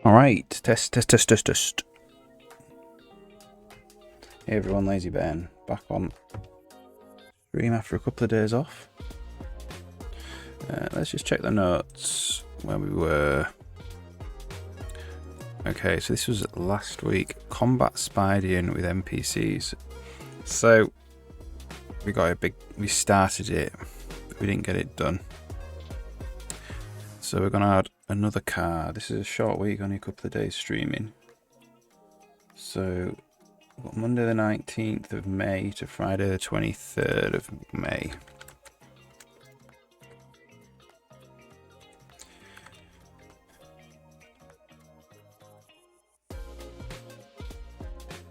All right, test. Hey everyone, Lazy Ben back on stream after a couple of days off. Let's just check the notes where we were. Okay, so this was last week. Combat Spiding with NPCs. So we started it, but we didn't get it done. So we're gonna add another card. This is a short week, only a couple of days streaming. So we've got Monday the 19th of May to Friday the 23rd of May.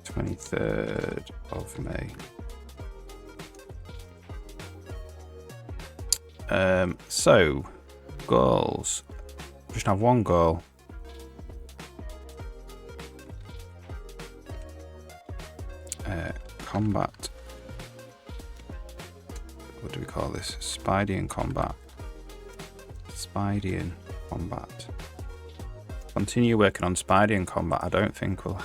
(23rd of May). So goals. Just have one goal. Combat. What do we call this? Spidey combat. Spidey combat. Continue working on Spidey combat. I don't think we'll.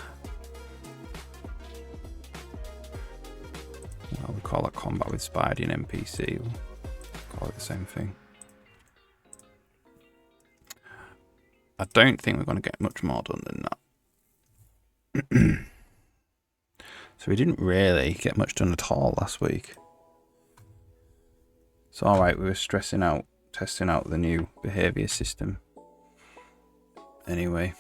Well, we call it combat with Spidey and NPC. We'll call it the same thing. I don't think we're going to get much more done than that. So we didn't really get much done at all last week. It's alright, we were testing out the new behaviour system. Anyway.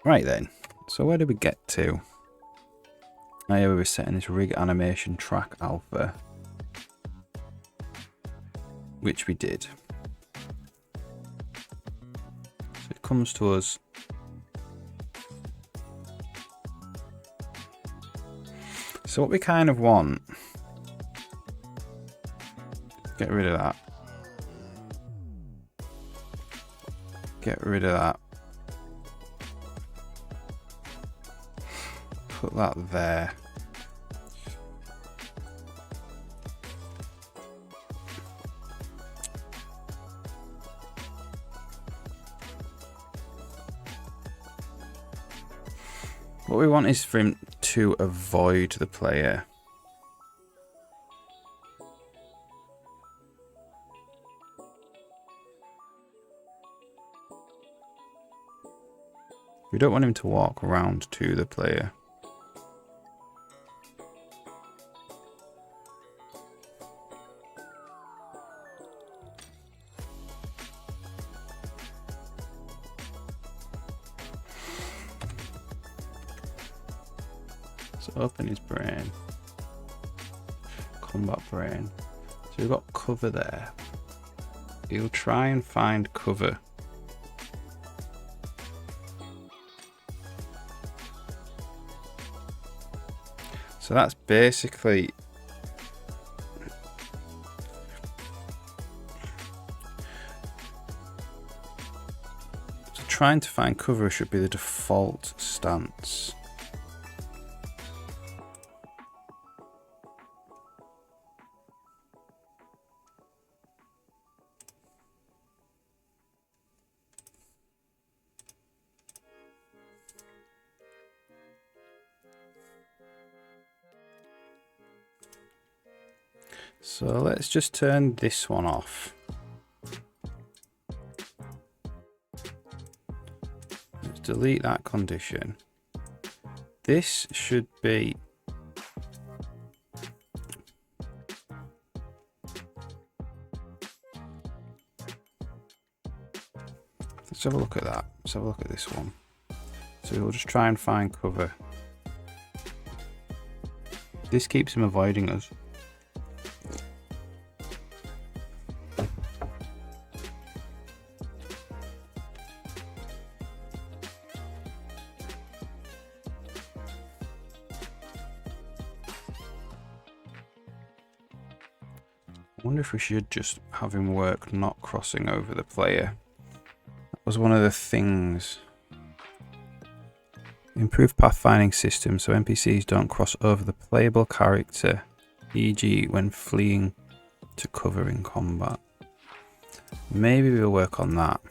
Right then, so where did we get to? Oh yeah, we were setting this rig animation track alpha. Which we did. So it comes to us. So what we kind of want, get rid of that. Get rid of that. Put that there. What we want is for him to avoid the player. We don't want him to walk around to the player. So open his brain. Combat brain. So we've got cover there. He'll try and find cover. So that's basically trying to find cover should be the default stance. So let's just turn this one off. Let's delete that condition. This should be let's have a look at that. Let's have a look at this one. So we'll just try and find cover. This keeps him avoiding us. I wonder if we should just have him work not crossing over the player. That was one of the things. Improve pathfinding system so NPCs don't cross over the playable character, e.g. when fleeing to cover in combat. Maybe we'll work on that.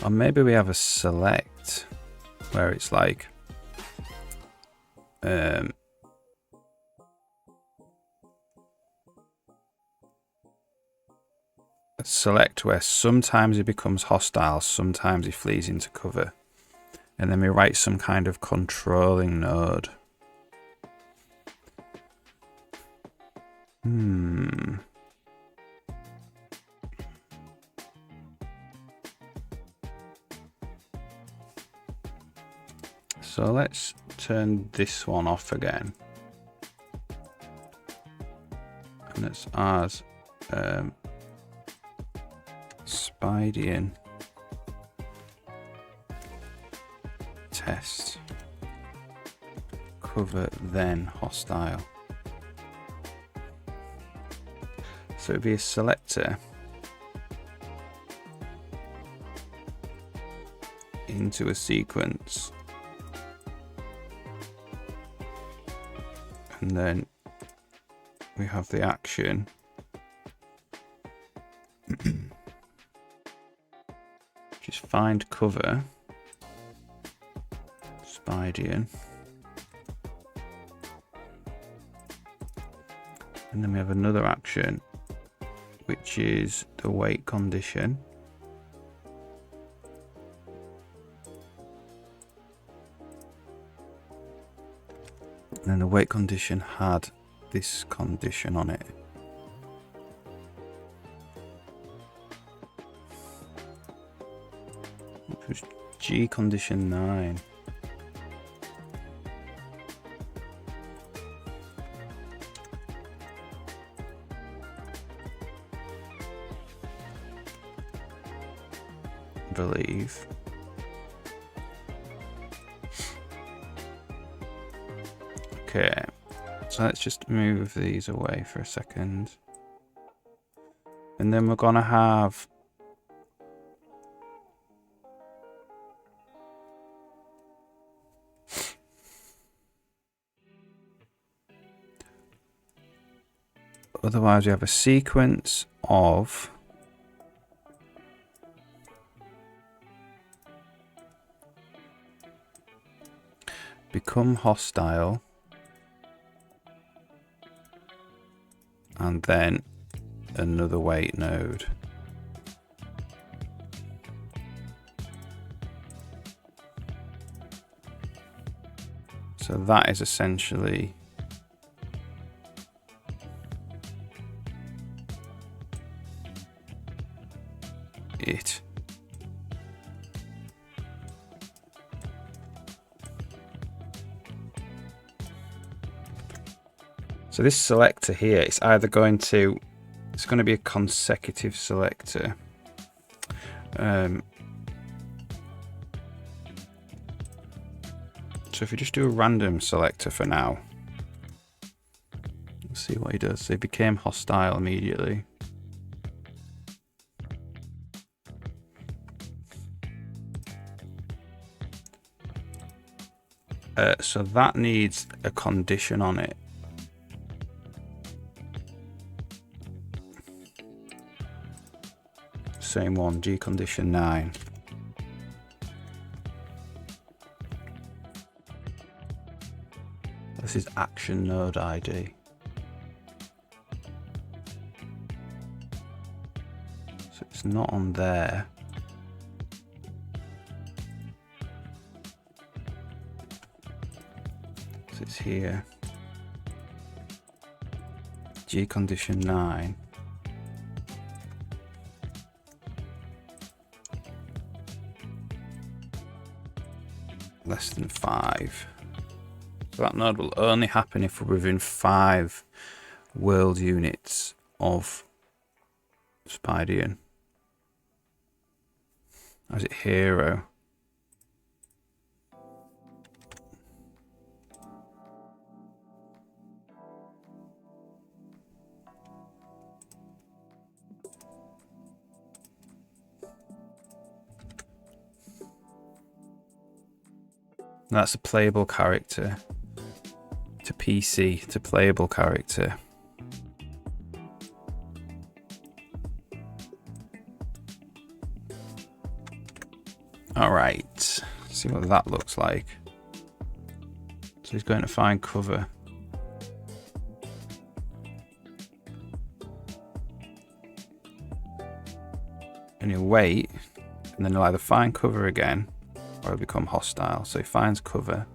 Or maybe we have a select where it's like a select where sometimes he becomes hostile, sometimes he flees into cover, and then we write some kind of controlling node. So let's turn this one off again. And it's ours. Spidean test. Cover then hostile. So it'd be a selector into a sequence. And then we have the action. Just find cover. Spidean. And then we have another action, which is the wait condition. And then the wait condition had this condition on it. Which was G condition 9. I believe. Okay, so let's just move these away for a second. And then we're gonna have otherwise we have a sequence of become hostile and then another wait node. So that is essentially it. So this selector here, it's either going to, it's going to be a consecutive selector. So if we just do a random selector for now, let's see what he does. So he became hostile immediately. So that needs a condition on it. Same one, G condition 9. This is action node ID. So it's not on there. So it's here. G condition 9. Less than 5. So that node will only happen if we're within 5 world units of Spidean. As it hero. That's a playable character. To PC, to playable character. Alright, see what that looks like. So he's going to find cover. And he'll wait, and then he'll either find cover again, or he'll become hostile. So he finds cover.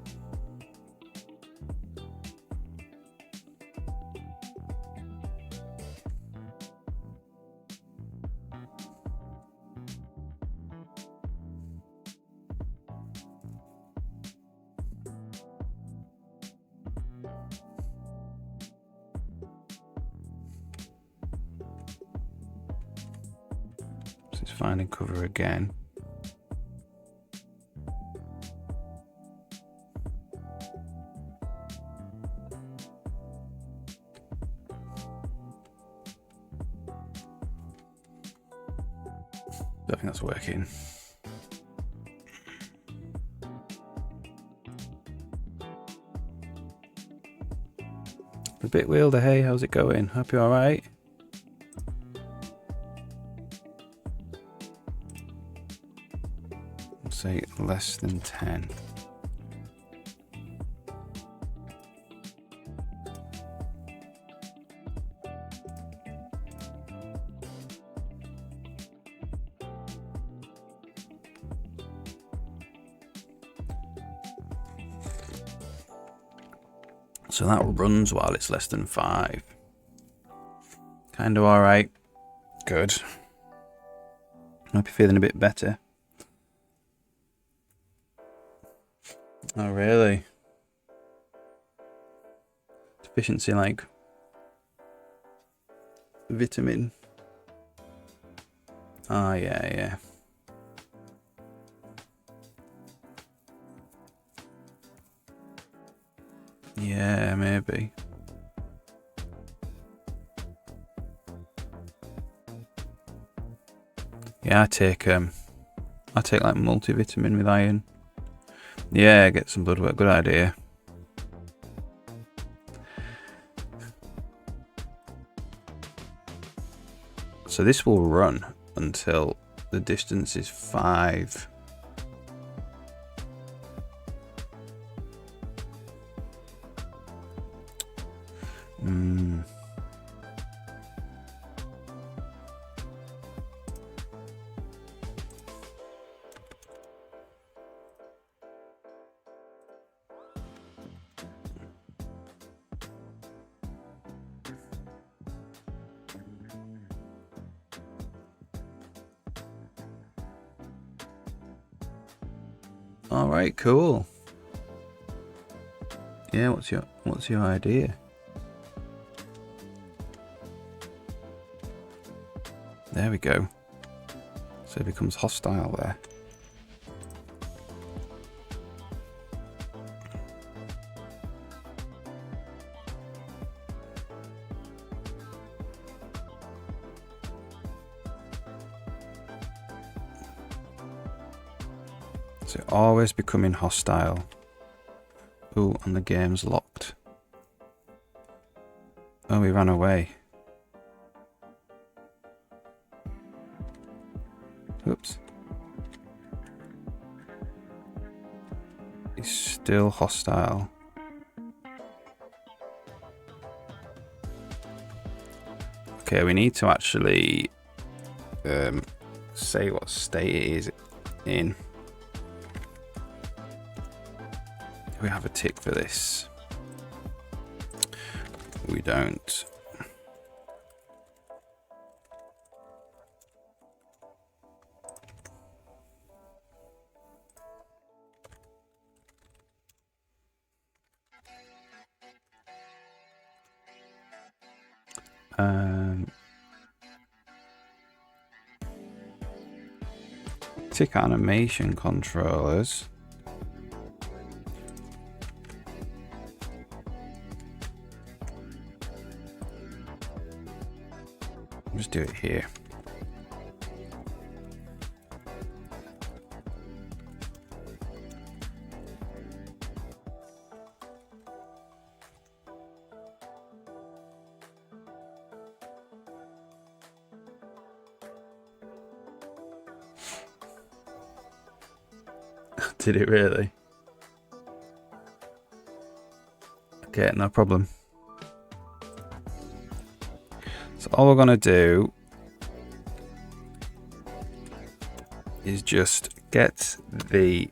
So he's finding cover again. Don't think that's working. A bit Wielder, hey, how's it going? Hope you're alright. Say less than 10. So that runs while it's less than 5. Kind of alright. Good. Hope you're feeling a bit better. Oh, really? Deficiency like vitamin. Oh, yeah. Yeah, maybe. Yeah, I take like multivitamin with iron. Yeah, get some blood work. Good idea. So this will run until the distance is 5. All right, cool. Yeah, what's your idea? There we go. So it becomes hostile there. So always becoming hostile. Ooh, and the game's locked. Oh, he ran away. Oops. He's still hostile. Okay, we need to actually say what state it is in. We have a tick for this. We don't. Tick animation controllers. Just do it here. Did it really? Okay, no problem. So all we're going to do is just get the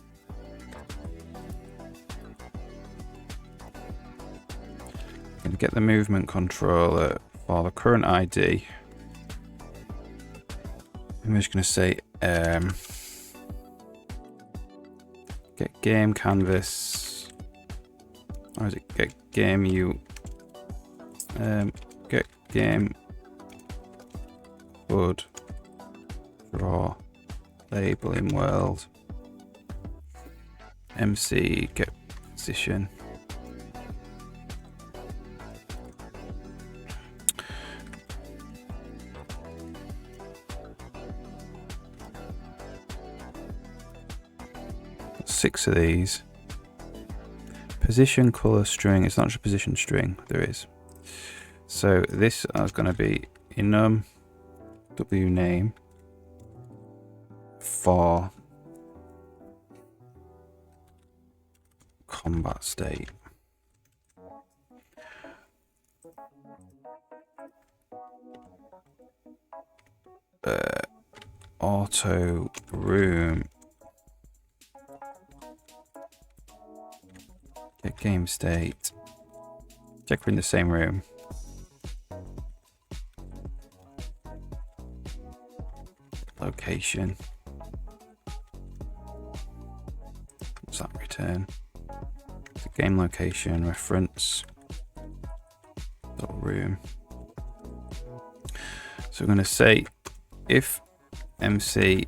movement controller for the current ID. I'm just going to say get game canvas. Or is it get game U? Get game wood draw labeling world MC get position. Six of these. Position color string. It's not just a position string. There is. So this is going to be enum w name for combat state. Auto room. Get game state. Check we're in the same room. Location. What's that return? The game location reference. Dot room. So we're going to say if MC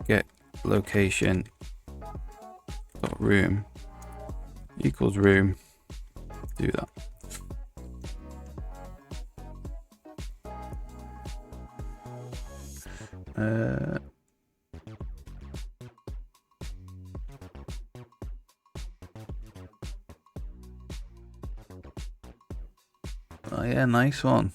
get location dot room equals room, do that. Oh yeah, nice one.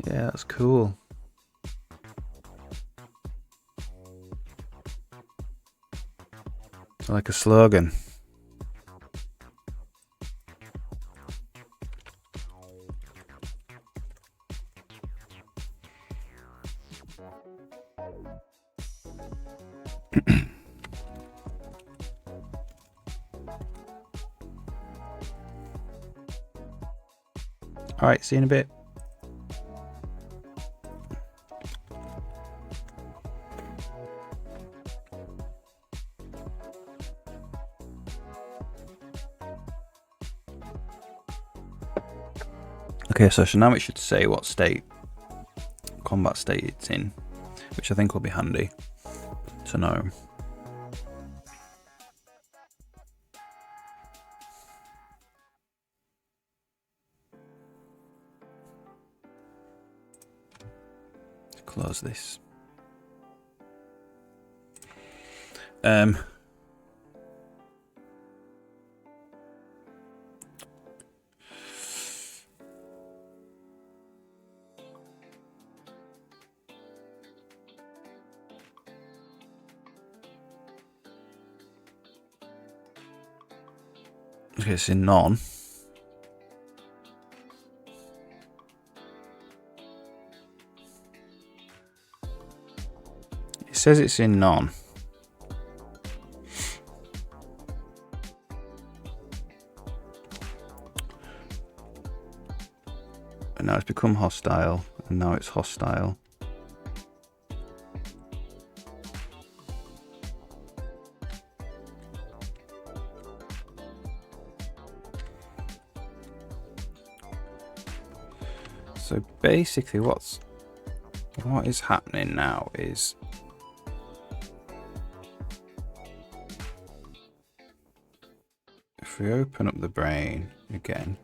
Yeah, that's cool. It's like a slogan. All right, see you in a bit. Okay, so now it should say what combat state it's in, which I think will be handy to know. Close this. Okay, it's in none. It says it's in none. And now it's become hostile, and now it's hostile. So basically what is happening now is if we open up the brain again,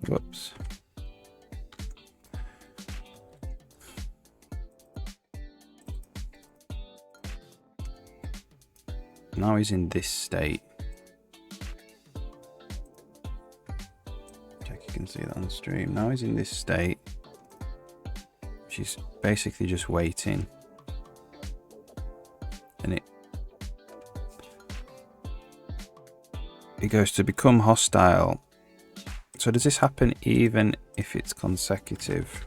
whoops. Now he's in this state. Check you can see that on the stream. Now he's in this state. She's basically just waiting. And it goes to become hostile. So does this happen even if it's consecutive?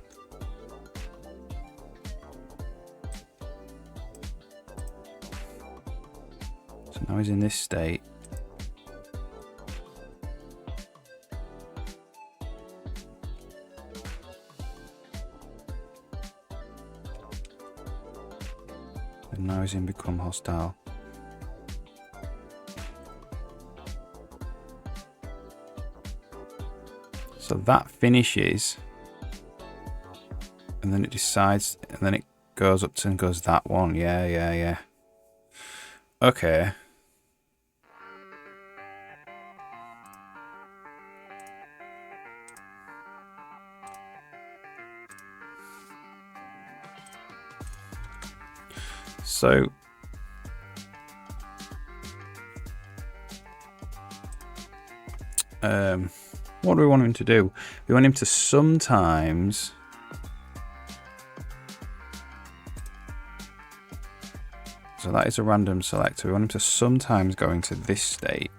So now he's in this state. And now he's in become hostile. So that finishes, and then it decides, and then it goes up to and goes that one. Yeah. Okay. So what do we want him to do? We want him to sometimes so that is a random selector. We want him to sometimes go into this state.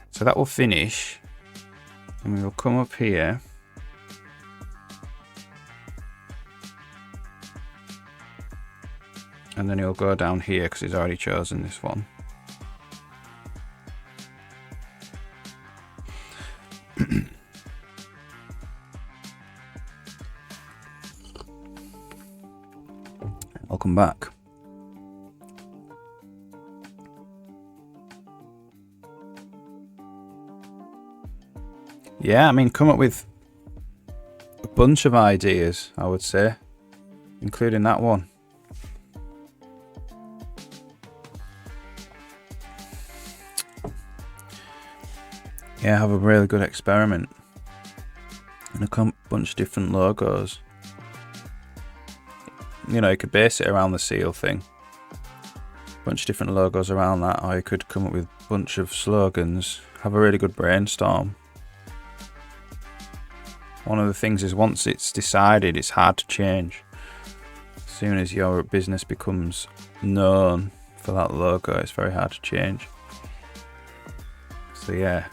So that will finish, and we will come up here. And then he'll go down here because he's already chosen this one. I'll come back. Yeah, I mean, come up with a bunch of ideas, I would say, including that one. Yeah, have a really good experiment. And a bunch of different logos. You know, you could base it around the seal thing. Bunch of different logos around that, or you could come up with a bunch of slogans. Have a really good brainstorm. One of the things is once it's decided, it's hard to change. As soon as your business becomes known for that logo, it's very hard to change. So yeah,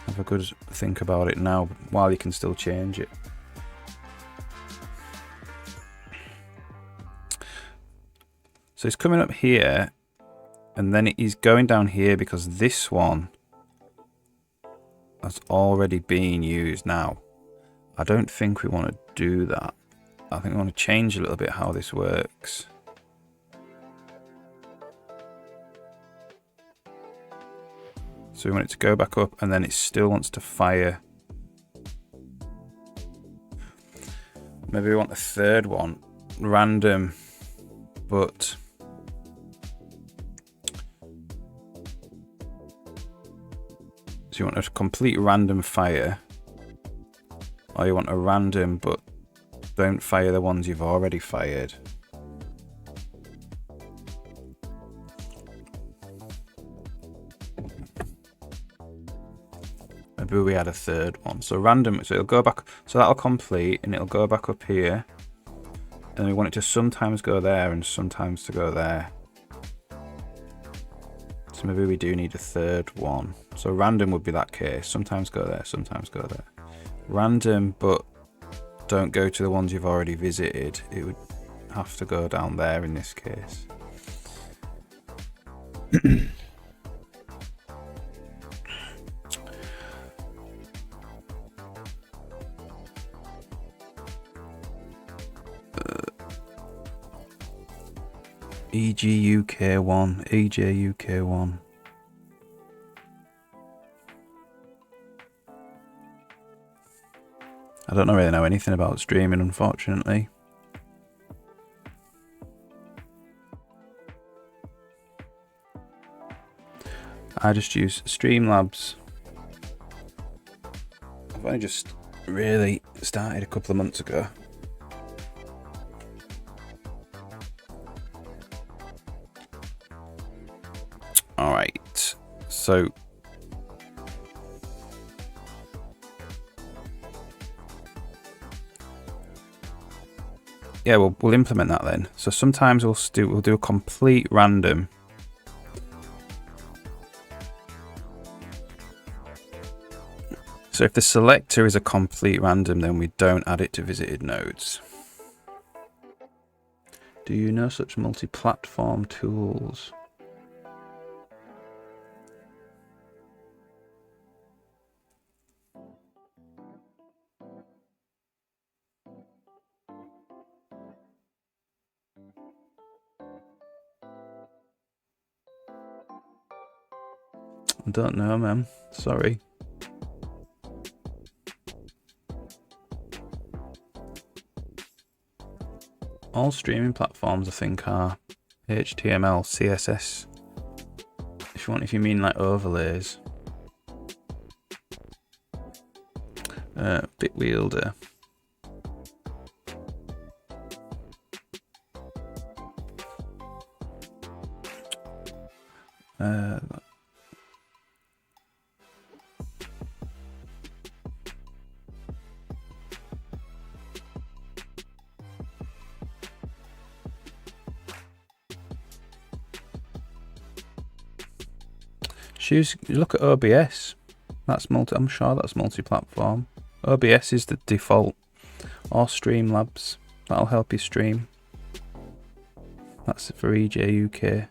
have a good think about it now while you can still change it. So it's coming up here, and then he's going down here because this one has already been used now. I don't think we want to do that. I think we want to change a little bit how this works. So we want it to go back up, and then it still wants to fire. Maybe we want a third one, random, but so you want a complete random fire, or you want a random but don't fire the ones you've already fired. Maybe we had a third one. So random, so it'll go back, so that'll complete and it'll go back up here. And we want it to sometimes go there and sometimes to go there. So maybe we do need a third one. So random would be that case. Sometimes go there, sometimes go there. Random, but don't go to the ones you've already visited. It would have to go down there in this case. EGUK1, EJUK1. I don't really know anything about streaming, unfortunately. I just use Streamlabs. I've only just really started a couple of months ago. Alright, so yeah, we'll implement that then. So sometimes we'll do a complete random. So if the selector is a complete random, then we don't add it to visited nodes. Do you know such multi-platform tools? I don't know, man. Sorry. All streaming platforms, I think, are HTML, CSS. If you mean like overlays. Bitwielder. Look at OBS. I'm sure that's multi-platform. OBS is the default. Or Streamlabs. That'll help you stream. That's for EJ UK.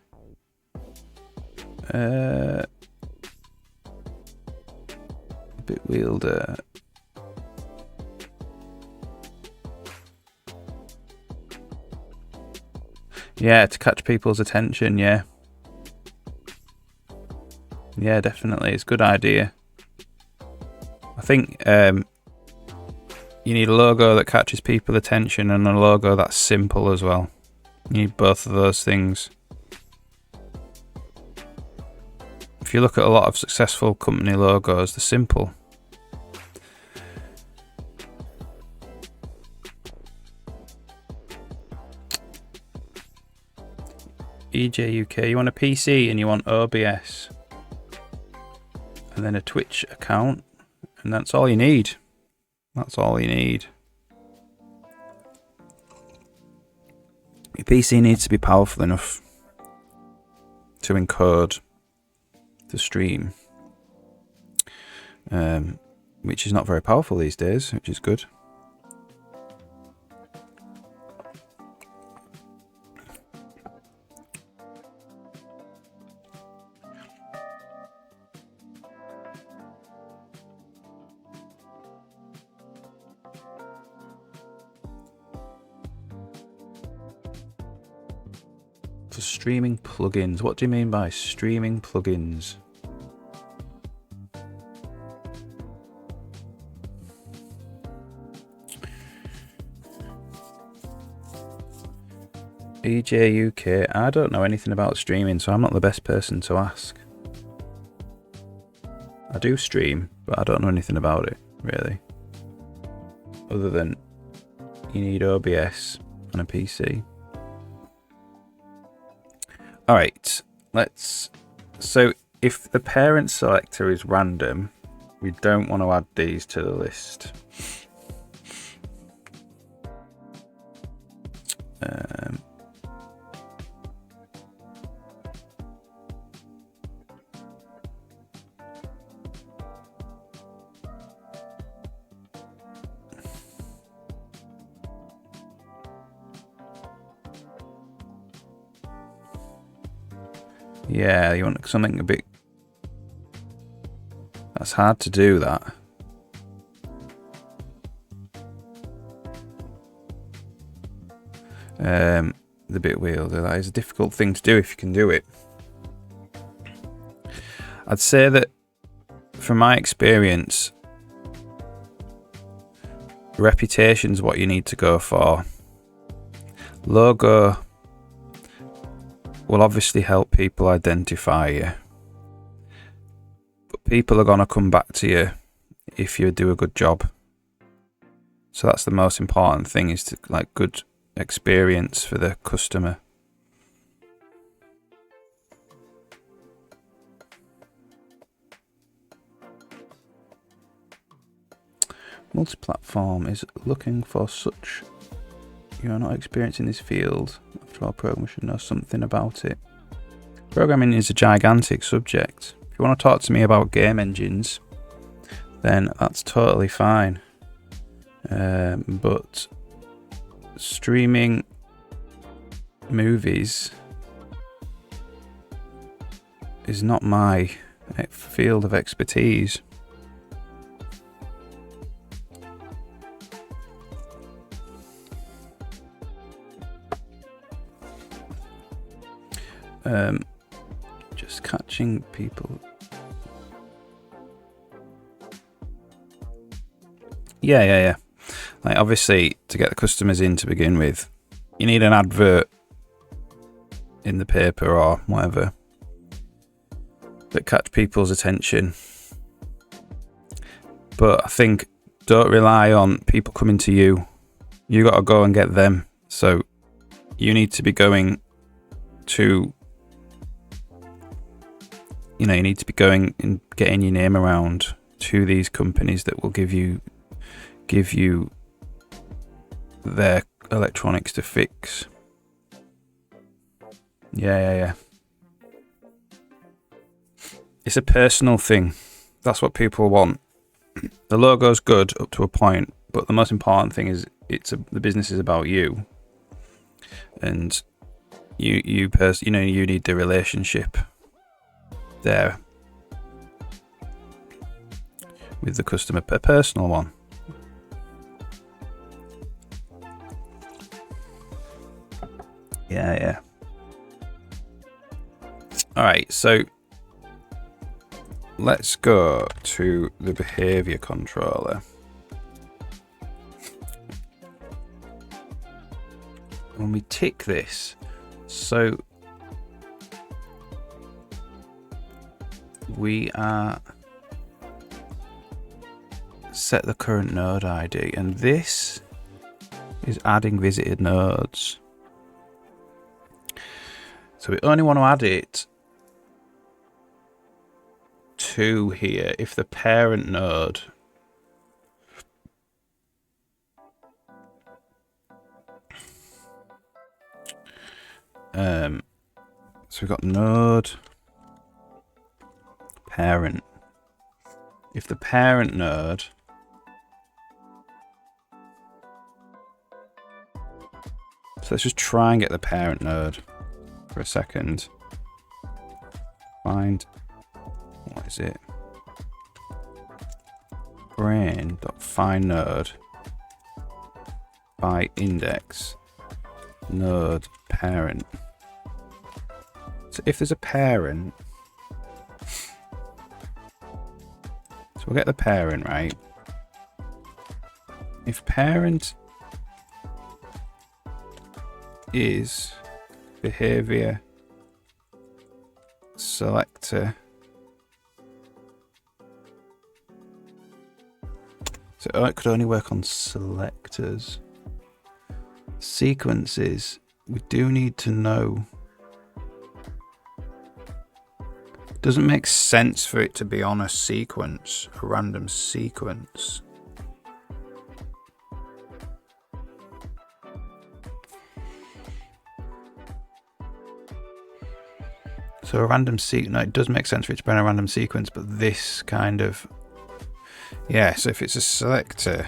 Bitwielder. Yeah, to catch people's attention, yeah. Yeah, definitely. It's a good idea. I think you need a logo that catches people's attention and a logo that's simple as well. You need both of those things. If you look at a lot of successful company logos, they're simple. EJ UK, you want a PC and you want OBS. And then a Twitch account. And that's all you need. That's all you need. Your PC needs to be powerful enough to encode the stream. Which is not very powerful these days, which is good. For streaming plugins, what do you mean by streaming plugins? EJ UK, I don't know anything about streaming, so I'm not the best person to ask. I do stream, but I don't know anything about it, really. Other than you need OBS and a PC. Alright, so if the parent selector is random, we don't want to add these to the list. Yeah, you want something a bit... That's hard to do, that. The Bitwielder, that is a difficult thing to do if you can do it. I'd say that, from my experience, reputation's what you need to go for. Logo will obviously help people identify you, but people are going to come back to you if you do a good job. So that's the most important thing, is to like good experience for the customer. Multi-platform is looking for such You are not experienced in this field. After all, programmers should know something about it. Programming is a gigantic subject. If you want to talk to me about game engines, then that's totally fine. But streaming movies is not my field of expertise. Just catching people. Yeah. Like, obviously, to get the customers in to begin with, you need an advert in the paper or whatever that catch people's attention. But I think don't rely on people coming to you. You got to go and get them. So you need to be going to, you need to be going and getting your name around to these companies that will give you their electronics to fix. Yeah. It's a personal thing. That's what people want. The logo's good up to a point, but the most important thing is the business is about you, and you need the relationship there with the customer, a personal one. Yeah. All right, so let's go to the behavior controller. When we tick this, so we are set the current node ID, and this is adding visited nodes. So we only want to add it to here if the parent node so we've got node parent. If the parent node so let's just try and get the parent node for a second. Find, what is it? Brain.find node by index node parent. So if there's a parent, so we'll get the parent, right? If parent is behavior selector, so it could only work on selectors. Sequences, we do need to know. Doesn't make sense for it to be on a sequence, a random sequence. So a random sequence, no, it does make sense for it to be on a random sequence, but this kind of, yeah, so if it's a selector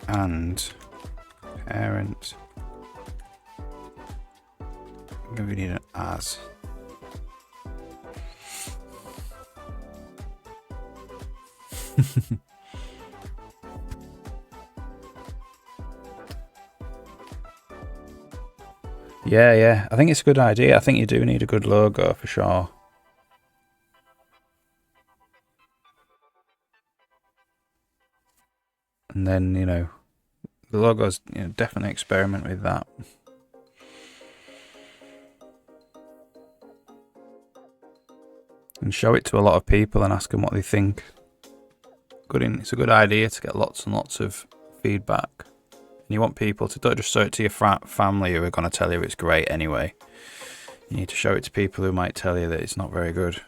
and parent, maybe we need an as. Yeah. I think it's a good idea. I think you do need a good logo for sure. And then, the logos, definitely experiment with that. And show it to a lot of people and ask them what they think. It's a good idea to get lots and lots of feedback. And you want people to don't just show it to your family who are going to tell you it's great anyway. You need to show it to people who might tell you that it's not very good.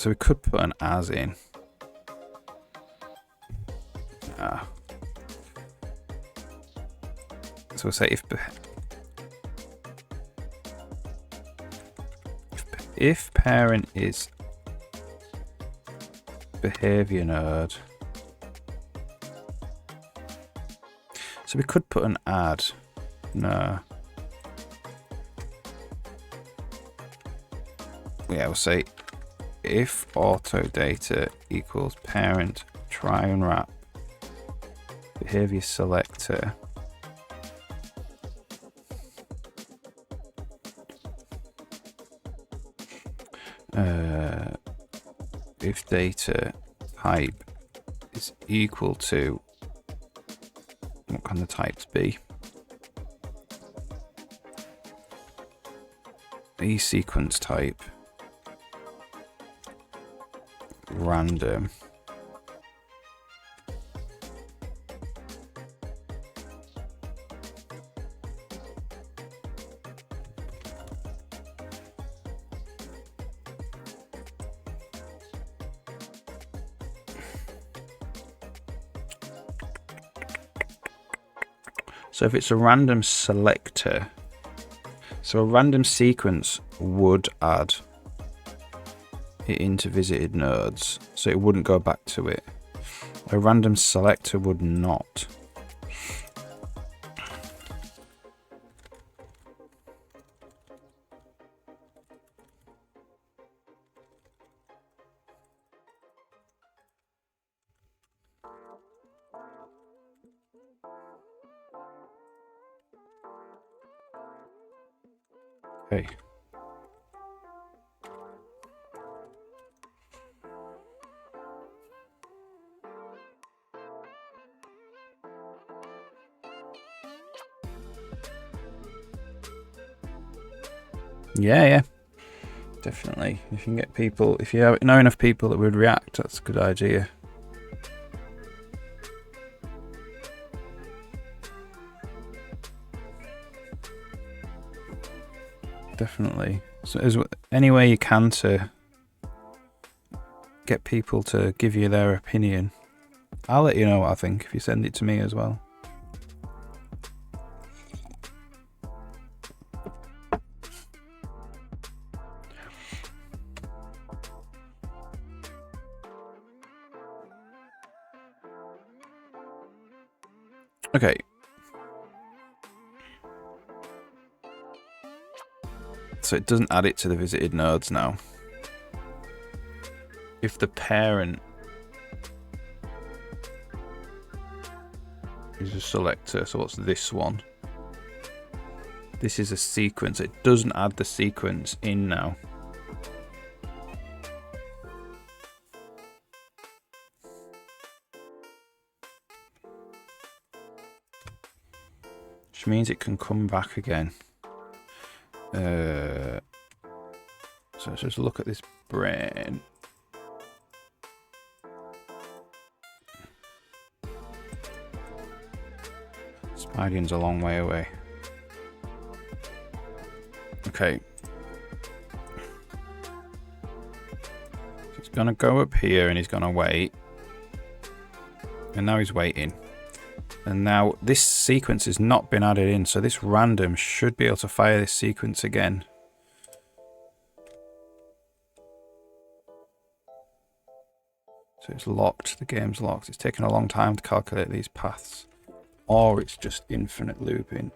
So we could put an as in. So we'll say if parent is behavior node. So we could put an add. No. Yeah, we'll say if auto data equals parent try and wrap behavior selector. If data type is equal to, what can the types be? A sequence type, random. So if it's a random selector, so a random sequence would add it into visited nodes, so it wouldn't go back to it. A random selector would not. Okay. Yeah, definitely. If you can get people, if you know enough people that would react, that's a good idea. Definitely. So is any way you can to get people to give you their opinion. I'll let you know what I think if you send it to me as well. Okay. So it doesn't add it to the visited nodes now. If the parent is a selector, so what's this one? This is a sequence. It doesn't add the sequence in now. Which means it can come back again. So let's just look at this brain. Spiding's a long way away. Okay. So he's gonna go up here and he's gonna wait. And now he's waiting. And now this sequence has not been added in, so this random should be able to fire this sequence again. So it's locked, the game's locked. It's taken a long time to calculate these paths. Or it's just infinite looping.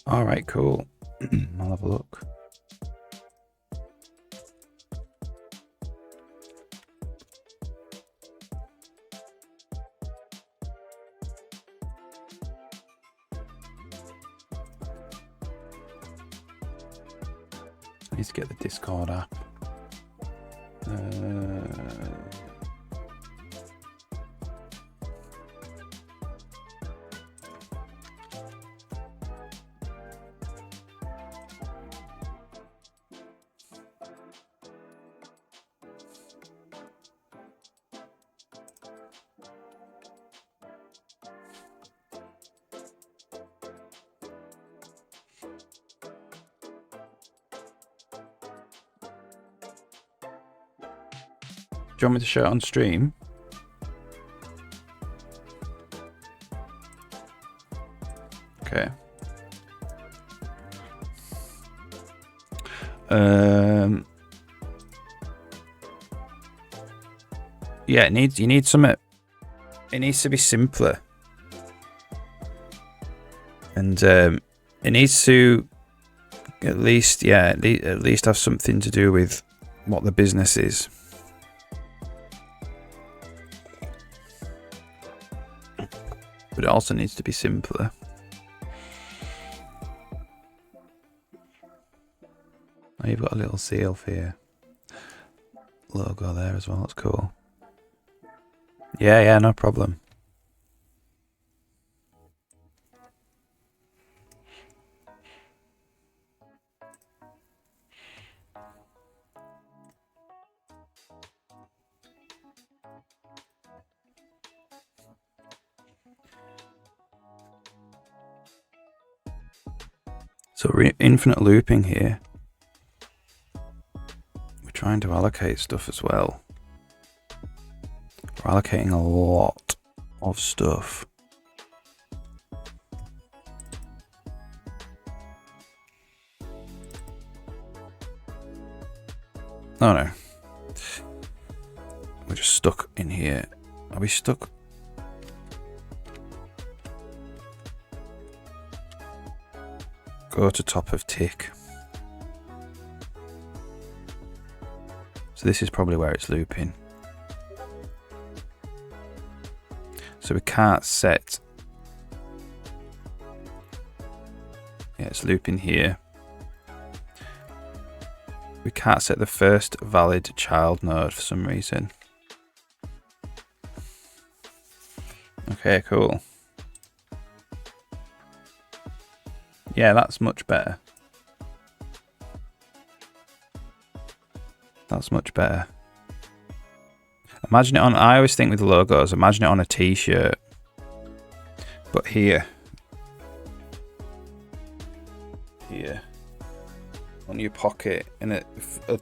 Alright, cool. I'll have a look. I need to get the Discord app. you want me to show it on stream? Okay. Yeah, you need something. It needs to be simpler, and it needs to at least have something to do with what the business is. But it also needs to be simpler. Oh, you've got a little seal for your logo there as well. That's cool. Yeah, no problem. So we're infinite looping here. We're trying to allocate stuff as well. We're allocating a lot of stuff. Oh no. We're just stuck in here. Are we stuck? Go to top of tick. So this is probably where it's looping. So we can't set. Yeah, it's looping here. We can't set the first valid child node for some reason. Okay, cool. Yeah, that's much better. That's much better. Imagine it on, I always think with logos, imagine it on a t-shirt. But here. Here. On your pocket, in a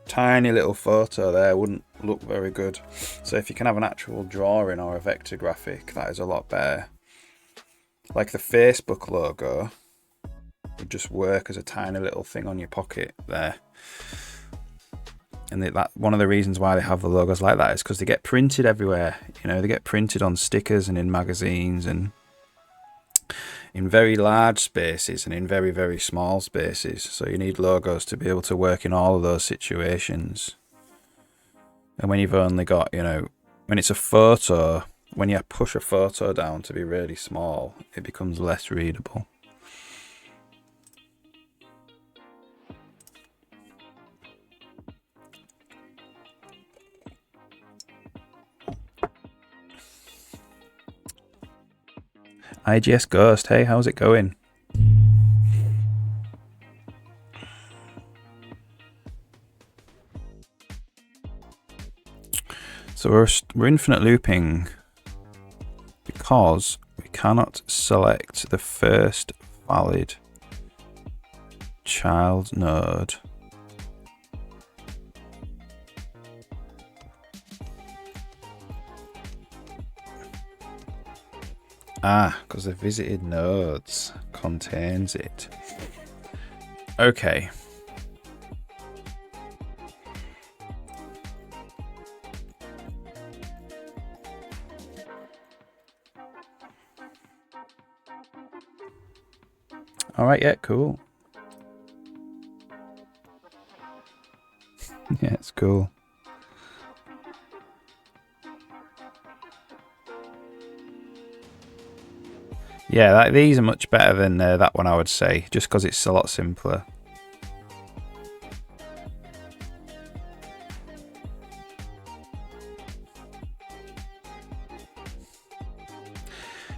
tiny little photo there wouldn't look very good. So if you can have an actual drawing or a vector graphic, that is a lot better. Like the Facebook logo would just work as a tiny little thing on your pocket there. And that one of the reasons why they have the logos like that is because they get printed everywhere. You know, they get printed on stickers and in magazines and in very large spaces and in very, very small spaces. So you need logos to be able to work in all of those situations. And when you've only got, you know, when it's a photo, when you push a photo down to be really small, it becomes less readable. IGS Ghost, hey, how's it going? So we're infinite looping because we cannot select the first valid child node. Ah, because the visited nodes contains it. Okay. All right, yeah, cool. Yeah, it's cool. Yeah, these are much better than that one, I would say, just because it's a lot simpler.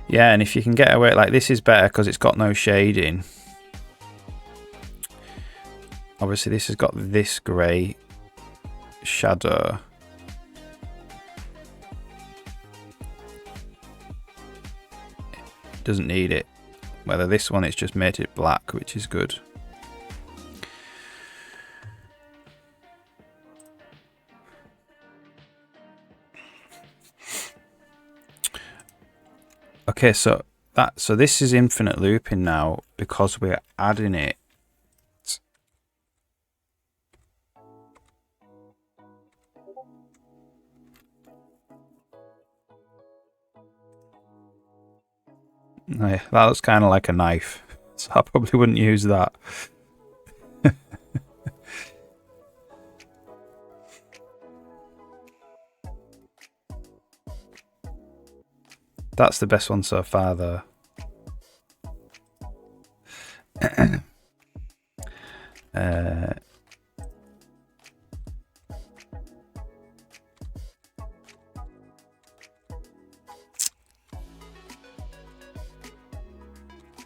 Yeah, and if you can get away, like this is better because it's got no shading. Obviously this has got this grey shadow. Doesn't need it. Whether this one, it's just made it black, which is good. Okay, so this is infinite looping now because we're adding it. Yeah, that looks kind of like a knife, so I probably wouldn't use that. That's the best one so far, though.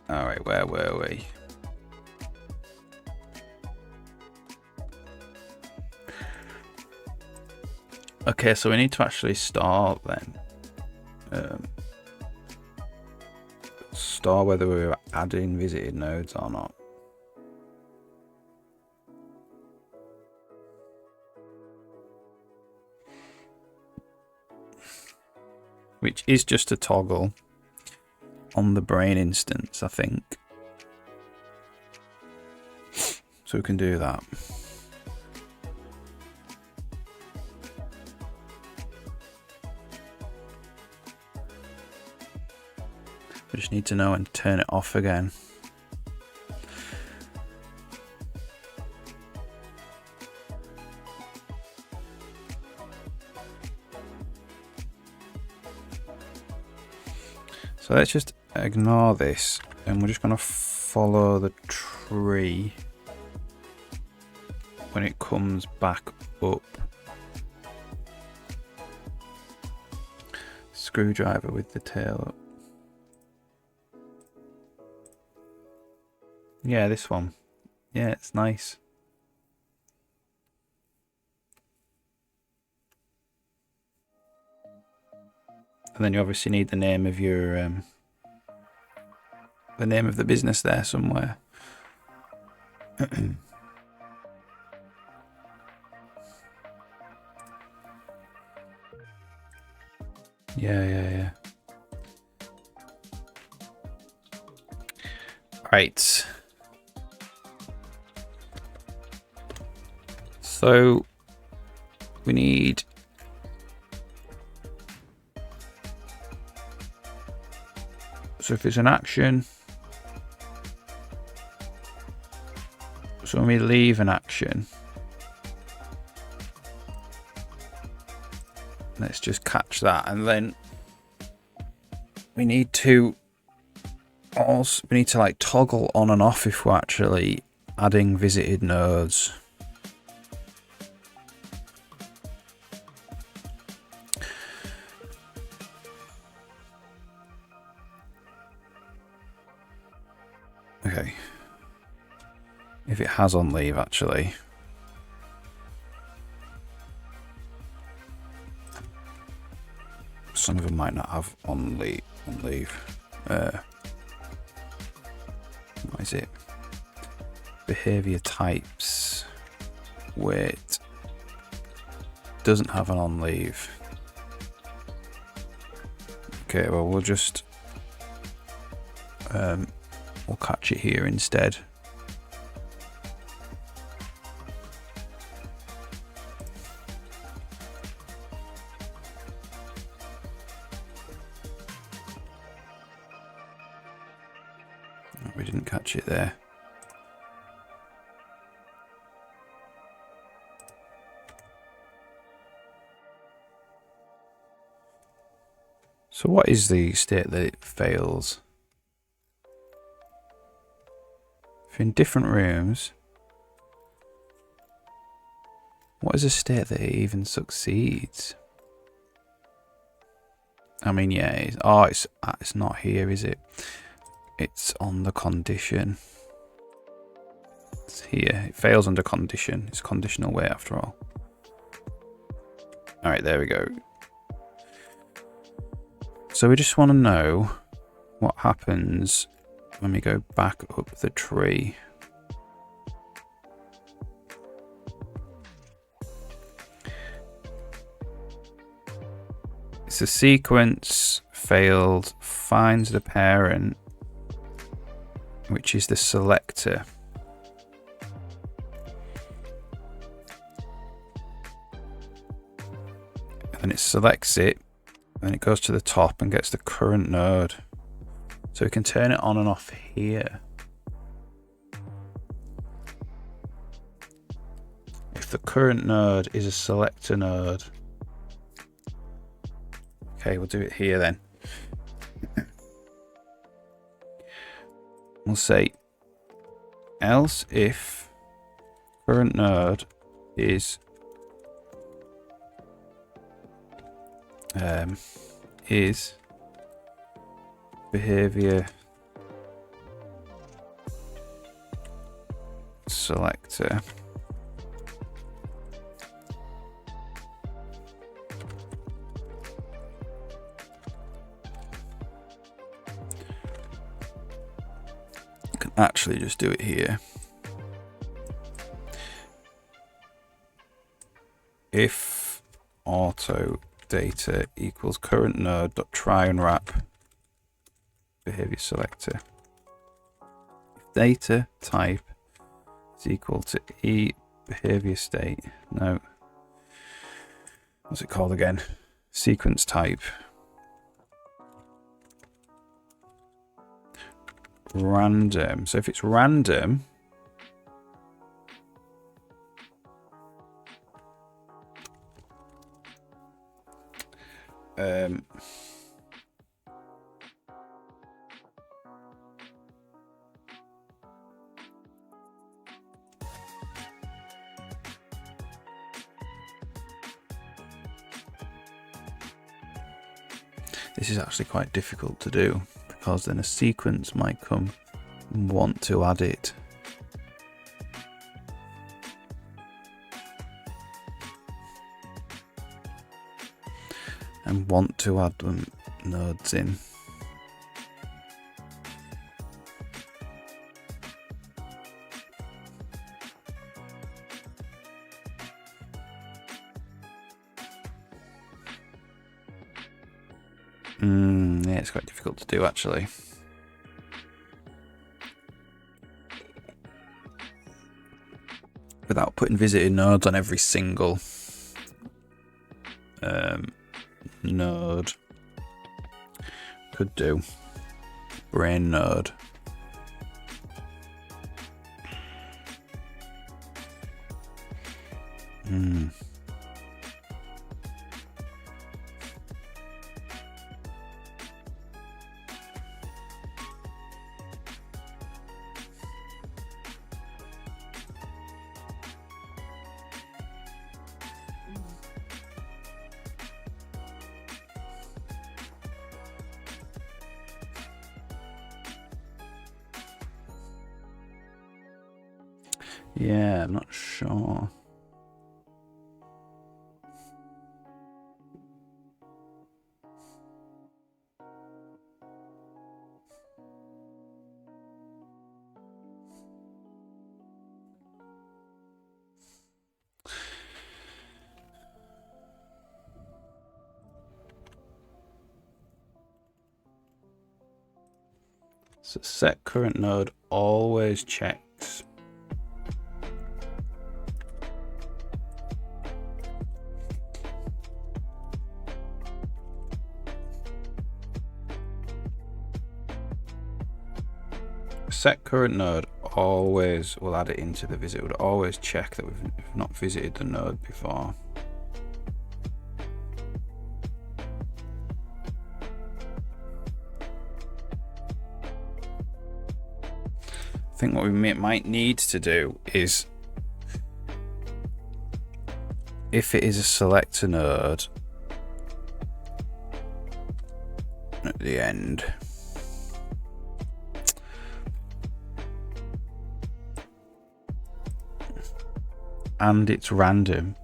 All right, where were we? Okay, so we need to actually start then. Store whether we're adding visited nodes or not. Which is just a toggle on the brain instance, I think. So we can do that. We just need to know and turn it off again. So let's just ignore this and we're just going to follow the tree when it comes back up. Screwdriver with the tail up. Yeah, this one. Yeah, it's nice. And then you obviously need the name of your the name of the business there somewhere. Yeah. Right. So we need if it's an action, so when we leave an action, let's just catch that, and then we need to like toggle on and off if we're actually adding visited nodes. Okay. If it has on leave, actually. Some of them might not have on leave. What is it? Behavior types. Wait. Doesn't have an on leave. Okay, well we'll just we'll catch it here instead. We didn't catch it there. So what is the state that it fails? If in different rooms, what is a state that it even succeeds? I mean, yeah, it's not here, is it? It's on the condition. It's here. It fails under condition. It's conditional wait after all. All right, there we go. So we just want to know what happens when we go back up the tree. It's a sequence failed, finds the parent, which is the selector. And it selects it, and it goes to the top and gets the current node. So we can turn it on and off here. If the current node is a selector node. Okay, we'll do it here then. We'll say else if current node is behavior selector. You can actually just do it here. If auto data equals current node dot try and wrap behavior selector. If data type is equal to e behavior state, no, what's it called again? Sequence type. Random. So if it's random, this is actually quite difficult to do because then a sequence might come and want to add it. And want to add them nodes in. Yeah, it's quite difficult to do actually. Without putting visited nodes on every single node. Could do brain node. Yeah, I'm not sure. So set current node always checks set current node always will add it into the visit. It would always check that we've not visited the node before. I think what we might need to do is, if it is a selector node at the end, and it's random,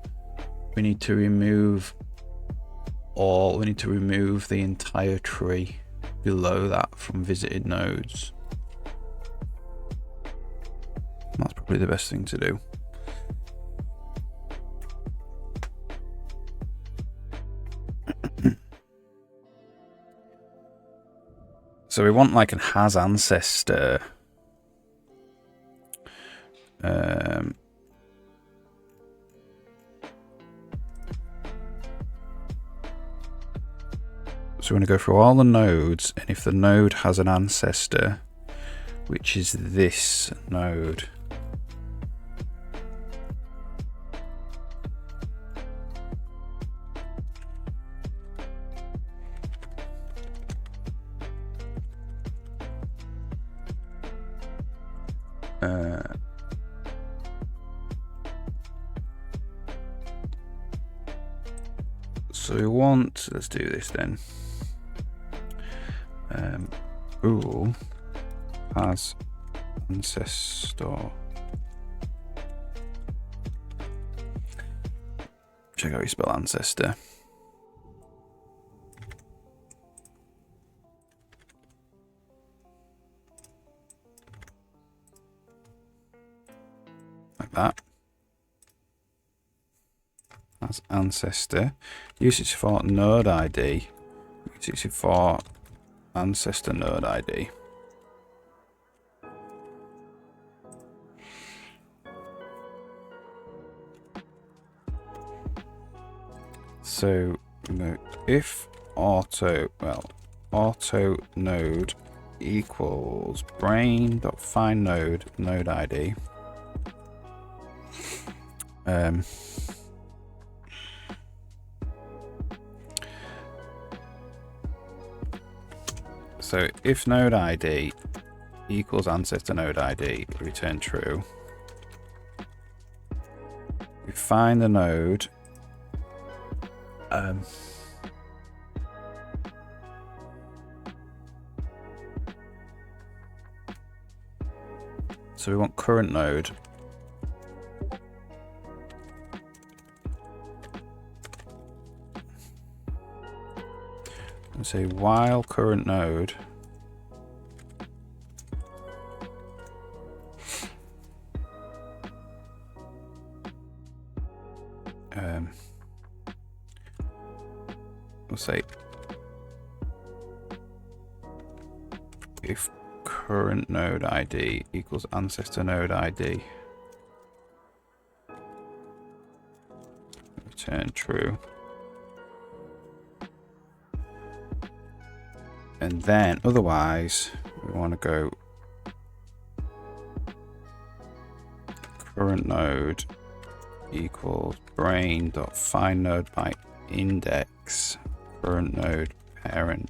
we need to remove the entire tree below that from visited nodes. That's probably the best thing to do. So we want like an has ancestor. So we're going to go through all the nodes, and if the node has an ancestor, which is this node, so we want, let's do this then. Bool has ancestor. Check out how you spell ancestor. Like that. As ancestor. Usage for node ID. Usage for ancestor node ID. So if auto node equals brain.find node ID. So if node ID equals ancestor node ID, return true. We find the node. So we want current node. And say while current node we'll say if current node ID equals ancestor node ID, return true. And then otherwise we want to go current node equals brain.find node by index current node parent.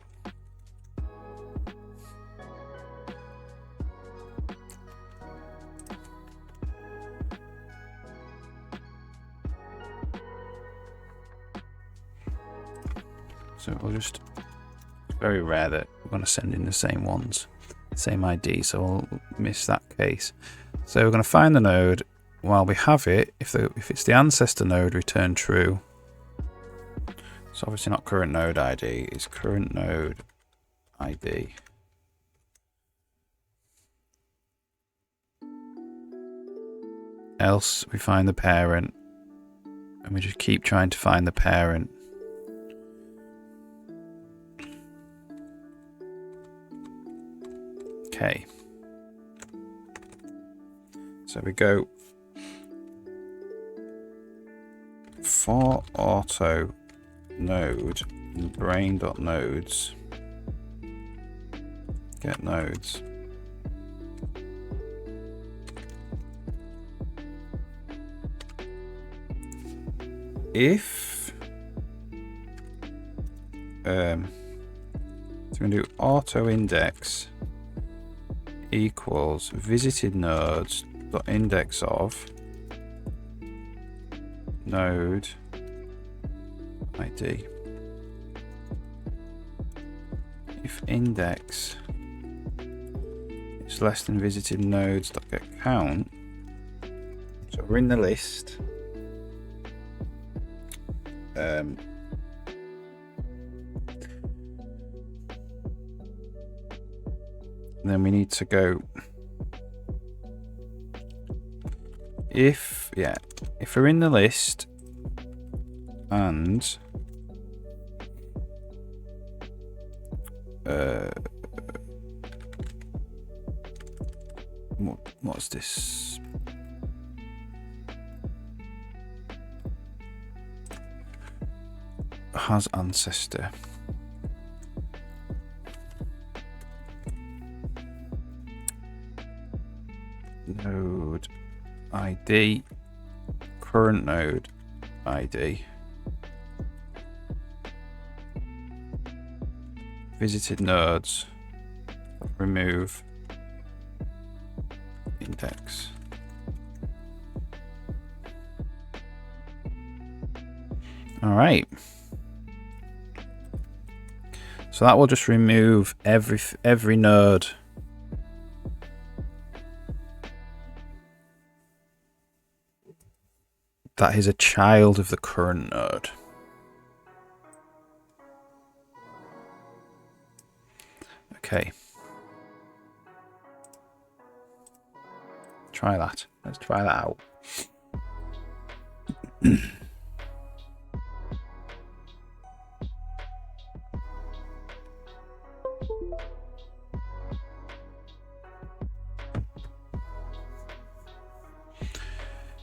So we'll just, it's very rare that we're going to send in the same ones, same ID, so we'll miss that case. So we're going to find the node while we have it. If it's the ancestor node, return true. It's obviously not current node ID, it's current node ID. Else we find the parent, and we just keep trying to find the parent. Okay. So we go for auto node brain.nodes get nodes. If so we're going to do auto index equals visited nodes dot index of node ID. If index is less than visited nodes dot get count, so we're in the list. Then we need to go if we're in the list and What's this? Has ancestor. Node ID. Current node ID. Visited nodes. Remove index. All right. So that will just remove every node that is a child of the current node. Okay. Try that. Let's try that out.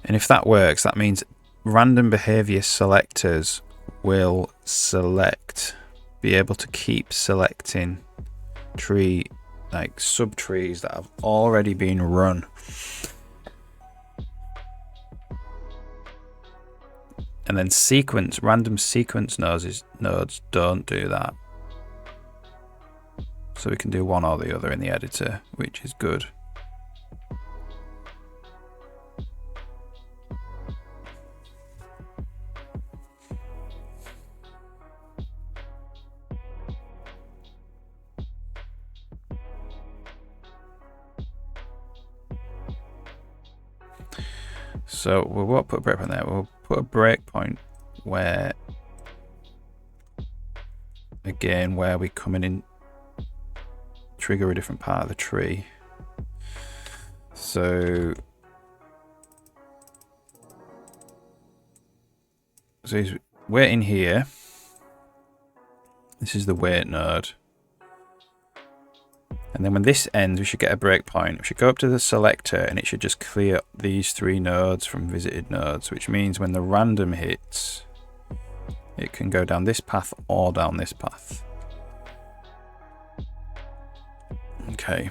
And if that works, that means random behavior selectors will be able to keep selecting like subtrees that have already been run. And then random sequence nodes don't do that. So we can do one or the other in the editor, which is good. So we won't put a breakpoint there. We'll put a breakpoint where we come in and trigger a different part of the tree. So he's waiting here. This is the wait node. And then when this ends, we should get a breakpoint. We should go up to the selector and it should just clear these 3 nodes from visited nodes, which means when the random hits, it can go down this path or down this path. Okay.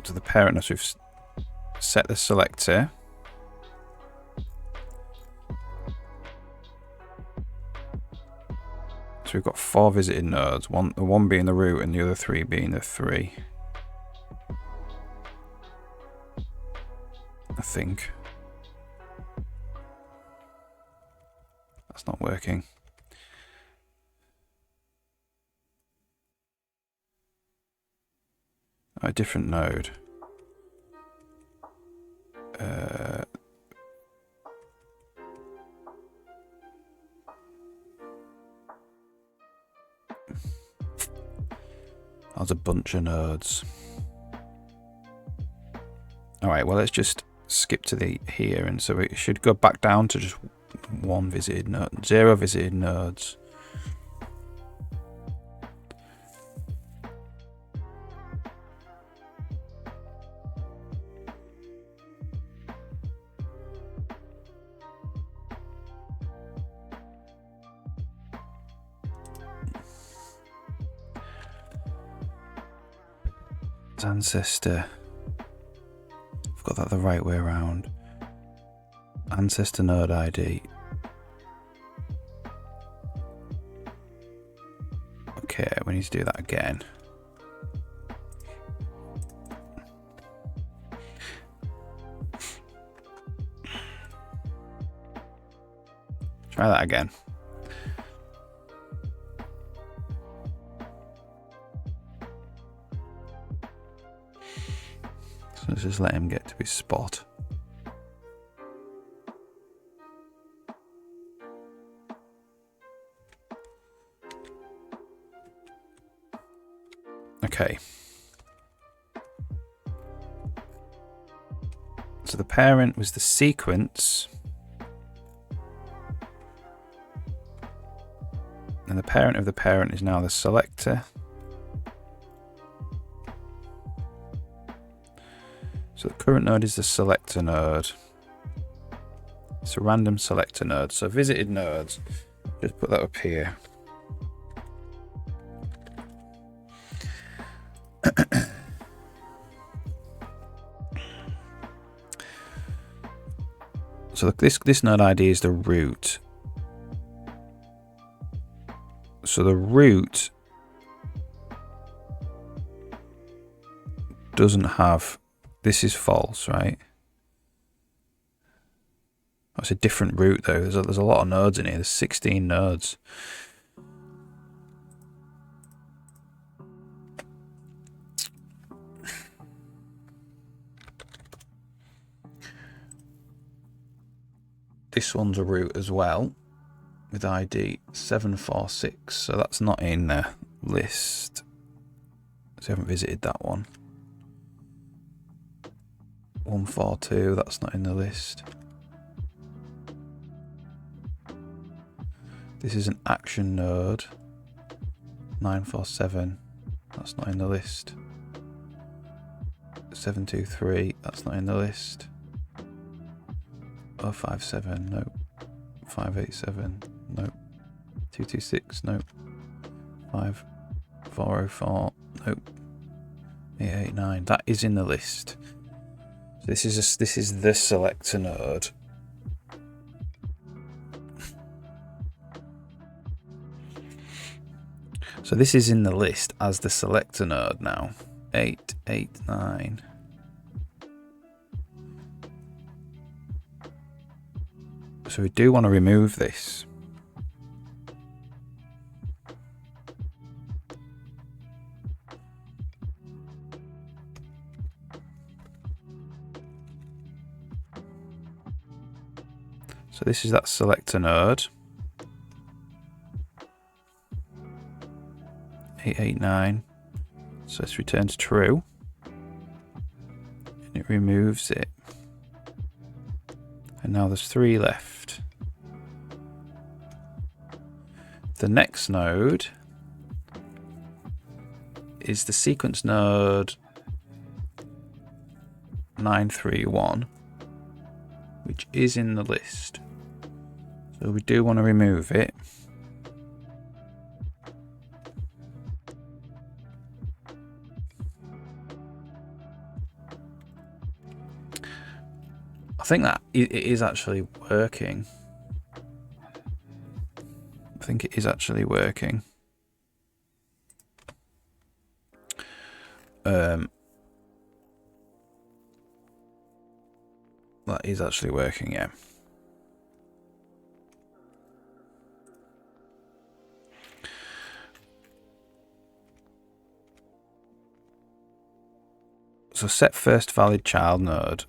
So the parent knows we've set the selector. So we've got 4 visited nodes, the one being the root and the other 3 being the 3. I think. That's not working. A different node. That's a bunch of nodes. Alright, well let's just skip to here, and so it should go back down to just 1 visited node, 0 visited nodes. Ancestor. I've got that the right way around. Ancestor node ID. Okay, we need to do that again. Try that again. So let's just let him get to his spot. Okay. So the parent was the sequence And the parent of the parent is now the selector. So the current node is the selector node. It's a random selector node. So visited nodes, just put that up here. So this node ID is the root. So the root doesn't have, this is false, right? That's a different root though. There's a lot of nodes in here. There's 16 nodes. This one's a root as well, with ID 746. So that's not in the list. So I haven't visited that one. 142, that's not in the list. This is an action node. 947, that's not in the list. 723, that's not in the list. 057, nope. 587, nope. 226, nope. 5404, nope. 889, that is in the list. So this is the selector node. So this is in the list as the selector node now. 889. So we do want to remove this. So this is that selector node. 889. So this returns true. And it removes it. And now there's 3 left. The next node is the sequence node 931, which is in the list. So we do want to remove it. I think that it is actually working. I think it is actually working. That is actually working, yeah. So set first valid child node.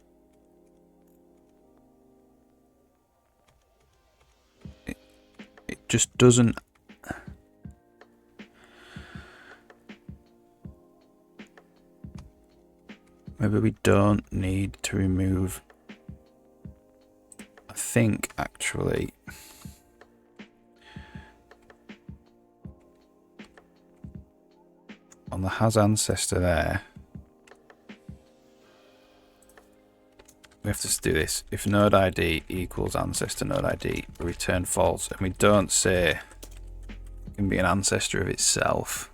It just doesn't. Maybe we don't need to remove. I think actually. On the has ancestor there. We have to do this. If node ID equals ancestor node ID, return false. And we don't say it can be an ancestor of itself.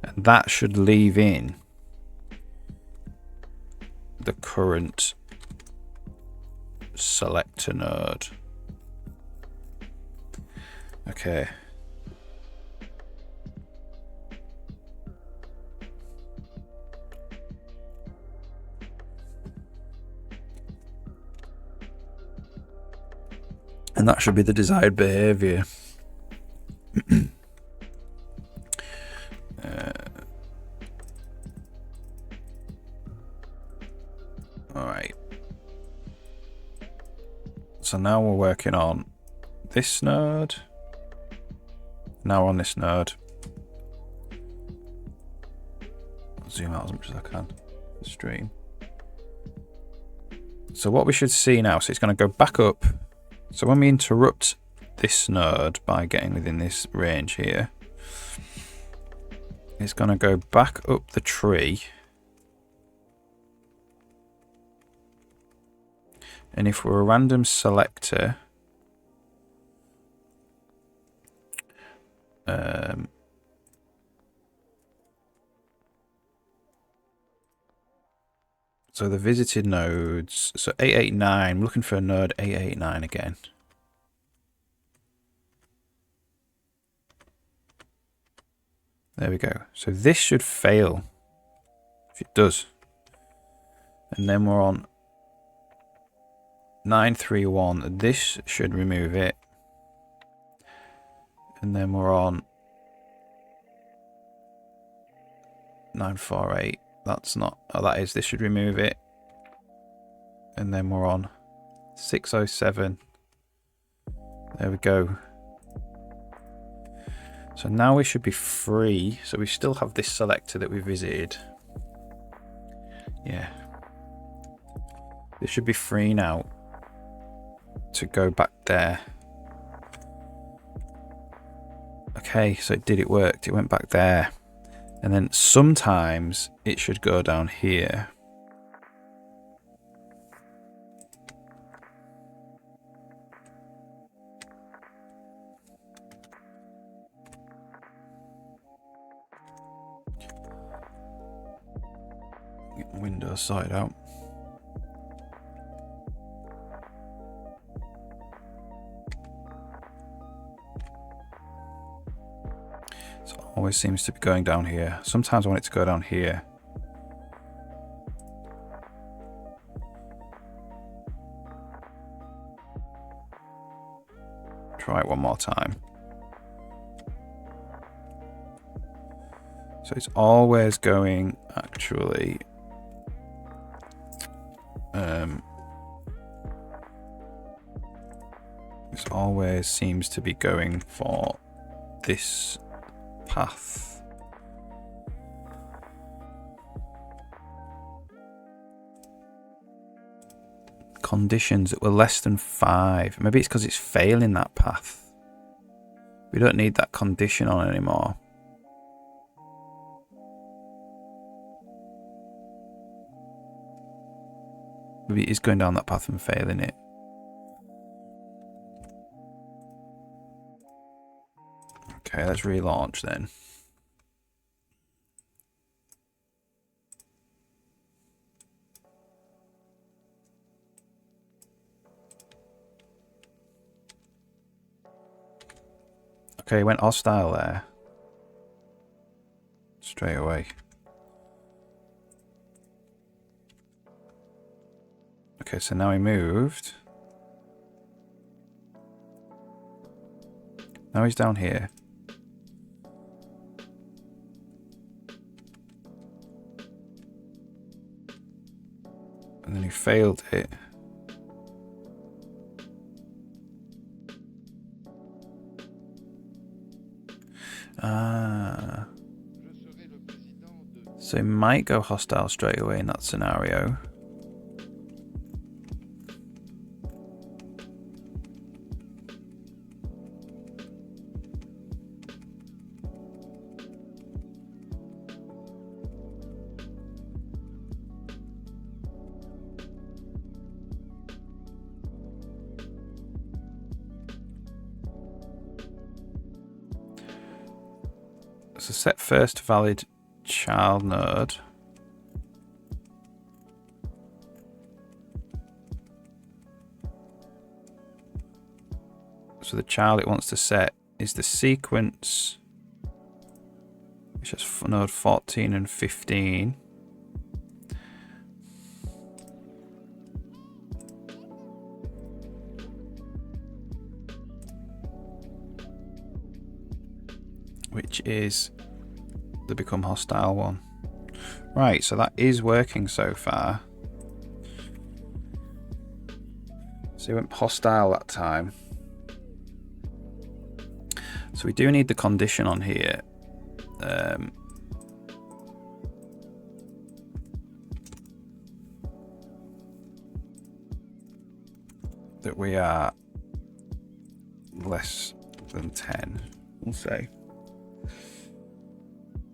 And that should leave in the current selector node. Okay. And that should be the desired behavior. Alright. So now we're working on this node. Now on this node. I'll zoom out as much as I can. The stream. So what we should see now, so it's going to go back up. So when we interrupt this node by getting within this range here. It's going to go back up the tree. And if we're a random selector, so the visited nodes, so 889, we're looking for a node 889 again. There we go. So this should fail. If it does. And then we're on 931. This should remove it. And then we're on 948. That's not, oh, that is, this should remove it. And then we're on 607. There we go. So now we should be free. So we still have this selector that we visited. Yeah. This should be free now to go back there. Okay, so it worked. It went back there. And then sometimes it should go down here. Get the window sorted out. So it always seems to be going down here. Sometimes I want it to go down here. Try it one more time. So it's always going, actually, this always seems to be going for this path. Conditions that were less than 5. Maybe it's because it's failing that path. We don't need that condition on anymore. Maybe it is going down that path and failing it. Okay, let's relaunch then. Okay, went hostile there. Straight away. Okay, so now he moved. Now he's down here. And then he failed it. Ah. So he might go hostile straight away in that scenario. So set first valid child node. So the child it wants to set is the sequence, which has node 14 and 15. Which is the become hostile one. Right, so that is working so far. So he went hostile that time. So we do need the condition on here. That we are less than 10, we'll say.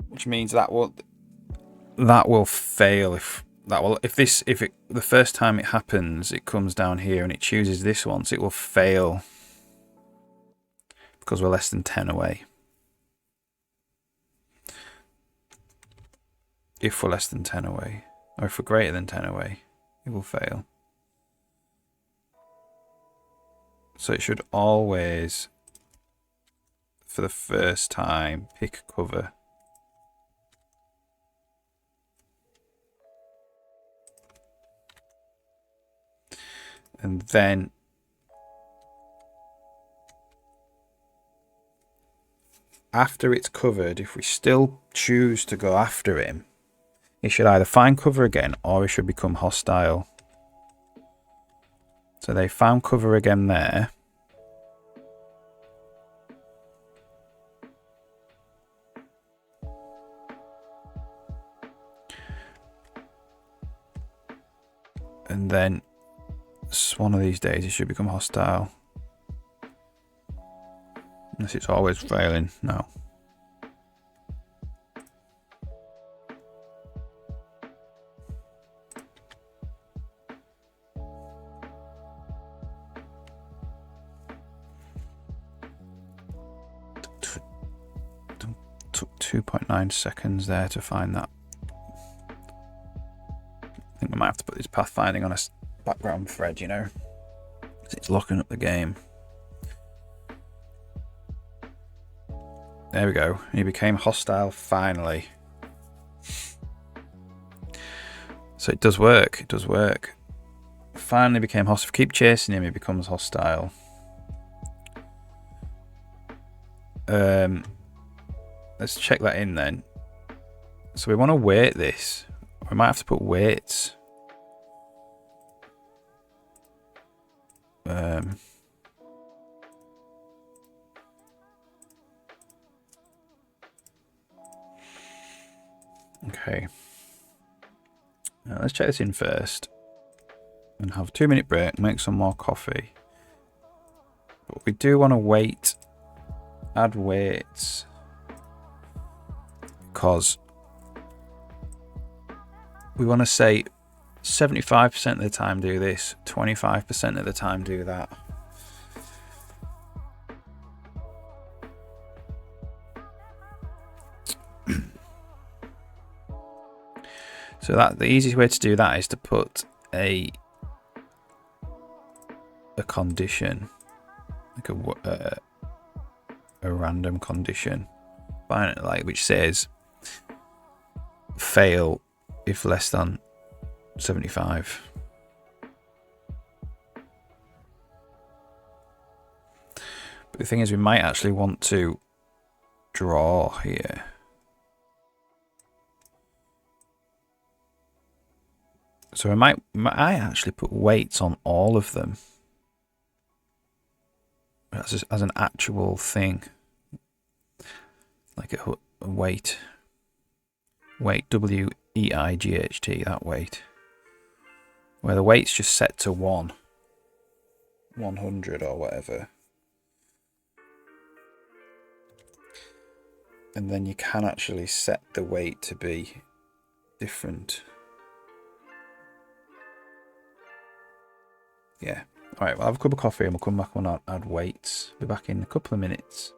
Which means that will fail if the first time it happens, it comes down here and it chooses this one, so it will fail because we're less than 10 away. If we're less than 10 away, or if we're greater than 10 away, it will fail. So it should always, for the first time, pick a cover. And then after it's covered, if we still choose to go after him, he should either find cover again or he should become hostile. So they found cover again there. And then one of these days he should become hostile. Unless it's always failing. No. Took 2.9 seconds there to find that. I think we might have to put this pathfinding on a background thread, you know. It's locking up the game. There we go. He became hostile finally. So it does work. It does work. Finally became hostile. Keep chasing him, he becomes hostile. Let's check that in then. So we want to weight this. We might have to put weights. Okay. Now let's check this in first. And have a 2-minute break, make some more coffee. But we do want to wait, add weights. Because we want to say 75% of the time do this, 25% of the time do that. So that the easiest way to do that is to put a condition, like a random condition, like which says fail if less than 75. But the thing is, we might actually want to draw here. So I might actually put weights on all of them as an actual thing, like a weight, WEIGHT, that weight, where the weight's just set to 100 or whatever, and then you can actually set the weight to be different. Yeah. Alright, we'll have a cup of coffee and we'll come back on add weights. Be back in a couple of minutes.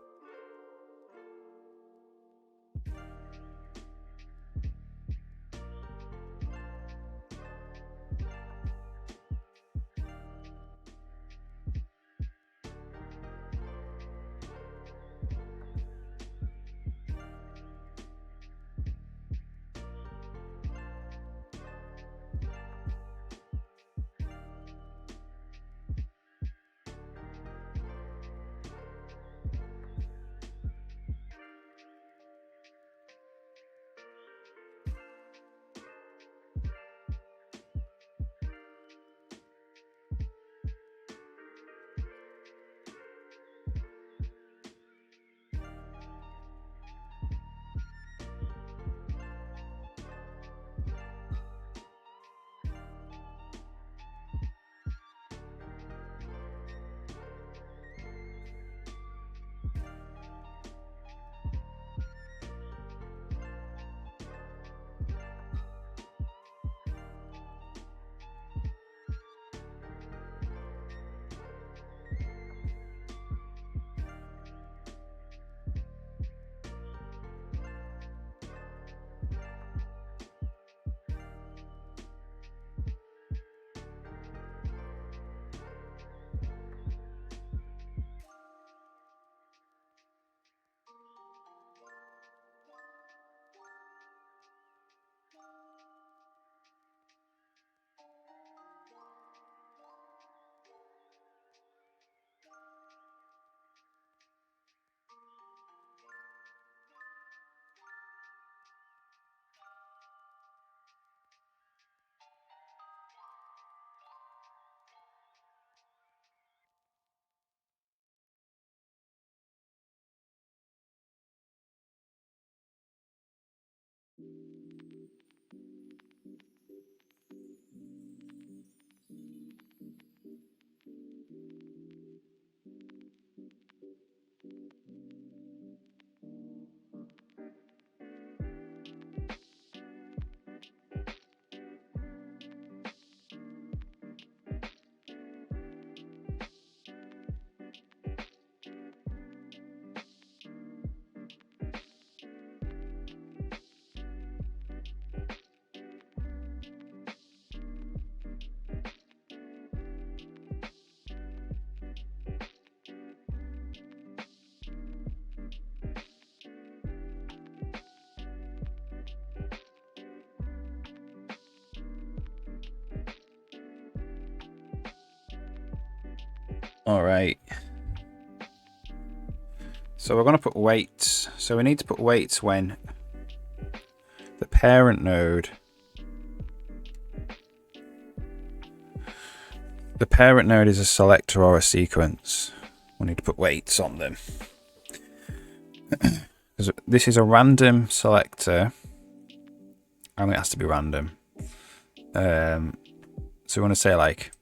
All right. So we're going to put weights. So we need to put weights when the parent node. The parent node is a selector or a sequence. We need to put weights on them. This is a random selector. And it has to be random. So we want to say like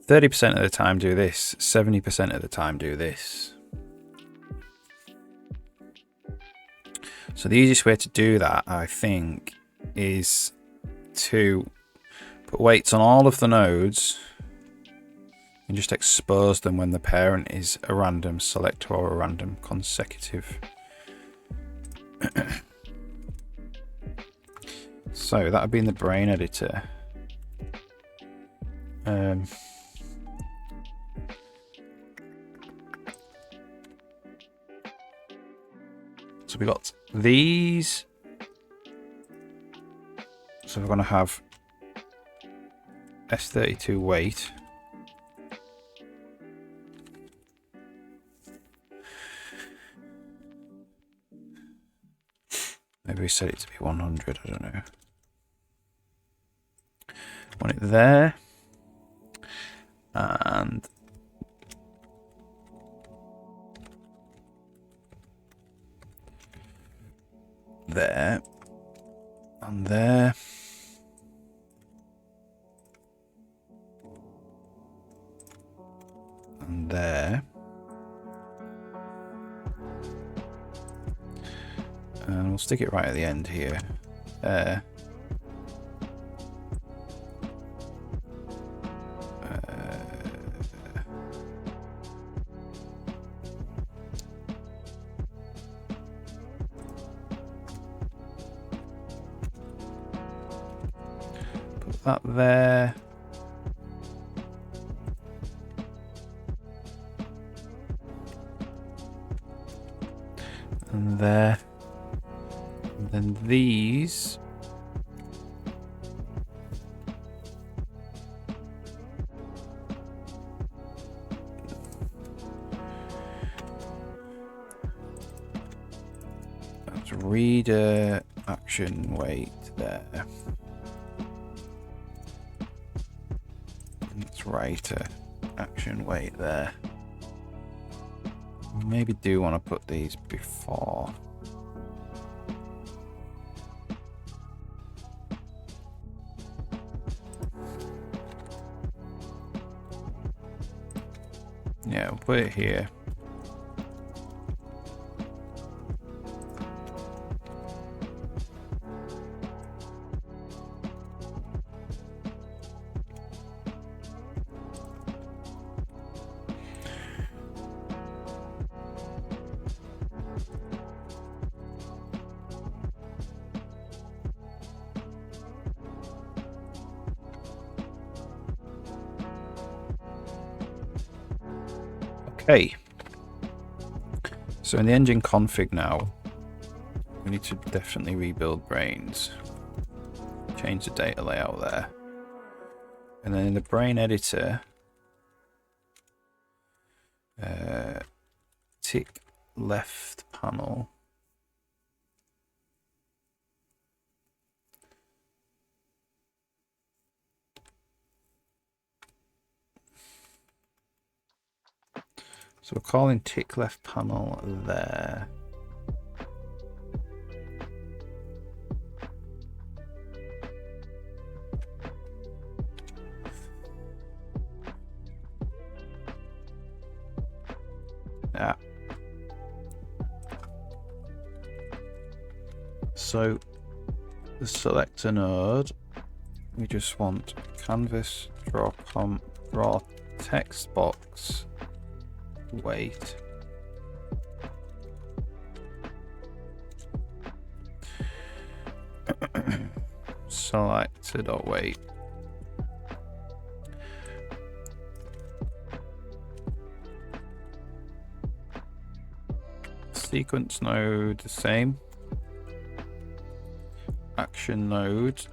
30% of the time do this, 70% of the time do this. So the easiest way to do that, I think, is to put weights on all of the nodes and just expose them when the parent is a random selector or a random consecutive. So that would be in the brain editor. So we got these. So we're going to have S32 weight. Maybe we set it to be 100, I don't know. Want it there. And there. And there. And there. And we'll stick it right at the end here. Put that there. And there. And then these. That's reader action weight there. That's writer action weight there. Maybe do want to put these before. Yeah, we'll put it here. Okay, so in the engine config now, we need to definitely rebuild brains. Change the data layout there. And then in the brain editor, tick left panel. So we're calling tick left panel there. Yeah. So the selector node, we just want canvas draw text box weight. Selector.weight. Sequence node the same. Action node.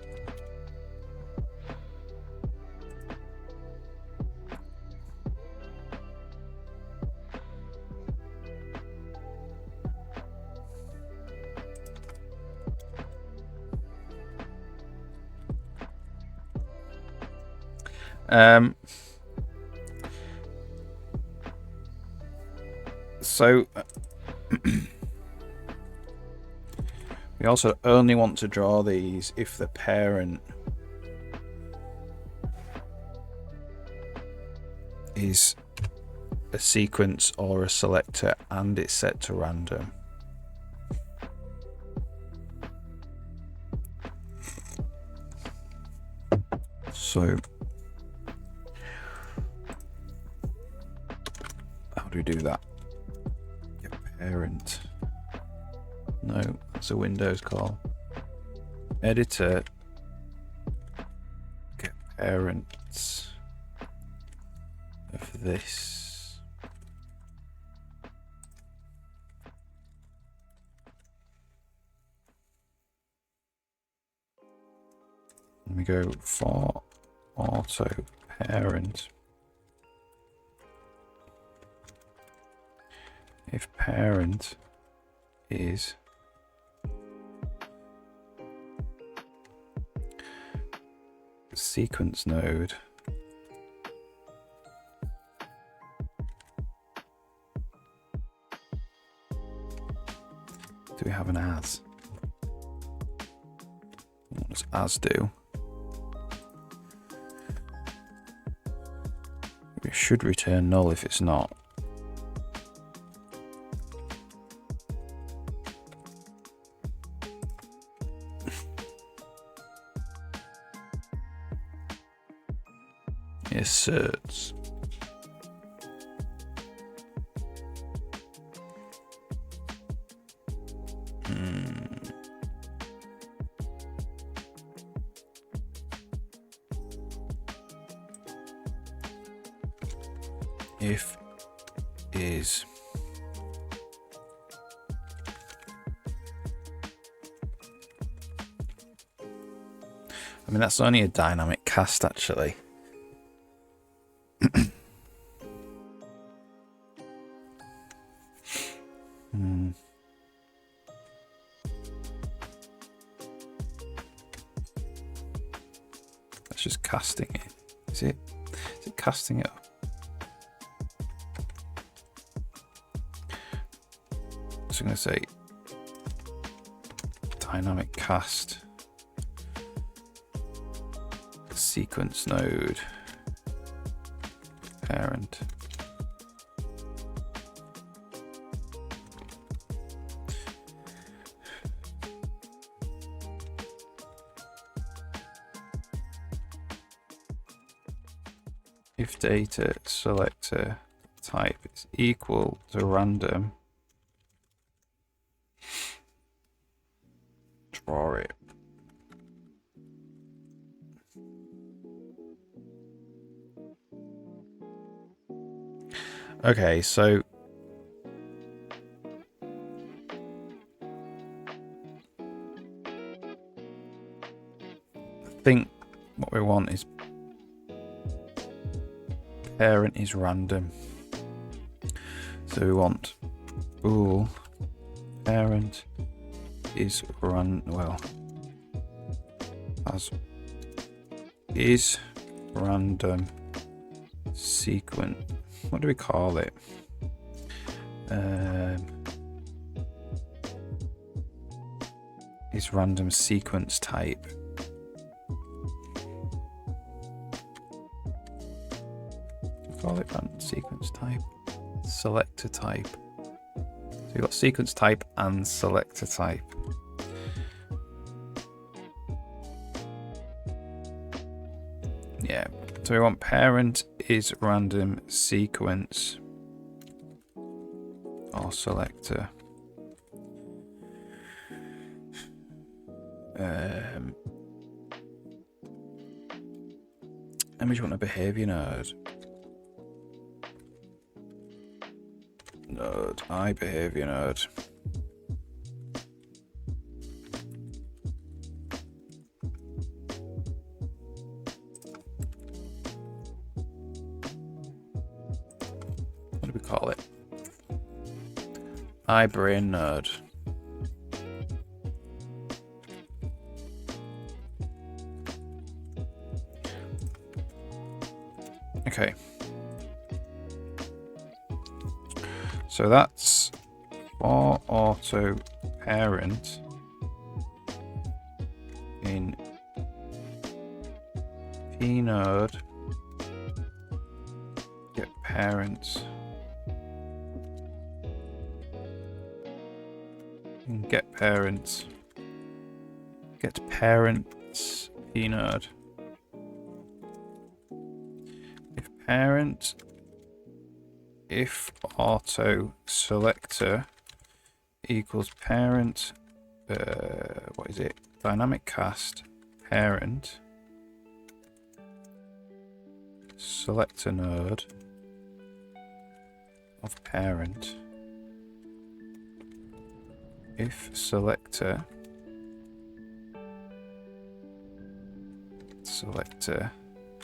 So we also only want to draw these if the parent is a sequence or a selector and it's set to random. So how do we do that? Get parent. No, it's a Windows call. Editor. Get parents of this. Let me go for auto parent. If parent is sequence node, do we have an as? What does as do? It should return null if it's not. It asserts. If is I mean, that's only a dynamic cast actually. That's just casting it. Is it casting it up? So I'm going to say dynamic cast sequence node parent. If data selector type is equal to random, draw it. Okay, so I think what we want is parent is random. So we want bool parent is as is random sequence. What do we call it? Is random sequence type. Call it random sequence type. Selector type. So you've got sequence type and selector type. Yeah. So we want parent is random sequence or selector. And we just want a behavior node. Node I behavior node. What do we call it? I brain node. Okay. So that's for auto parent in pnode get parents and get parents pnode. If auto selector equals parent, what is it? Dynamic cast parent selector node of parent. If selector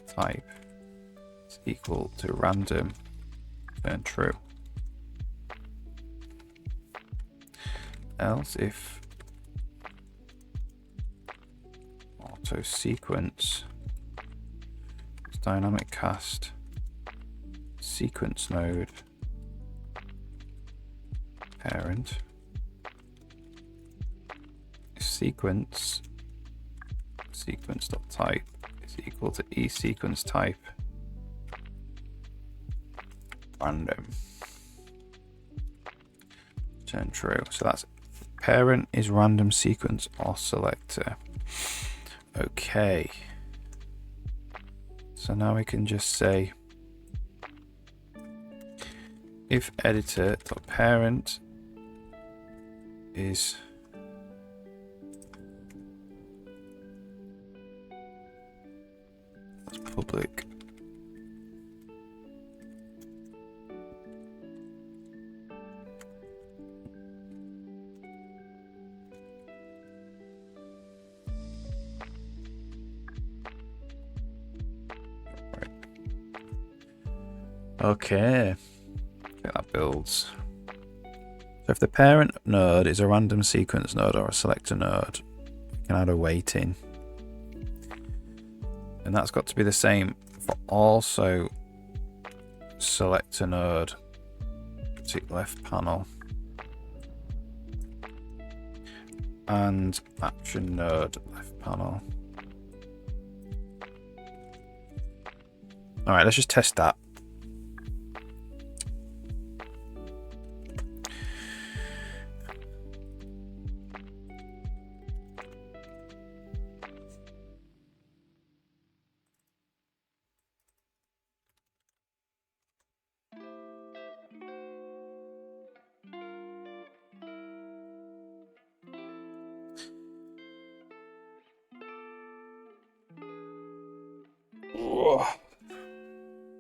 type is equal to random, then true. Else if auto sequence is dynamic cast sequence node parent, if sequence.type is equal to eSequence type random, turn true. So that's parent is random sequence or selector. Okay. So now we can just say if editor.parent is public Okay, I think that builds. So if the parent node is a random sequence node or a selector node, you can add a weighting. And that's got to be the same for also selector node, tick left panel, and action node left panel. All right, let's just test that.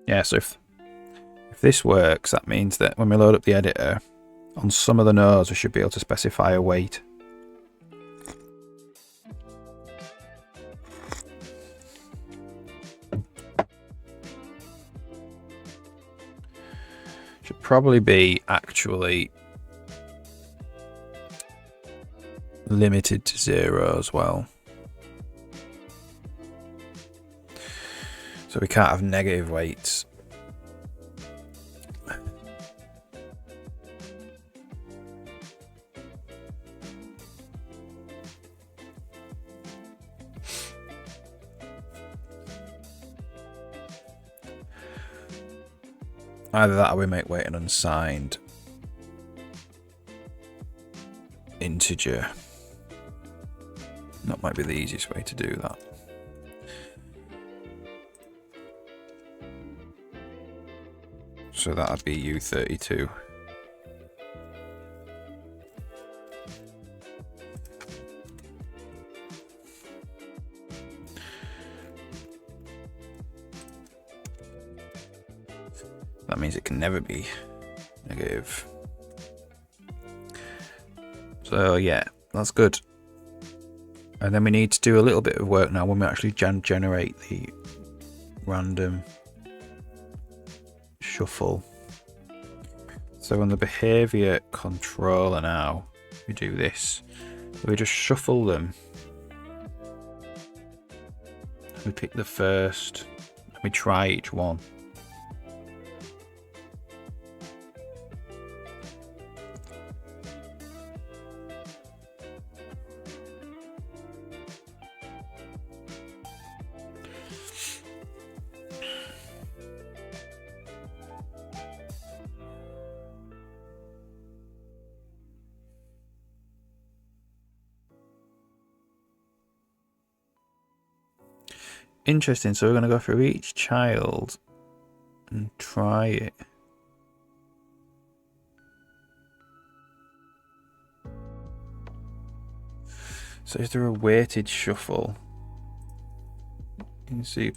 Yeah, so if this works, that means that when we load up the editor, on some of the nodes we should be able to specify a weight. Should probably be actually limited to 0 as well. So we can't have negative weights. Either that or we make weight an unsigned integer. That might be the easiest way to do that. So that'd be U32. That means it can never be negative. So yeah, that's good. And then we need to do a little bit of work now when we actually generate the random shuffle. So on the behavior controller now, we do this. We just shuffle them. We pick the first, and we try each one. interesting. So we're going to go through each child and try it. So is there a weighted shuffle in C++?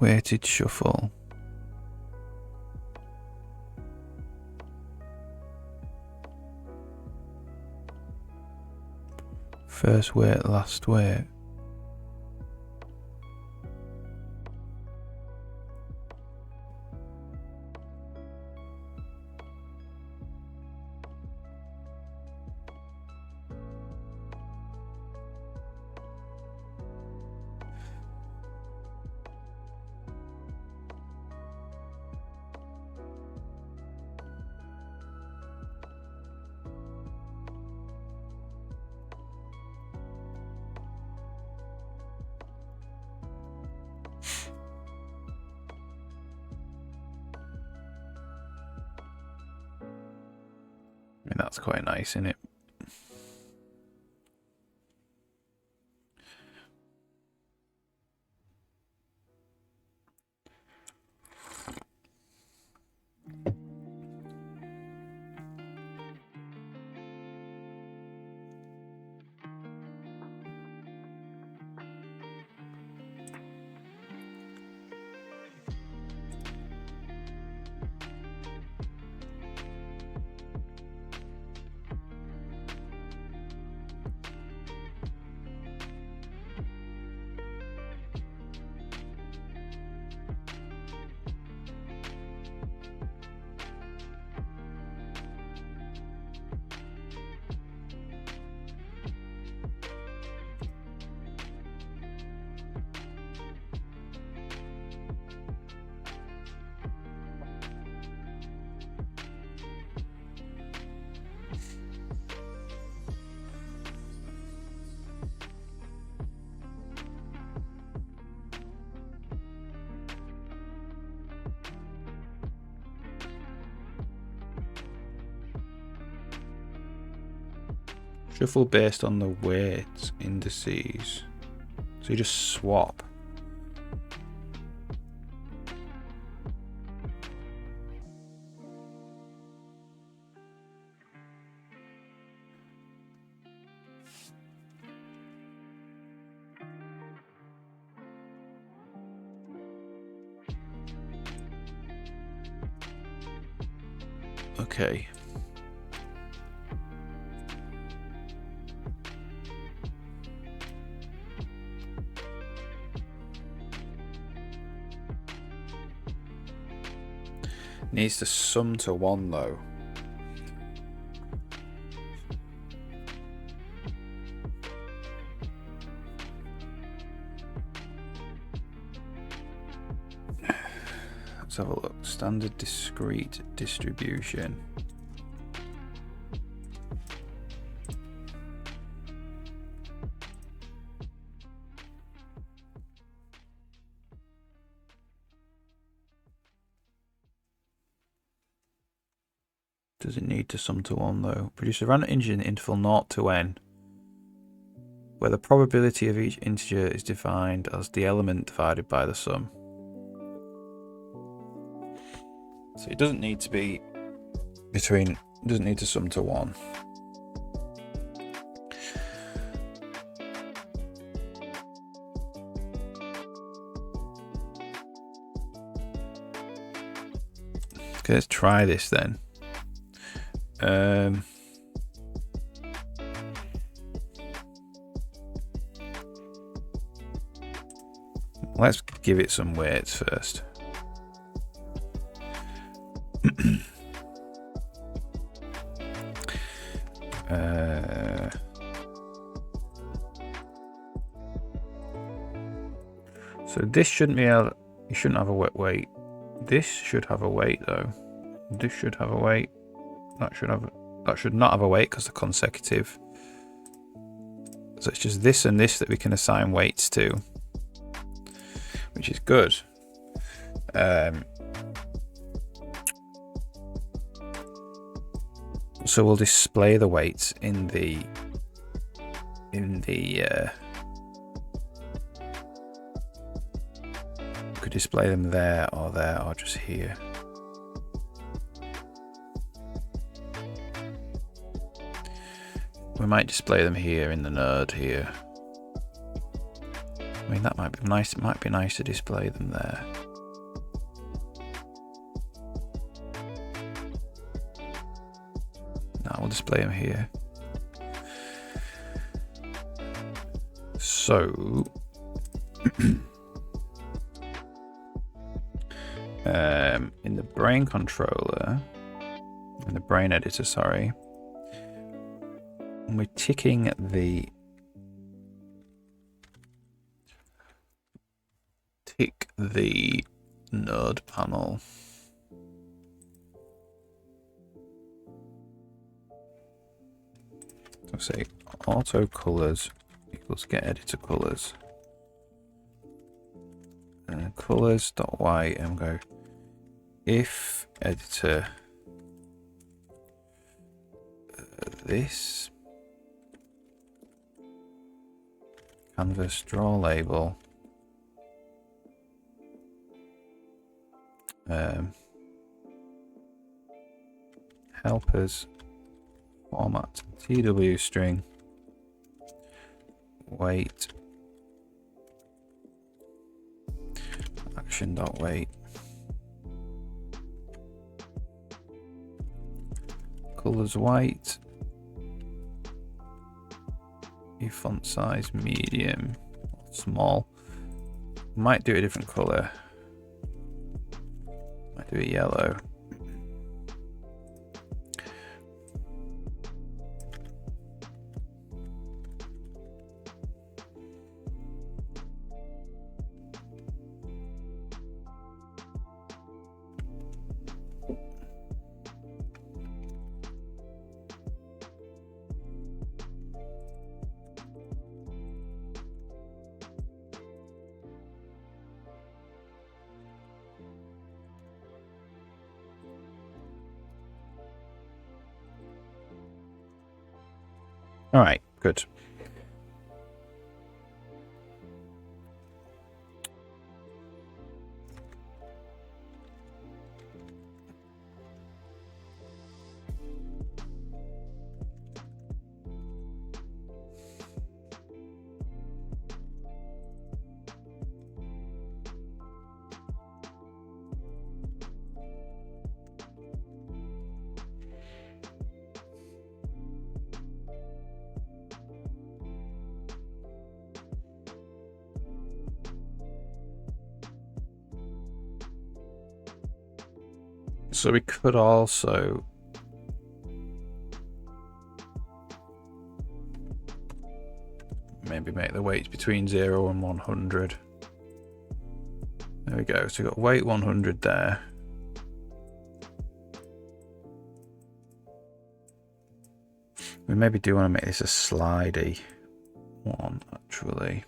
Weighted shuffle. First weight, last weight. I mean, that's quite nice, isn't it? Shuffle based on the weight indices. So you just swap. Okay. Needs to sum to 1 though. Let's have a look. Standard discrete distribution. Does it need to sum to 1 though? Produce a random integer in the interval 0 to n, where the probability of each integer is defined as the element divided by the sum. So it doesn't need to be between, doesn't need to sum to 1. Okay, let's try this then. Let's give it some weights first. So this shouldn't be able. You shouldn't have a wet weight. This should have a weight though. This should have a weight. That should have. That should not have a weight because they're consecutive. So it's just this and this that we can assign weights to, which is good. So we'll display the weights in the could display them there or just here. We might display them here in the node here. I mean, that might be nice. It might be nice to display them there. No, we'll display them here. So in the brain controller, in the brain editor, sorry, we're ticking the node panel. So say auto colors equals get editor colors. And colors.white and go if editor this canvas draw label helpers format TW string weight action.weight colors white, your font size medium, small. Might do a different color. Might do it yellow. All right, good. So we could also maybe make the weights between 0 and 100. There we go. So we've got weight 100 there. We maybe do want to make this a slidey one, actually.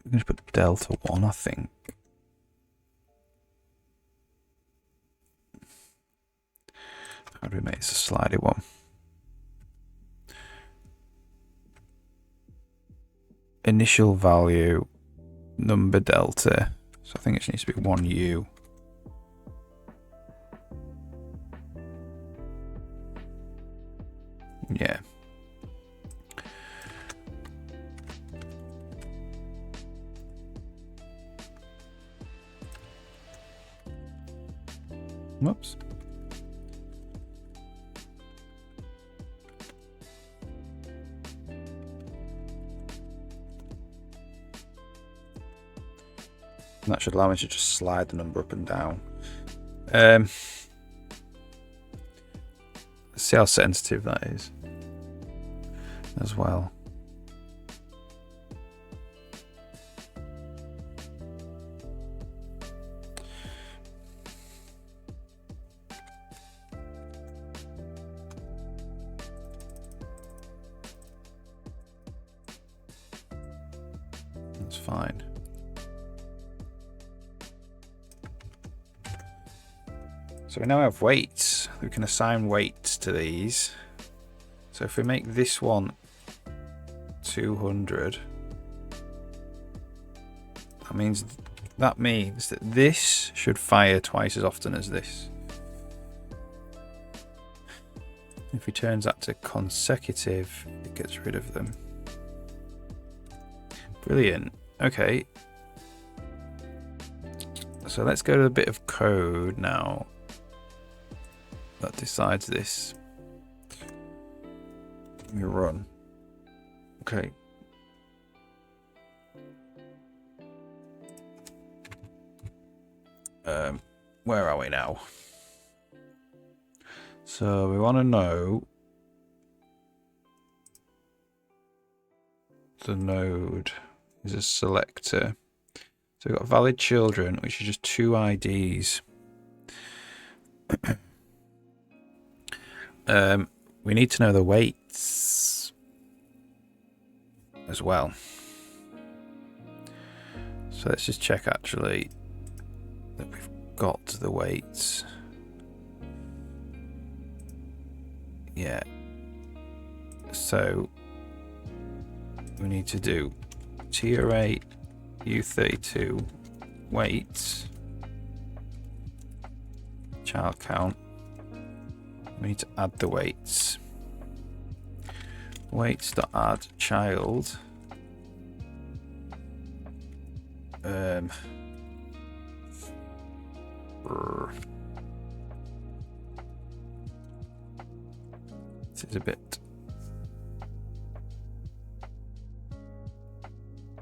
We're going to put delta 1, I think. How do we make this a slidey one? Initial value, number delta. So I think it needs to be 1U. Yeah. Whoops. That should allow me to just slide the number up and down. Let's see how sensitive that is as well. That's fine. So we now have weights. We can assign weights to these. So if we make this one 200, that means that this should fire twice as often as this. If we change that to consecutive, it gets rid of them. Brilliant. Okay. So let's go to a bit of code now that decides this. Let me run. Okay. Where are we now? So we want to know the node is a selector. So we've got valid children, which is just 2 IDs. We need to know the weights as well. So let's just check actually that we've got the weights. Yeah. So we need to do tier 8 U32 weights, child count. We need to add the weights. Weights.add child.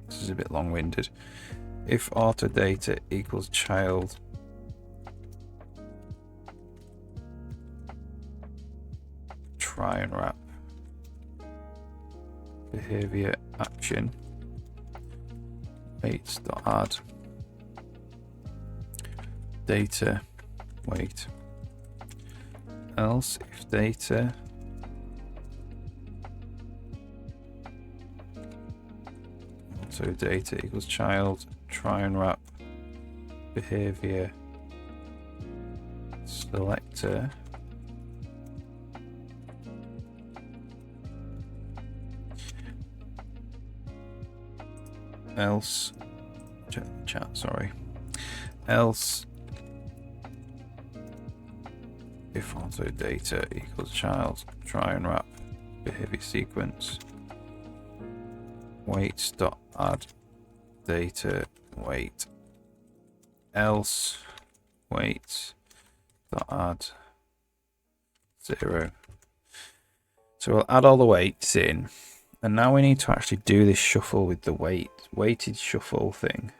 This is a bit long-winded. If auto data equals child try and wrap behavior action weights.add data weight, else if data so data equals child try and wrap behavior selector else else if auto data equals child try and wrap behavior sequence weights.add data weight, else weights.add 0. So we'll add all the weights in, and now we need to actually do this shuffle with the weighted shuffle thing.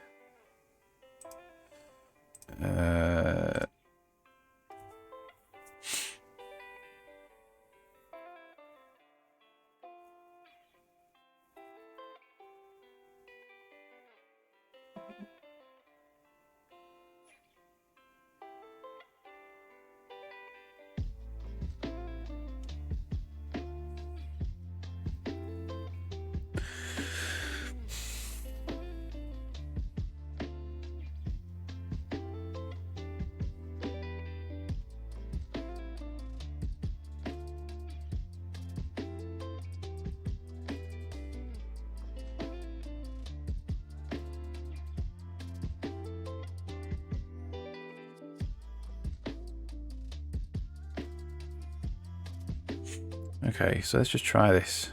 Okay, so let's just try this.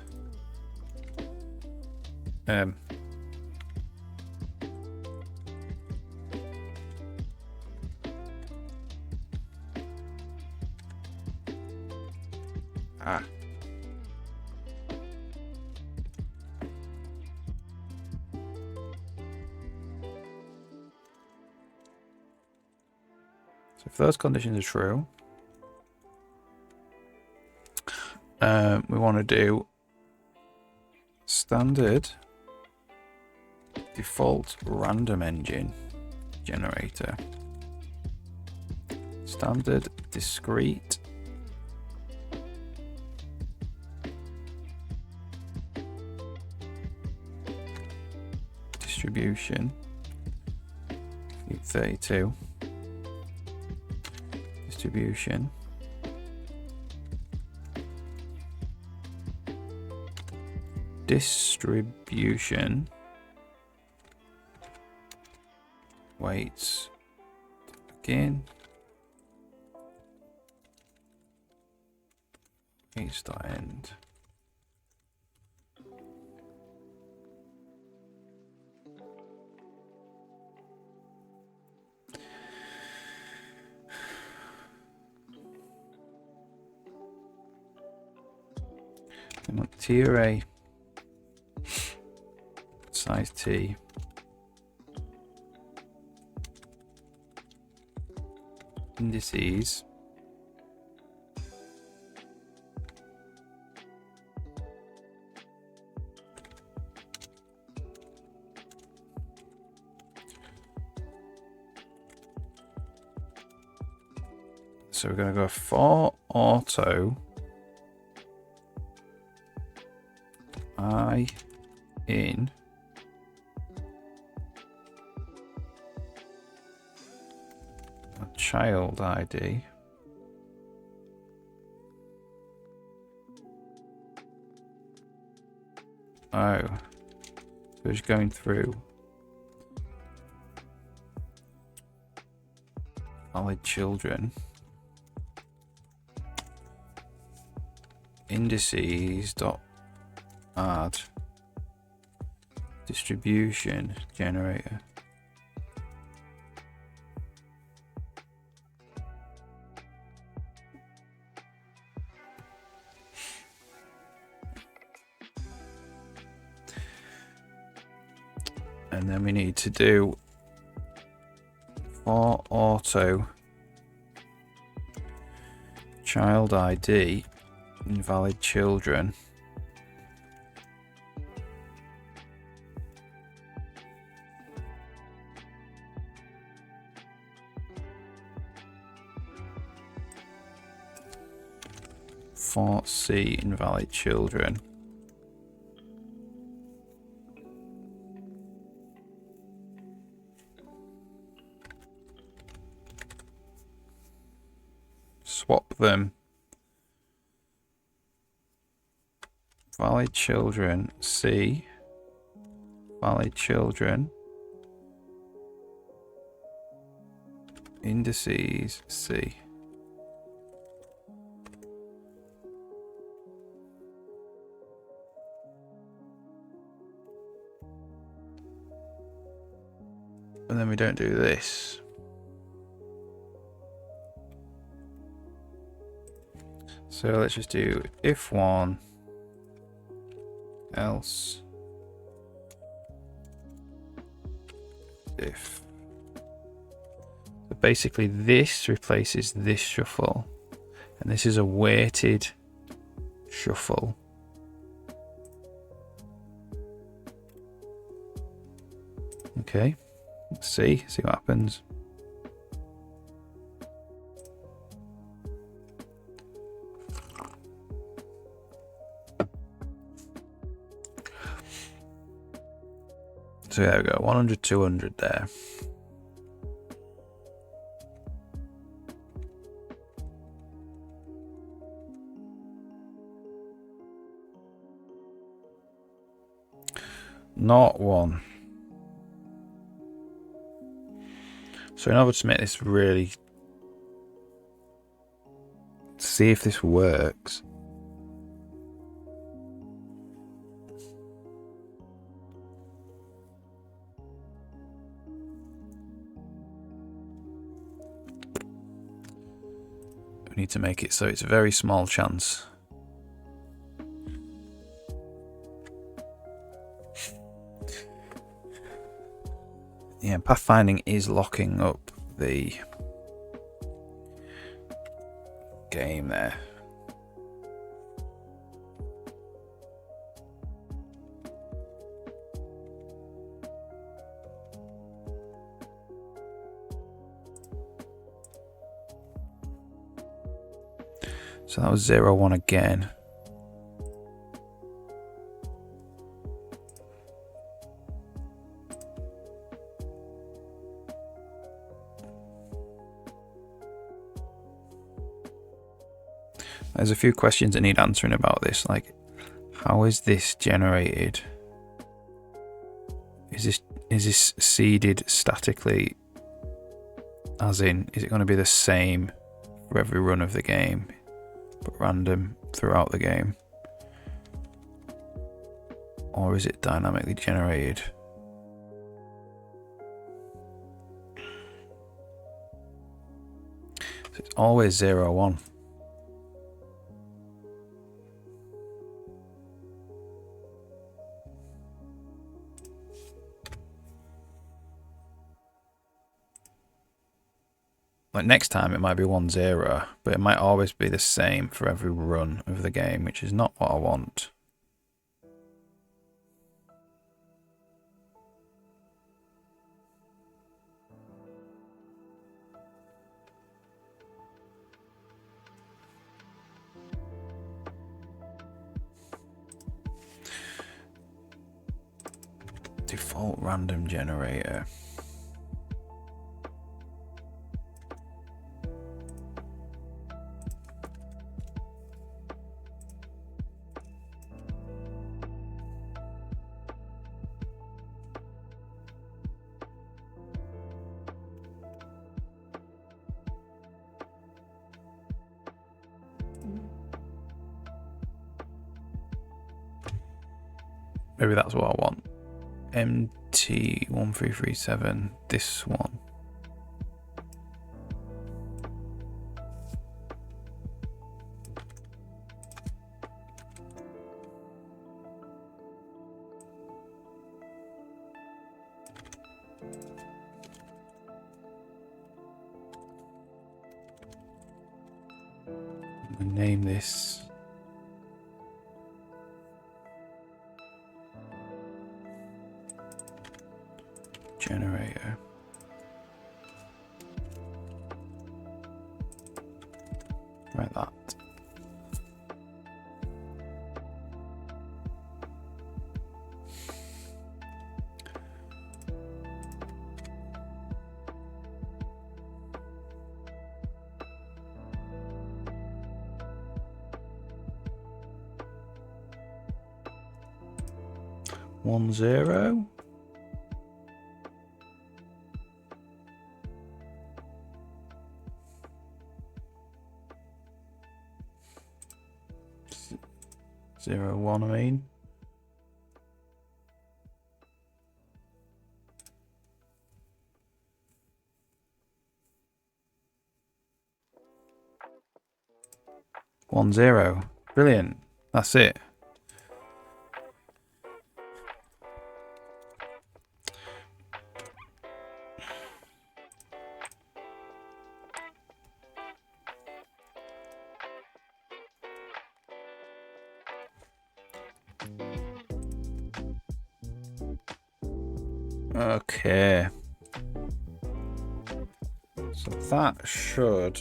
if those conditions are true, we want to do standard default random engine generator, standard discrete distribution 32 distribution weights again weights.end we want T array size T indices so we're going to go for auto I in a child ID oh so it's going through valid children indices dot add distribution generator and then we need to do for auto child ID invalid children for C invalid children swap them valid children C valid children indices C and then we don't do this. So let's just do if one else if. So basically this replaces this shuffle and this is a weighted shuffle. Okay, let's see what happens. So there we go, 100, 200 there. Not one. So in order to make this really, see if this works, we need to make it so it's a very small chance. Yeah, pathfinding is locking up the game there. So that was 0-1 again. There's a few questions that need answering about this, like how is this generated? Is this seeded statically? As in, is it going to be the same for every run of the game, but random throughout the game? Or is it dynamically generated? So it's always 0-1. Like next time it might be 1-0, but it might always be the same for every run of the game, which is not what I want. Default random generator. Maybe that's what I want. MT1337, this one. We name this generator. Like that. One zero. 0-1, I mean. One zero. Brilliant. That's it. Okay. So that should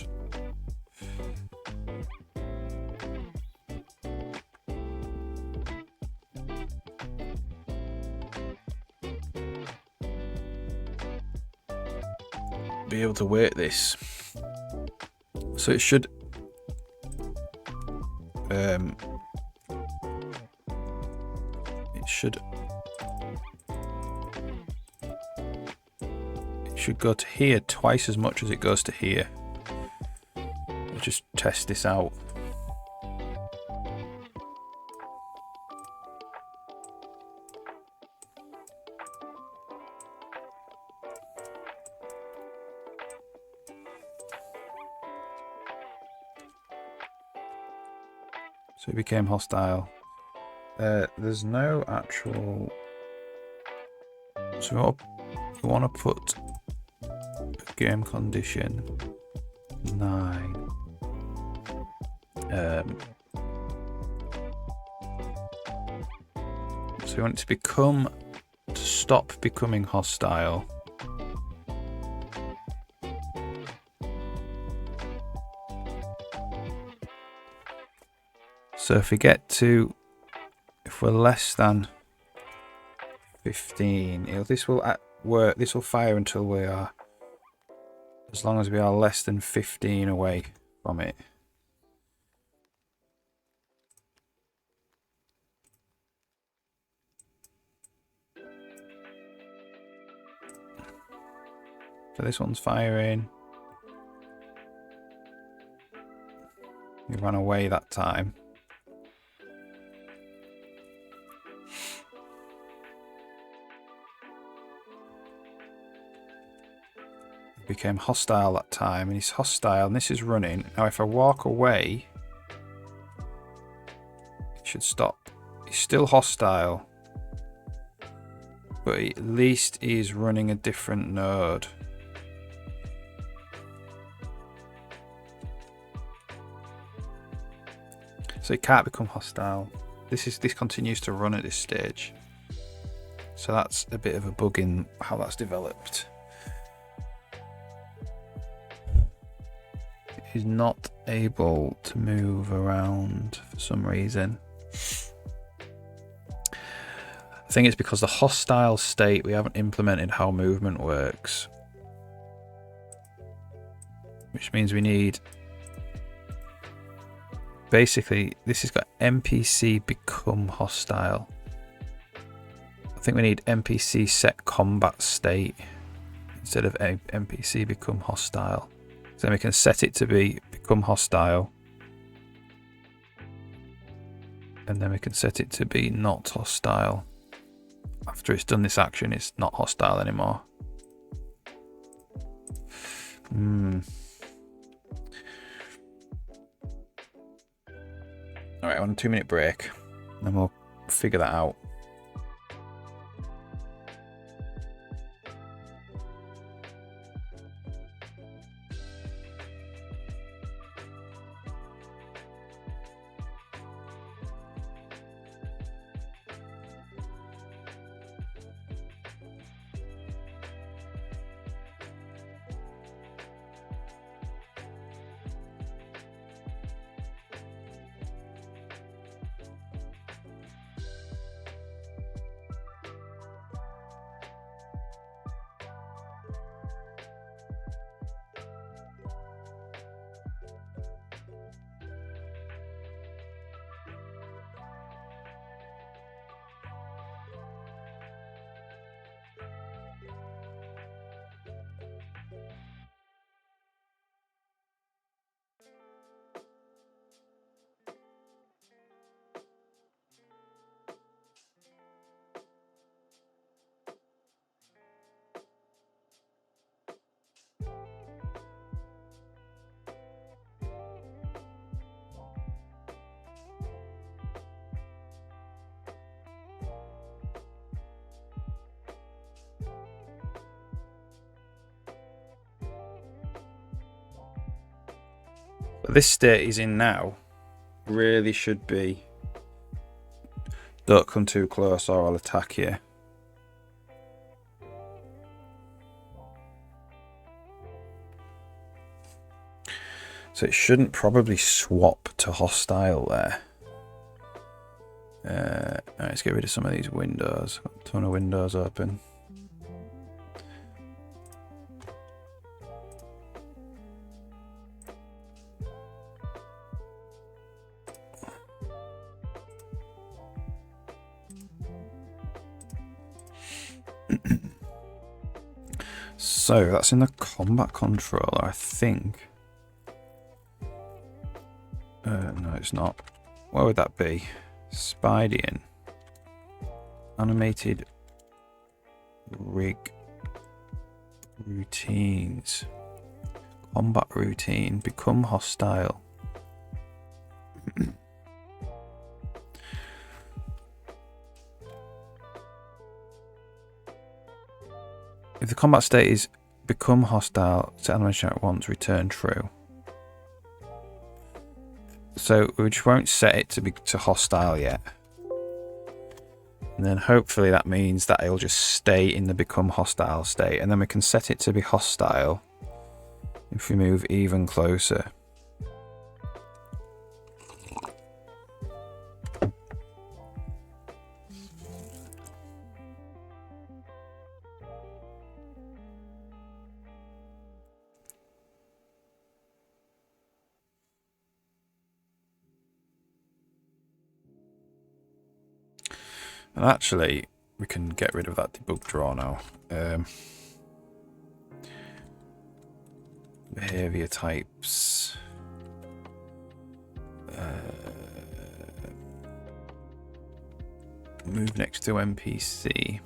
be able to weight this. So it should it should go to here twice as much as it goes to here. We'll just test this out. So it became hostile. There's no actual. So we want to put a game condition 9. So we want it to stop becoming hostile. So if we're less than 15, this will work. This will fire until we are, as long as we are less than 15 away from it. So this one's firing. We ran away that time. Became hostile that time, and he's hostile, and this is running. Now if I walk away, it should stop. He's still hostile, but at least he's running a different node. So it can't become hostile. This continues to run at this stage. So that's a bit of a bug in how that's developed. He's not able to move around for some reason. I think it's because the hostile state, we haven't implemented how movement works. Which means we need... Basically, this has got NPC become hostile. I think we need NPC set combat state instead of NPC become hostile. So then we can set it to become hostile. And then we can set it to be not hostile. After it's done this action, it's not hostile anymore. Alright, on a 2-minute break. Then we'll figure that out. But this state he's in now really should be don't come too close or I'll attack you. So it shouldn't probably swap to hostile there. Let's get rid of some of these windows. Got a ton of windows open. So that's in the combat controller, I think. No, it's not. Where would that be? Spiding. Animated rig routines. Combat routine. Become hostile. If the combat state is become hostile, set animation at once, return true. So we just won't set it to be to hostile yet. And then hopefully that means that it'll just stay in the become hostile state. And then we can set it to be hostile if we move even closer. And actually, we can get rid of that debug draw now. Behavior types. Move next to NPC.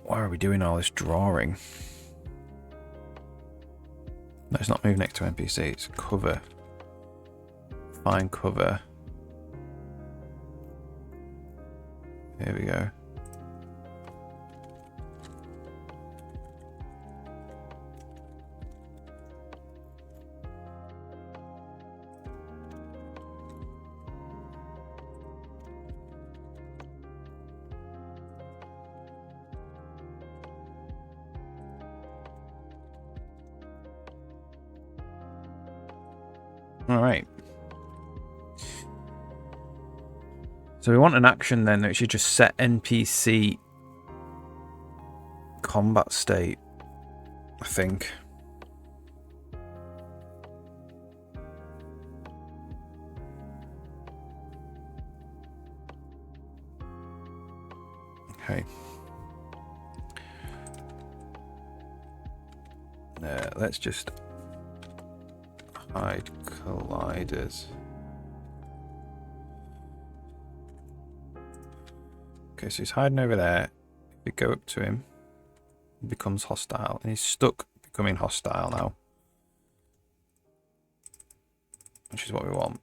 Why are we doing all this drawing? No, it's not move next to NPC, it's cover. Find cover. Here we go. All right. So we want an action then that should just set NPC combat state, I think. Okay. Let's just hide colliders. Okay, so he's hiding over there. If we go up to him, he becomes hostile. And he's stuck becoming hostile now. Which is what we want.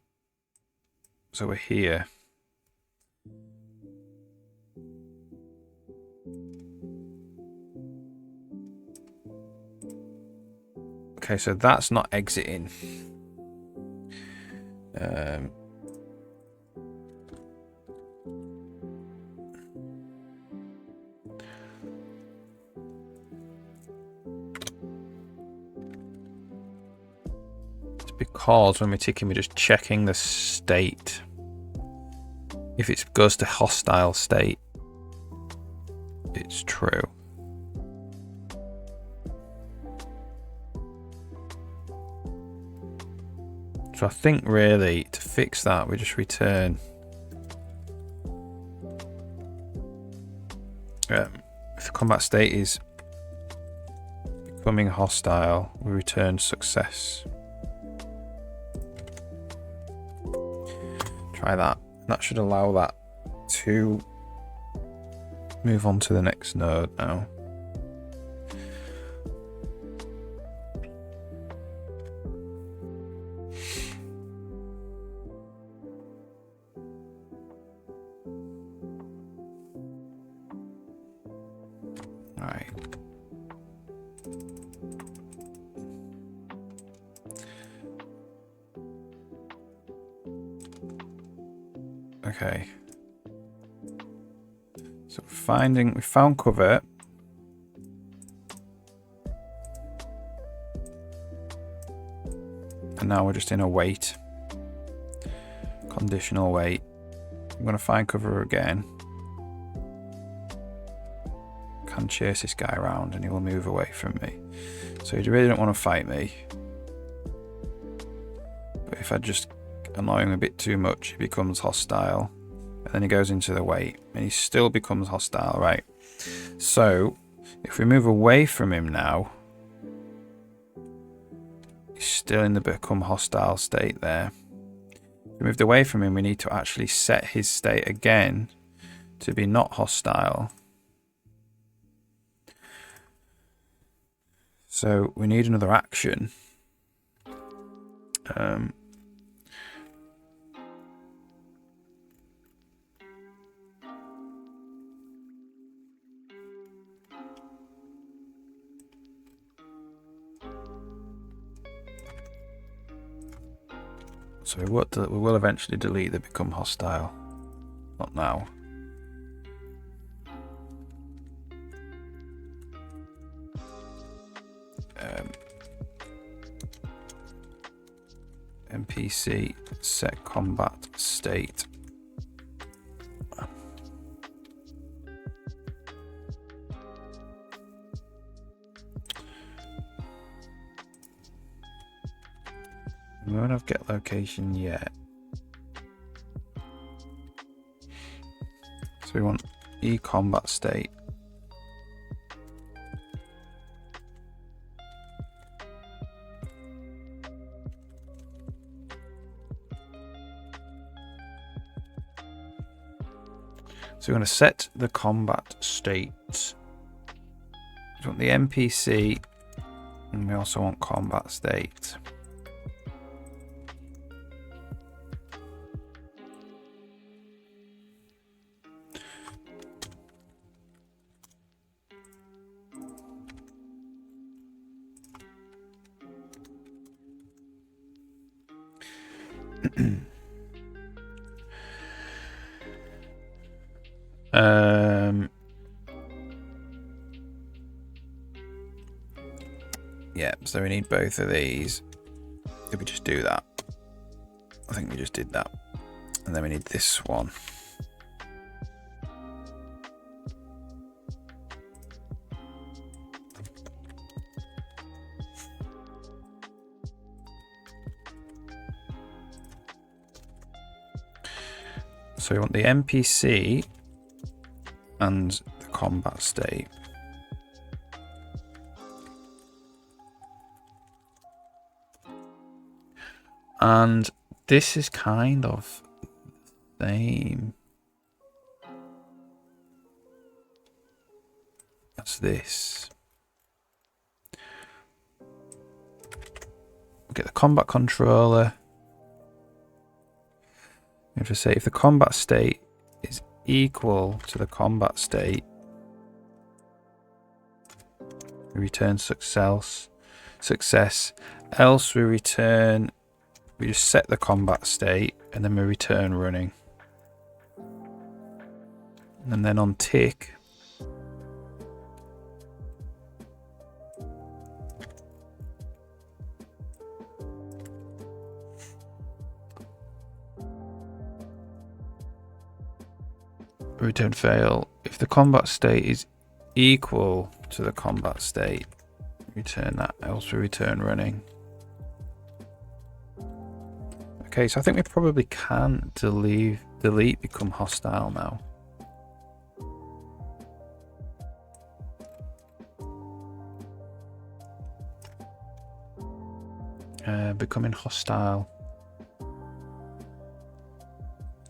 So we're here. Okay, so that's not exiting. It's because when we're ticking, we're just checking the state. If it goes to hostile state, it's true. So I think really to fix that, we just return. If the combat state is becoming hostile, we return success. Try that. That should allow that to move on to the next node now. Alright. Okay. So we found cover. And now we're just in a wait. Conditional wait. I'm going to find cover again. Can chase this guy around and he will move away from me. So he really don't want to fight me. But if I just annoy him a bit too much, he becomes hostile. And then he goes into the wait and he still becomes hostile, right? So if we move away from him now, he's still in the become hostile state there. If we moved away from him, we need to actually set his state again to be not hostile. So we need another action. So we will eventually delete the become hostile. Not now. NPC set combat state. We won't have get location yet. So we want e-combat state. So we're going to set the combat state. We want the NPC, and we also want combat state. Yeah, so we need both of these. Did we just do that? I think we just did that. And then we need this one. So we want the NPC and the combat state. And this is kind of the same as this. We'll get the combat controller. We have to say if the combat state is equal to the combat state, we return success. Else we return, we just set the combat state and then we return running. And then on tick, return fail. If the combat state is equal to the combat state, return that, else we return running. Okay, so I think we probably can delete become hostile now. Becoming hostile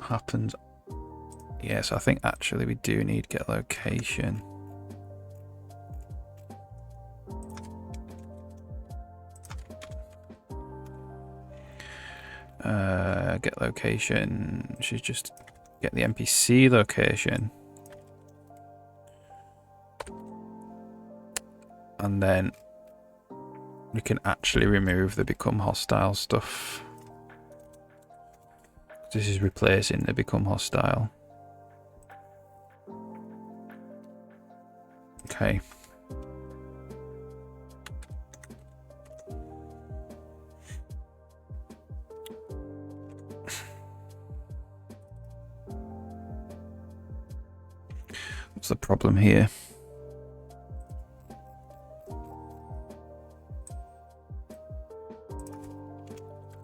happens. Yes, I think actually we do need get location. Get location. Should just get the NPC location. And then we can actually remove the become hostile stuff. This is replacing the become hostile. Okay. What's the problem here?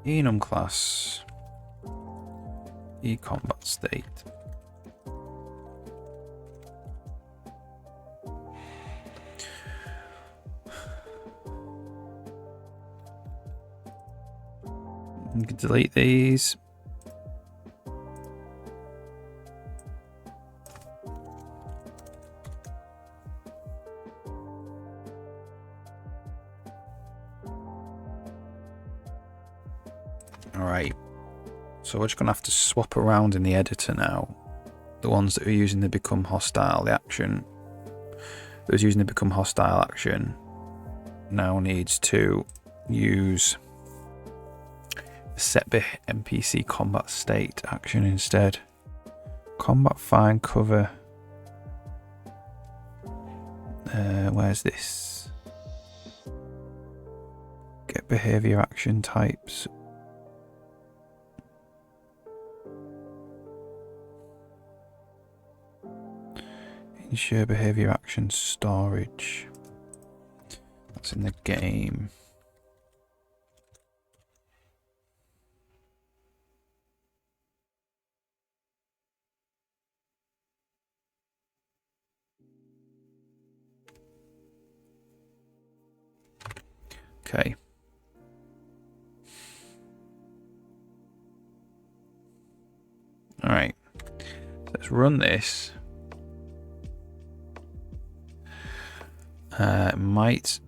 Enum class. E-combat state. You can delete these. Alright, so we're just going to have to swap around in the editor now. The ones that are using the become hostile, the action that was using the become hostile action now needs to use Set NPC combat state action instead. Combat find cover. Where's this? Get behavior action types. Ensure behavior action storage. That's in the game. Okay. All right. Let's run this. Might.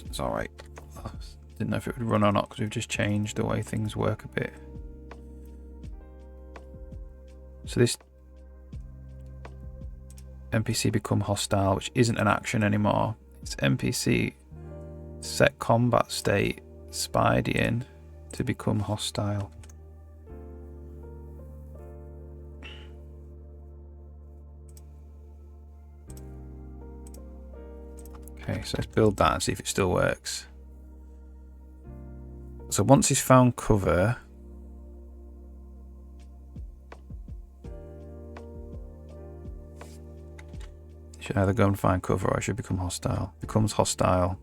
It's all right. Didn't know if it would run or not because we've just changed the way things work a bit. So this NPC become hostile, which isn't an action anymore. It's NPC set combat state Spidey in to become hostile. Okay, so let's build that and see if it still works. So once he's found cover, he should either go and find cover or it should become hostile. Becomes hostile.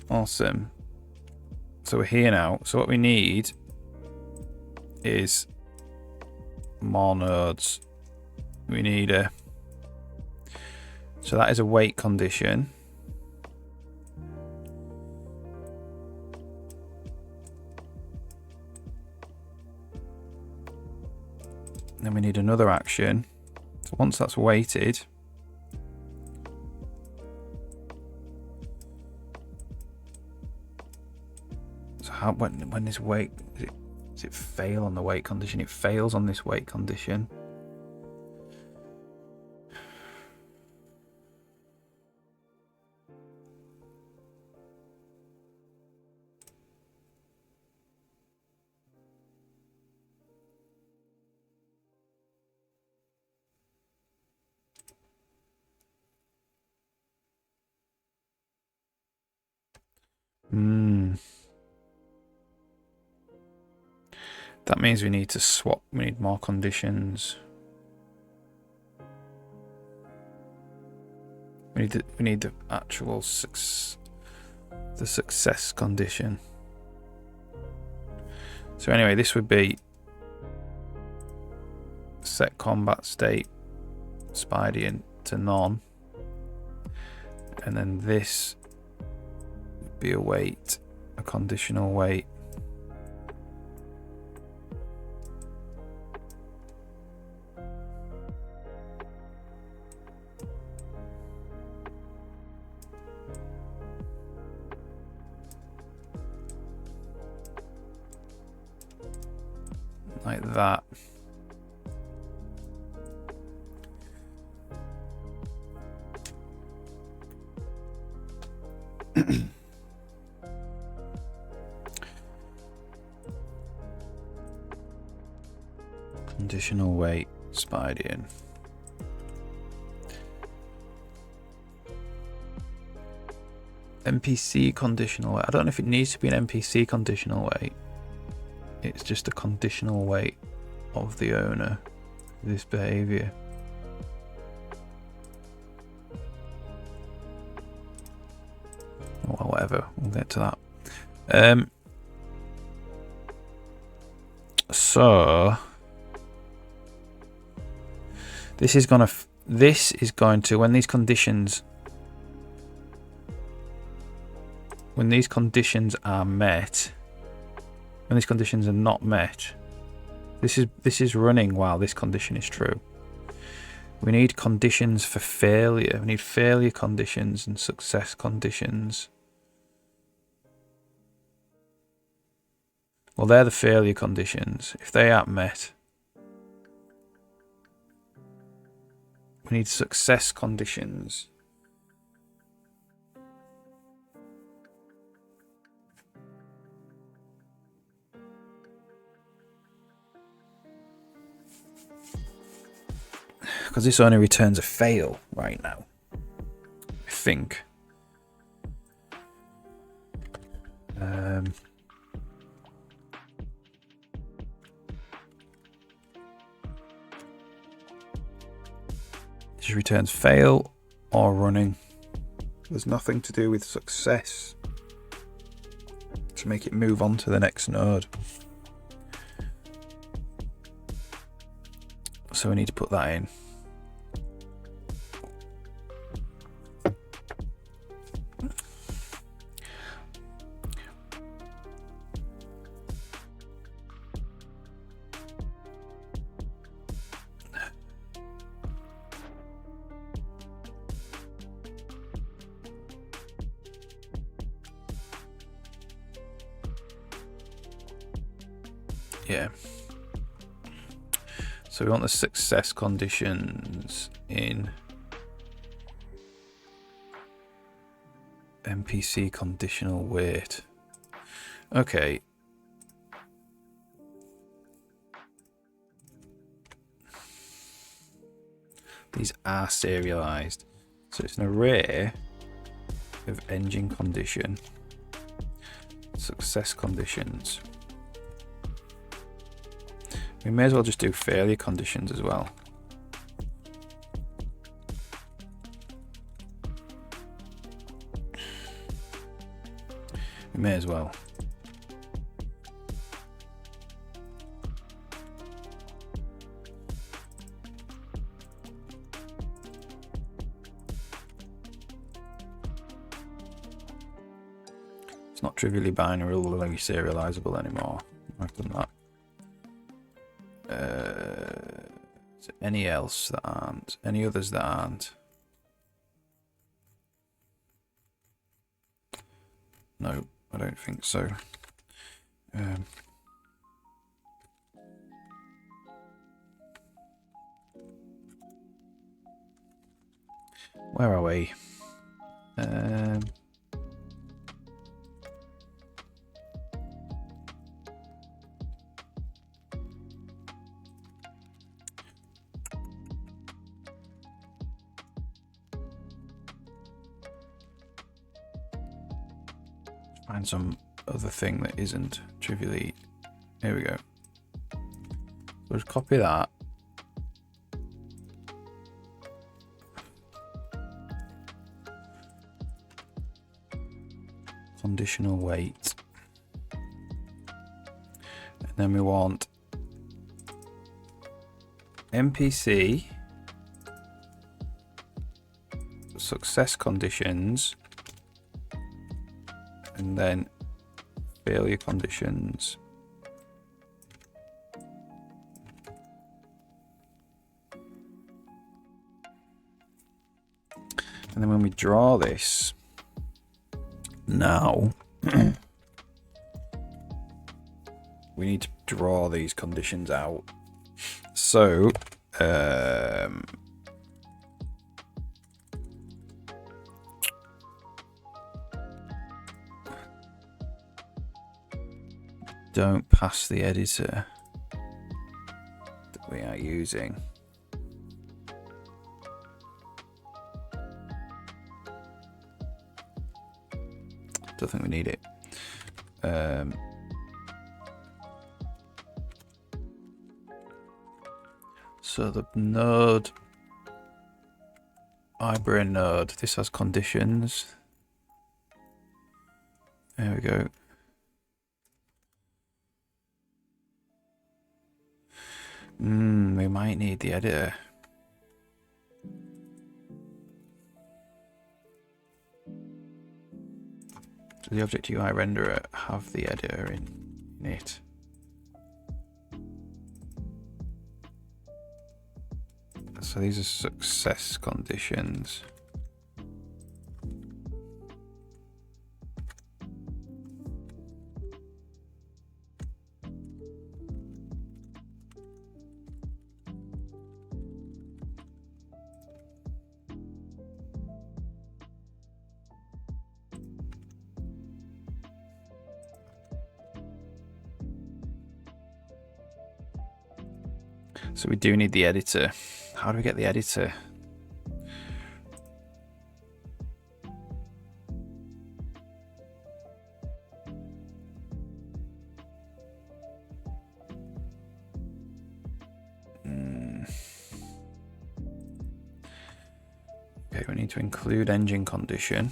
Awesome. So we're here now. So what we need is more nodes. We need a... So that is a wait condition. Then we need another action. So once that's waited, so how when this wait does it fail on the wait condition? It fails on this wait condition. That means we need to swap. We need more conditions. We need the actual success condition. So anyway, this would be set combat state Spidey into none, and then this would be a wait, a conditional wait. Like that. Conditional wait, Spidey in. NPC conditional wait. I don't know if it needs to be an NPC conditional wait. It's just a conditional wait of the owner, this behavior. Well, whatever, we'll get to that. So this is going to when these conditions are met. When these conditions are not met, this is running while this condition is true. We need conditions for failure. We need failure conditions and success conditions. Well, they're the failure conditions. If they aren't met, we need success conditions. because this only returns a fail right now, I think. Just returns fail or running. There's nothing to do with success to make it move on to the next node. So we need to put that in. Yeah. So we want the success conditions in NPC conditional weight. Okay. These are serialized. So it's an array of engine condition, success conditions. We may as well just do failure conditions as well. We may as well. It's not trivially binarily serializable anymore. I've done that. Is there any else that aren't? Any others that aren't? No, I don't think so. Where are we? Find some other thing that isn't trivially. Here we go. So just copy that. Conditional weight. And then we want NPC success conditions. And then failure conditions. And then when we draw this, now we need to draw these conditions out. So don't pass the editor that we are using. Don't think we need it. So the node, iBrain node, this has conditions. There we go. We might need the editor. Does the Object UI renderer have the editor in it? So these are success conditions. So we do need the editor. How do we get the editor? Okay, we need to include engine condition.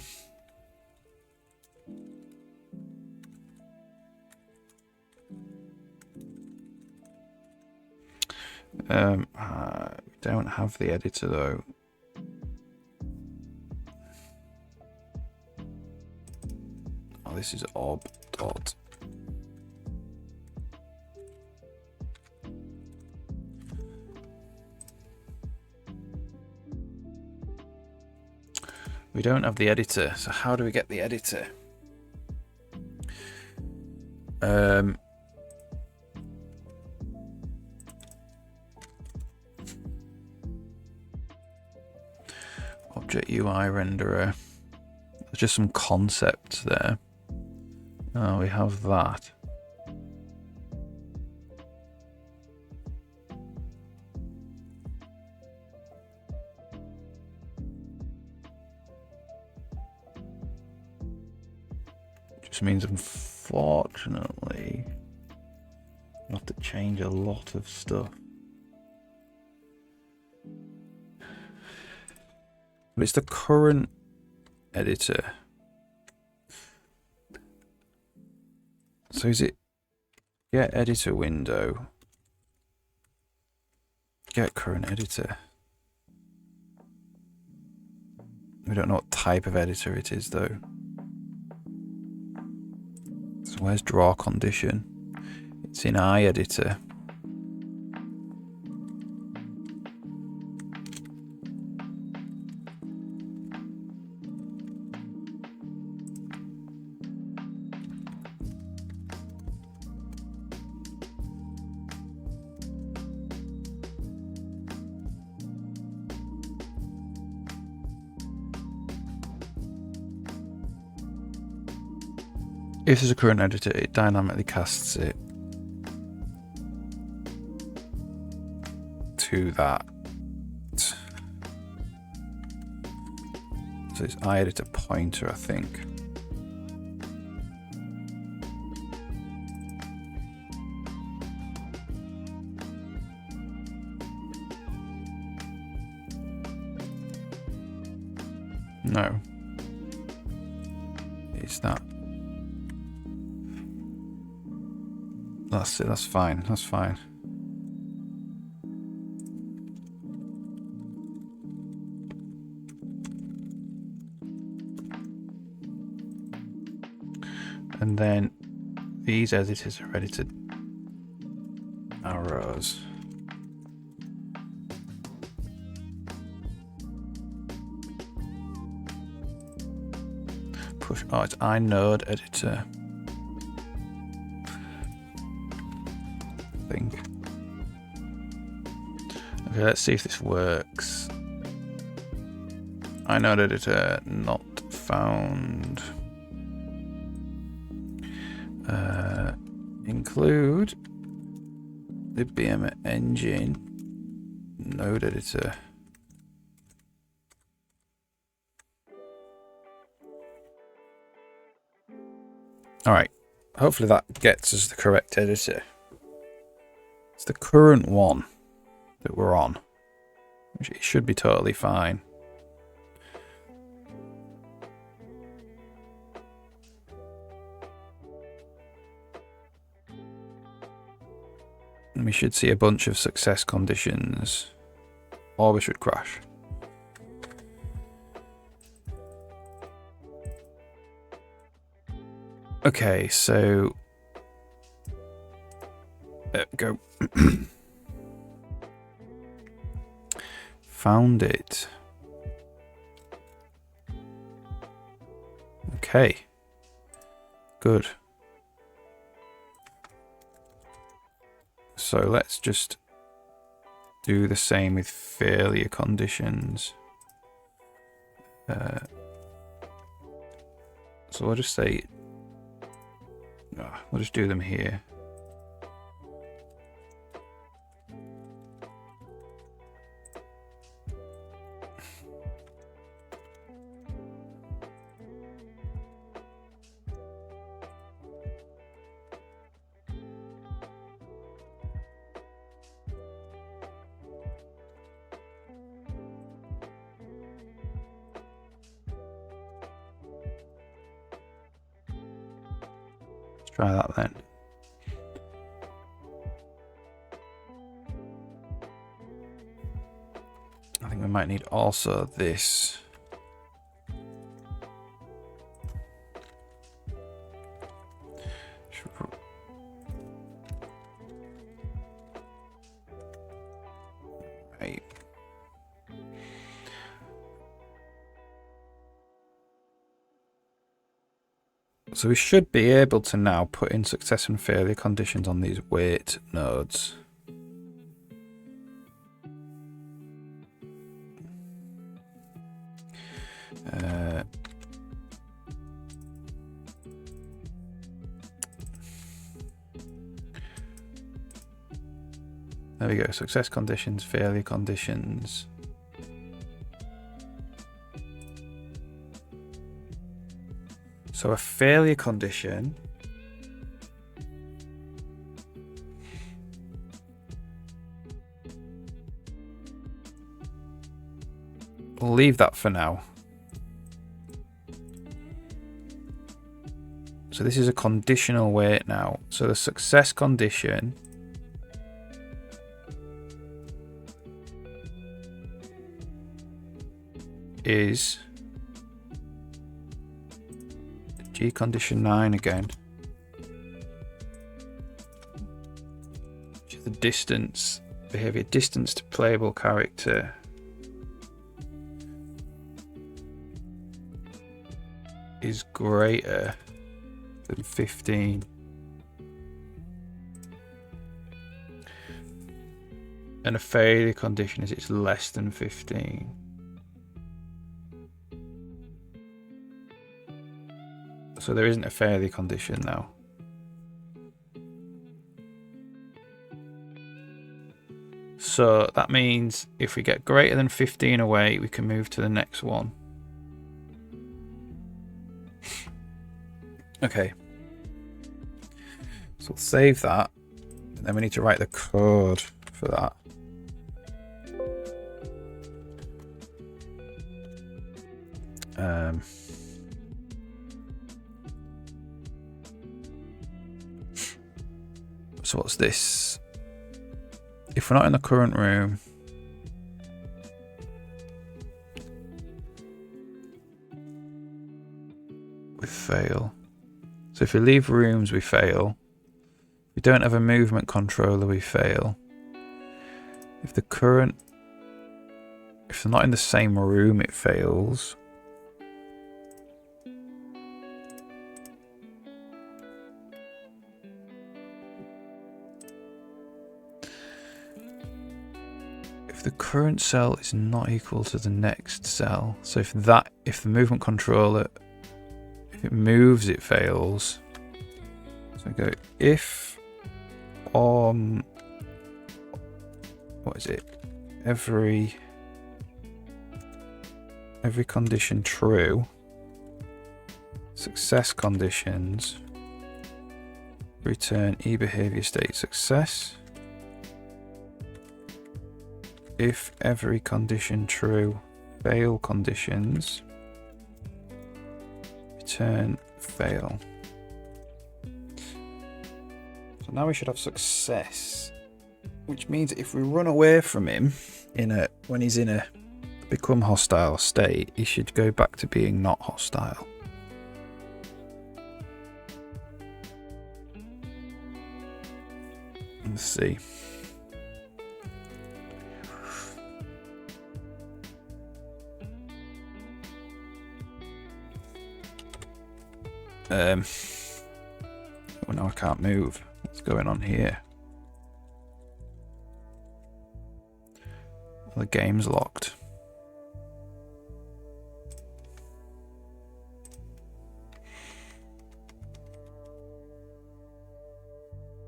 We don't have the editor though. Oh, this is ob dot. We don't have the editor, so how do we get the editor? Object UI renderer. There's just some concepts there. Oh, we have that. Just means, unfortunately, we'll have to change a lot of stuff. But it's the current editor. So is it get editor window? Get current editor. We don't know what type of editor it is though. So where's draw condition? It's in iEditor. If there's a current editor, it dynamically casts it to that. So it's iEditor pointer, I think. No. It's that. That's it, that's fine, that's fine. And then these editors are edited arrows. Push, oh, it's inode editor. Okay, let's see if this works. Inode editor not found. Include the BM engine node editor. All right, hopefully that gets us the correct editor. It's the current one that we're on, which it should be totally fine. And we should see a bunch of success conditions, or we should crash. Okay, so there we go. Found it. Okay. Good. So let's just do the same with failure conditions. So we'll just say, we'll just do them here. Try that then. I think we might need also this. Right. So we should be able to now put in success and failure conditions on these weight nodes. There we go. Success conditions, failure conditions. So a failure condition we'll leave that for now. So this is a conditional weight now. So the success condition is G condition 9 again. Which is the distance, behavior distance to playable character. Is greater than 15. And a failure condition is it's less than 15. So there isn't a failure condition now. So that means if we get greater than 15 away, we can move to the next one. Okay. So we'll save that. And then we need to write the code for that. So what's this? If we're not in the current room, we fail. So if we leave rooms, we fail. If we don't have a movement controller, we fail. If they're not in the same room, it fails. If the current cell is not equal to the next cell, so if the movement controller, if it moves, it fails. So we go if on, what is it? Every condition true, success conditions, return eBehavior state success. If every condition true, fail conditions, return fail. So now we should have success, which means if we run away from him when he's in a become hostile state, he should go back to being not hostile. Let's see. Well, now I can't move. What's going on here? The game's locked.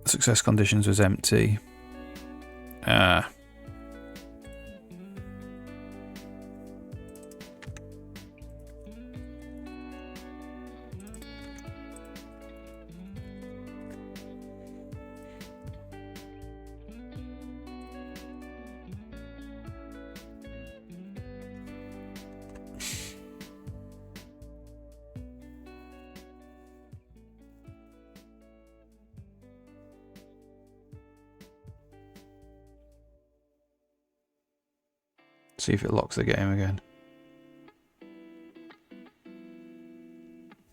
Success conditions was empty. See if it locks the game again.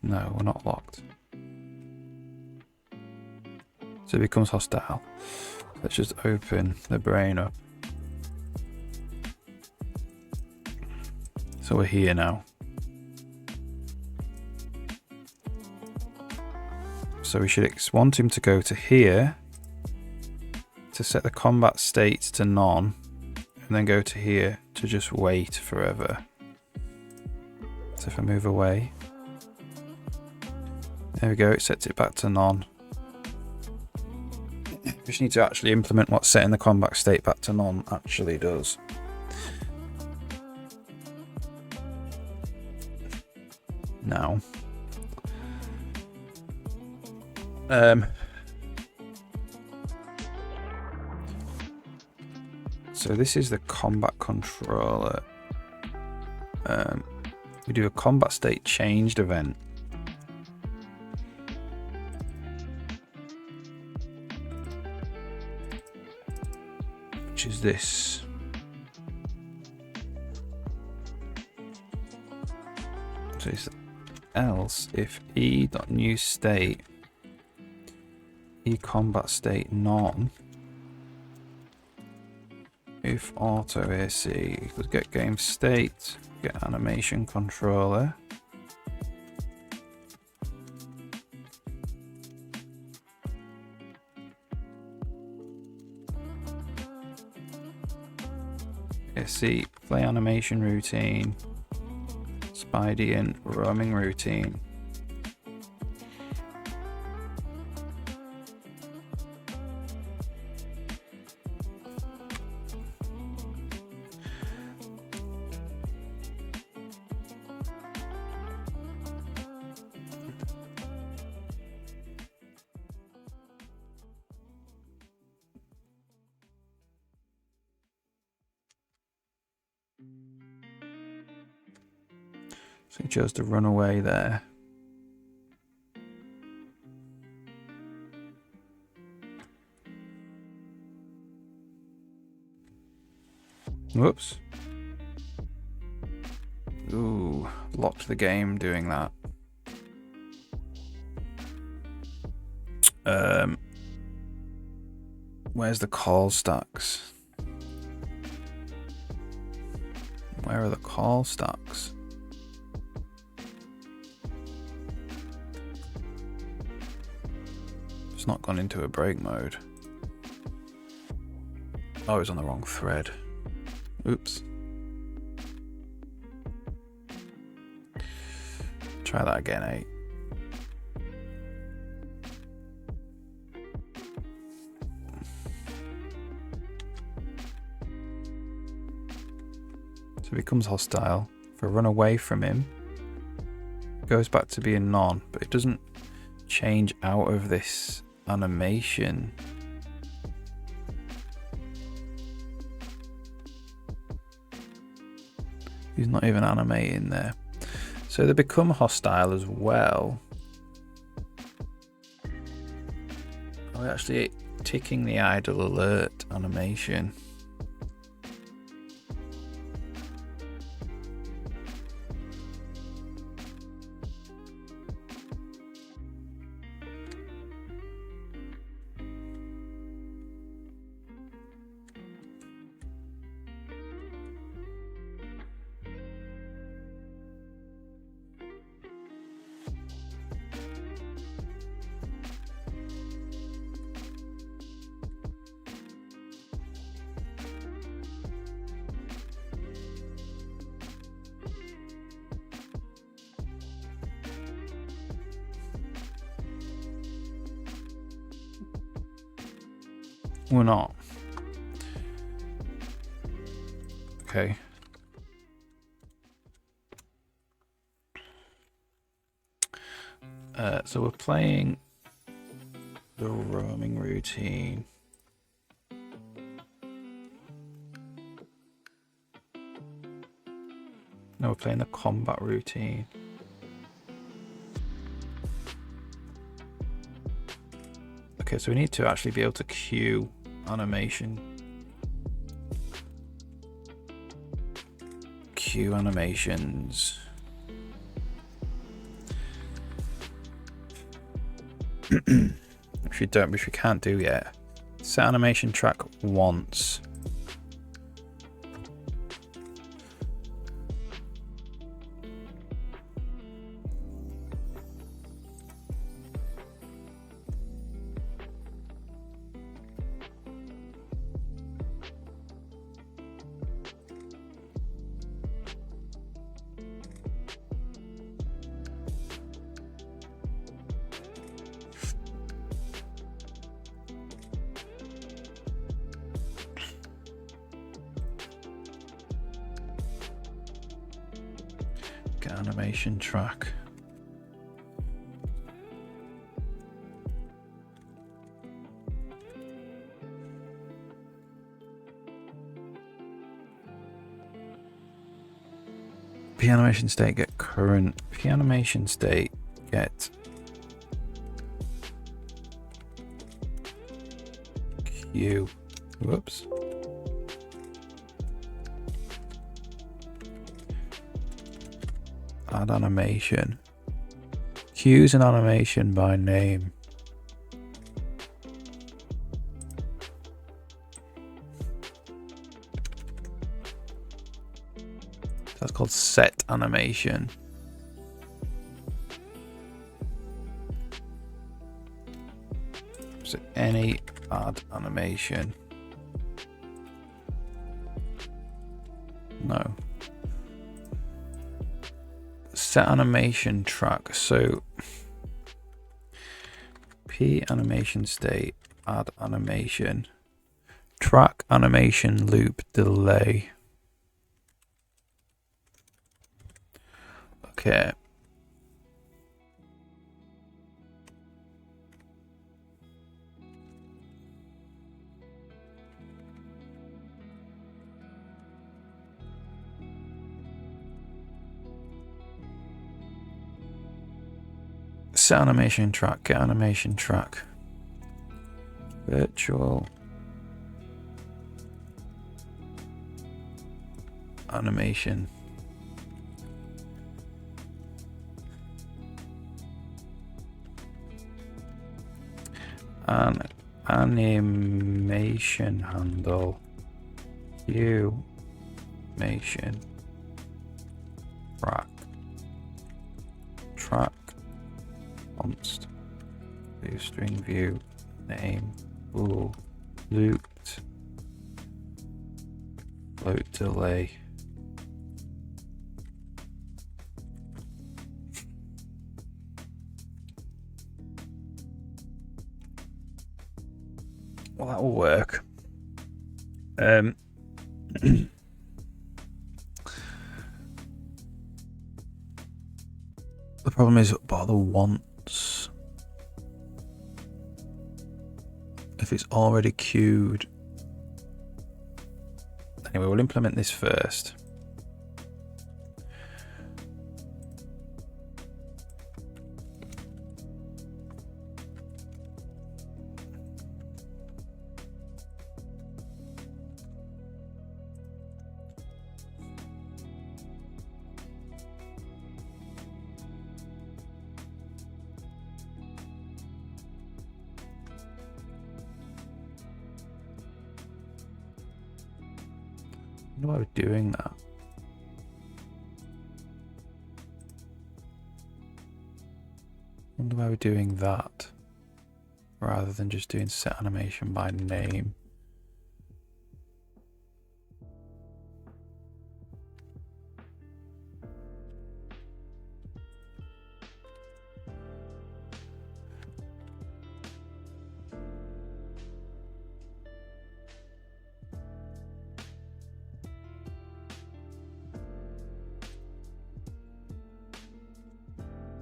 No, we're not locked. So it becomes hostile. Let's just open the brain up. So we're here now. So we should want him to go to here to set the combat state to none, and then go to here to just wait forever. So if I move away, there we go, it sets it back to none. We just need to actually implement what setting the combat state back to none actually does. Now, so this is the combat controller. We do a combat state changed event. Which is this. So it's else if e.new state combat state none, if auto AC equals get game state, get animation controller, AC play animation routine, Spidey and roaming routine. So he chose to run away there. Whoops. Ooh, locked the game doing that. Where's the call stacks? Where are the call stacks? It's not gone into a break mode. Oh, it's on the wrong thread. Oops. Try that again, 8. So it becomes hostile. If I run away from him, it goes back to being none, but it doesn't change out of this animation. He's not even animating there. So they become hostile as well. Oh, actually ticking the idle alert animation. We're not. Okay. So we're playing the roaming routine. No, we're playing the combat routine. Okay, so we need to actually be able to queue animation. Q animations. Which we can't do yet. Set animation track once. Animation track. P animation state get current. P animation state get Q. Whoops. Add animation. Q's an animation by name. That's called set animation. So any add animation. No. Set animation track. So P animation state, add animation, track animation loop delay. Okay. Set animation track, get animation track. Virtual animation. An animation handle. Animation track const view string view name bool looped float delay. Well, that will work. The problem is bother once. If it's already queued. Anyway, we'll implement this first. I wonder why we're doing that. I wonder why we're doing that rather than just doing set animation by name.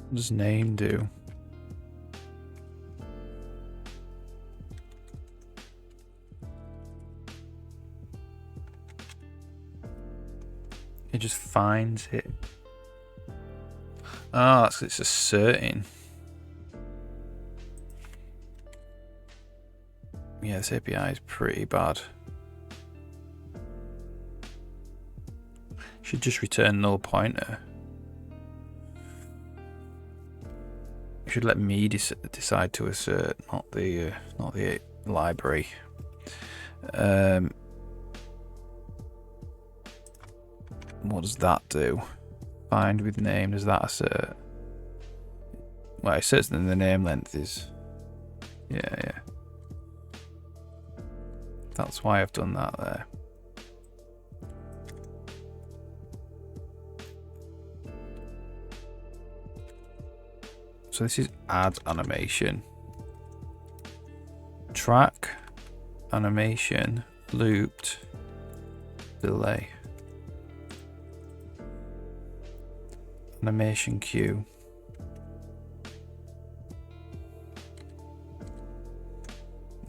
What does name do? It just finds it. Oh, that's it's asserting. Yeah, this API is pretty bad. Should just return null pointer. Should let me decide to assert, not the library. What does that do? Find with name, does that assert? Well, it says that the name length is... Yeah. That's why I've done that there. So this is add animation. Track, animation, looped, delay. Animation queue.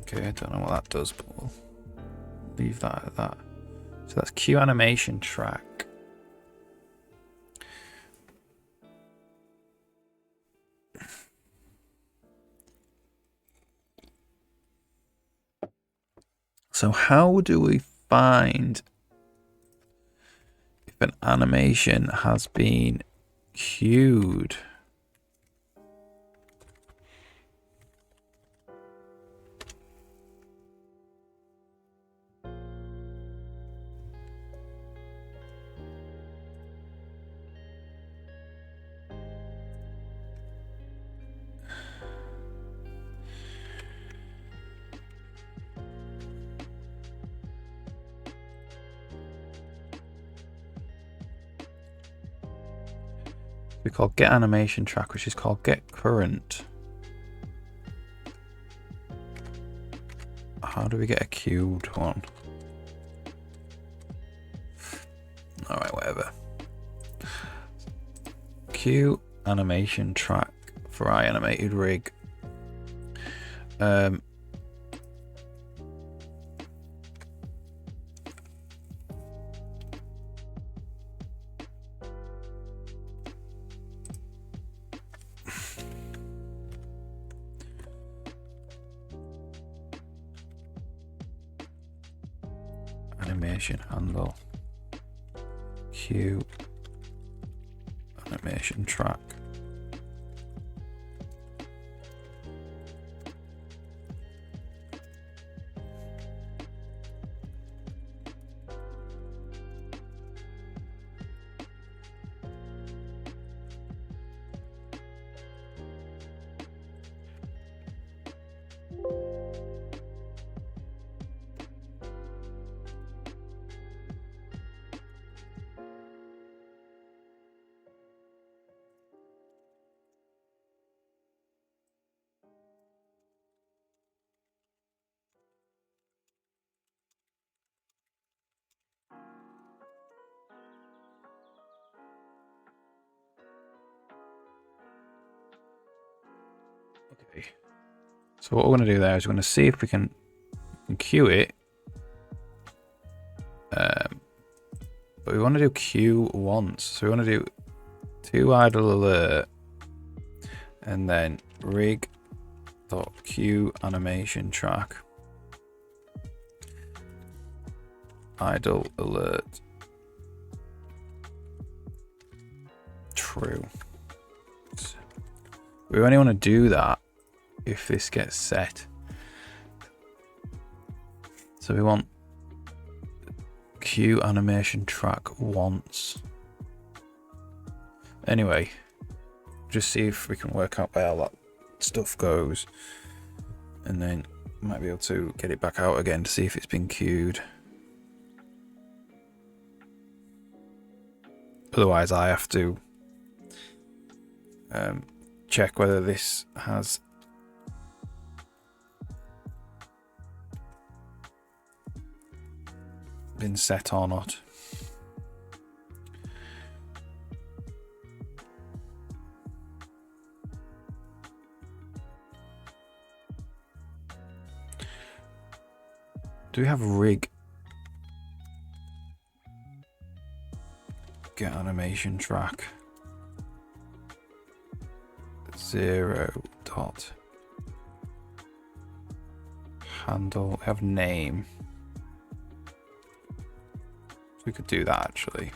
Okay, I don't know what that does, but we'll leave that at that. So that's queue animation track. So how do we find if an animation has been queued? We call get animation track, which is called get current. How do we get a queued one? Alright, whatever. Queue animation track for iAnimated rig. Animation handle, queue, animation track. Okay. So what we're going to do there is we're going to see if we can queue it. But we want to do queue once. So we want to do to idle alert and then rig.queue animation track. Idle alert. True. We only want to do that if this gets set. So we want queue animation track once. Anyway, just see if we can work out where all that stuff goes, and then might be able to get it back out again to see if it's been queued. Otherwise I have to check whether this has been set or not. Do we have rig get animation track 0 dot handle? We have name. We could do that actually.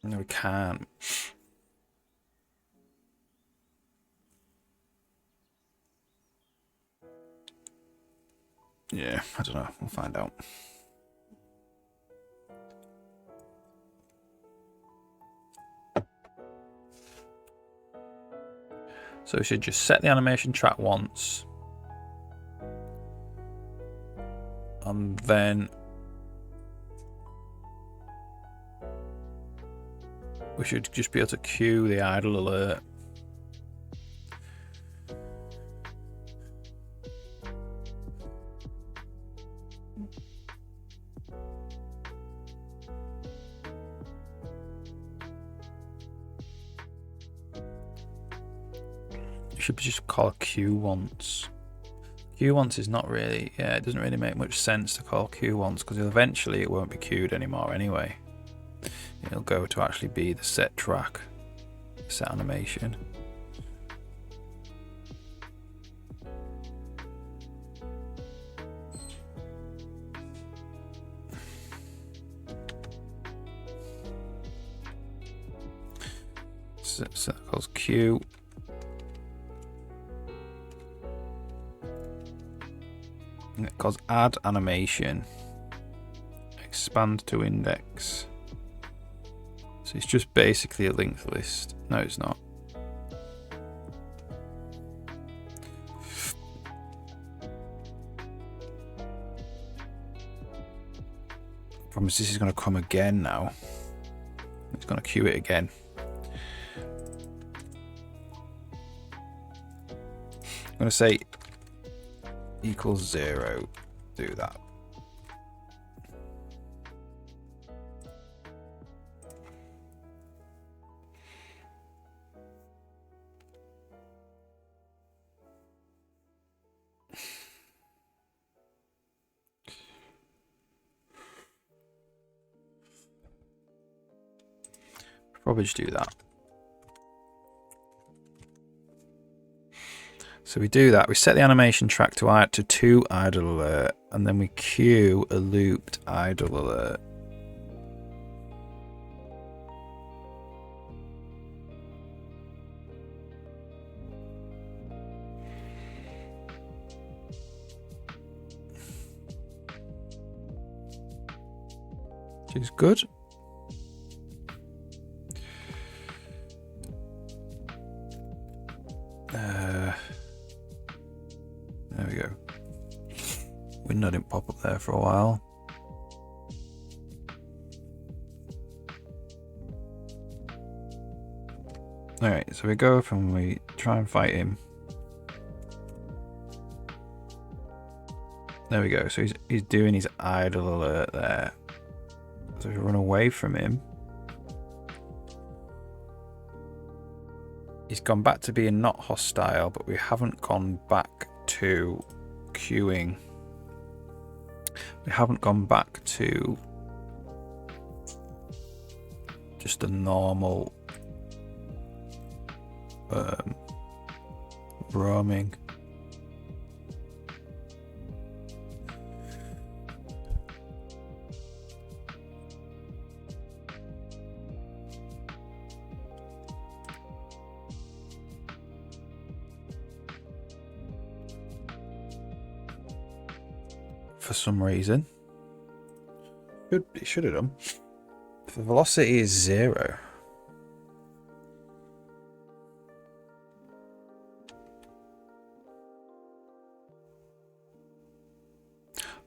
No, we can't. Yeah, I don't know. We'll find out. So we should just set the animation track once. And then we should just be able to cue the idle alert. You should just call cue once. Cue once is not really, yeah, it doesn't really make much sense to call cue once because eventually it won't be queued anymore anyway. It'll go to actually be the set track, set animation. So that calls cue. And it calls add animation. Expand to index. So it's just basically a linked list. No, it's not. Promise this is going to come again now. It's going to queue it again. I'm going to say equals 0. Do that. Probably just do that. So we do that. We set the animation track to 2 idle alert, and then we cue a looped idle alert. Which is good. There we go. Window didn't pop up there for a while. Alright, so we go up and we try and fight him. There we go. So he's doing his idle alert there. So we run away from him. He's gone back to being not hostile, but we haven't gone back to queuing. We haven't gone back to just a normal roaming. For some reason. It should have done. The velocity is 0.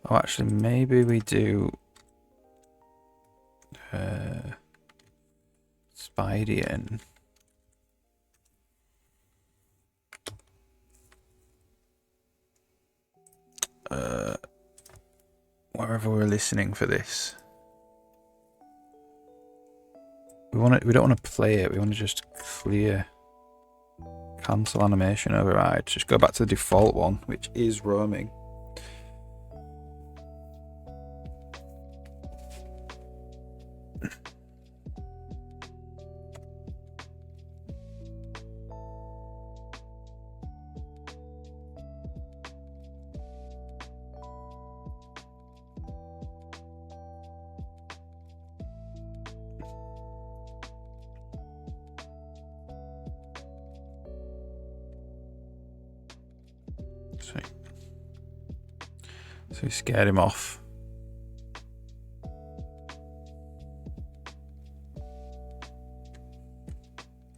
Oh, actually, maybe we do Spidey. Wherever we're listening for this, we don't want to play it. We want to just clear, cancel animation override. Just go back to the default one, which is roaming. So we scared him off.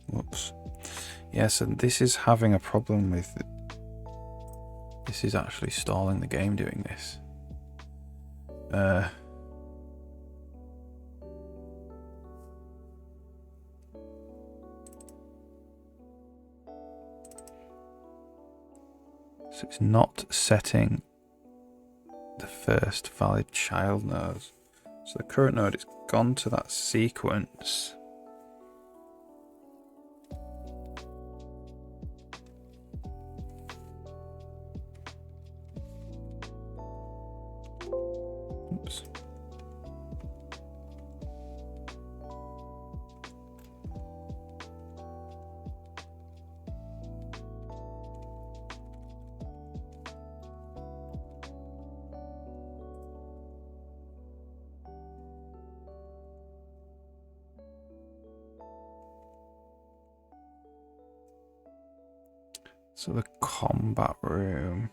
Whoops. Yes, and this is having a problem with... This is actually stalling the game doing this. So it's not setting the first valid child node. So the current node, it's gone to that sequence. Oops. So the combat room.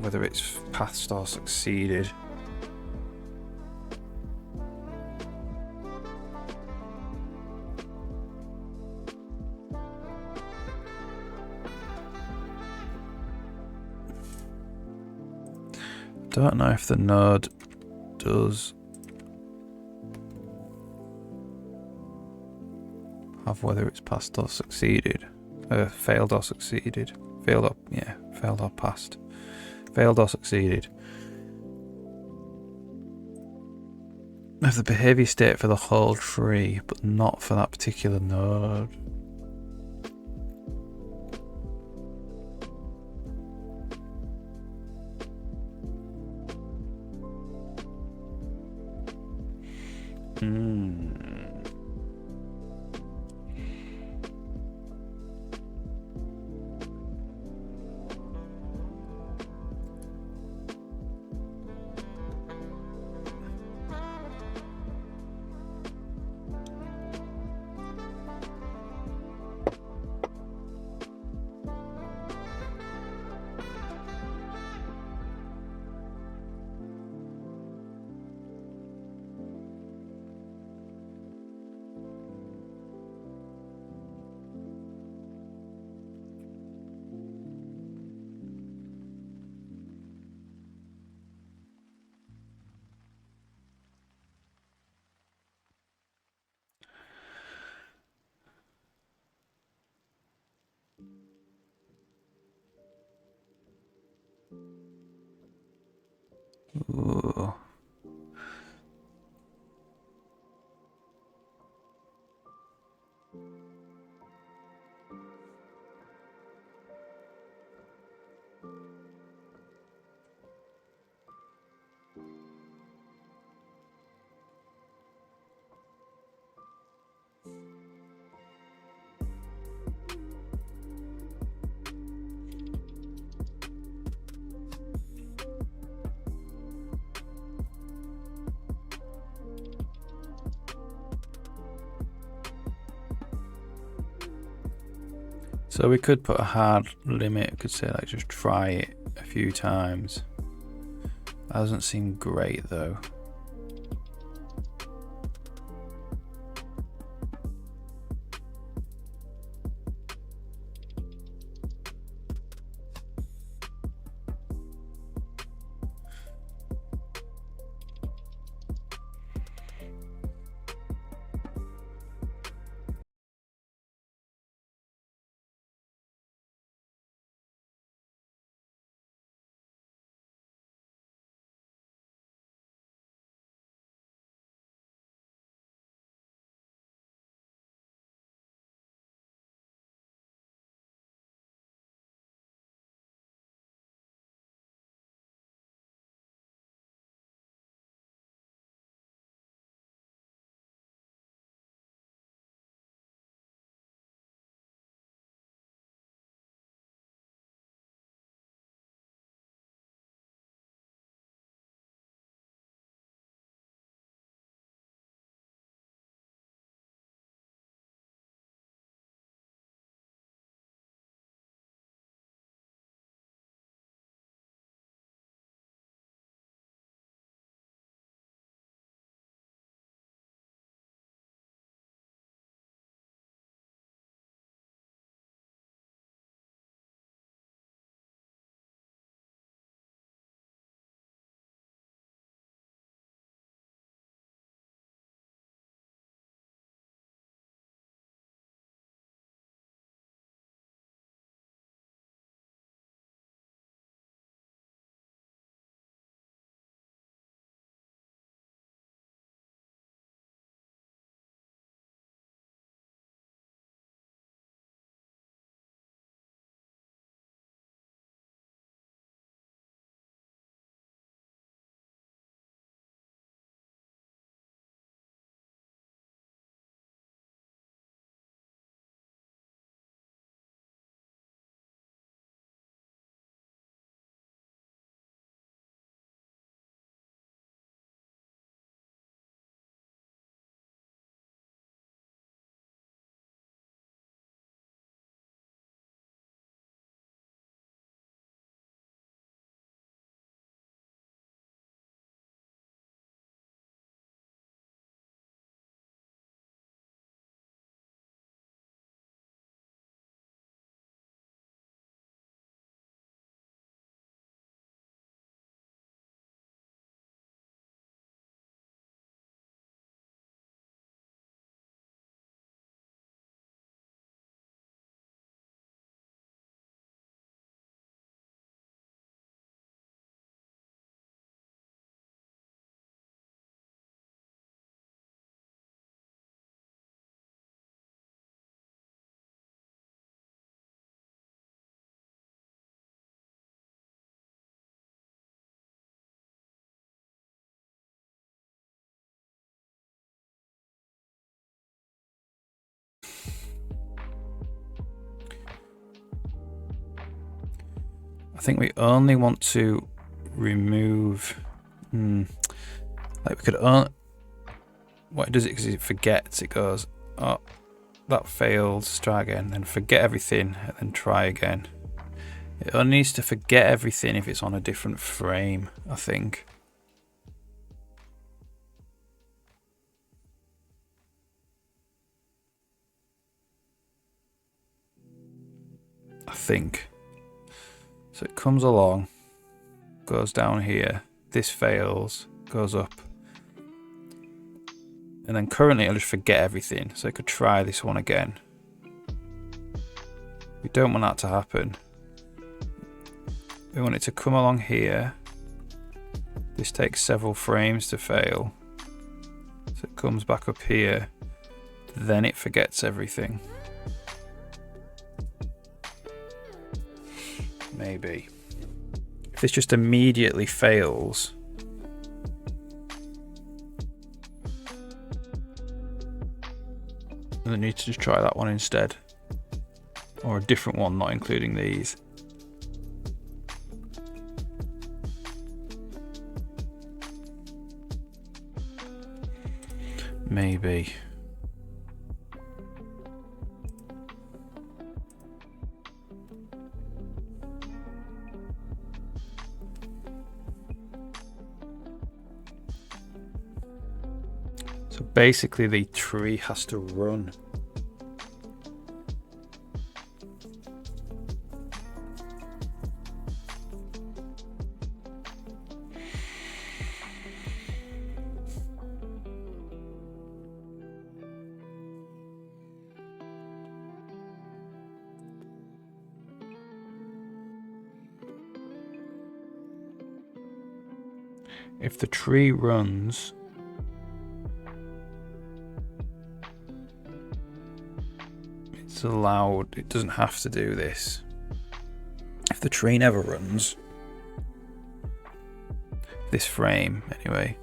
Whether it's passed or succeeded. Don't know if the node does have whether it's passed or succeeded. Failed or succeeded. Failed or passed. Failed or succeeded. of the behavior state for the whole tree, but not for that particular node. Ooh. So we could put a hard limit. We could say like just try it a few times. That doesn't seem great though. I think we only want to remove... like we could only... What it does it because it forgets. It goes, oh, that failed, let's try again. Then forget everything and then try again. It only needs to forget everything if it's on a different frame, I think. So it comes along, goes down here, this fails, goes up, and then currently it'll just forget everything, so it could try this one again. We don't want that to happen. We want it to come along here. This takes several frames to fail, so it comes back up here, then it forgets everything. Maybe. If this just immediately fails, then I need to just try that one instead. Or a different one, not including these. Maybe. So basically the tree has to run. If the tree runs, it's allowed, it doesn't have to do this. If the tree never runs, this frame anyway,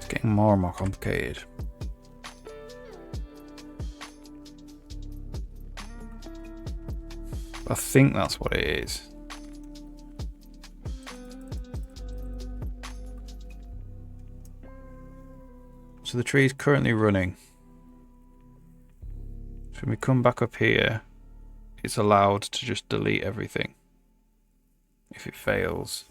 getting more and more complicated. I think that's what it is. So the tree is currently running. So when we come back up here, it's allowed to just delete everything if it fails.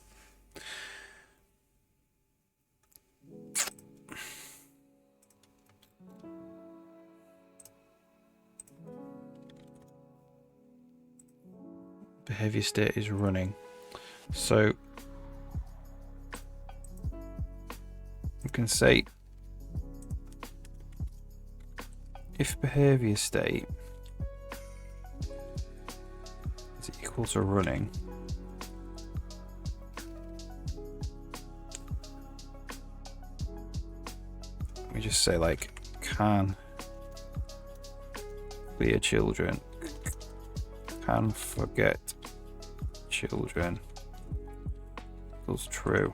Behavior state is running. So you can say if behavior state is equal to running, we just say like can clear children, can forget children equals true.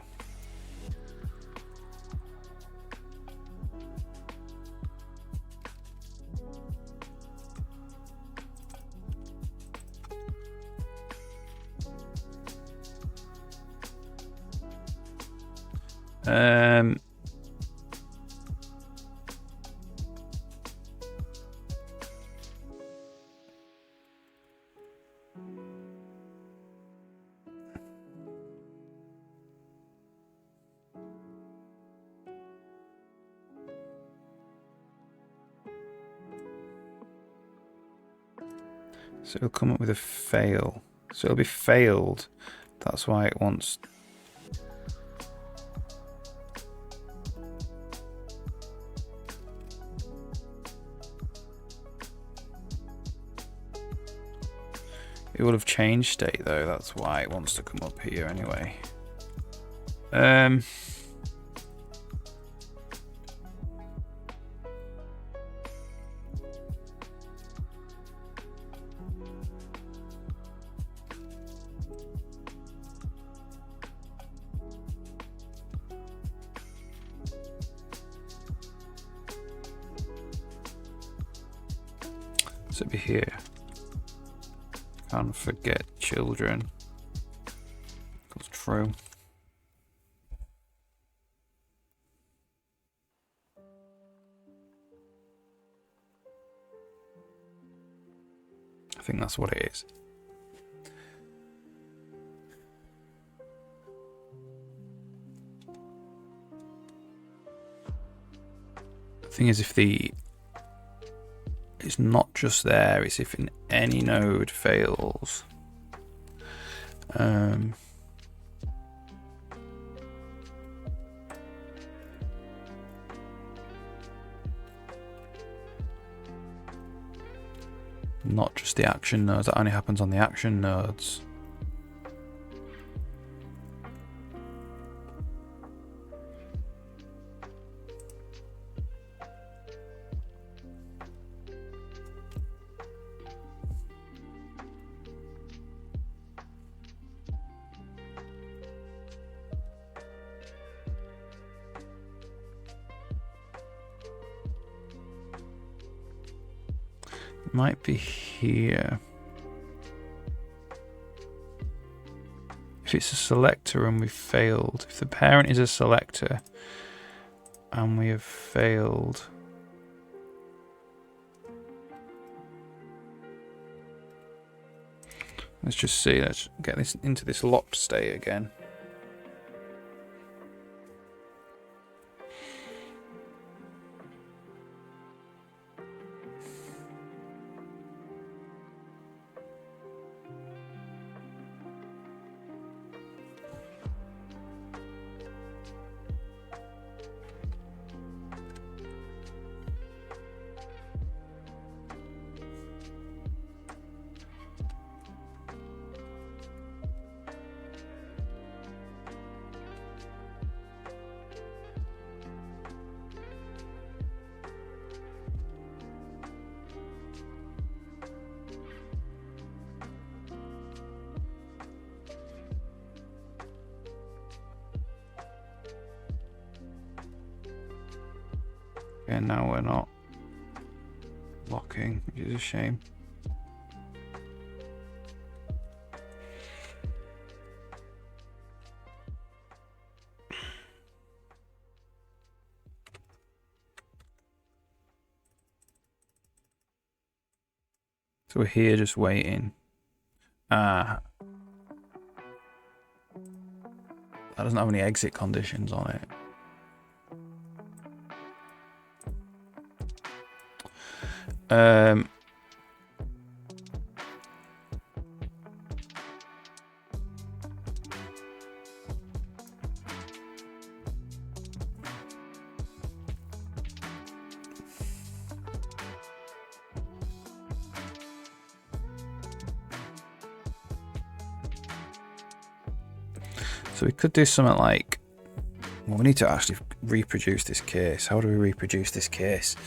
So it'll come up with a fail. So it'll be failed. That's why it wants... It would have changed state though. That's why it wants to come up here anyway. So it'd be here. Can't forget children. That's true. I think that's what it is. The thing is, if it's not just there, it's if in any node fails. Not just the action nodes, that only happens on the action nodes. Might be here. If it's a selector and we've failed, if the parent is a selector and we have failed, let's just see, let's get this into this locked state again. And now we're not locking, which is a shame. So we're here just waiting. That doesn't have any exit conditions on it. So we could do something like, well, we need to actually reproduce this case. How do we reproduce this case?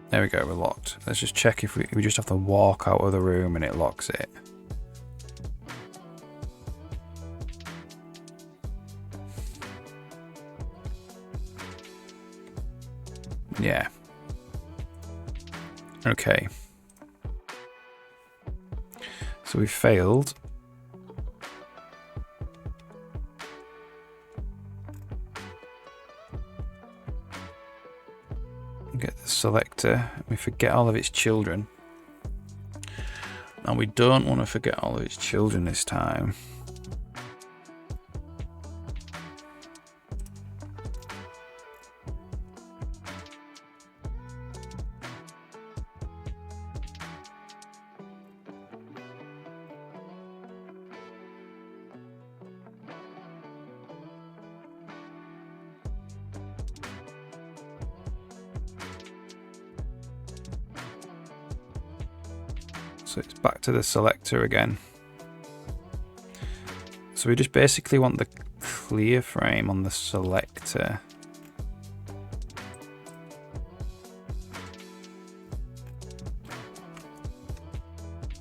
There we go, we're locked. Let's just check if we just have to walk out of the room and it locks it. Yeah. Okay. So we failed. Get the selector. We forget all of its children. And we don't want to forget all of its children this time. So it's back to the selector again. So we just basically want the clear frame on the selector.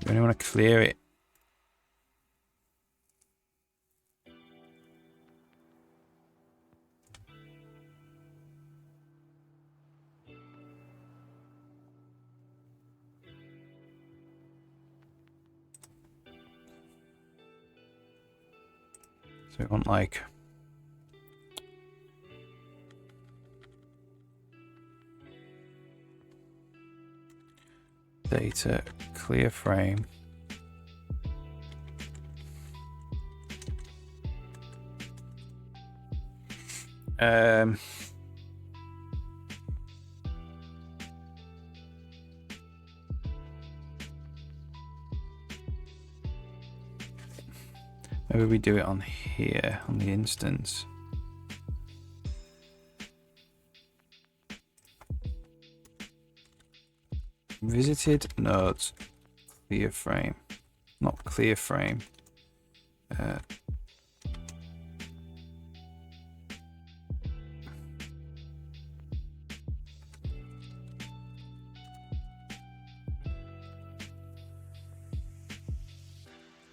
We only want to clear it. we want like data clear frame. Maybe we do it on here, on the instance. Visited nodes, clear frame, not clear frame.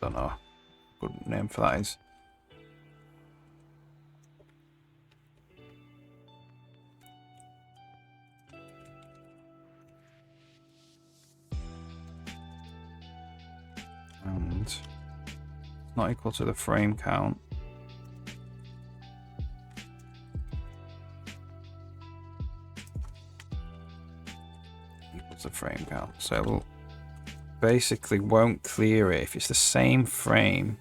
Don't know. Good name for that is. And it's not equal to the frame count. Equals the frame count. So we'll basically won't clear it. If it's the same frame,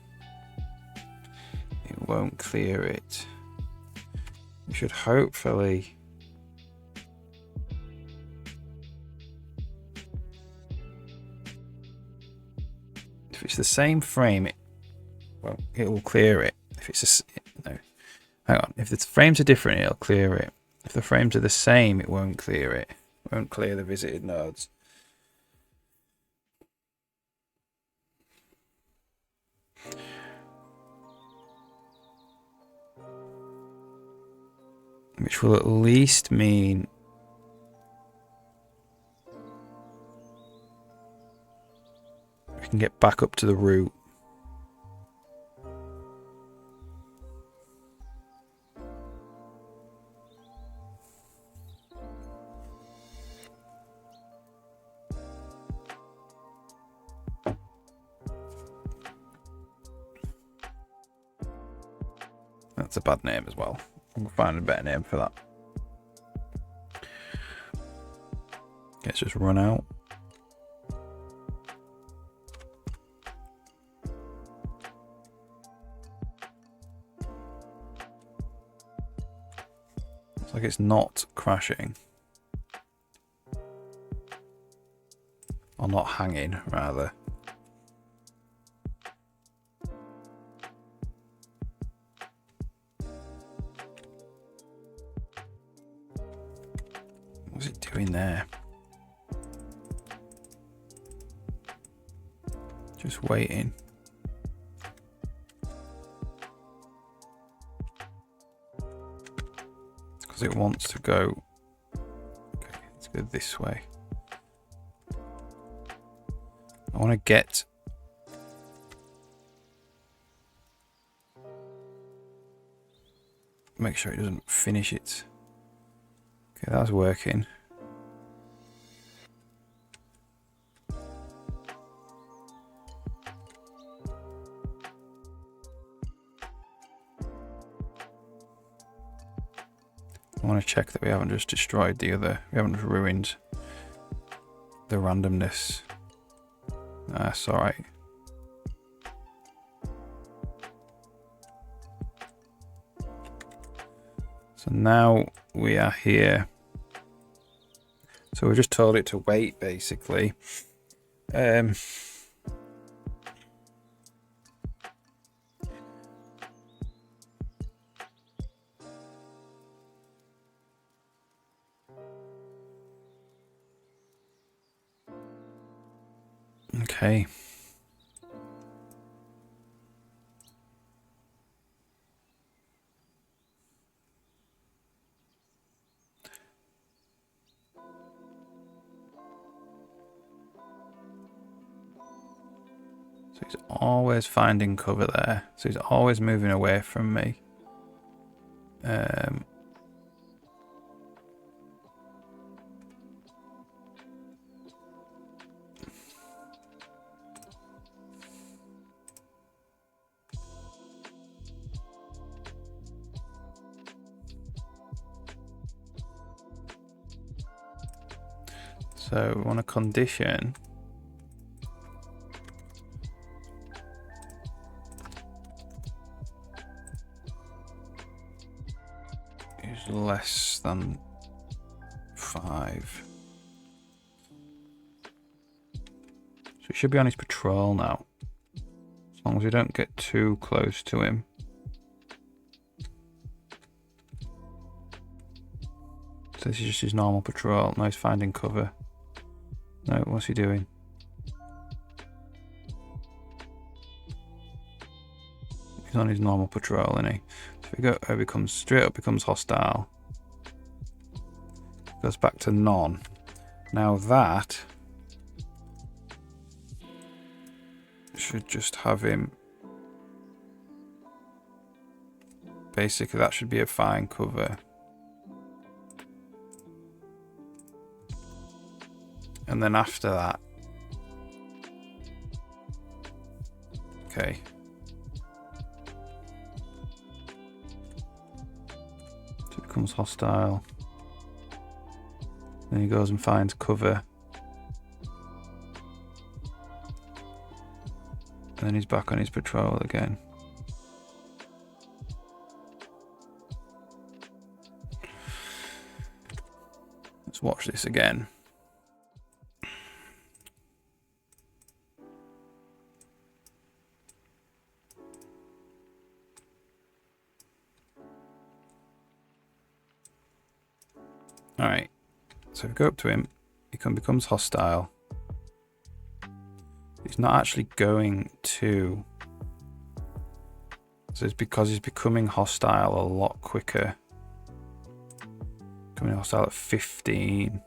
it won't clear it. We should hopefully if it's the same frame, it will clear it. If it's no, hang on. If the frames are different, it'll clear it. If the frames are the same, it won't clear it. It won't clear the visited nodes. Which will at least mean we can get back up to the root. That's a bad name as well. We'll find a better name for that. Let's just run out. Looks like it's not crashing. Or not hanging, rather. What's it doing there? Just waiting. It's because it wants to go. Okay, let's go this way. I want to get. Make sure it doesn't finish it. Okay, that's working. I want to check that we haven't just destroyed the other, we haven't ruined the randomness. That's alright. So now we are here. So we just told it to wait, basically. Okay. So he's always finding cover there. So he's always moving away from me. So we want a condition. Is less than 5. So he should be on his patrol now. As long as we don't get too close to him. So this is just his normal patrol. Now he's finding cover. No, what's he doing? He's on his normal patrol, isn't he? So if we go, it becomes straight up, becomes hostile. Goes back to none. Now that should just have him. Basically, that should be a fine cover. And then after that, okay. So it becomes hostile. Then he goes and finds cover. And then he's back on his patrol again. Let's watch this again. Alright, so if we go up to him, he becomes hostile. He's not actually going to. So it's because he's becoming hostile a lot quicker. Becoming hostile at 15.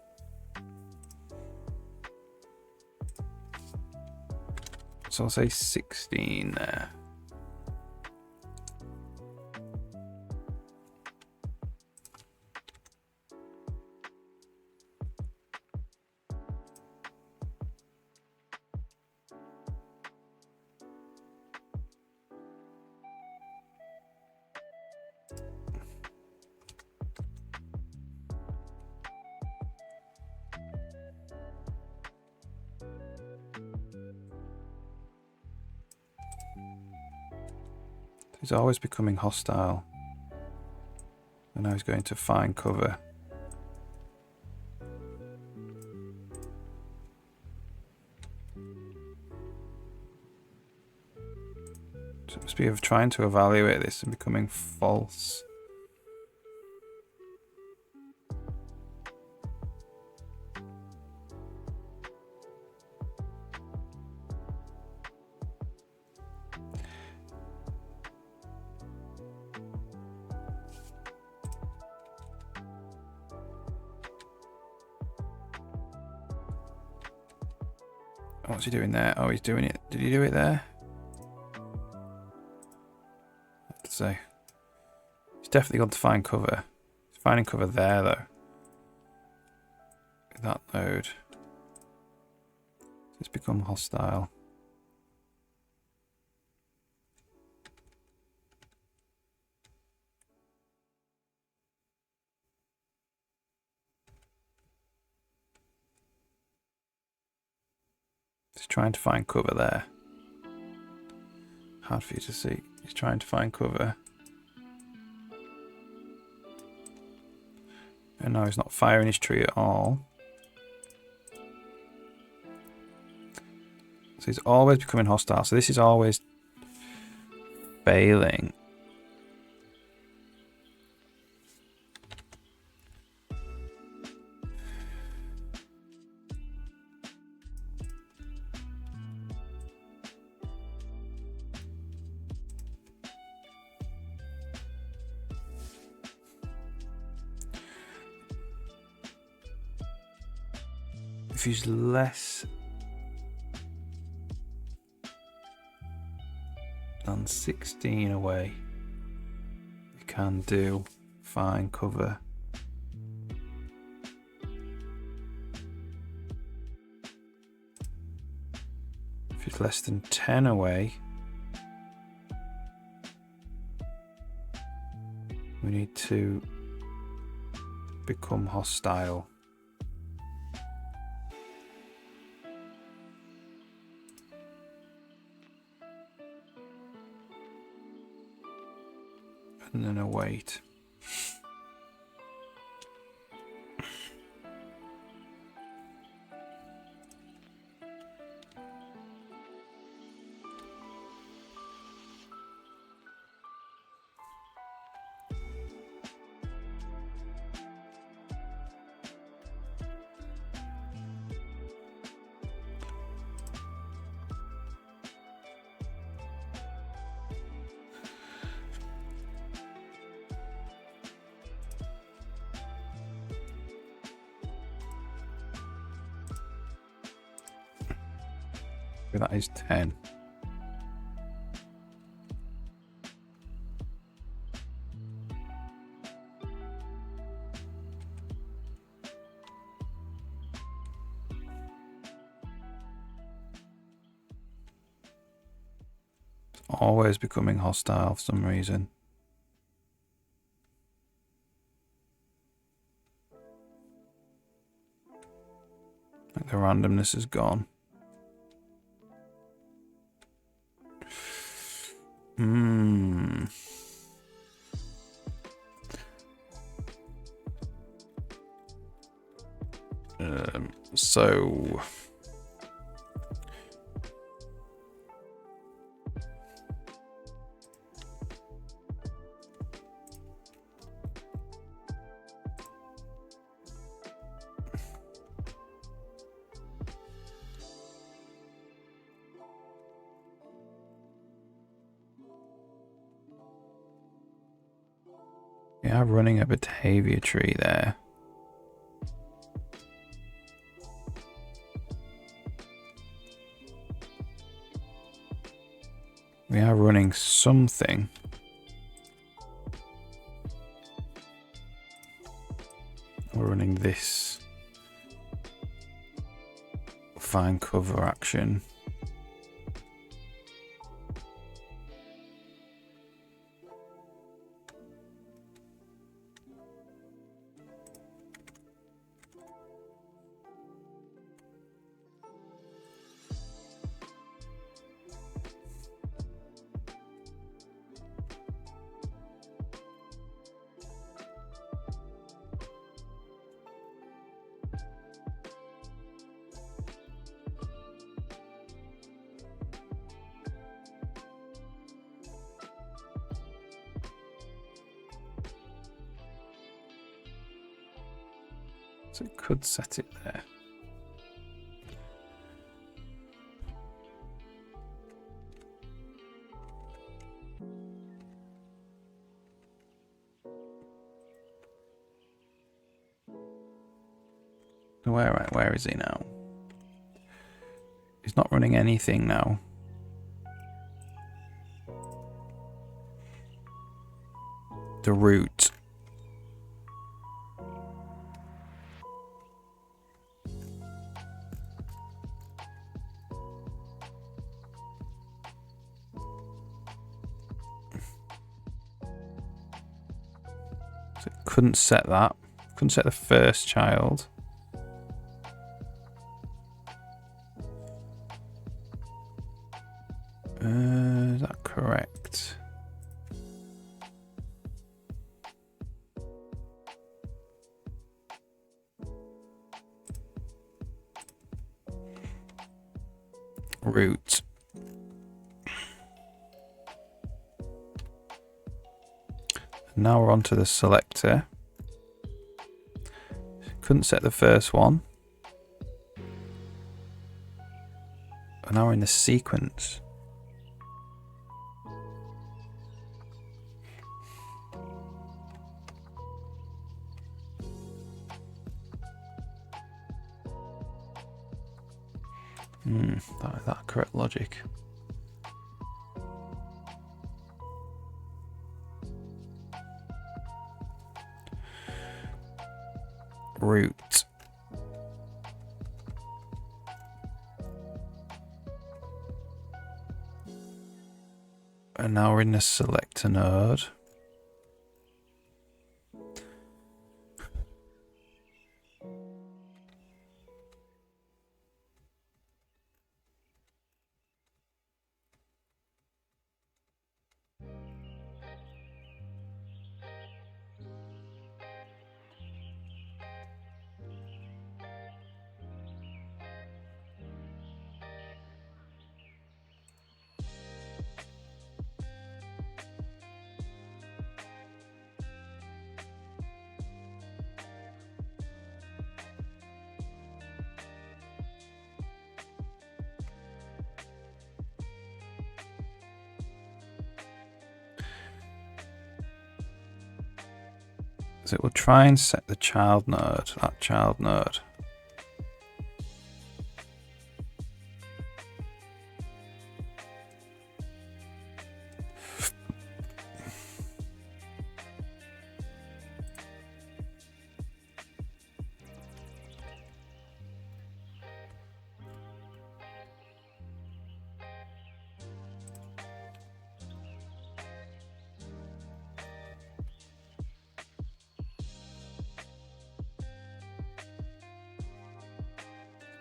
So I'll say 16 there. He's always becoming hostile. And now he's going to find cover. So it must be of trying to evaluate this and becoming false. What's he doing there? Oh, he's doing it. Did he do it there? Let's say. He's definitely gone to find cover. He's finding cover there, though. With that node. It's become hostile. He's trying to find cover there. Hard for you to see. He's trying to find cover. And now he's not firing his tree at all. So he's always becoming hostile. So this is always failing. If he's less than 16 away, we can do find cover. If he's less than 10 away, we need to become hostile. and then await. That is 10. It's always becoming hostile for some reason. Like the randomness is gone. So we are running a Batavia tree there. We are running something. We're running this find cover action. So it could set it there. Where is he now? He's not running anything now. The route. So it couldn't set that. Couldn't set the first child. Is that correct? Route. Now we're on to the selector. Couldn't set the first one. And now we're in the sequence. That correct logic. Route. And now we're in the selector node. So it will try and set the child node, that child node.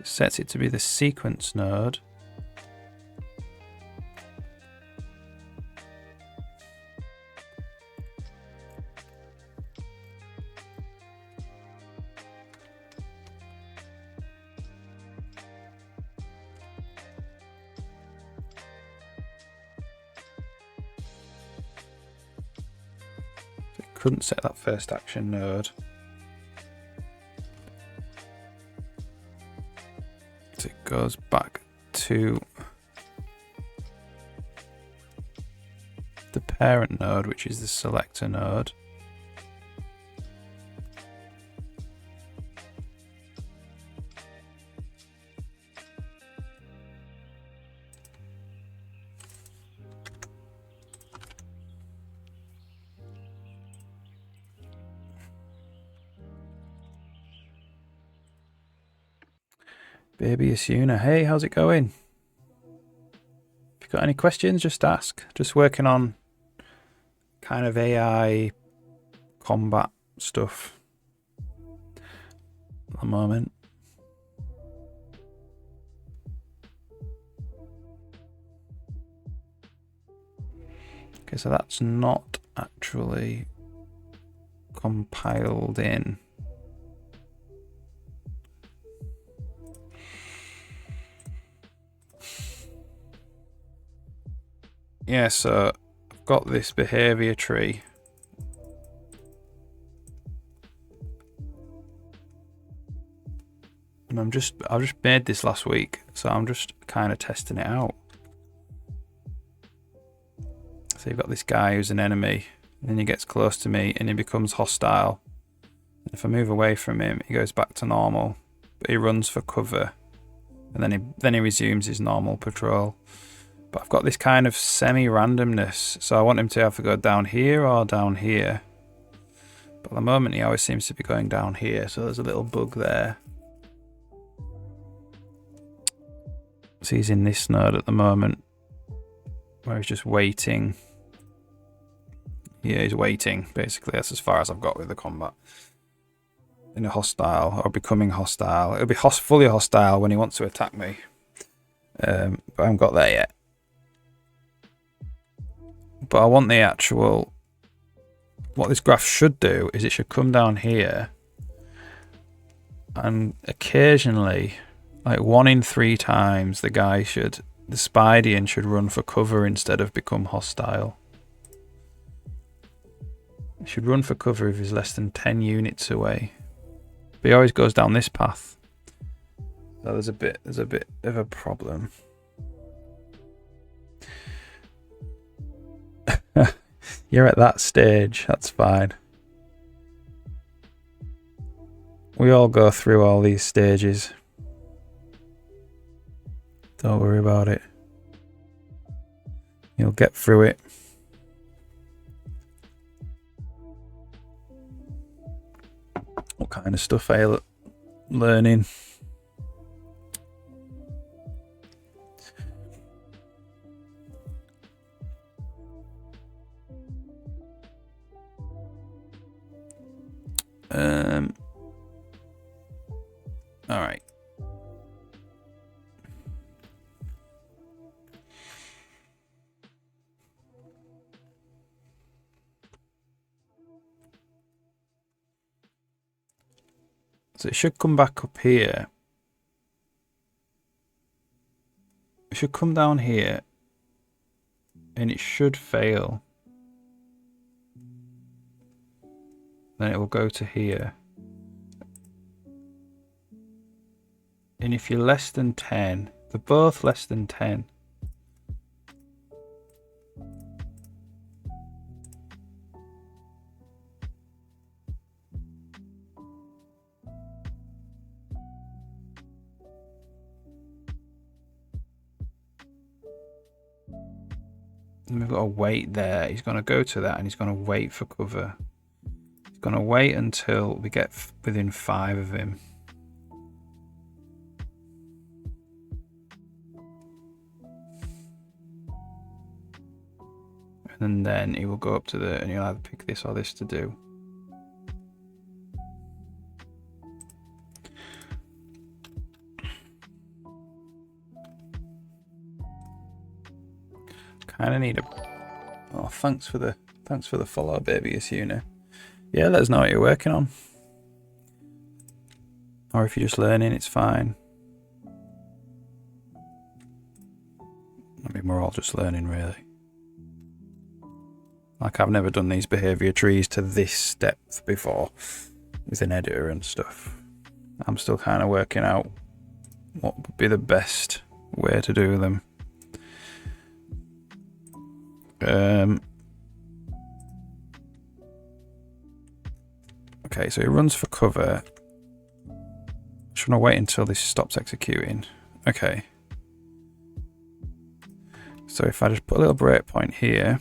Sets it to be the sequence node. It couldn't set that first action node. So it goes back to the parent node, which is the selector node. Baby Asuna, hey, how's it going? If you've got any questions, just ask. Just working on kind of AI combat stuff at the moment. Okay, so that's not actually compiled in. Yeah, so I've got this behavior tree. And I've just made this last week, so I'm just kind of testing it out. So you've got this guy who's an enemy, and then he gets close to me and he becomes hostile. And if I move away from him, he goes back to normal, but he runs for cover, and then he resumes his normal patrol. But I've got this kind of semi-randomness, so I want him to either go down here or down here. But at the moment he always seems to be going down here, so there's a little bug there. So he's in this node at the moment, where he's just waiting. Yeah, he's waiting, basically. That's as far as I've got with the combat. In a hostile, or becoming hostile. It'll be fully hostile when he wants to attack me. But I haven't got there yet. But I want the actual... What this graph should do is it should come down here. And occasionally, like 1 in 3 times, the Spidey should run for cover instead of become hostile. He should run for cover if he's less than 10 units away. But he always goes down this path. So there's a bit of a problem. You're at that stage, that's fine. We all go through all these stages. Don't worry about it. You'll get through it. What kind of stuff are you learning? All right. So it should come back up here. It should come down here. And it should fail. Then it will go to here. And if you're less than 10, they're both less than 10. And we've got a weight there. He's going to go to that and he's going to wait for cover. He's going to wait until we get within 5 of him. And then he will go up to and he'll either pick this or this to do. Kind of need a. Oh, thanks for the follow, baby Asuna. Yeah, let us know what you're working on. Or if you're just learning, it's fine. I mean, we're all just learning, really. Like, I've never done these behaviour trees to this depth before with an editor and stuff. I'm still kind of working out what would be the best way to do them. Okay, so he runs for cover. Just want to wait until this stops executing. Okay. So if I just put a little breakpoint here,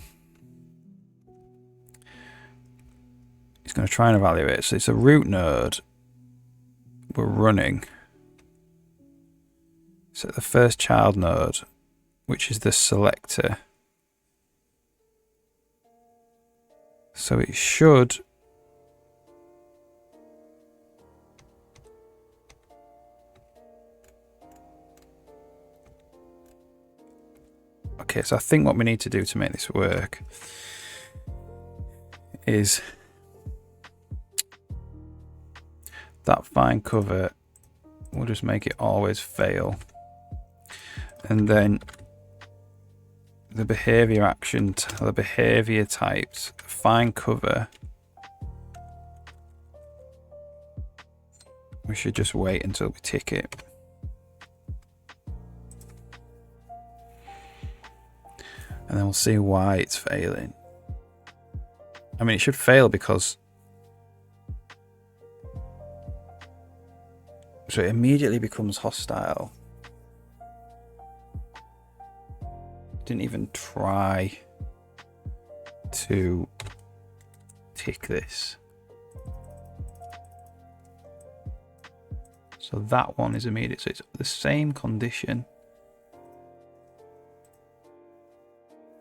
he's going to try and evaluate. So it's a root node we're running. So the first child node, which is the selector. So it should okay, so I think what we need to do to make this work is that find cover, we'll just make it always fail. And then the behavior action, the behavior types, find cover. We should just wait until we tick it. And then we'll see why it's failing. I mean, it should fail because so it immediately becomes hostile. Didn't even try to tick this. So that one is immediate. So it's the same condition.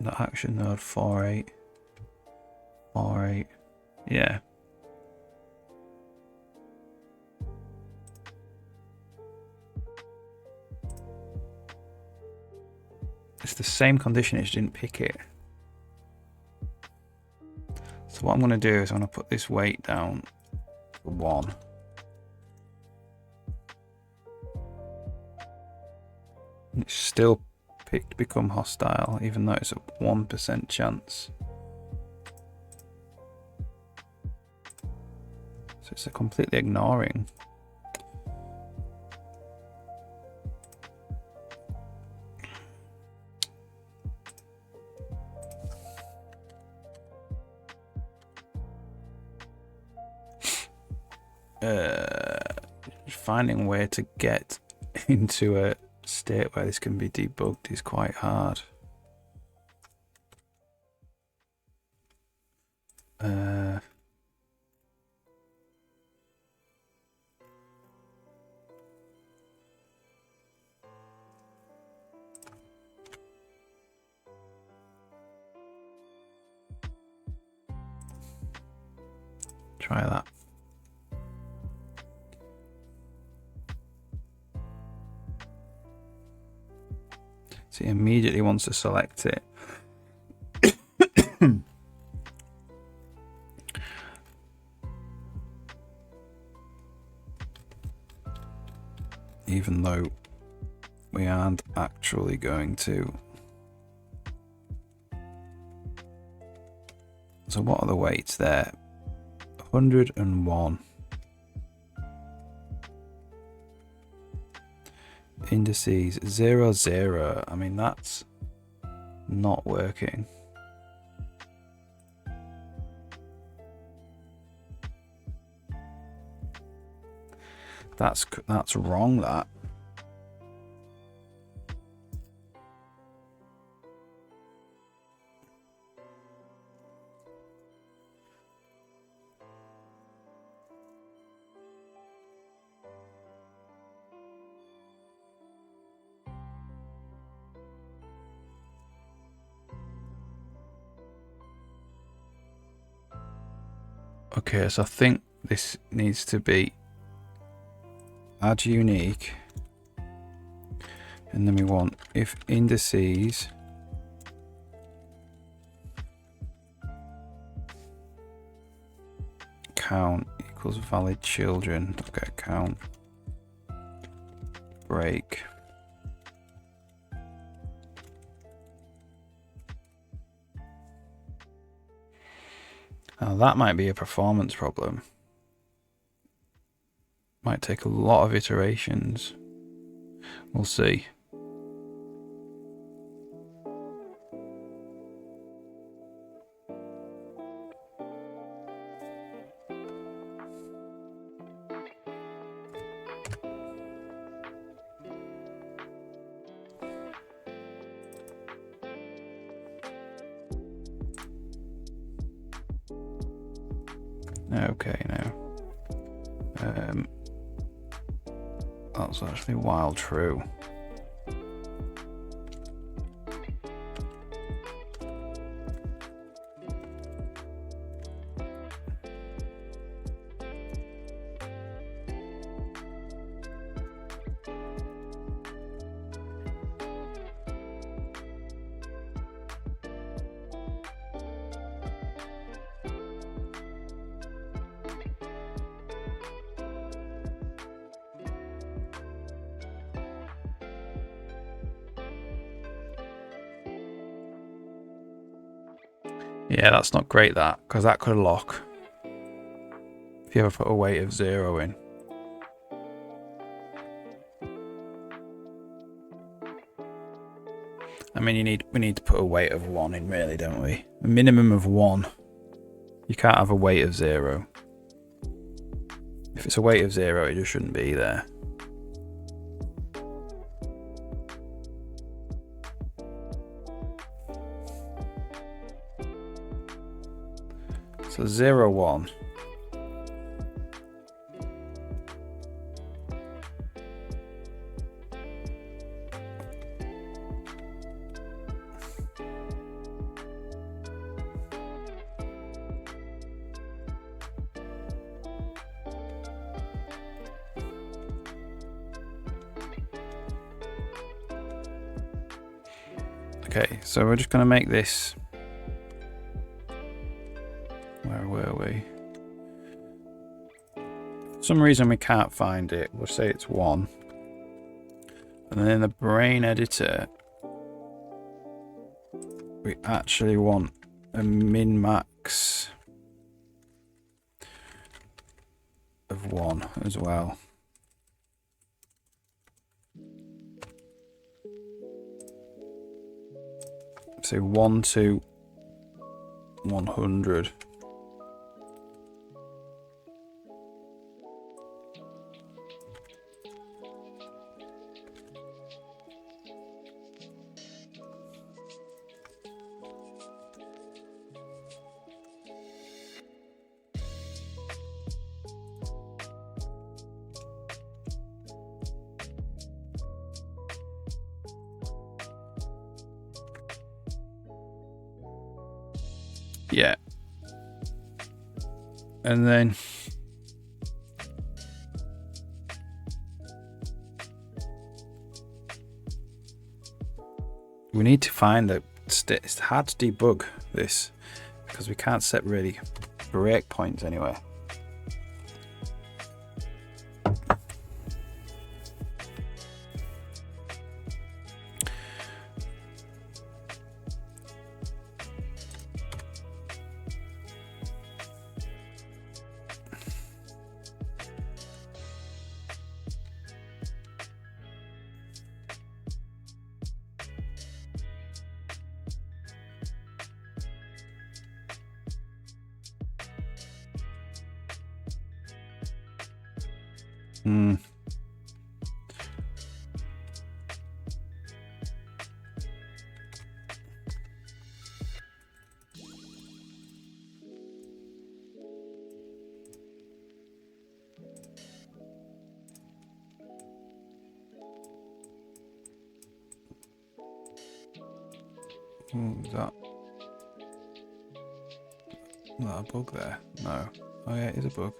Not action node 4.8. 4.8. Yeah. It's the same condition, it just didn't pick it. So what I'm going to do is I'm going to put this weight down to 1. It's still picked become hostile, even though it's a 1% chance. So it's completely ignoring. Finding a way to get into a state where this can be debugged is quite hard. Try that. So he immediately wants to select it. Even though we aren't actually going to. So what are the weights there? 101. Indices 0, 0. I mean, that's not working. That's wrong, that. Okay, so I think this needs to be add unique, and then we want if indices count equals valid children. Okay, count break. Now that might be a performance problem. Might take a lot of iterations. We'll see. Okay, now. That's actually while true. Yeah, that's not great, that, because that could lock if you ever put a weight of 0 in. I mean, we need to put a weight of 1 in, really, don't we? A minimum of 1. You can't have a weight of 0. If it's a weight of 0, it just shouldn't be there. So 0, 1. Okay, so we're just going to make this. Where were we? For some reason we can't find it. We'll say it's 1. And then in the brain editor, we actually want a min-max of 1 as well. So 1 to 100. Yeah. And then we need to find the it's hard to debug this because we can't set really breakpoints anywhere. Is that a bug there? No. Oh yeah, it is a bug.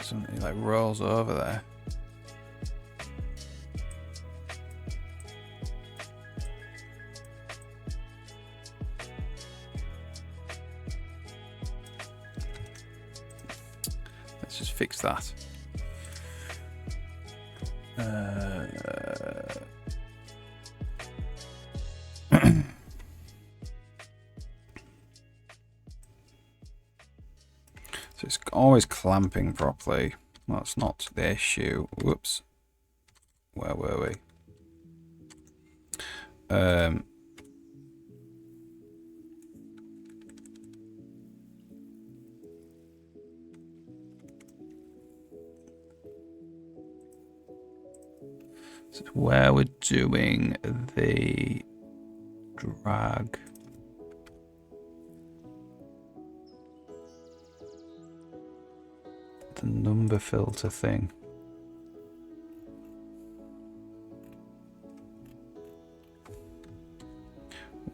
Something like rolls over there. Let's just fix that. So it's always clamping properly. Well, that's not the issue. Whoops. Where were we? So where we're doing the drag. The number filter thing.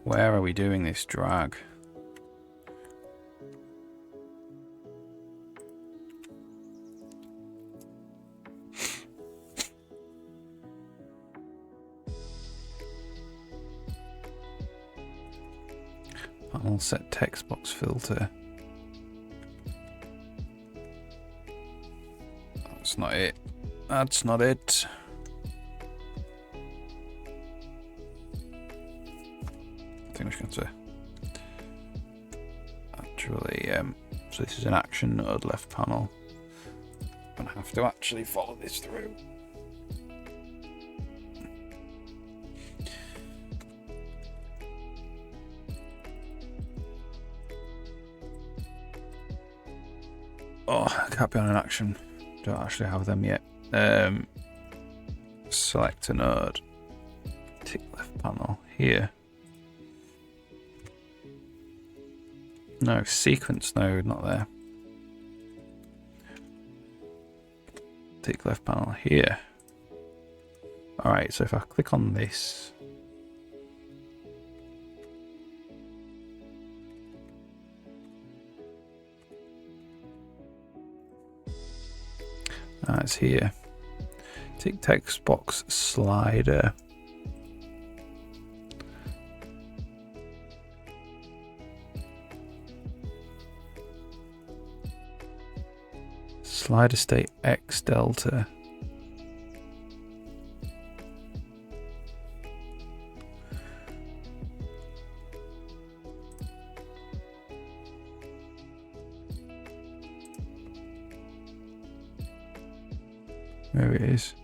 Where are we doing this drag? Panel set text box filter. That's not it. That's not it. I think we're just going to actually, so this is an action node left panel. I'm going to have to actually follow this through. Oh, I can't be on an action. Don't actually have them yet. Select a node. Tick left panel here. No, sequence node, not there. Tick left panel here. Alright, so if I click on this. It's here. Tick text box slider. Slider state X delta. There it is.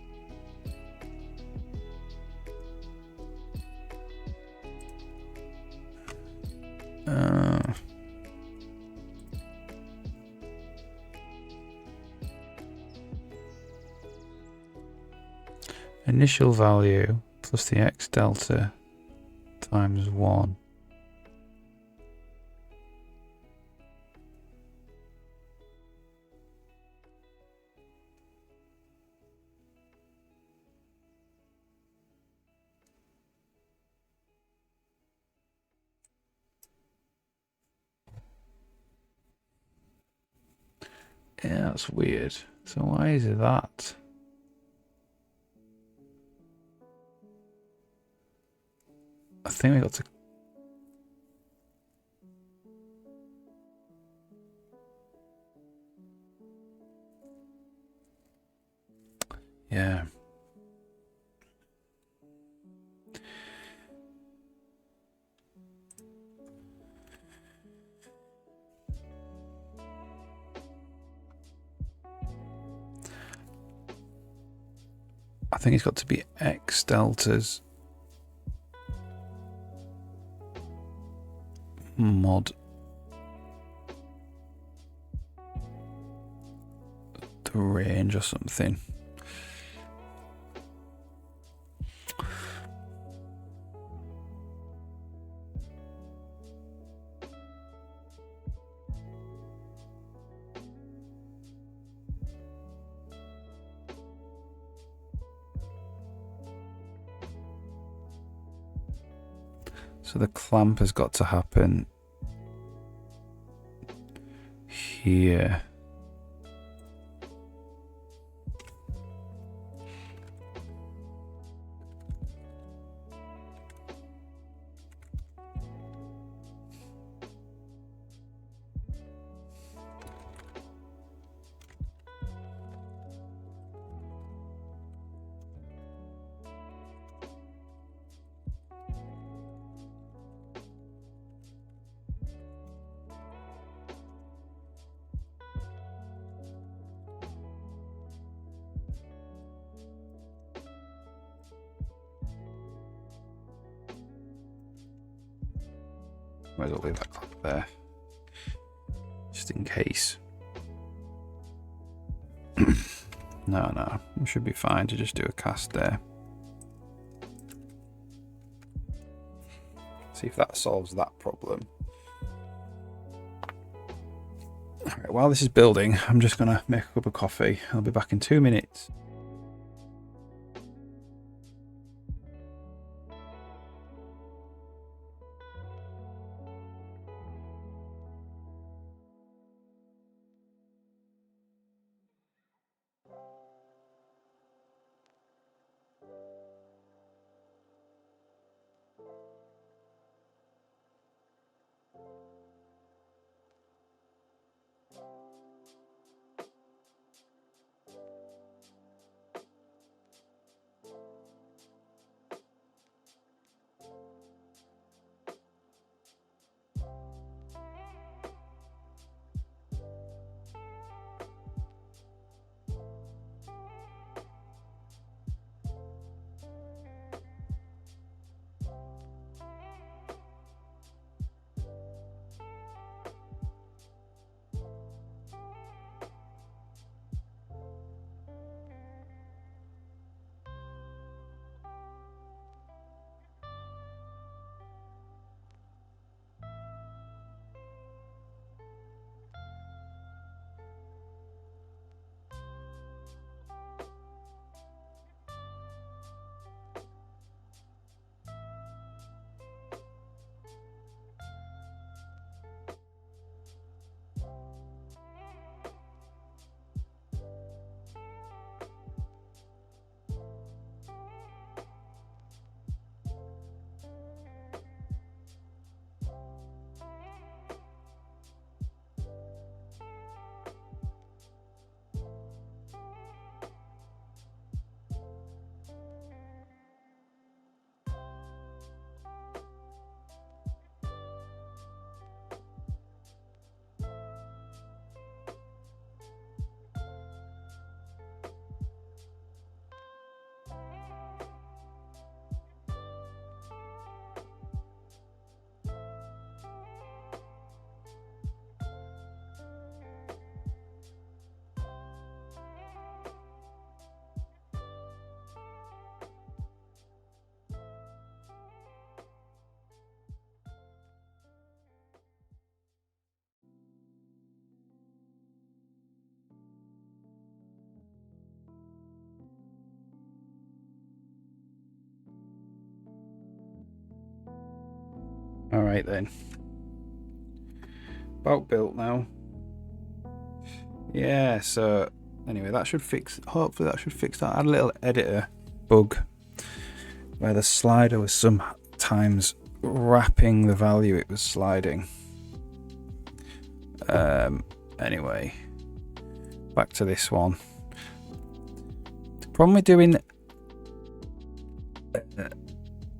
Initial value plus the X delta times 1. Yeah, that's weird. So why is it that? I think we got to... Yeah. I think it's got to be X deltas mod the range or something. So the clamp has got to happen here. Might as well leave that clamp there, just in case. No, it should be fine to just do a cast there. See if that solves that problem. Alright, while this is building, I'm just gonna make a cup of coffee. I'll be back in 2 minutes. Alright then. About built now. Yeah, so anyway, that should fix, hopefully that should fix that. I had a little editor bug where the slider was sometimes wrapping the value it was sliding. Anyway, back to this one. The problem with doing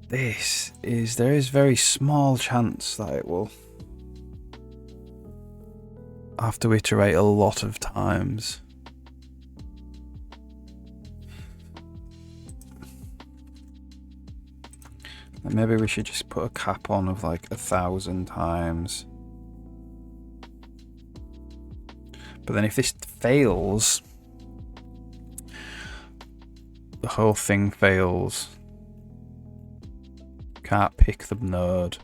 this is there is very small chance that it will have to iterate a lot of times. And maybe we should just put a cap on of like 1,000 times. But then if this fails, the whole thing fails. Can't pick the node.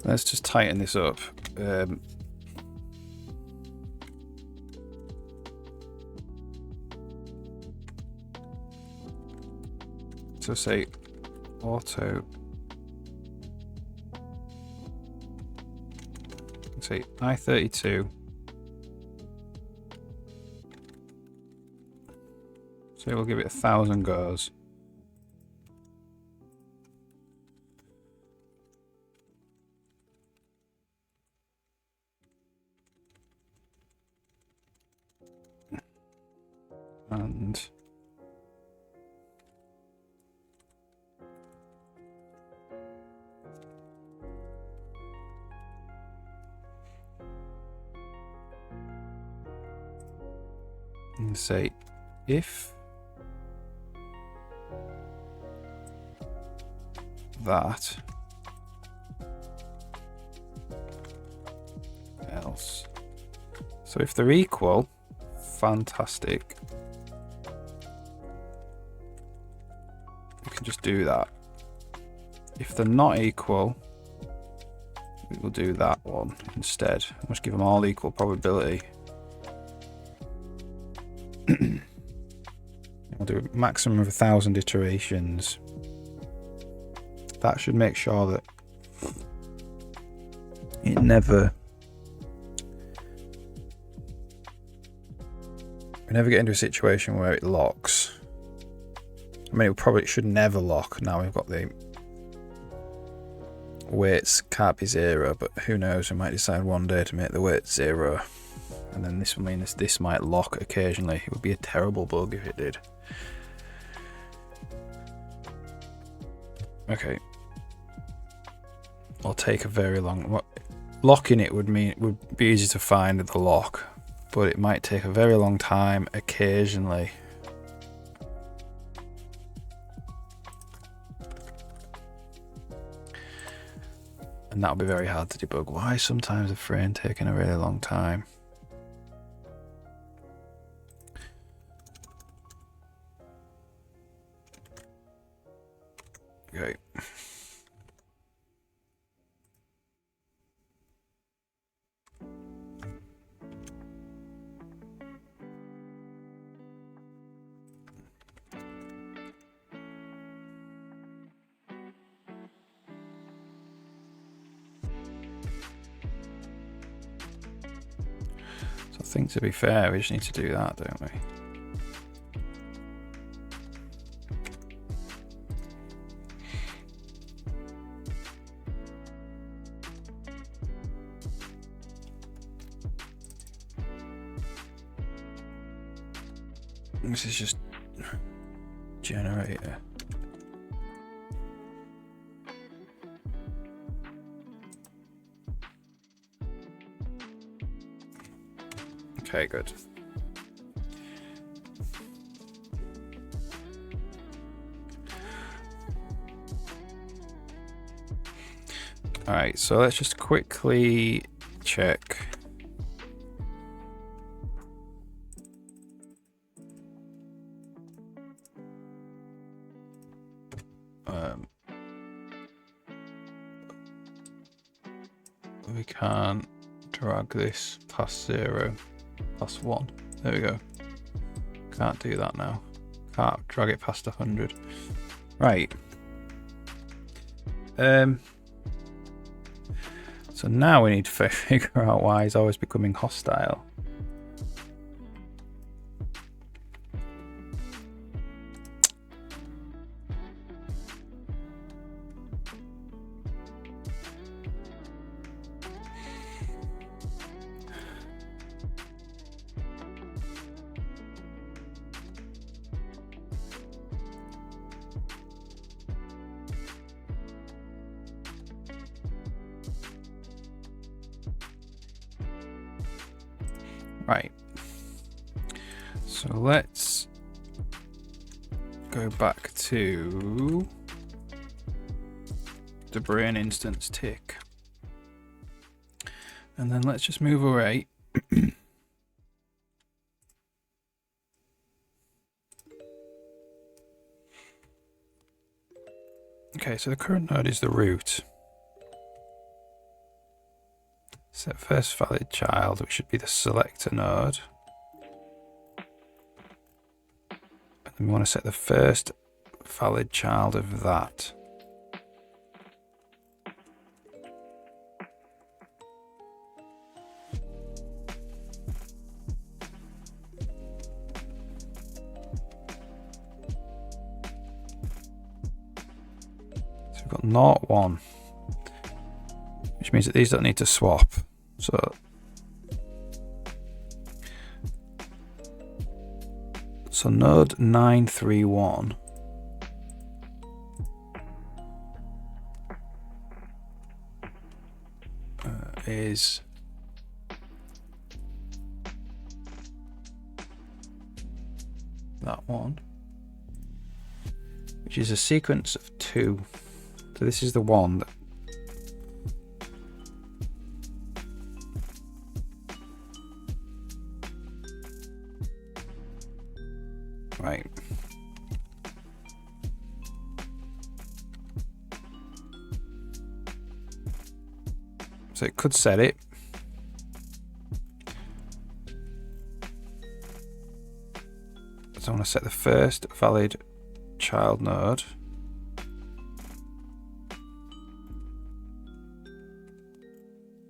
Let's just tighten this up. So say auto, say I32. So we'll give it 1,000 goes. And say if that else. So if they're equal, fantastic. We can just do that. If they're not equal, we will do that one instead. We'll just give them all equal probability. We'll do a maximum of 1,000 iterations. That should make sure that it never... we never get into a situation where it locks. I mean, it should never lock. Now we've got the weights can't be 0, but who knows, we might decide one day to make the weight 0. And then this will mean this might lock occasionally. It would be a terrible bug if it did. Okay. It'll take a very long... locking it would be easy to find the lock, but it might take a very long time occasionally. And that'll be very hard to debug. Why is sometimes a frame taking a really long time? Okay. So I think, to be fair, we just need to do that, don't we? This is just generator. Okay, good. All right, so let's just quickly check. We can't drag this past 0, past 1. There we go. Can't do that now. Can't drag it past 100. Right. So now we need to figure out why he's always becoming hostile. Right. So let's go back to the brain instance tick. And then let's just move away. Okay, so the current node is the root. Set first valid child, which should be the selector node. And then we want to set the first valid child of that. So we've got 0, 1, which means that these don't need to swap. So node 931 is that one, which is a sequence of 2. So this is the one that right. So it could set it. So I want to set the first valid child node.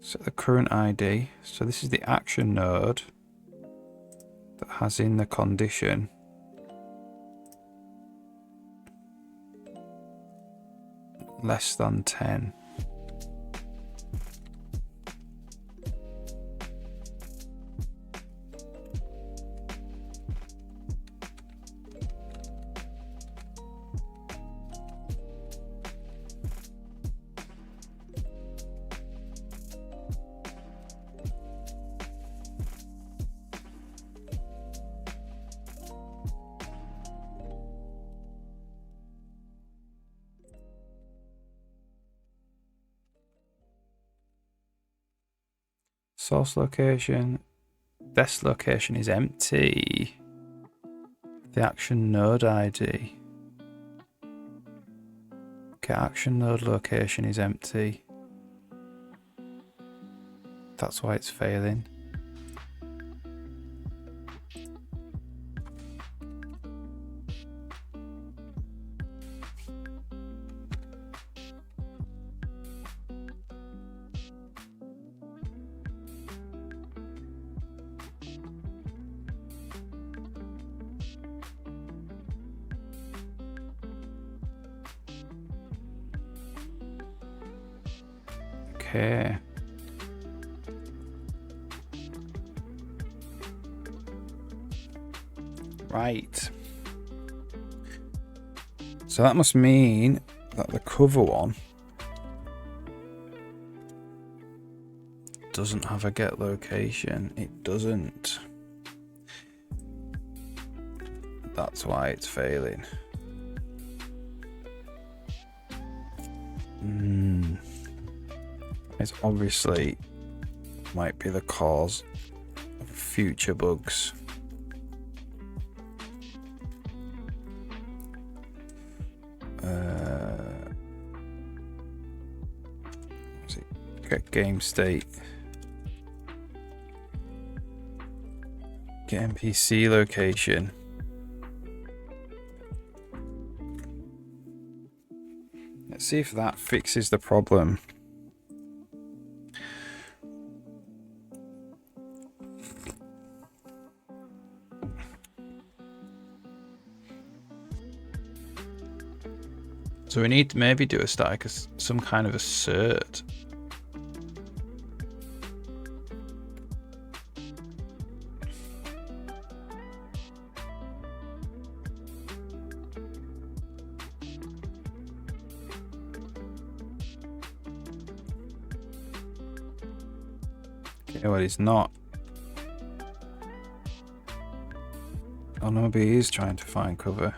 Set the current ID. So this is the action node that has in the condition less than 10. Source location, desk location is empty. The action node ID. Okay, action node location is empty. That's why it's failing. Okay. Right. So that must mean that the cover one doesn't have a get location. It doesn't. That's why it's failing. It's obviously might be the cause of future bugs. Get game state. Get NPC location. Let's see if that fixes the problem. So we need to maybe do a static, some kind of assert. Okay, well, he's not. Oh no, but he is trying to find cover.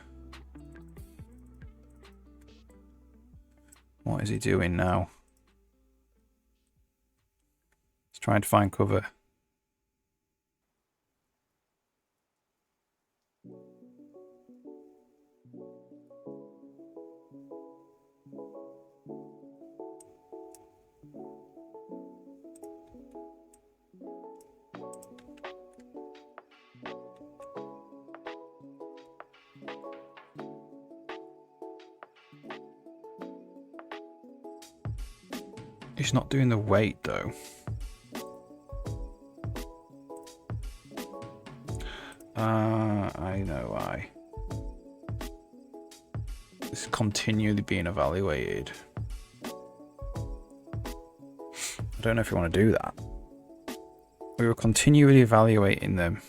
What is he doing now? He's trying to find cover. It's not doing the weight though. I know why. It's continually being evaluated. I don't know if you want to do that. We were continually evaluating them.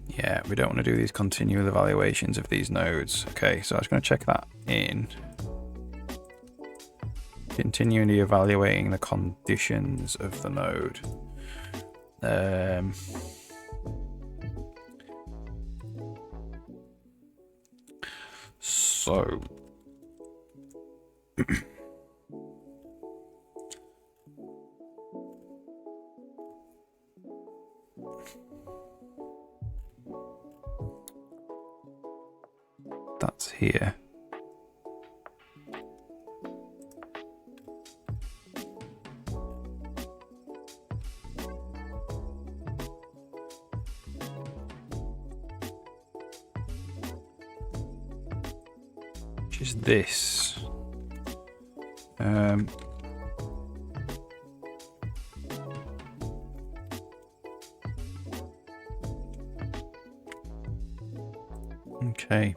Yeah, we don't want to do these continual evaluations of these nodes. Okay, so I was going to check that in. Continually evaluating the conditions of the node. So that's here. Which is this. Okay.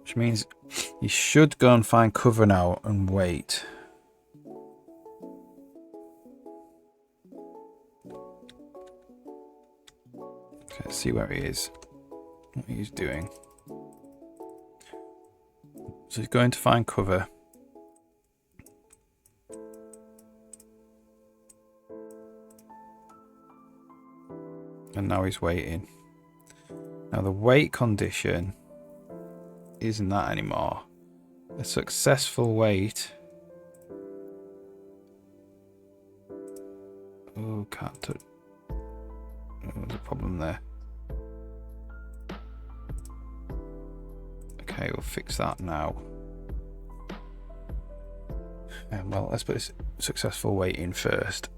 Which means you should go and find cover now and wait. Okay, let's see where he is. What he's doing. So he's going to find cover. And now he's waiting. Now the wait condition isn't that anymore. A successful wait. Oh, can't touch. Oh, there's a problem there. Okay, we'll fix that now. Well, let's put this successful wait in first.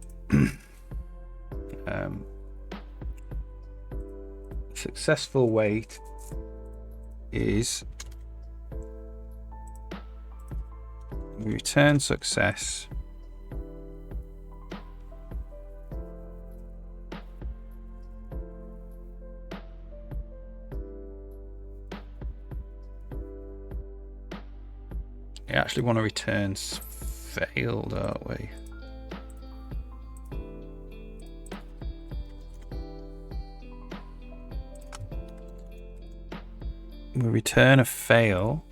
Successful wait is we return success. We actually want to return failed, don't we? We return a fail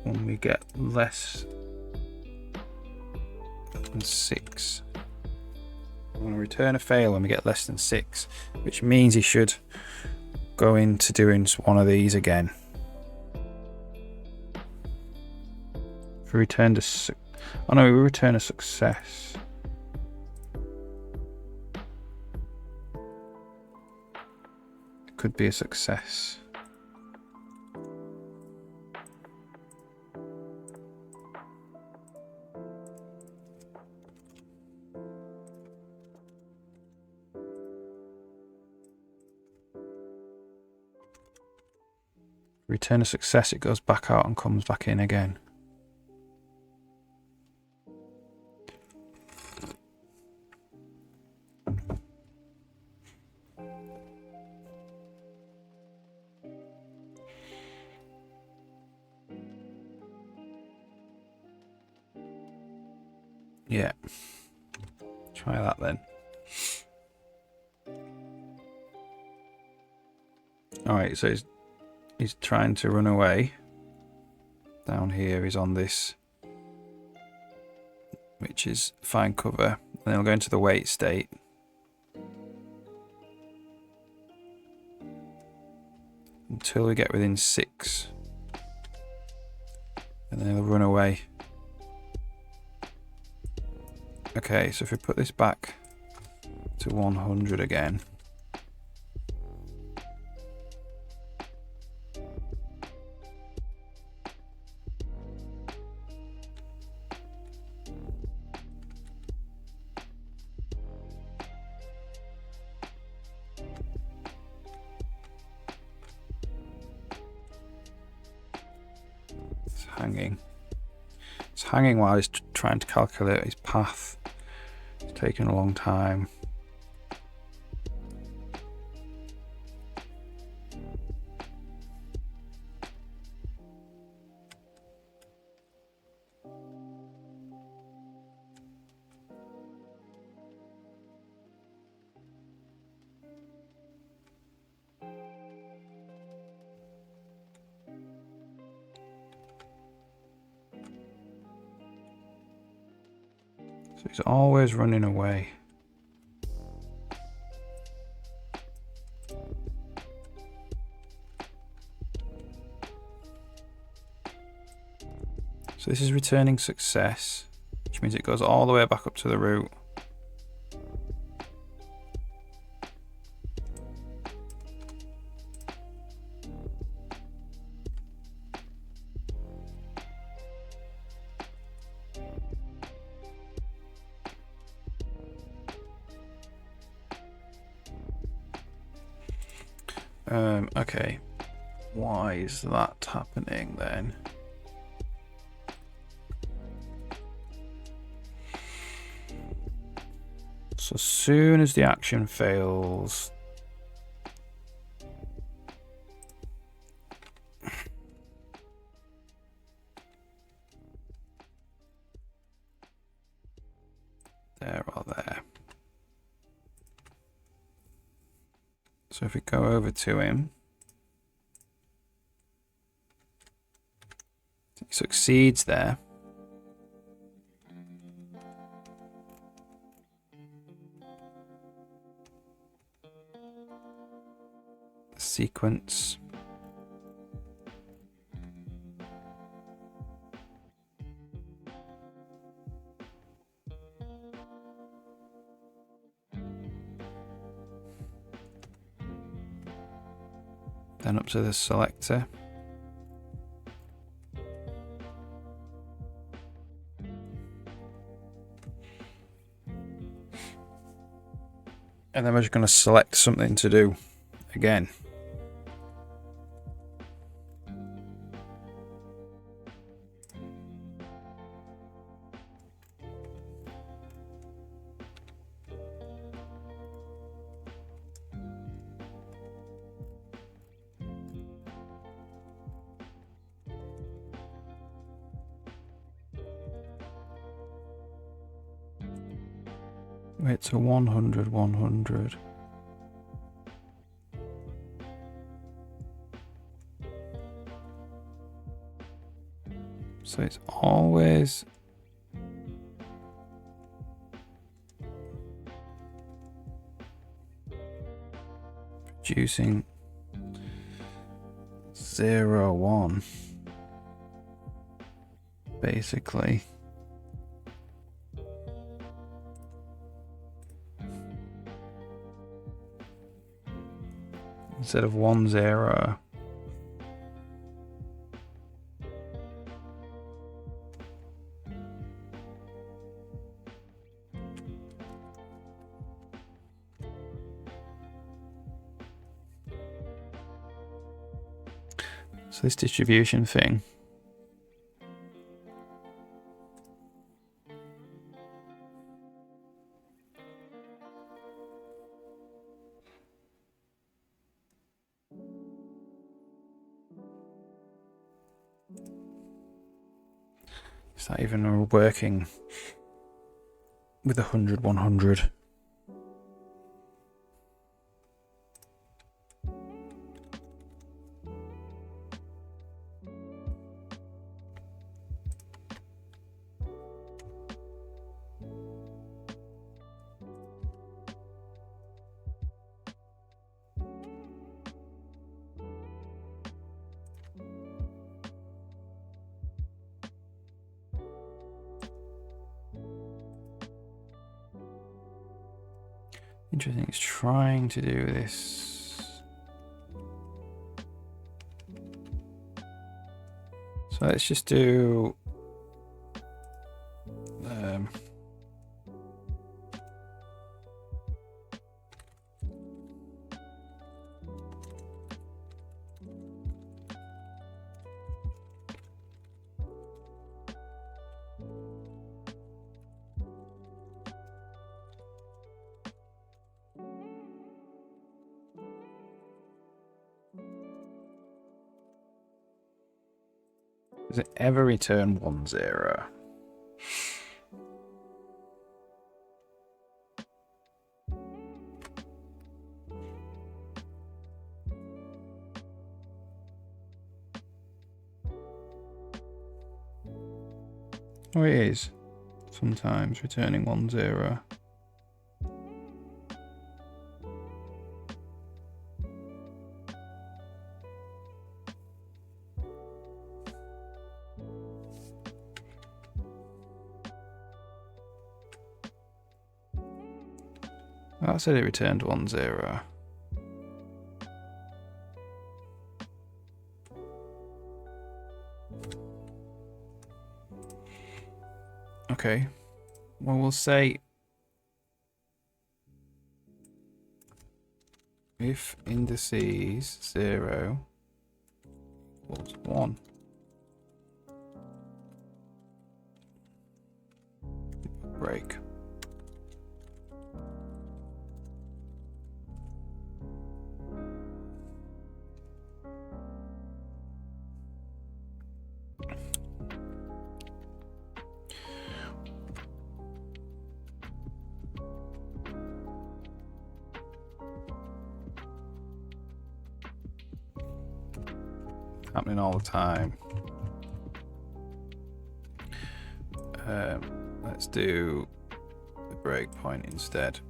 when we get less than 6. We want to return a fail when we get less than 6, which means he should go into doing one of these again. If we returned oh no, we return a success. It could be a success. Return a success, it goes back out and comes back in again. Yeah. Try that then. Alright, so he's trying to run away. Down here he's on this, which is find cover. And then he'll go into the wait state. Until we get within 6. And then he'll run away. Okay, so if we put this back to 100 again. hanging. It's hanging while he's trying to calculate his path. It's taking a long time. So he's always running away. So this is returning success, which means it goes all the way back up to the root. Okay, why is that happening then? So as soon as the action fails, there or there. So if we go over to him, he succeeds there. Sequence. Then up to the selector. And then we're just going to select something to do again. Wait to 100, 100. So it's always producing 0, 1, basically. Instead of 1, 0. So this distribution thing, is that even working with 100, 100? Interesting, it's trying to do this. So let's just do Does it ever return 1, 0? Oh, it is. Sometimes returning 1, 0. That said it returned 1, 0. Okay. Well, we'll say if indices 0 equals 1. Break. Happening all the time. Let's do the breakpoint instead.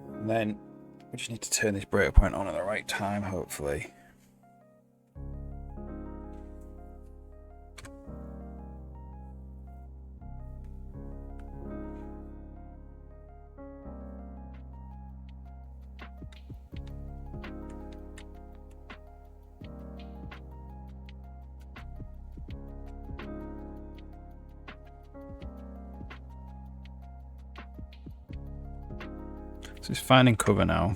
And then we just need to turn this breakpoint on at the right time, hopefully. So it's finding cover now.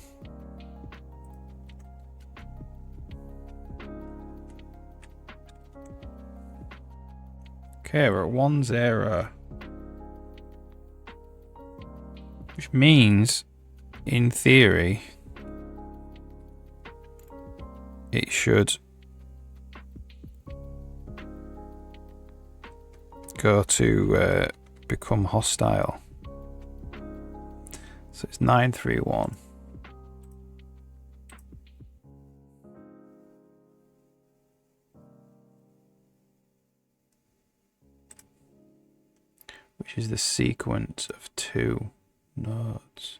Okay, we're at 1, 0. Which means, in theory, it should go to become hostile. So it's 9, 3, 1. Which is the sequence of 2 nodes.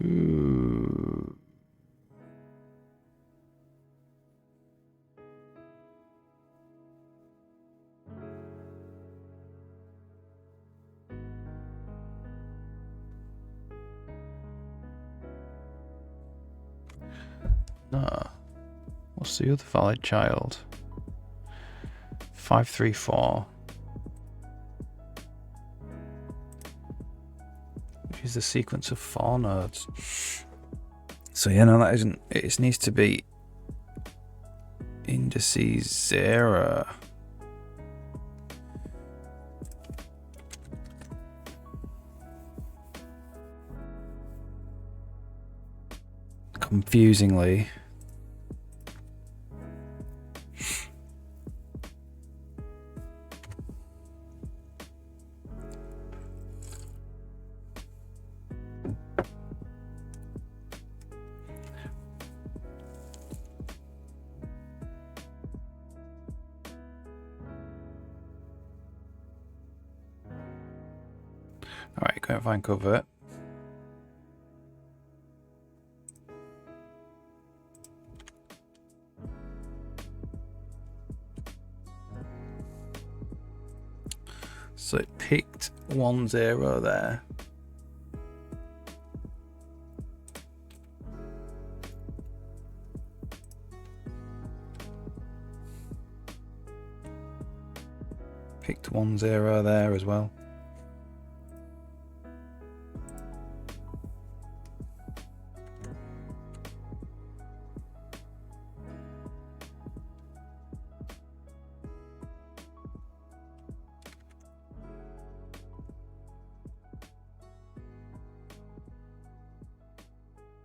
Ooh. No. What's the other valid child? 5, 3, 4. Which is the sequence of 4 nodes. So yeah, no, that isn't. It needs to be indices 0. Confusingly. Alright, go and find cover. So it picked 1, 0 there. Picked 1, 0 there as well.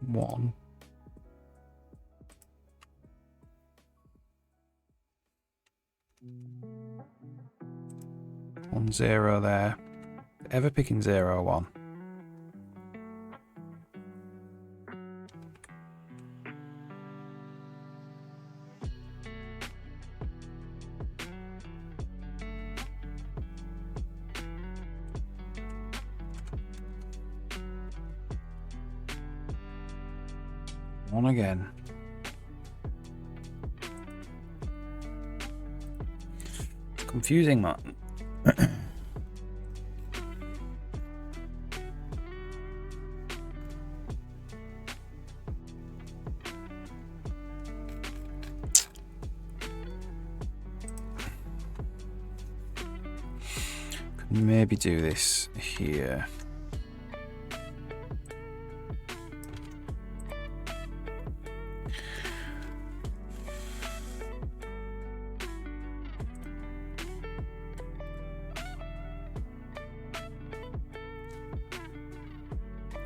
1. One 0 there. Ever picking 0 or 1. One again. Confusing, man. Could maybe do this here.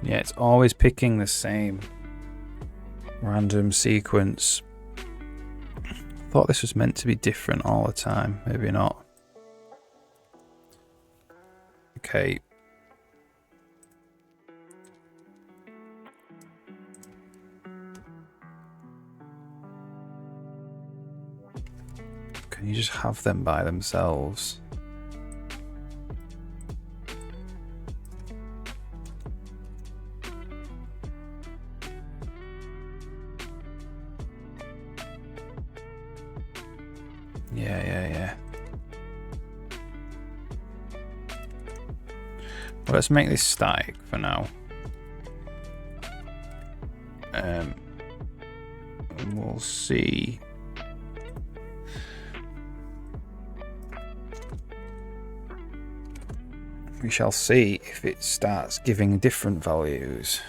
Yeah, it's always picking the same random sequence. Thought this was meant to be different all the time. Maybe not. Okay. Can you just have them by themselves? Yeah. Well, let's make this static for now. And we'll see. We shall see if it starts giving different values.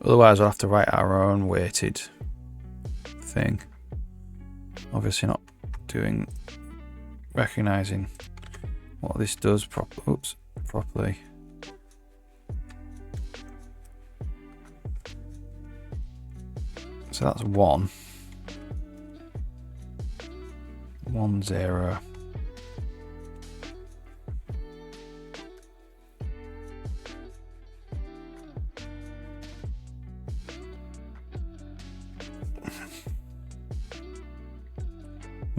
Otherwise, we'll have to write our own weighted thing. Obviously not recognizing what this does properly. So that's 1. 1 0.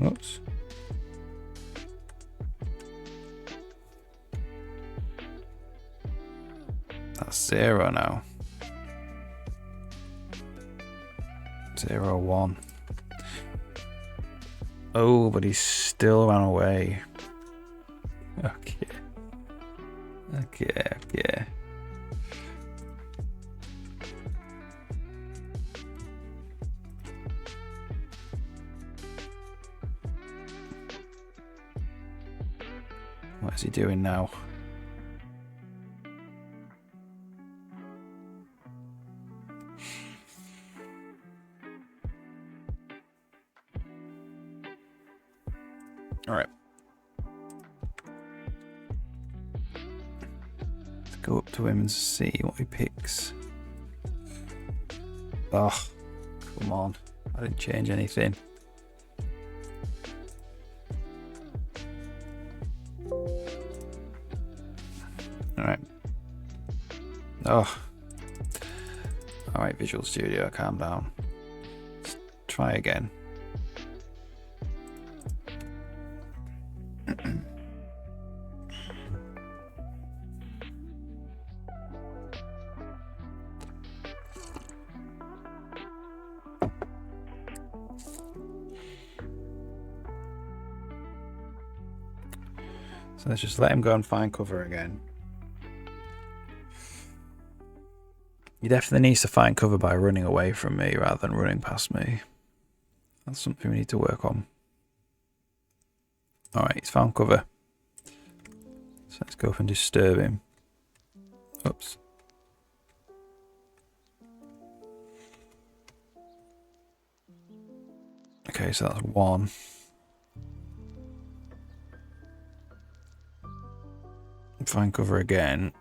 Oops. That's 0 now. 0 1. Oh, but he's still ran away. Okay. What is he doing now? All right. Let's go up to him and see what he picks. Oh, come on. I didn't change anything. Alright. Oh. Alright, Visual Studio, calm down. Let's try again. So let's just let him go and find cover again. He definitely needs to find cover by running away from me rather than running past me. That's something we need to work on. Alright, he's found cover. So let's go up and disturb him. Oops. Okay, so that's 1. Find cover again.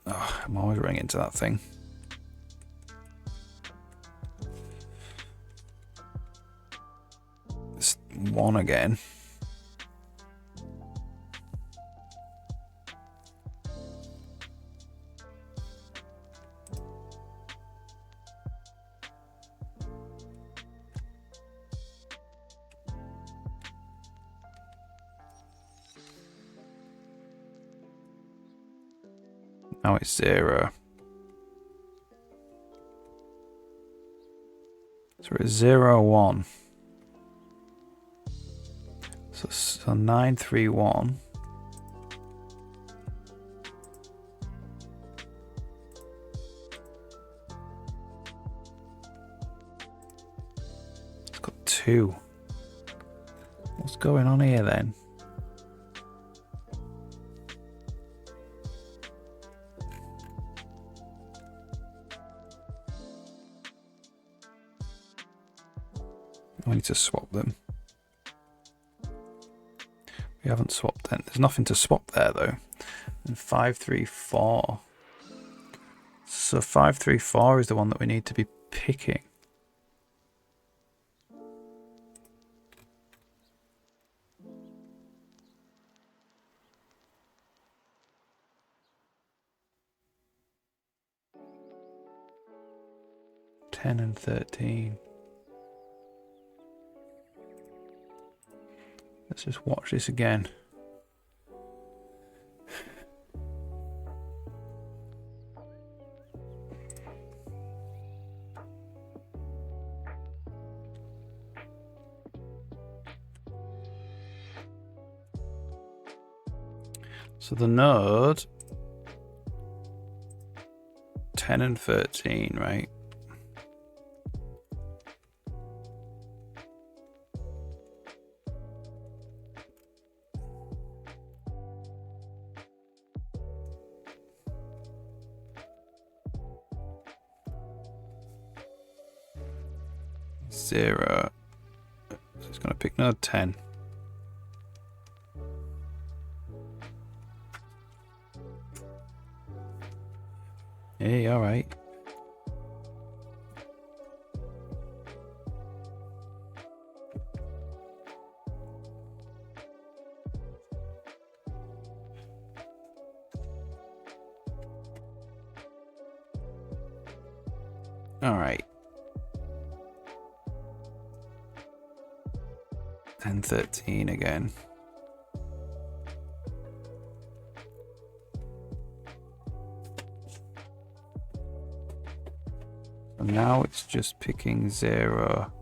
Oh, I'm always running into that thing. It's 1 again. Now it's 0. So it's 0, 1. So 9, 3, 1. It's got 2. What's going on here then? I need to swap them. We haven't swapped then. There's nothing to swap there though. And 5, 3, 4. So 5, 3, 4 is the one that we need to be picking. Ten and 13. Let's just watch this again. So the node 10 and 13, right? Zero. So it's going to pick node 10. Hey, all right. All right. 10, 13 again. And now it's just picking 0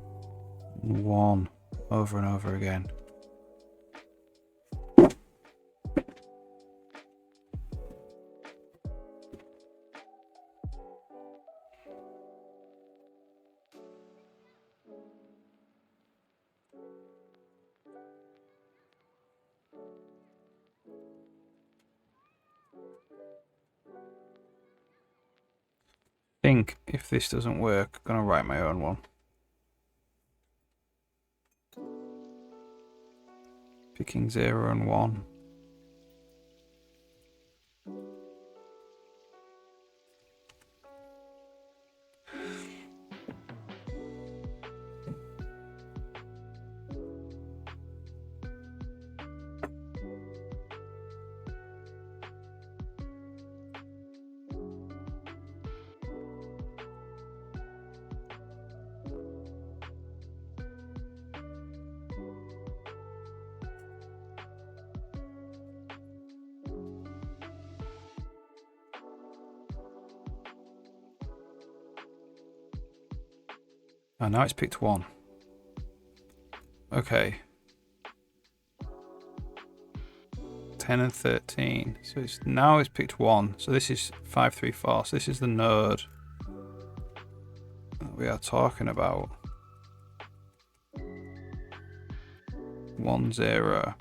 and 1 over and over again. I think if this doesn't work, I'm gonna write my own one. Picking 0 and 1. Oh, now it's picked 1. Okay. 10 and 13. So now it's picked 1. So this is 5, 3, 4. So this is the node that we are talking about. 1 0.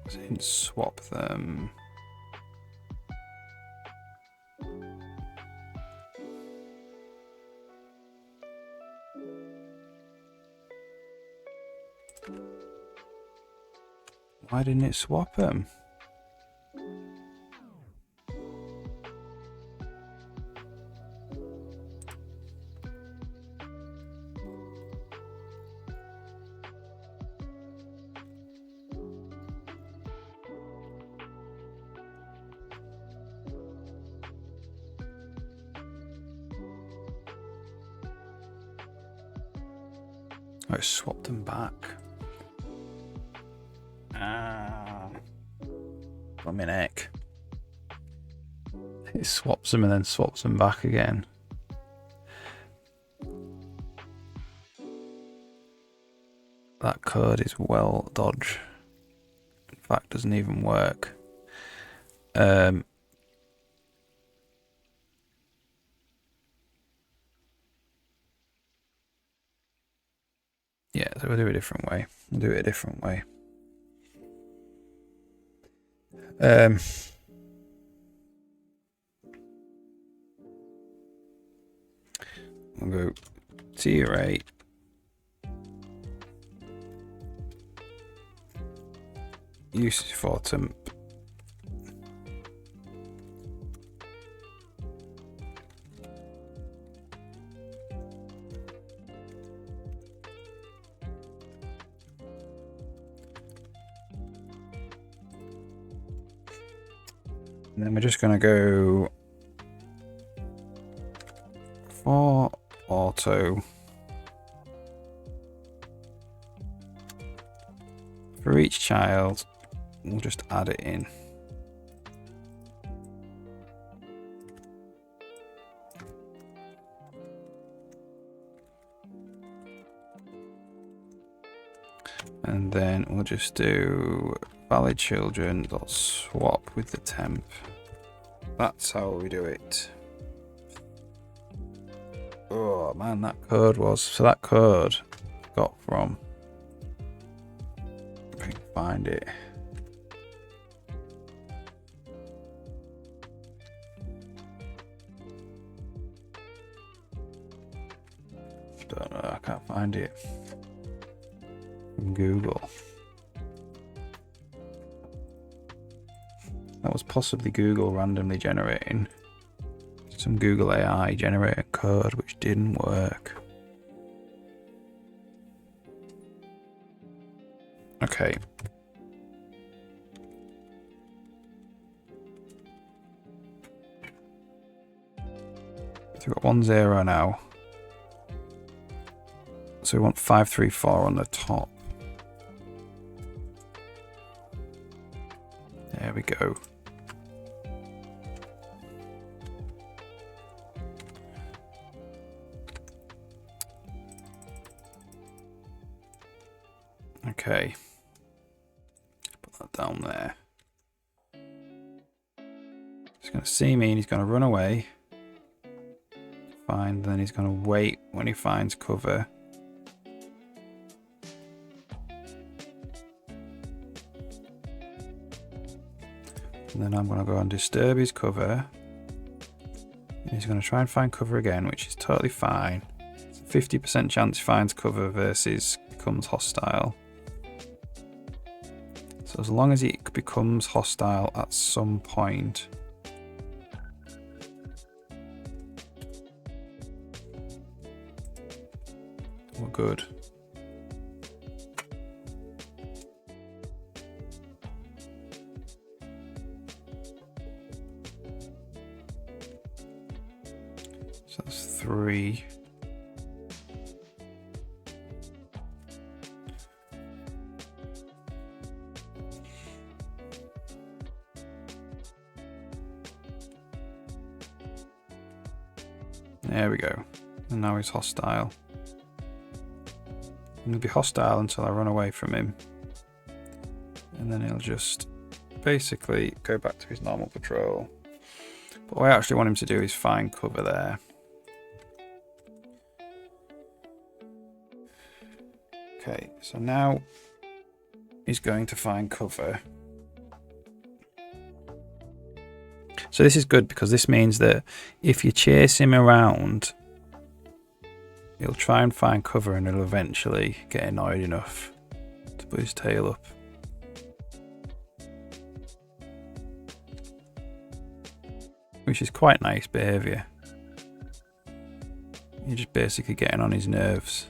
So you can swap them. Why didn't it swap them? I swapped them back. I'm in heck. It swaps them and then swaps them back again. That code is well dodged. In fact, doesn't even work. Yeah, so we'll do it a different way. We'll go tier 8. Usage for temp. And then we're just going to go for auto for each child. We'll just add it in. And then we'll just do valid children dot swap with the temp. That's how we do it. Oh man, that code was, so that code got from, if I can find it. Don't know, I can't find it. From Google. That was possibly Google randomly generating some Google AI generated code which didn't work. Okay. So we've got 1 0 now. So we want 534 on the top. There we go. Okay. Put that down there. He's going to see me and he's going to run away. Fine, then he's going to wait when he finds cover. And then I'm going to go and disturb his cover. And he's going to try and find cover again, which is totally fine. It's a 50% chance he finds cover versus becomes hostile. So as long as it becomes hostile at some point, we're good. So that's 3. There we go. And now he's hostile. He'll be hostile until I run away from him. And then he'll just basically go back to his normal patrol. But what I actually want him to do is find cover there. Okay, so now he's going to find cover. So this is good because this means that if you chase him around, he'll try and find cover and he'll eventually get annoyed enough to put his tail up. Which is quite nice behaviour. You're just basically getting on his nerves.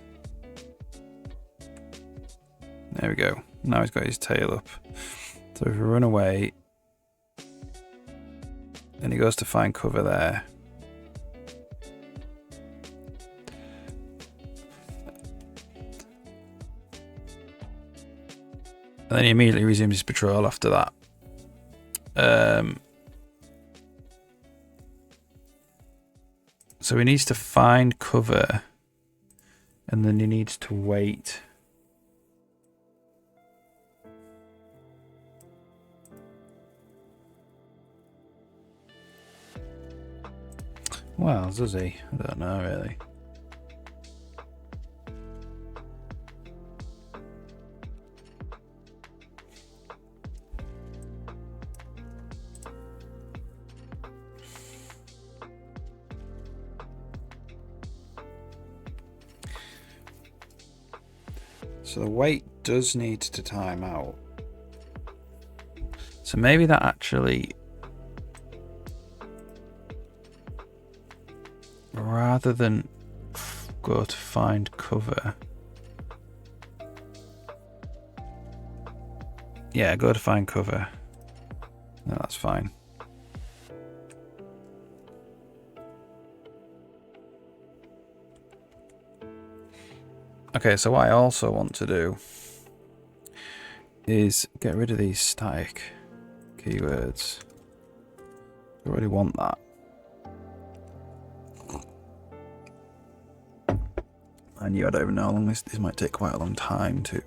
There we go. Now he's got his tail up. So if we run away, then he goes to find cover there. And then he immediately resumes his patrol after that. So he needs to find cover, and then he needs to wait. Well, does he? I don't know really. So the wait does need to time out. So maybe that actually, rather than go to find cover, yeah, go to find cover. No, that's fine. Okay, so what I also want to do is get rid of these static keywords. I already want that. I don't even know how long this might take quite a long time to.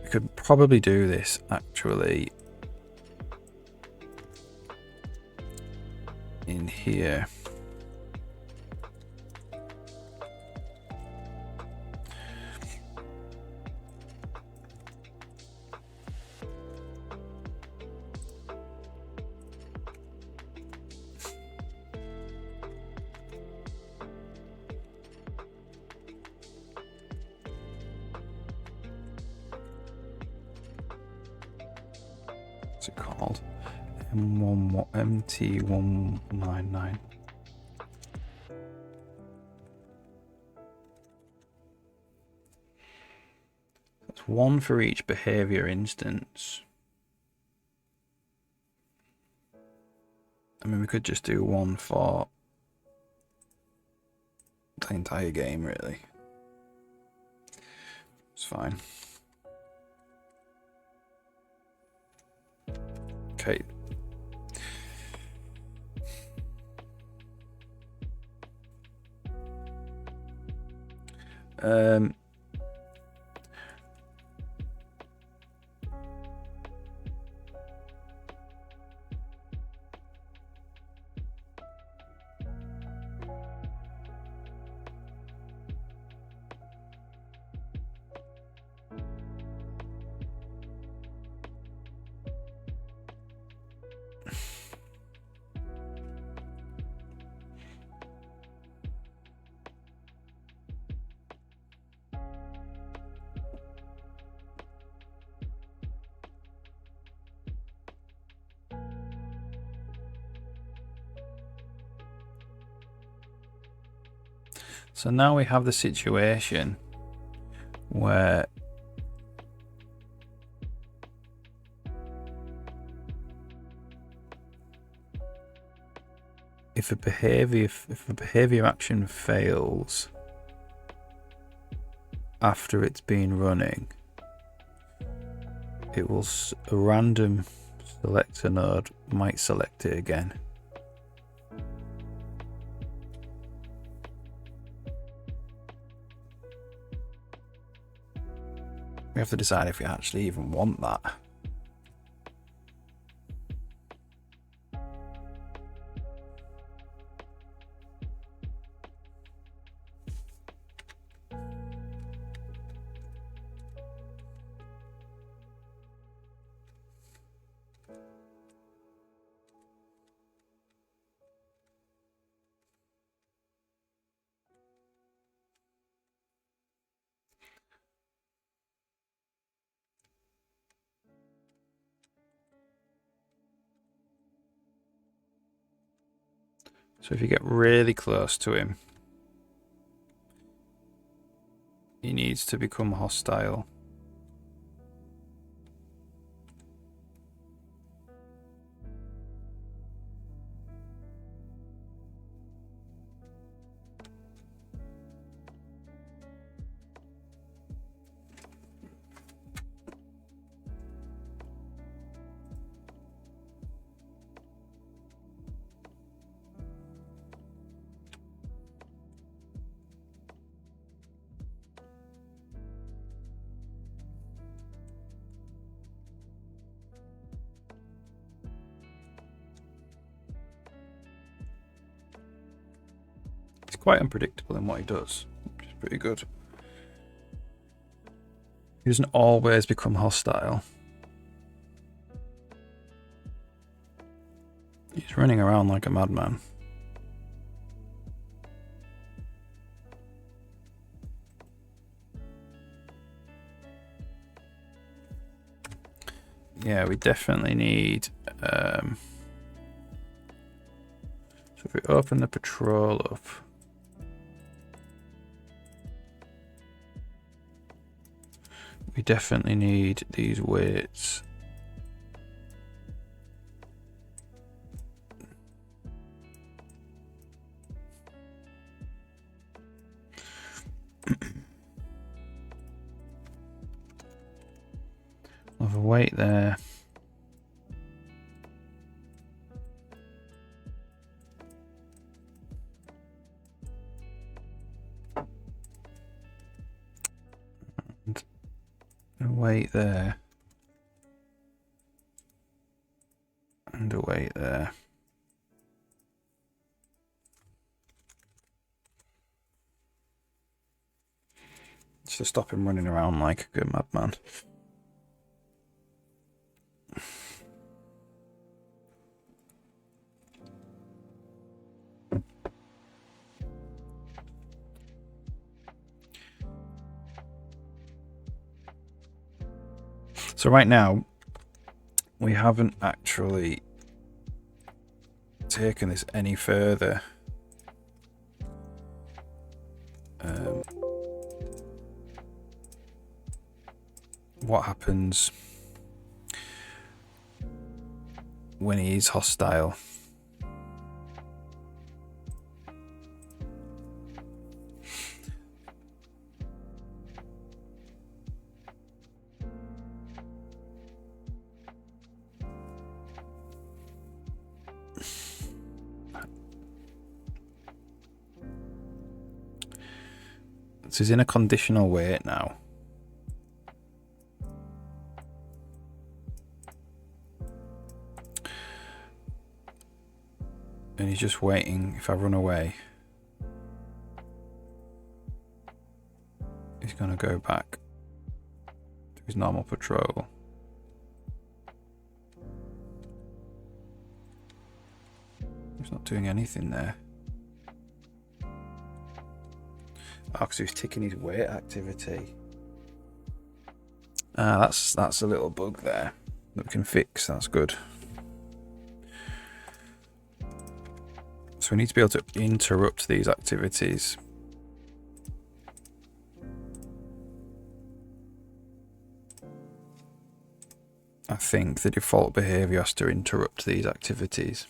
We could probably do this actually in here. What's it called? MT199. That's one for each behavior instance. I mean, we could just do one for the entire game, really. It's fine. Okay. So now we have the situation where if a behavior action fails after it's been running, it will a random selector node might select it again. We have to decide if we actually even want that. So if you get really close to him, he needs to become hostile. He's quite unpredictable in what he does, which is pretty good. He doesn't always become hostile. He's running around like a madman. Yeah, we definitely need... so if we open the patrol up... we definitely need these weights. Have a weight there. And a weight there. And a weight there. Just to stop him running around like a good madman. So right now, we haven't actually taken this any further. What happens when he's hostile? So he's in a conditional weight now. And he's just waiting. If I run away, he's going to go back to his normal patrol. He's not doing anything there. Oh, because he was ticking his weight activity. That's a little bug there that we can fix. That's good. So we need to be able to interrupt these activities. I think the default behavior has to interrupt these activities.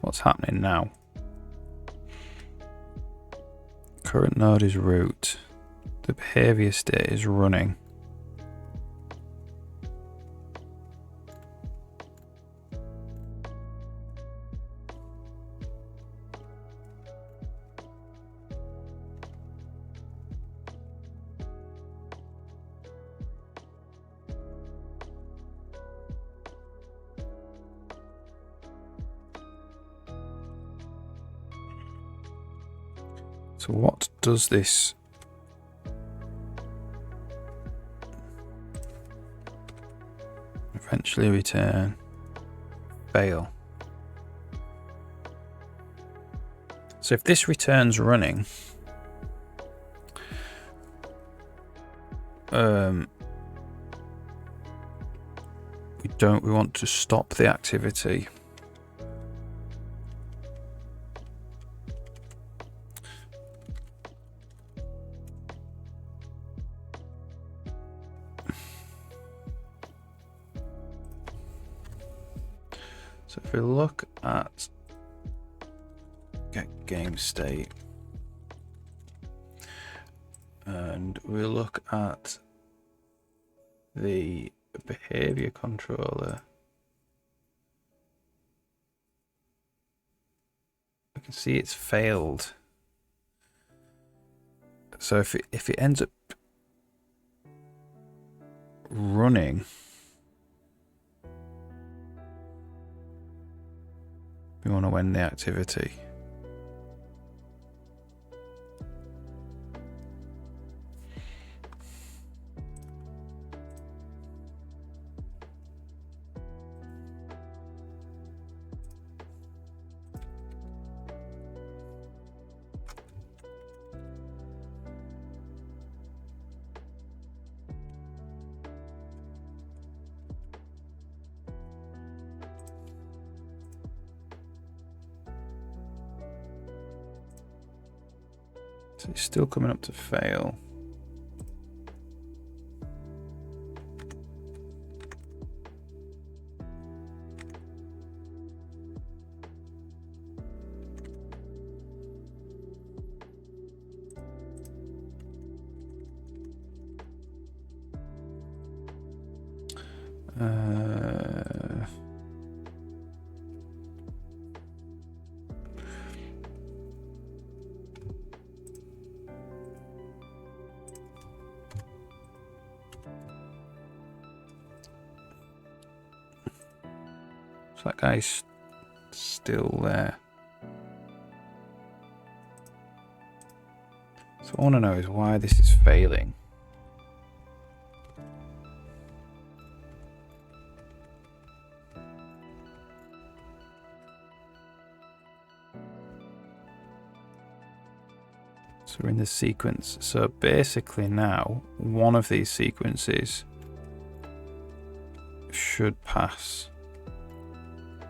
What's happening now? Current node is root. The behavior state is running. So what does this eventually return? Fail. So if this returns running, we want to stop the activity. So if we look at get game state and we look at the behavior controller, we can see it's failed. So if it ends up running, we want to end the activity. So it's still coming up to fail. So that guy's still there. So what I want to know is why this is failing. So we're in the sequence. So basically now, one of these sequences should pass.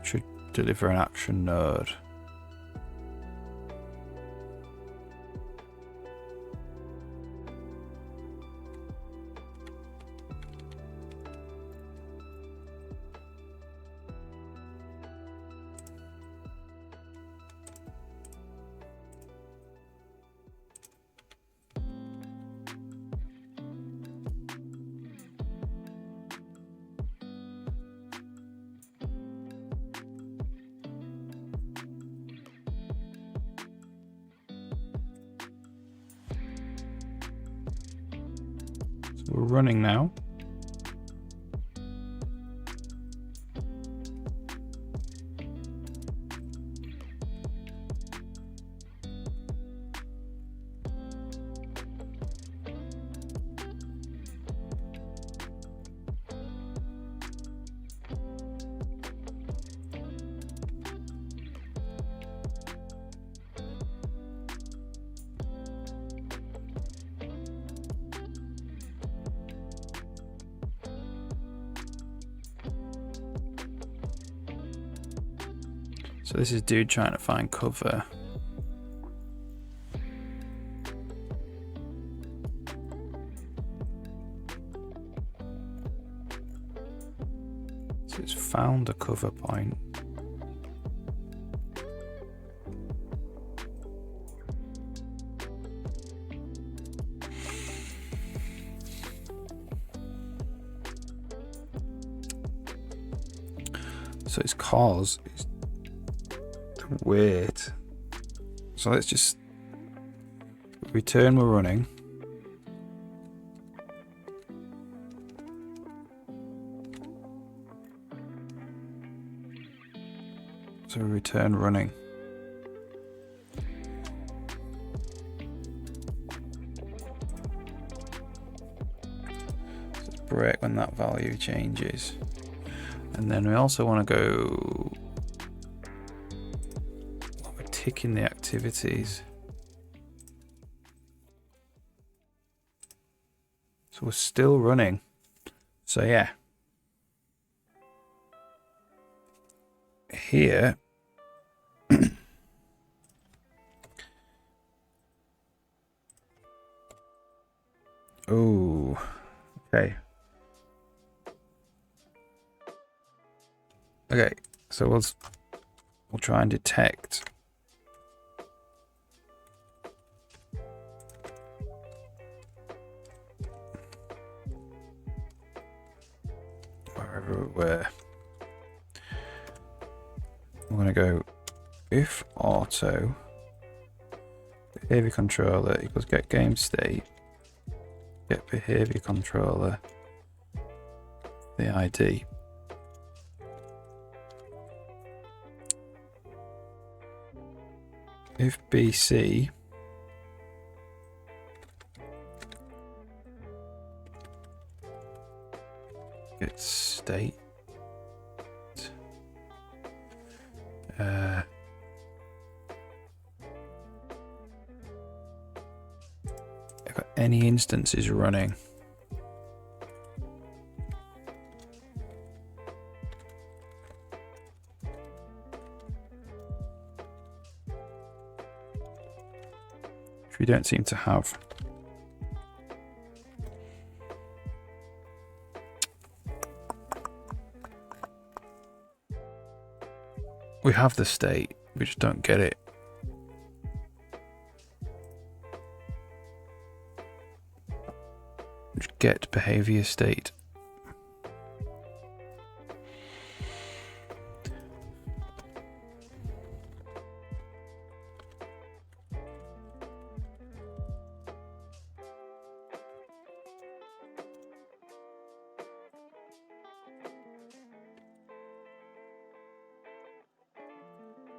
Should deliver an action node. So we're running now. So this is dude trying to find cover. So it's found a cover point. So its cause is to wait. So let's just return we're running. So return running. break when that value changes. And then we also want to go, we're ticking the activities. So we're still running. So yeah. Here. Oh, okay. Okay, so we'll try and detect wherever we're going to go if auto behavior controller equals get game state, get behavior controller the ID. If BC gets state, if any instance is running, which we don't seem to have. We have the state, we just don't get it. Just get behavior state.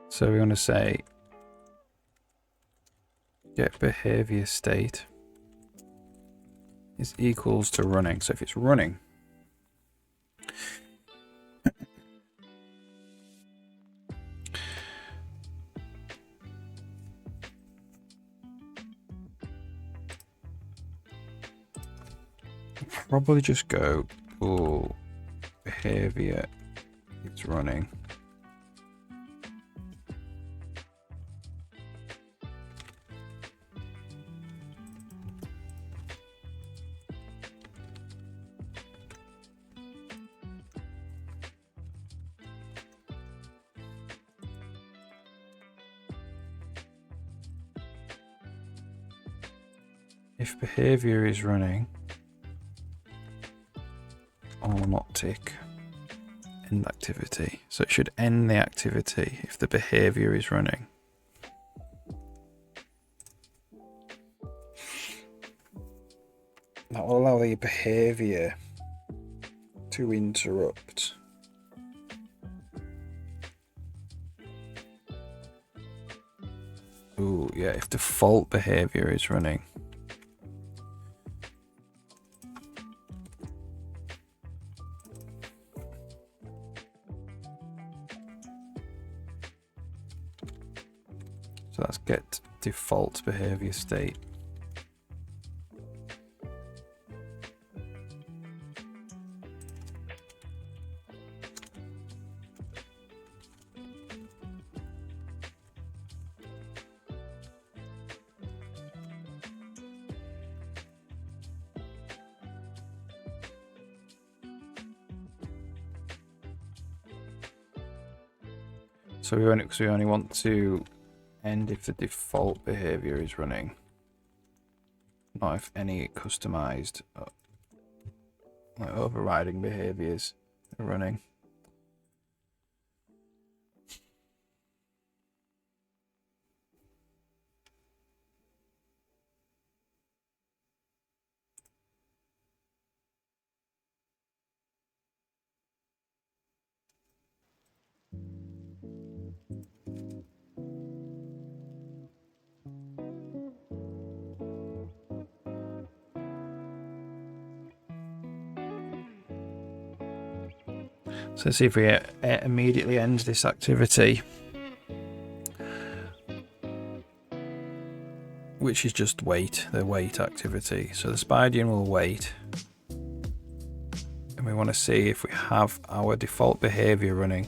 So we want to say get behavior state is equals to running. So if it's running, probably just go, oh, behavior is running. If behavior is running, I will not tick end activity. So it should end the activity if the behavior is running. That will allow the behavior to interrupt. Ooh, yeah, if default behavior is running. So let's get default behavior state. So we only want to end if the default behavior is running, not if any customized like overriding behaviors are running. So let's see if we immediately end this activity, which is just wait, the wait activity. So the Spidey will wait. And we want to see if we have our default behavior running.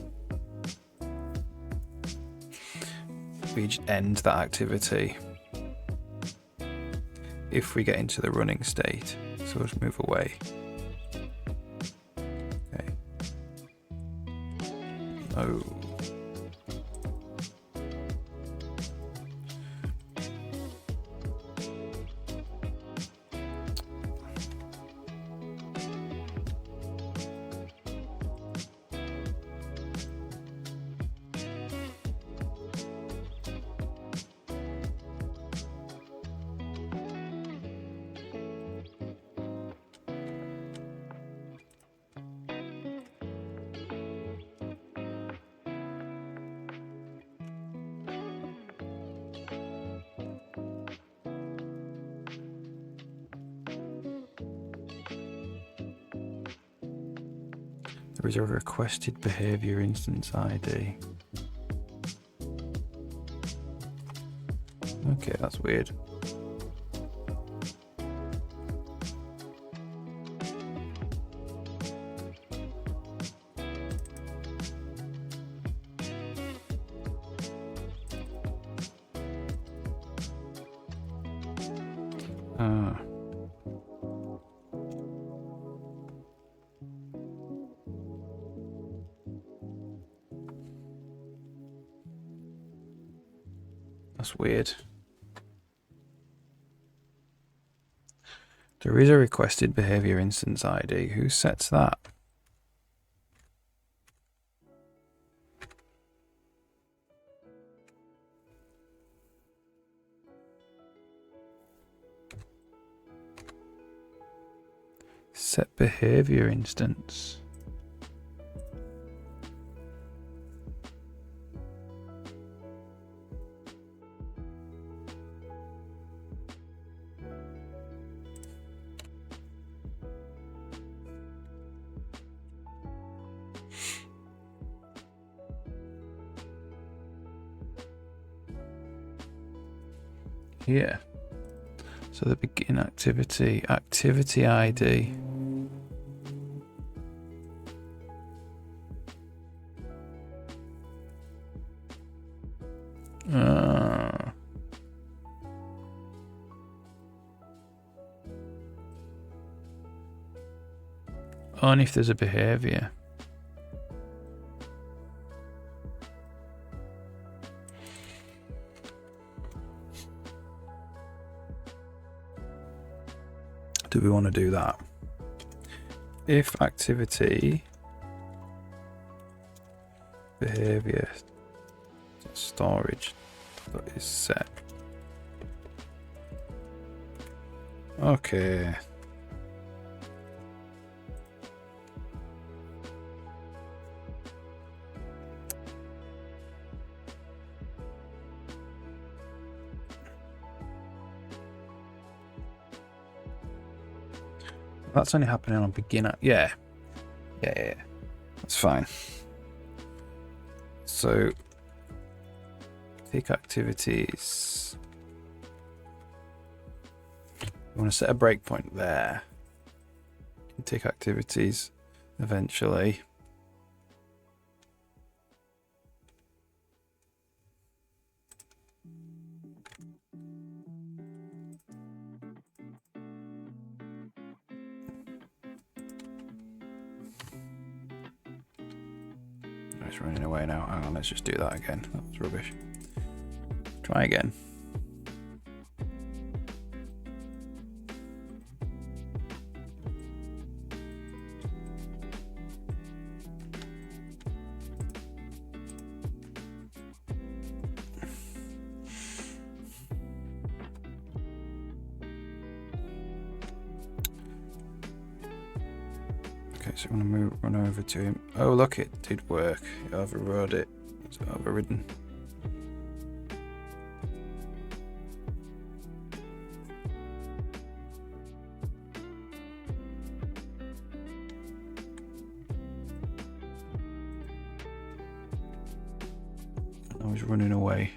We end that activity if we get into the running state. So let's move away. Okay. No. There is a requested behavior instance ID. Okay, that's weird. That's weird. There is a requested behavior instance ID. Who sets that? Set behavior instance. Here. So the begin activity ID. Only if there's a behavior. Do we want to do that? If activity behavior storage that is set. Okay. That's only happening on beginner. Yeah. That's fine. So take activities. We want to set a breakpoint there. Take activities eventually. It's running away now. Hang on, let's just do that again. That was rubbish. Try again. Okay, so I'm going to run over to him. Oh, look, it did work. It overrode it. It's overridden. I was running away.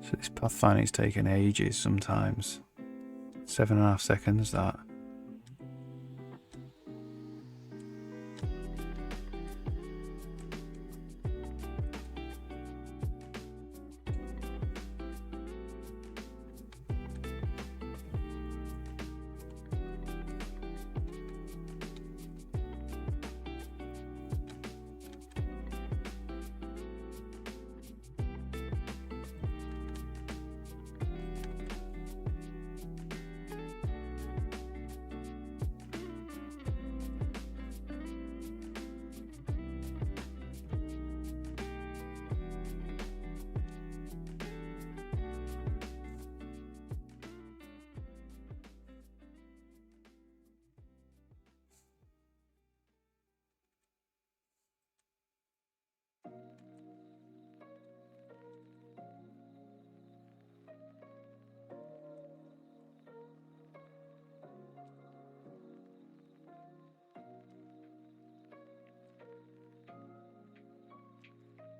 So this pathfinding's taken ages sometimes. 7.5 seconds that.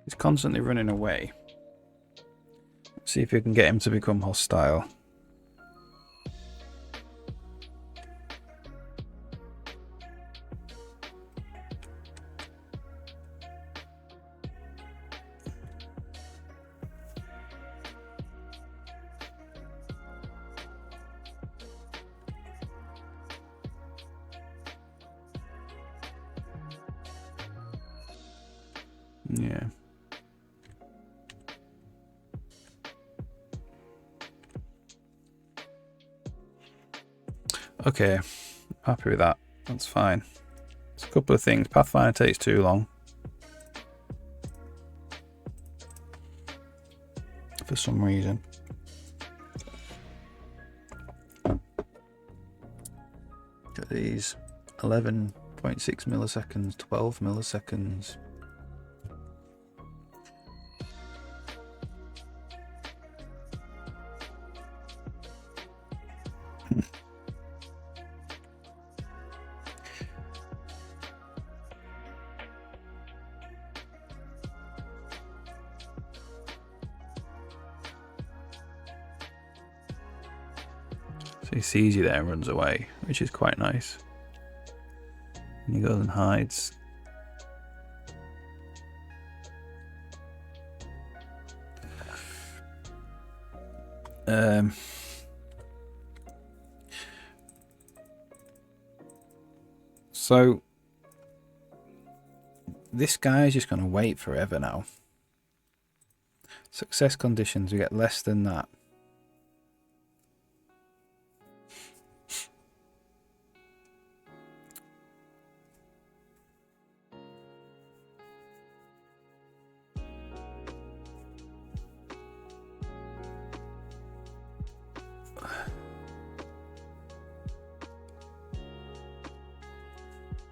He's constantly running away. Let's see if we can get him to become hostile. Yeah. Okay, happy with that. That's fine. It's a couple of things. Pathfinder takes too long. For some reason. Look at these. 11.6 milliseconds, 12 milliseconds. So he sees you there and runs away, which is quite nice. And he goes and hides. So this guy's just going to wait forever now. Success conditions, we get less than that.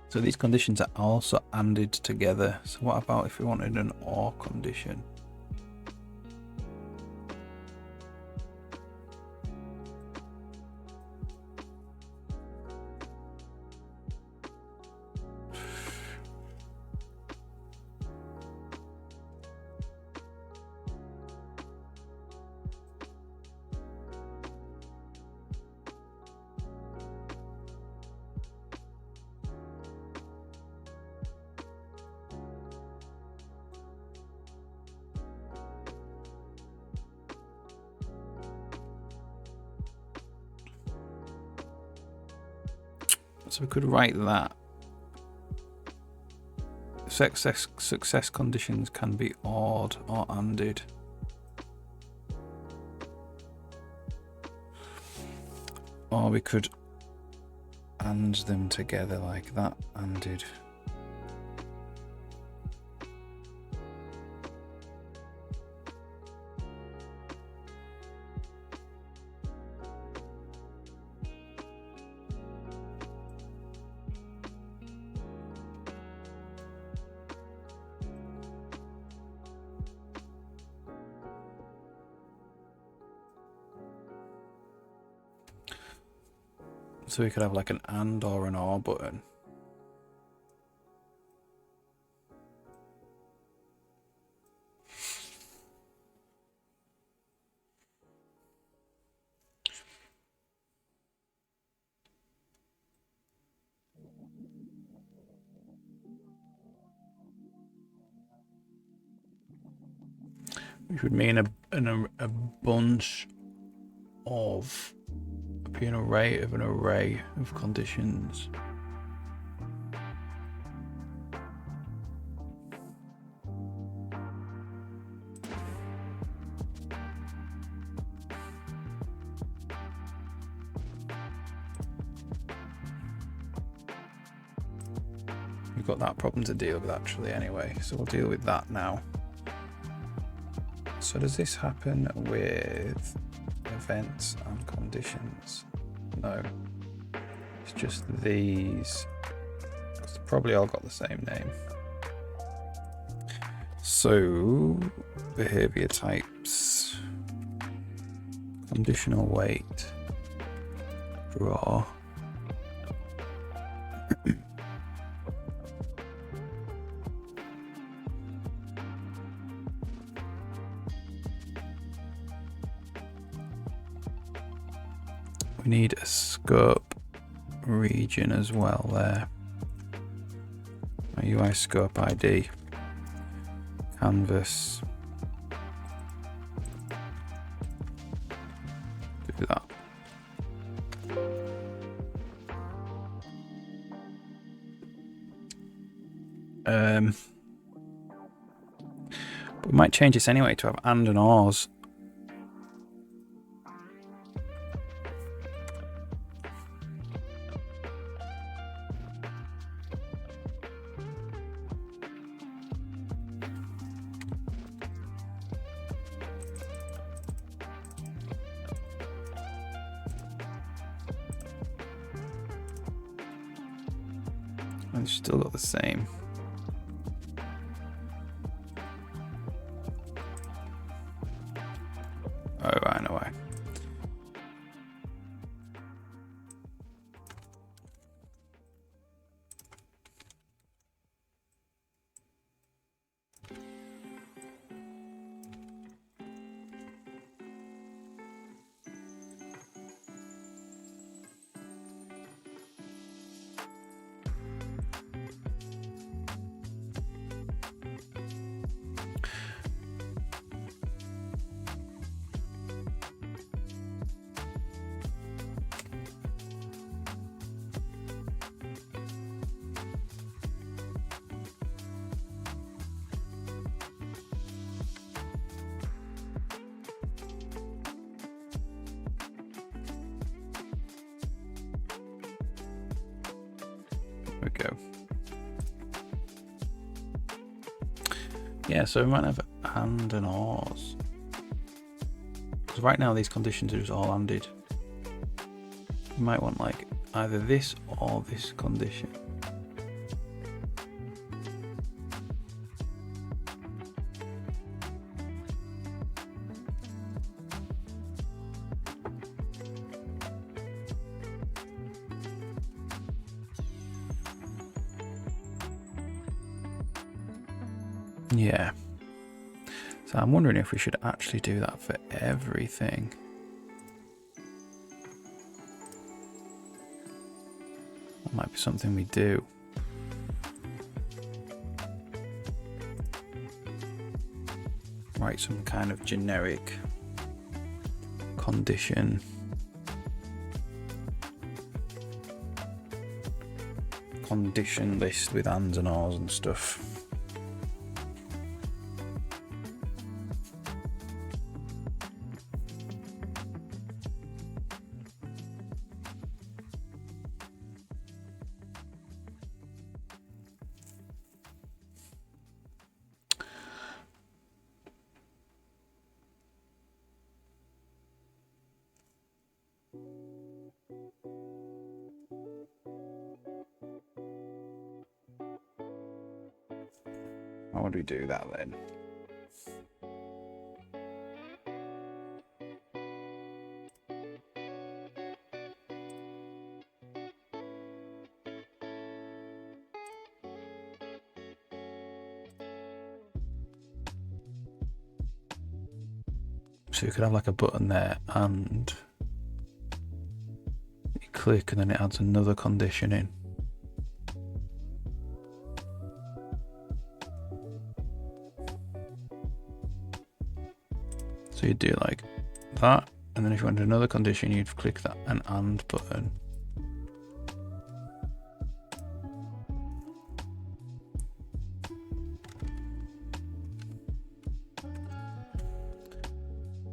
So these conditions are also ANDed together. So what about if we wanted an OR condition? So we could write that. Success conditions can be ORed or ANDed. Or we could AND them together like that, ANDed. So we could have like an and or an or button. Which would mean a bunch of an array of conditions. We've got that problem to deal with actually anyway, so we'll deal with that now. So does this happen with events and conditions? No, it's just these. It's probably all got the same name. So behavior types, conditional wait, draw. We need a scope region as well there. A UI scope ID, canvas. Do that. We might change this anyway to have and ors. And still got the same. Oh, I know why. We go. Yeah, so we might have and ors. Because right now these conditions are just all anded. You might want like either this or this condition. Yeah. So I'm wondering if we should actually do that for everything. That might be something we do. Write some kind of generic condition. Condition list with ands and ors and stuff. How would we do that then? So you could have like a button there and you click and then it adds another condition in. So you'd do like that, and then if you wanted another condition, you'd click that and button.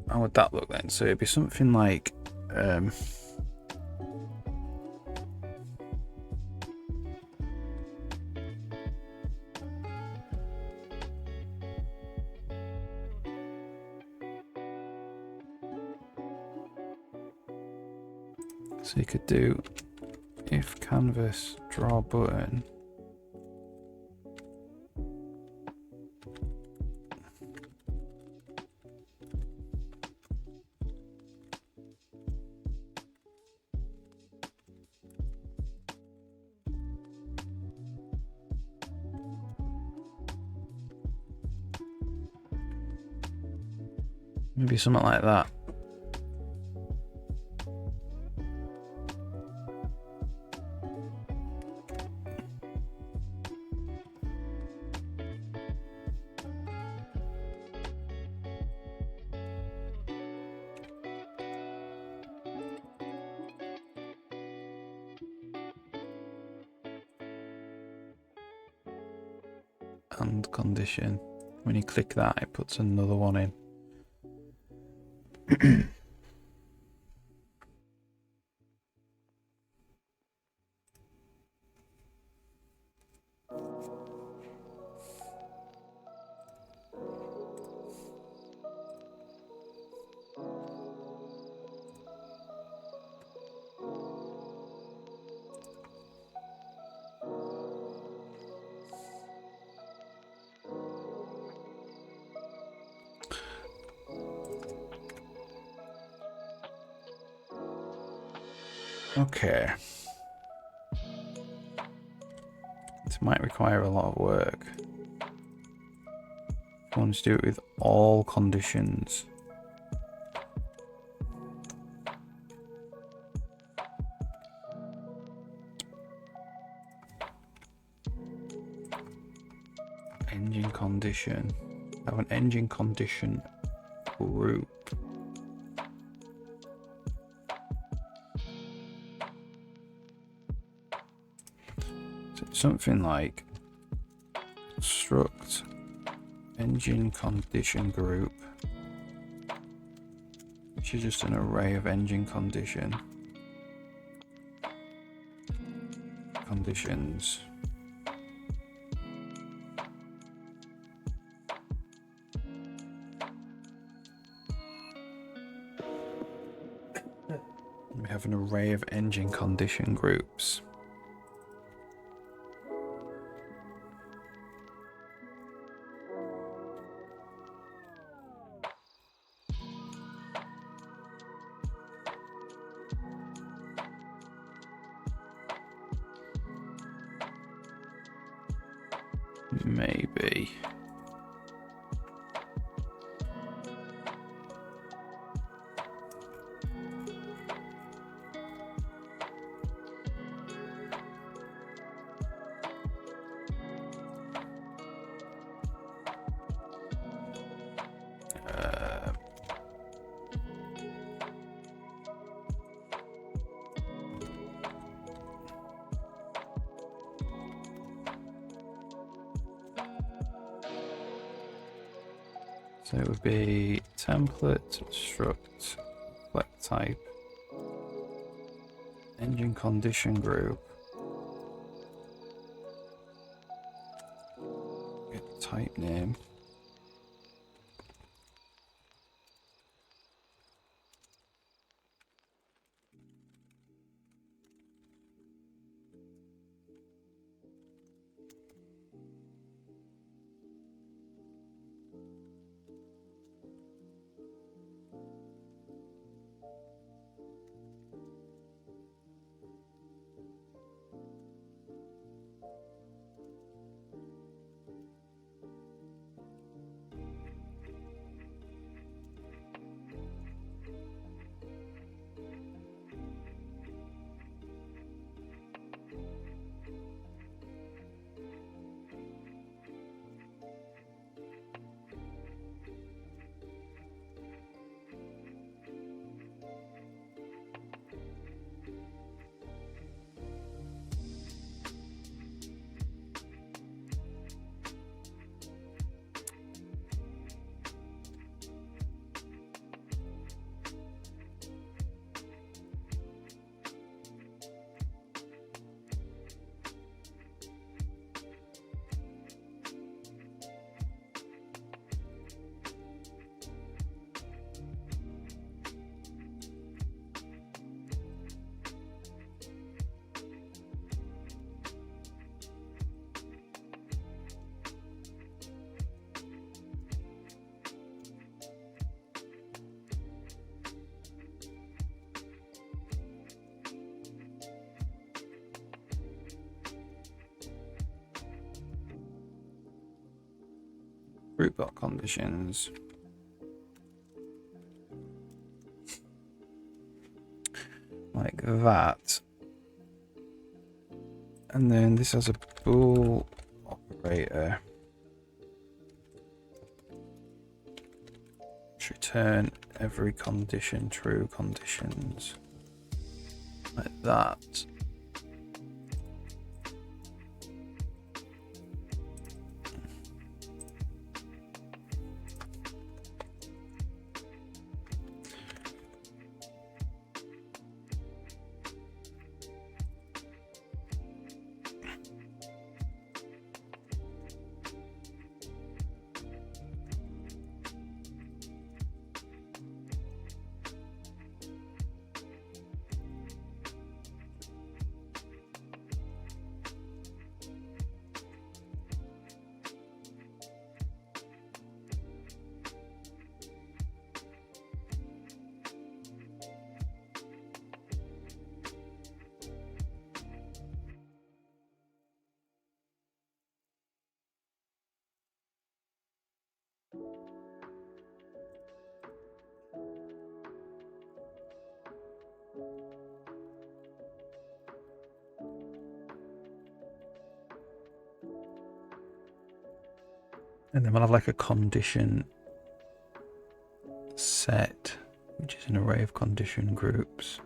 How would that look then? So it'd be something like so you could do if canvas draw button maybe something like that. And condition. When you click that, it puts another one in. Okay. This might require a lot of work. I want to do it with all conditions. Engine condition. Have an engine condition group. So it's something like struct engine condition group, which is just an array of engine conditions. We have an array of engine condition groups. Maybe. So it would be template, struct, select type, engine condition group, get type name, Group block conditions. Like that. And then this has a bool operator. Return every condition true conditions. Like that. And then we'll have like a condition set, which is an array of condition groups.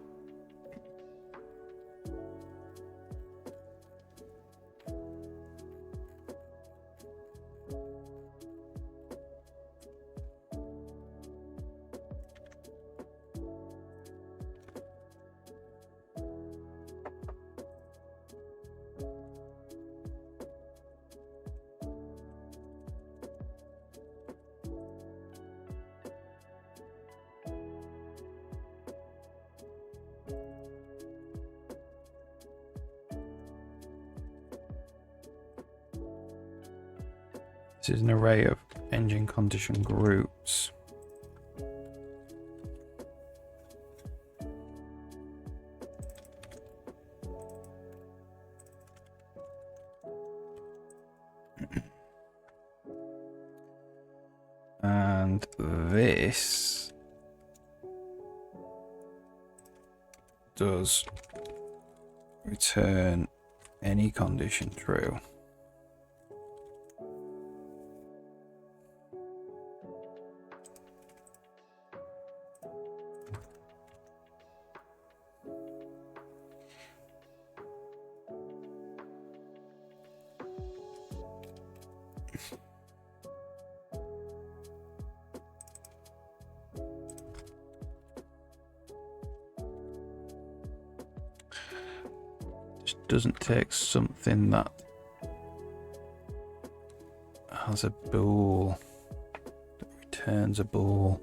This is an array of engine condition groups. And this does return any condition true. Doesn't take something that has a bool that returns a bool.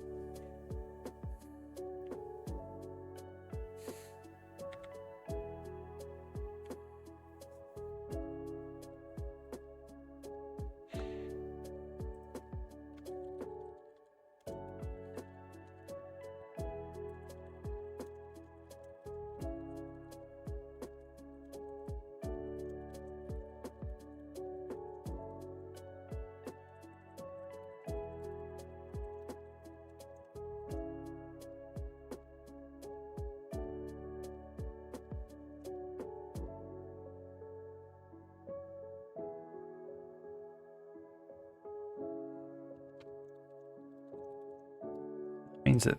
Means that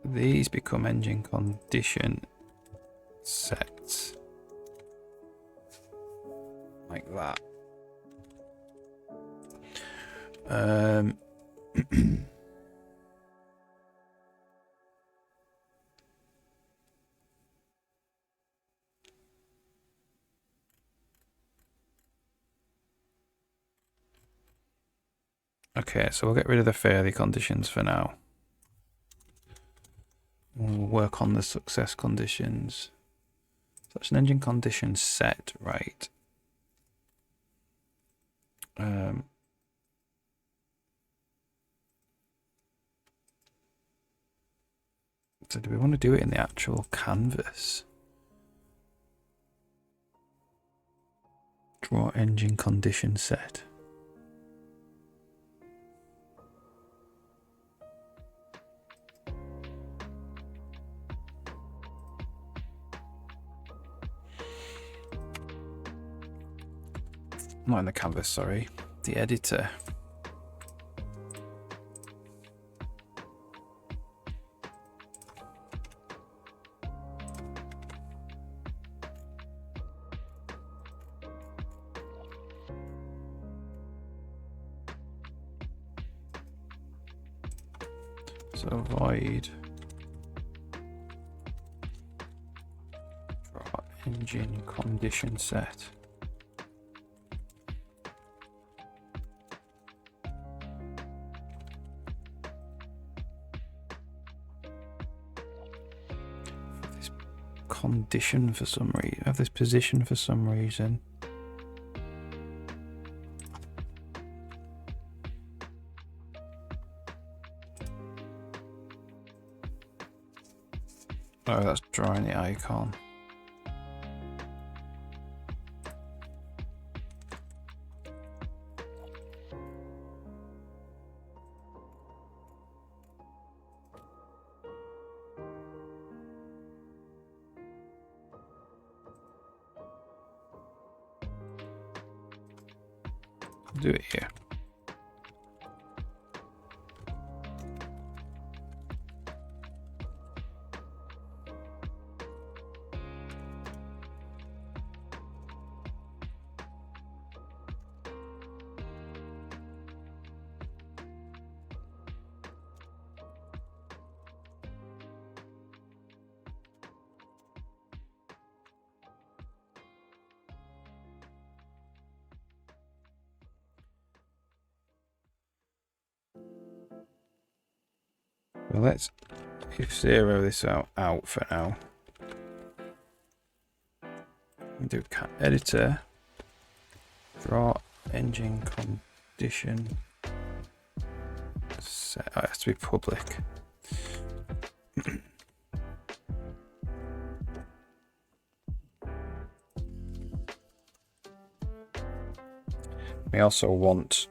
these become engine condition sets like that. Okay, so we'll get rid of the failure conditions for now. We'll work on the success conditions. So that's an engine condition set, right? So do we want to do it in the actual canvas? Draw engine condition set. Not in the canvas, sorry. The editor. So void draw engine condition set. This condition for some reason, have this position for some reason. Oh, that's drawing the icon. Do it here. Well, let's zero this out for now. Do editor, draw engine condition set. Oh, it has to be public. We also want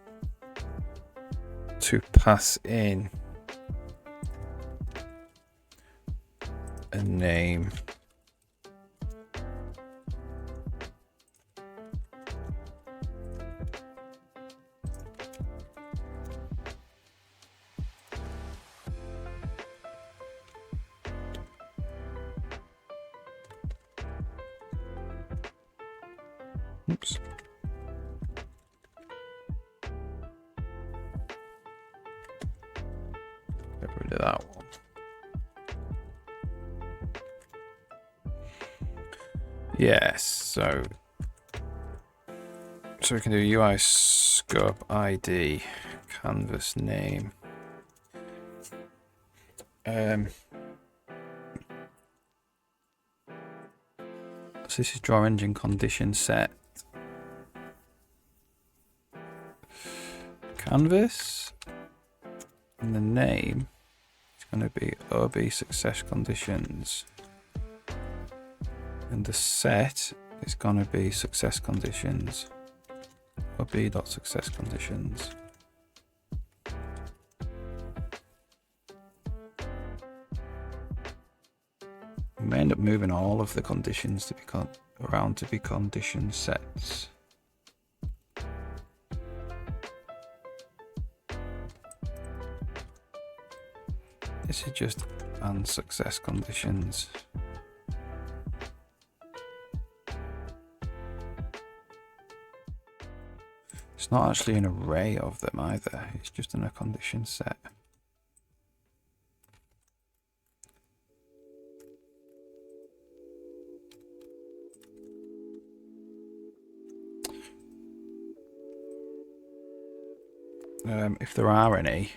to pass in a name. Oops. Get rid of that one. Yes, so we can do UI scope ID, canvas name. So this is draw engine condition set. Canvas, and the name is going to be OB success conditions, and the set is going to be success conditions, OB.success conditions. We may end up moving all of the conditions to be around to be condition sets. This is just unsuccess conditions. It's not actually an array of them either, it's just in a condition set. If there are any,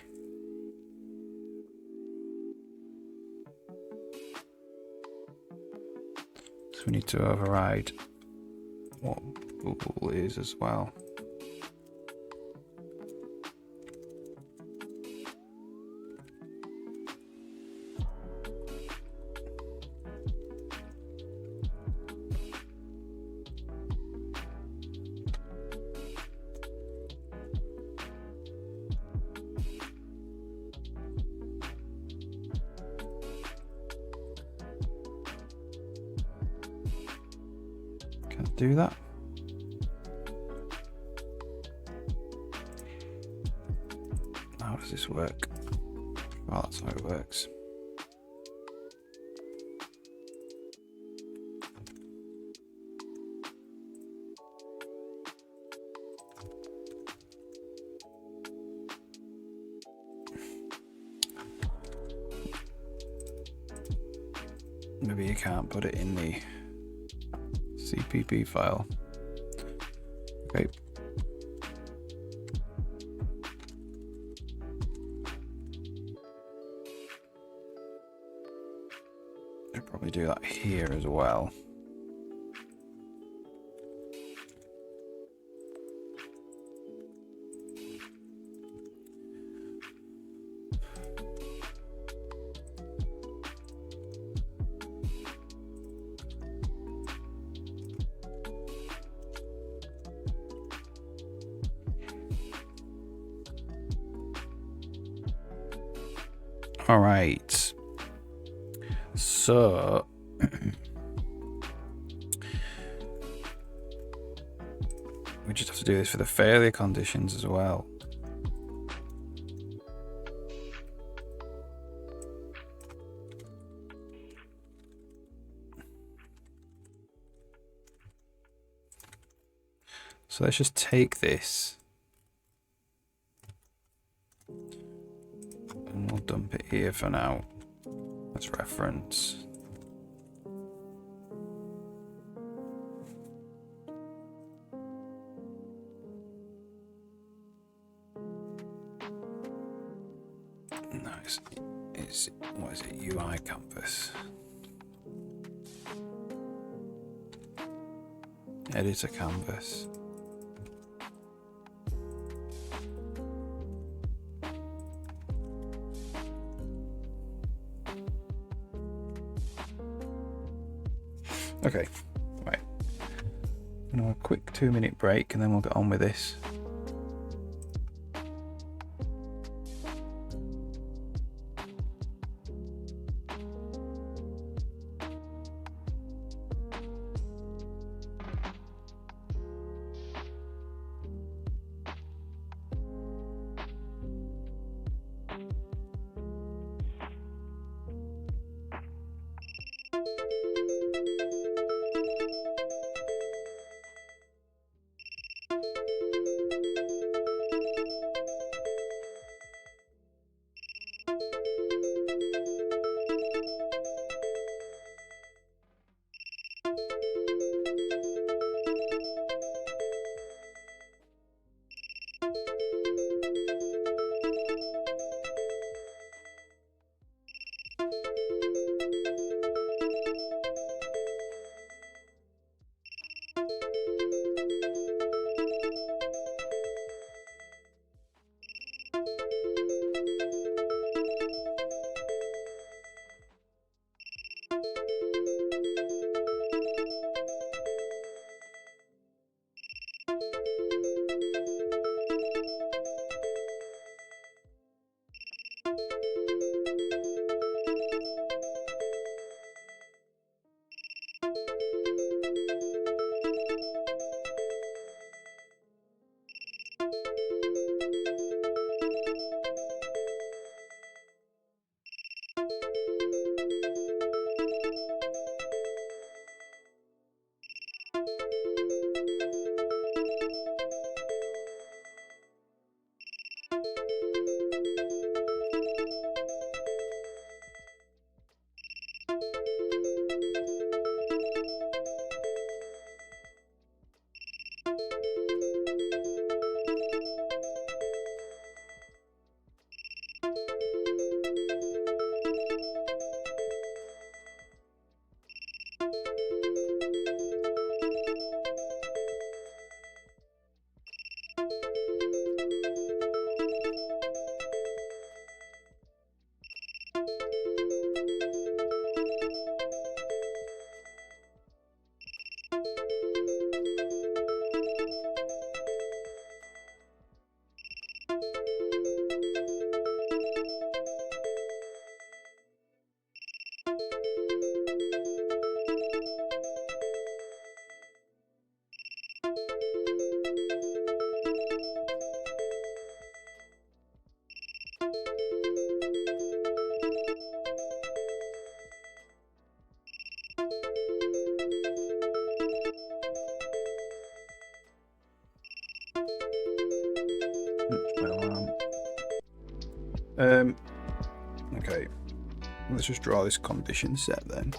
so we need to override what bool is as well. Do that. How does this work? Well, that's how it works. Maybe you can't put it in the CPP file. Okay. I'd probably do that here as well. All right. So we just have to do this for the failure conditions as well. So let's just take this and we'll dump it here for now. Let's reference. Nice. What is it? UI canvas. Editor canvas. Okay, right. I'm gonna have a quick 2-minute break and then we'll get on with this. Okay, let's just draw this condition set then.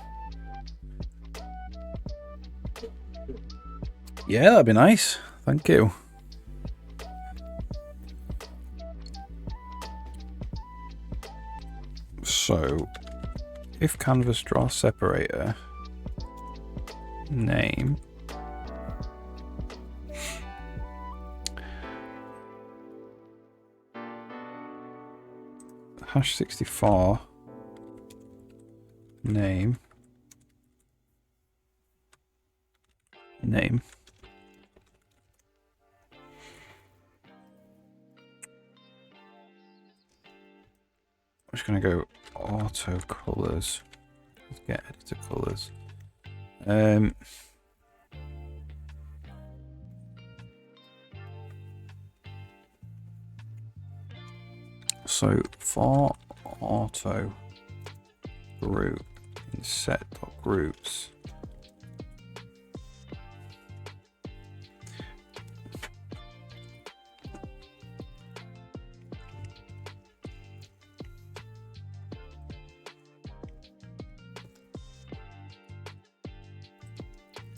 Yeah, that'd be nice. Thank you. So, if canvas draw separator name #64 name I'm just going to go auto colors. Let's get editor colors. So for auto group in set.groups,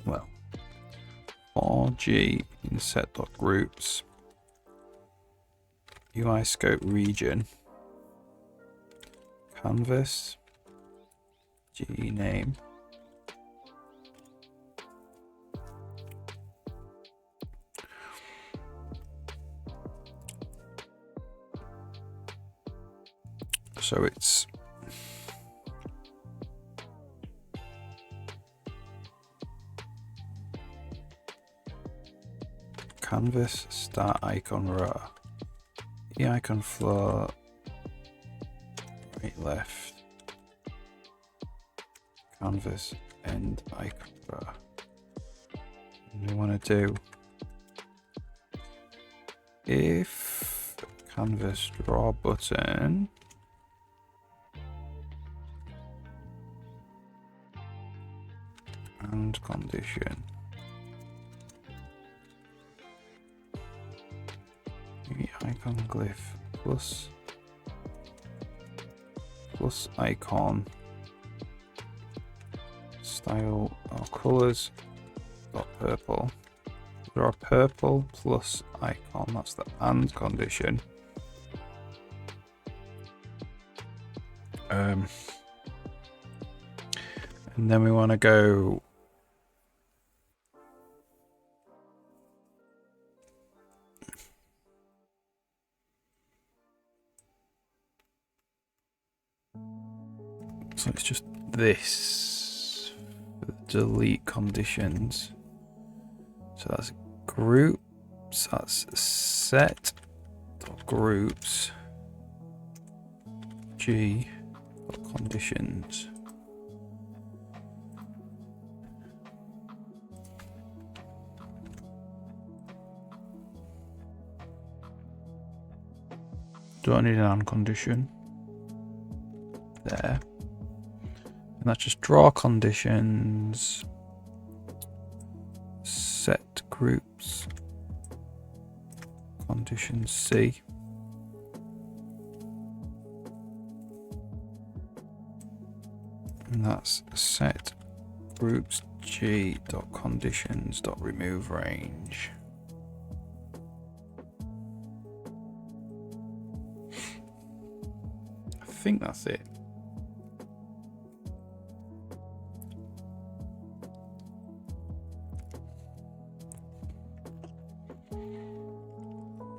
well, for G in set.groups, UI scope region, canvas, G name, so it's canvas start icon row, the icon floor right left, canvas end icon row. And we want to do if canvas draw button and condition the icon glyph plus icon style or colors dot purple. Draw purple plus icon, that's the and condition. And then we want to go so it's just this delete conditions. So that's groups, that's set groups G conditions. Do I need an and condition? There. And that's just draw conditions, set groups, condition C. And that's set groups G dot conditions dot remove range. I think that's it.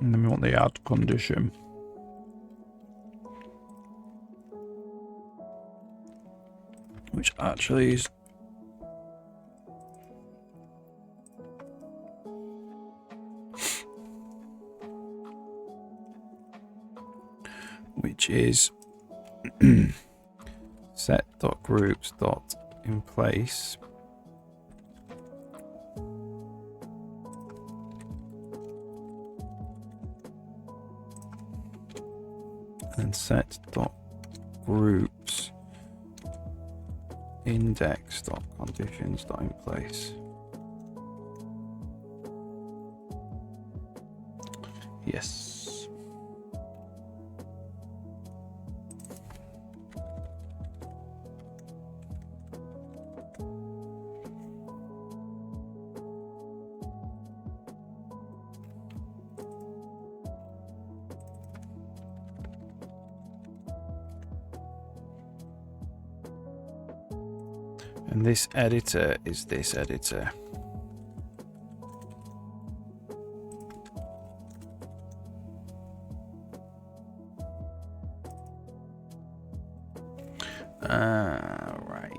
And then we want the add condition. Which actually is set.groups.inplace and set dot groups index dot conditions dot in place. Yes. And this editor is this editor. Right.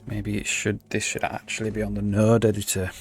Maybe this should actually be on the node editor.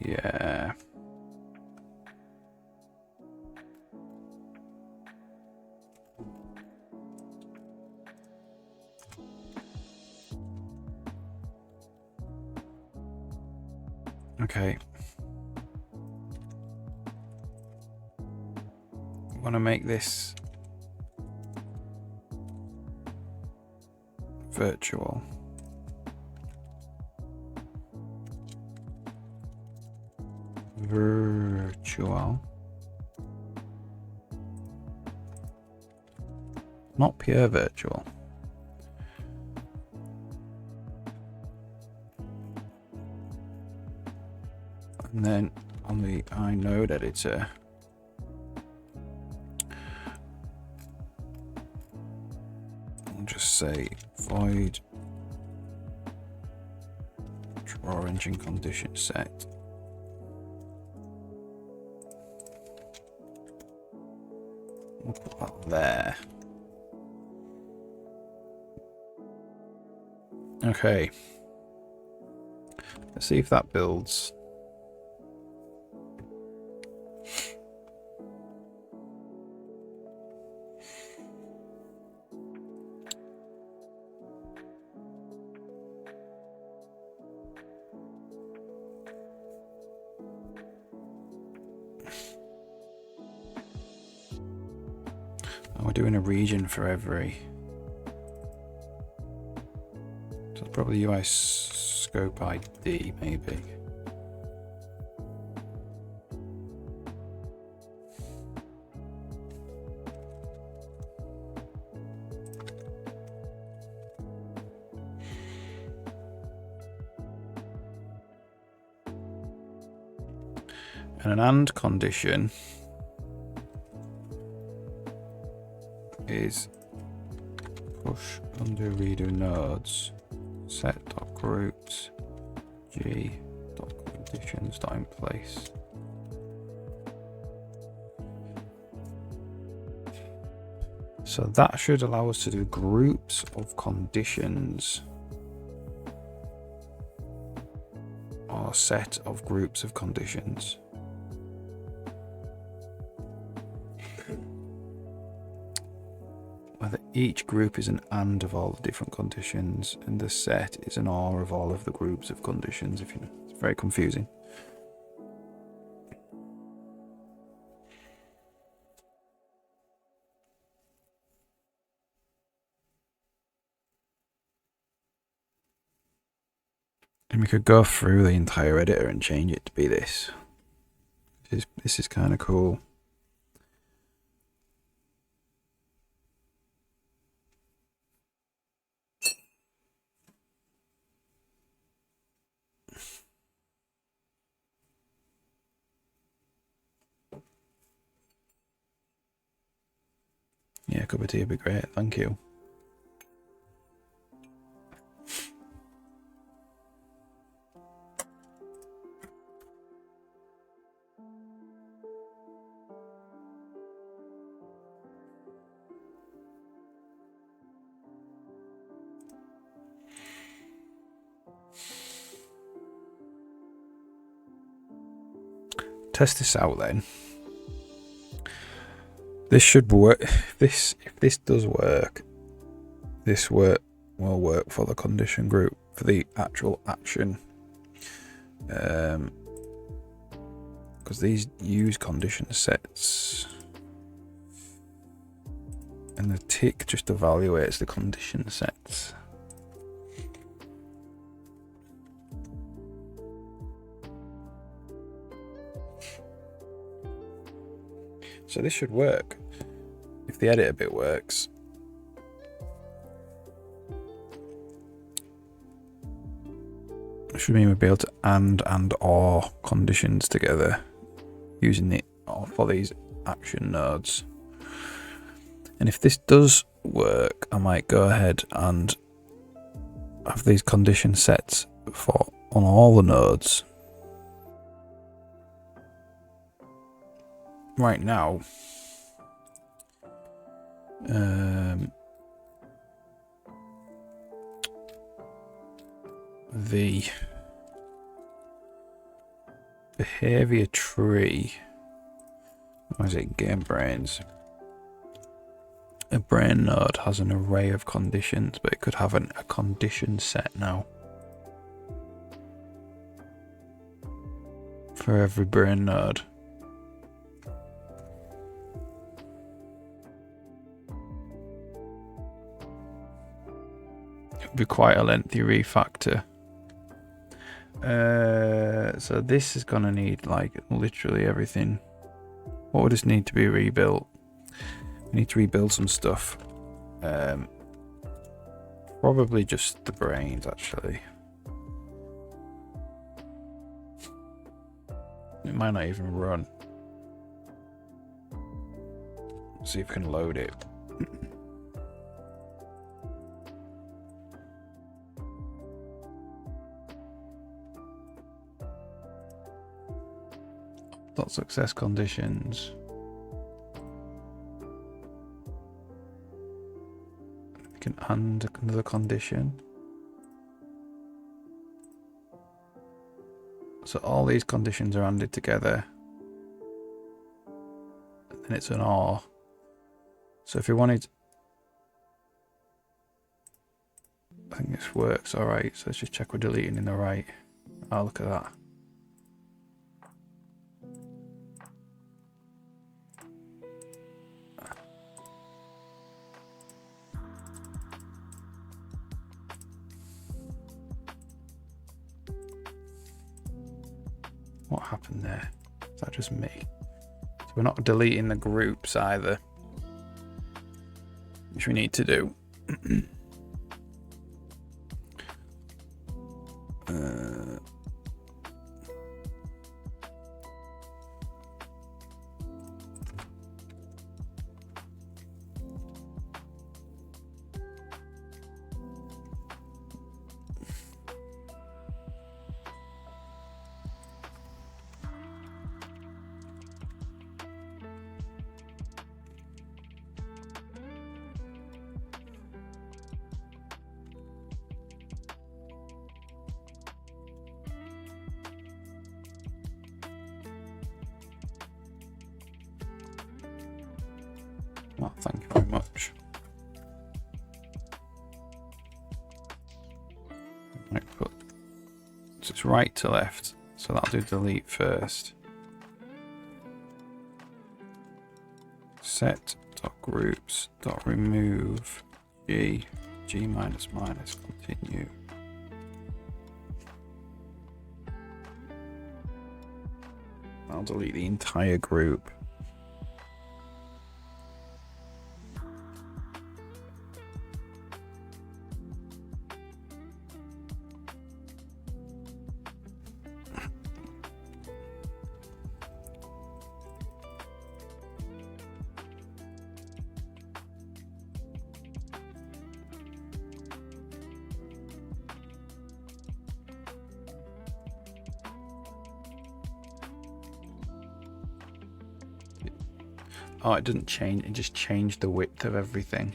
Yeah. Okay. I want to make this virtual. Virtual. Not pure virtual. And then on the inode editor, I'll just say void draw engine condition set. We'll put that there. Okay. Let's see if that builds. We're doing a region for every. So it's probably UI scope ID, maybe. And an AND condition is push undo redo nodes set dot groups g dot conditions dot in place. So that should allow us to do groups of conditions or set of groups of conditions. Whether each group is an AND of all the different conditions and the set is an OR of all of the groups of conditions, if you know. It's very confusing. And we could go through the entire editor and change it to be this. This is kind of cool. cup of tea would be great. Thank you. Test this out then. This should work. If this does work, this will work for the condition group, for the actual action. Because these use condition sets, and the tick just evaluates the condition sets. So this should work if the editor bit works. It should mean we'll be able to and or conditions together using it for these action nodes. And if this does work, I might go ahead and have these condition sets on all the nodes. Right now, the behavior tree, what is it, game brains? A brain node has an array of conditions, but it could have a condition set now for every brain node. Be quite a lengthy refactor. So this is gonna need like literally everything. What would this need to be rebuilt? We need to rebuild some stuff. Probably just the brains actually. It might not even run. See if we can load it. Dot success conditions. We can add another condition. So all these conditions are added together. And then it's an OR. So if you wanted, I think this works alright. So let's just check we're deleting in the right. Oh, look at that. What happened there? Is that just me? So we're not deleting the groups either, which we need to do. Well, thank you very much. Right, so it's right to left, so that'll do delete first. Set dot groups dot remove g minus minus continue. I'll delete the entire group. Oh, it didn't change. It just changed the width of everything.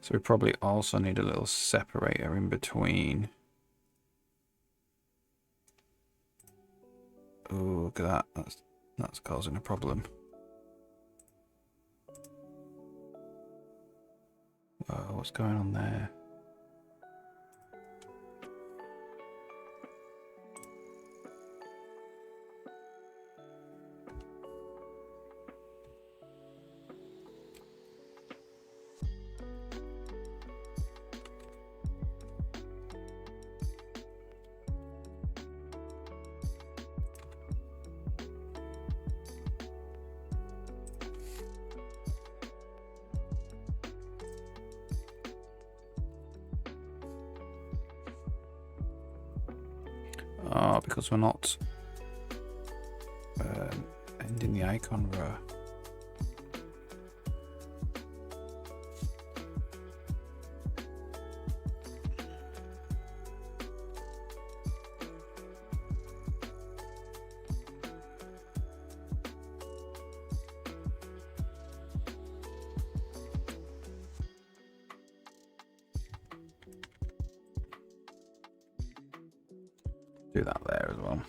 So we probably also need a little separator in between. Oh, look at that. That's causing a problem. Whoa, what's going on there? Oh, because we're not ending the icon row. Do that there as well.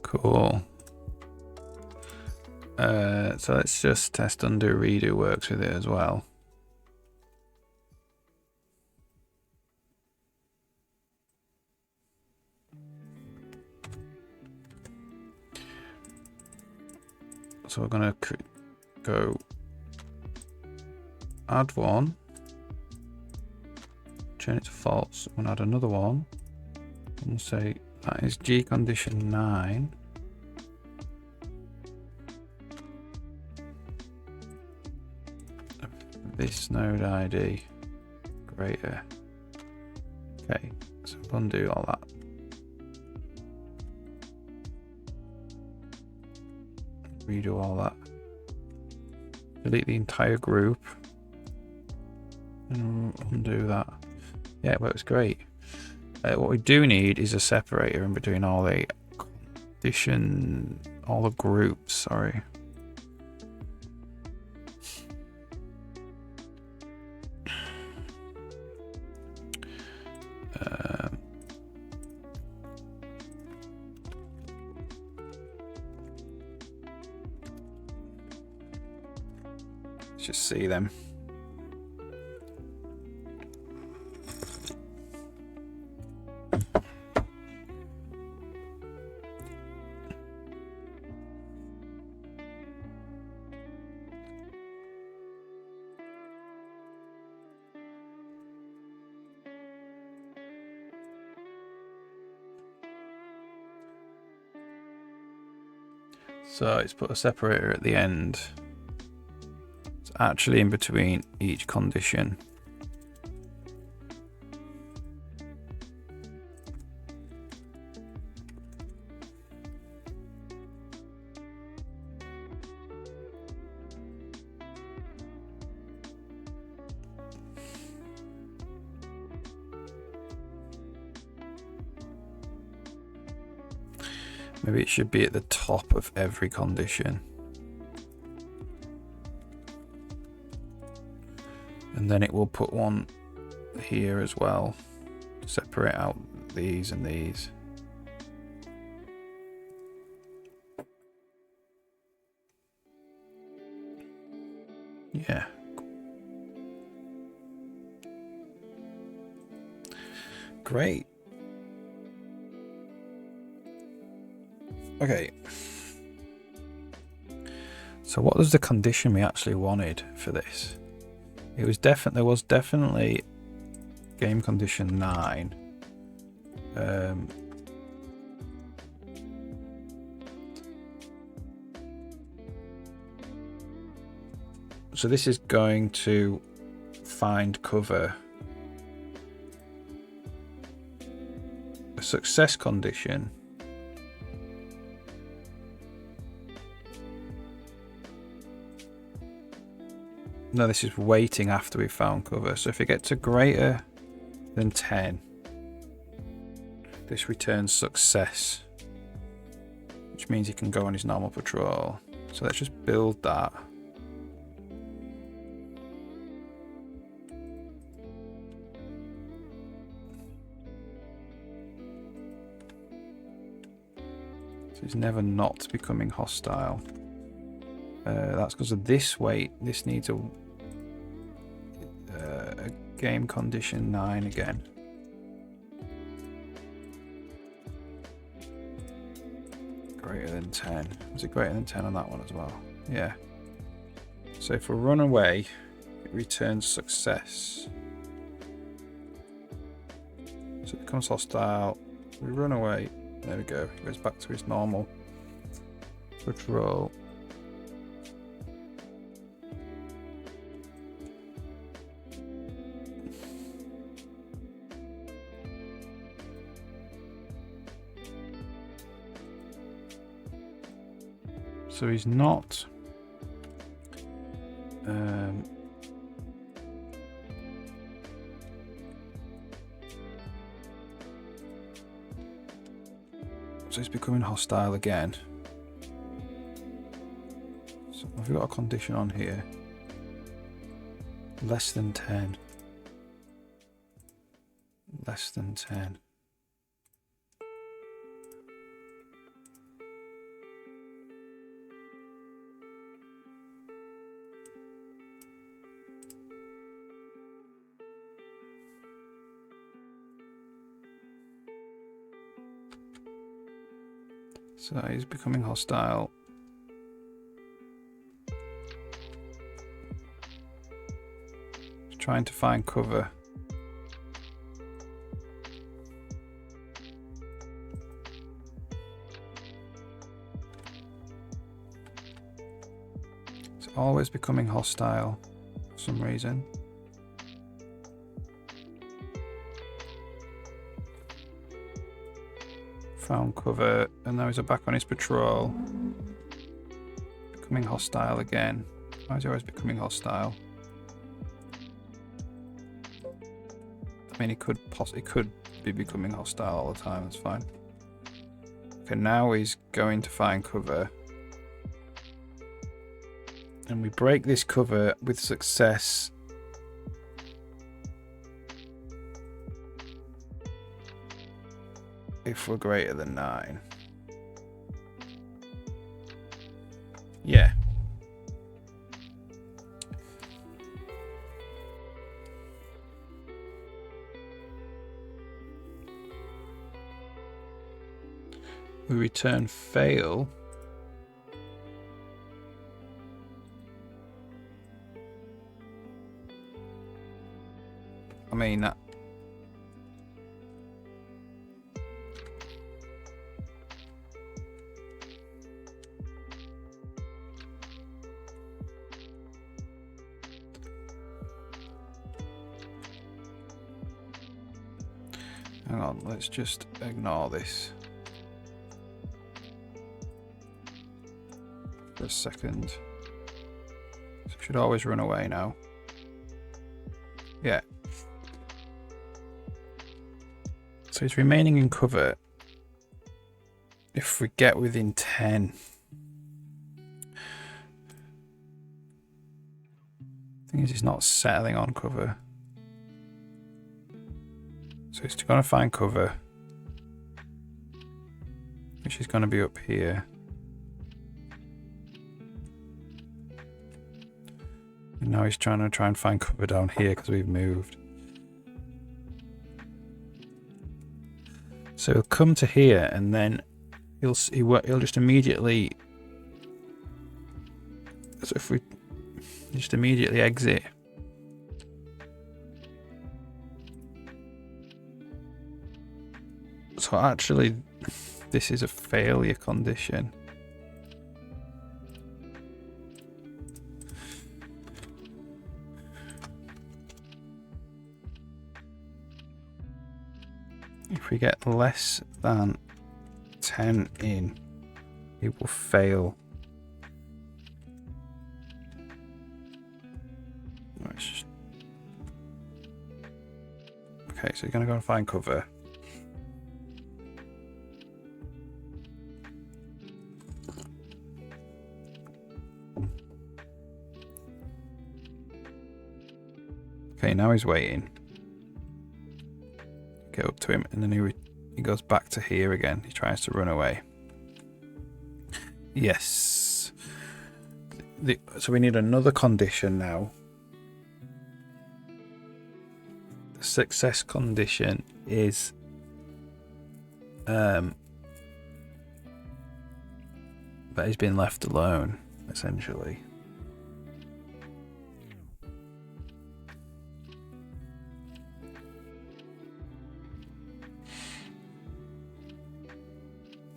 Cool. So let's just test undo redo works with it as well. So we're going to go add one, change it to false, and add another one, and say that is G condition 9. This node ID greater. Okay, so undo all that. Redo all that. Delete the entire group. And undo that. Yeah, it works great. What we do need is a separator in between all the all the groups, sorry. Let's just see them. So it's put a separator at the end. It's actually in between each condition. Maybe it should be at the top of every condition. And then it will put one here as well to separate out these and these. Yeah. Great. Okay. So what was the condition we actually wanted for this? It was definitely game condition 9. So this is going to find cover. A success condition. No, this is waiting after we've found cover. So if it gets to greater than 10, this returns success, which means he can go on his normal patrol. So let's just build that. So he's never not becoming hostile. That's because of this weight. This needs a game condition 9 again. Greater than 10. Was it greater than 10 on that one as well? Yeah. So if we run away, it returns success. So it becomes hostile. We run away. There we go. It goes back to his normal patrol. So he's not so he's becoming hostile again. So have we got a condition on here? Less than 10. Less than 10. So he's becoming hostile. He's trying to find cover. It's always becoming hostile for some reason. Found cover, and now he's back on his patrol. Becoming hostile again. Why is he always becoming hostile? I mean, he could be becoming hostile all the time. That's fine. Okay, now he's going to find cover, and we break this cover with success. If we're greater than 9. Yeah. We return fail. I mean, that. Hang on, let's just ignore this for a second. So we should always run away now. Yeah. So he's remaining in cover if we get within 10. The thing is, he's not settling on cover. So he's going to find cover, which is going to be up here. And now he's trying to find cover down here because we've moved. So he'll come to here, and then he'll just immediately. So if we just immediately exit. So actually, this is a failure condition. If we get less than 10 in, it will fail. Okay, so you're going to go and find cover. Okay, now he's waiting. Get up to him, and then he goes back to here again. He tries to run away. Yes. So we need another condition now. The success condition is that he's been left alone, essentially.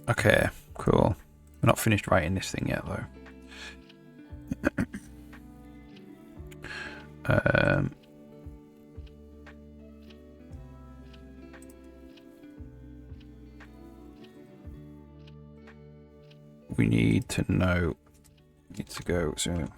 Okay, cool. We're not finished writing this thing yet, though. We need to know. Need to go soon.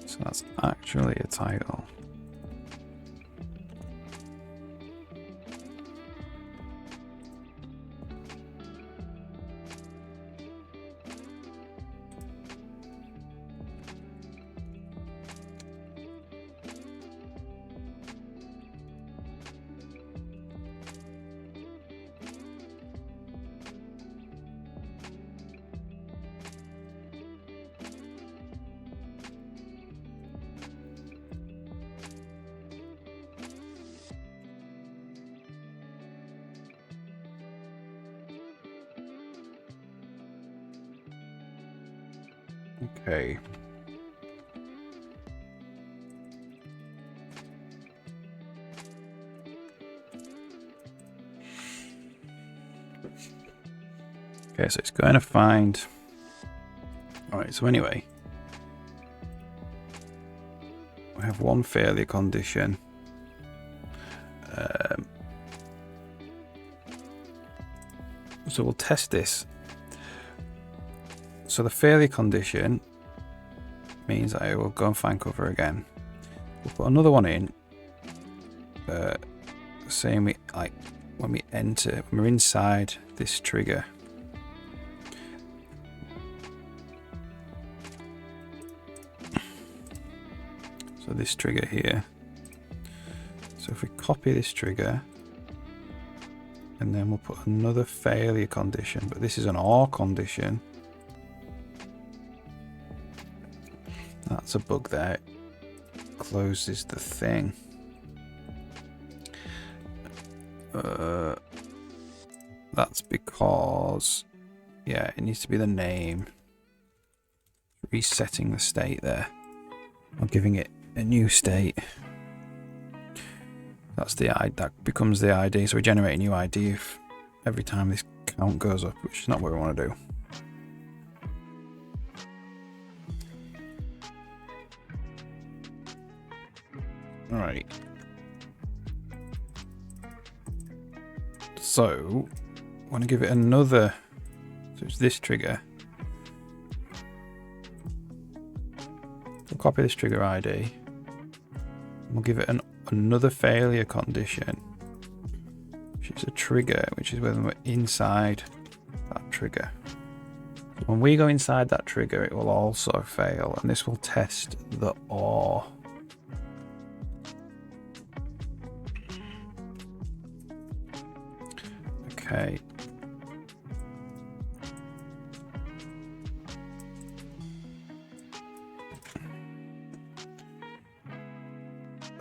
So that's actually a title. Okay. Okay, so it's going to find. Alright, so anyway, we have one failure condition. So we'll test this. So the failure condition means I will go and find cover again. We'll put another one in. Saying we when we enter, when we're inside this trigger. So this trigger here. So if we copy this trigger, and then we'll put another failure condition, but this is an OR condition. That's a bug there. It closes the thing. That's because, yeah, it needs to be the name. Resetting the state there. Or giving it a new state. That's the ID. That becomes the ID. So we generate a new ID if every time this count goes up, which is not what we want to do. All right. So I want to give it another. So it's this trigger. We'll copy this trigger ID. We'll give it another failure condition, which is a trigger, which is when we're inside that trigger. So when we go inside that trigger, it will also fail, and this will test the OR. Okay.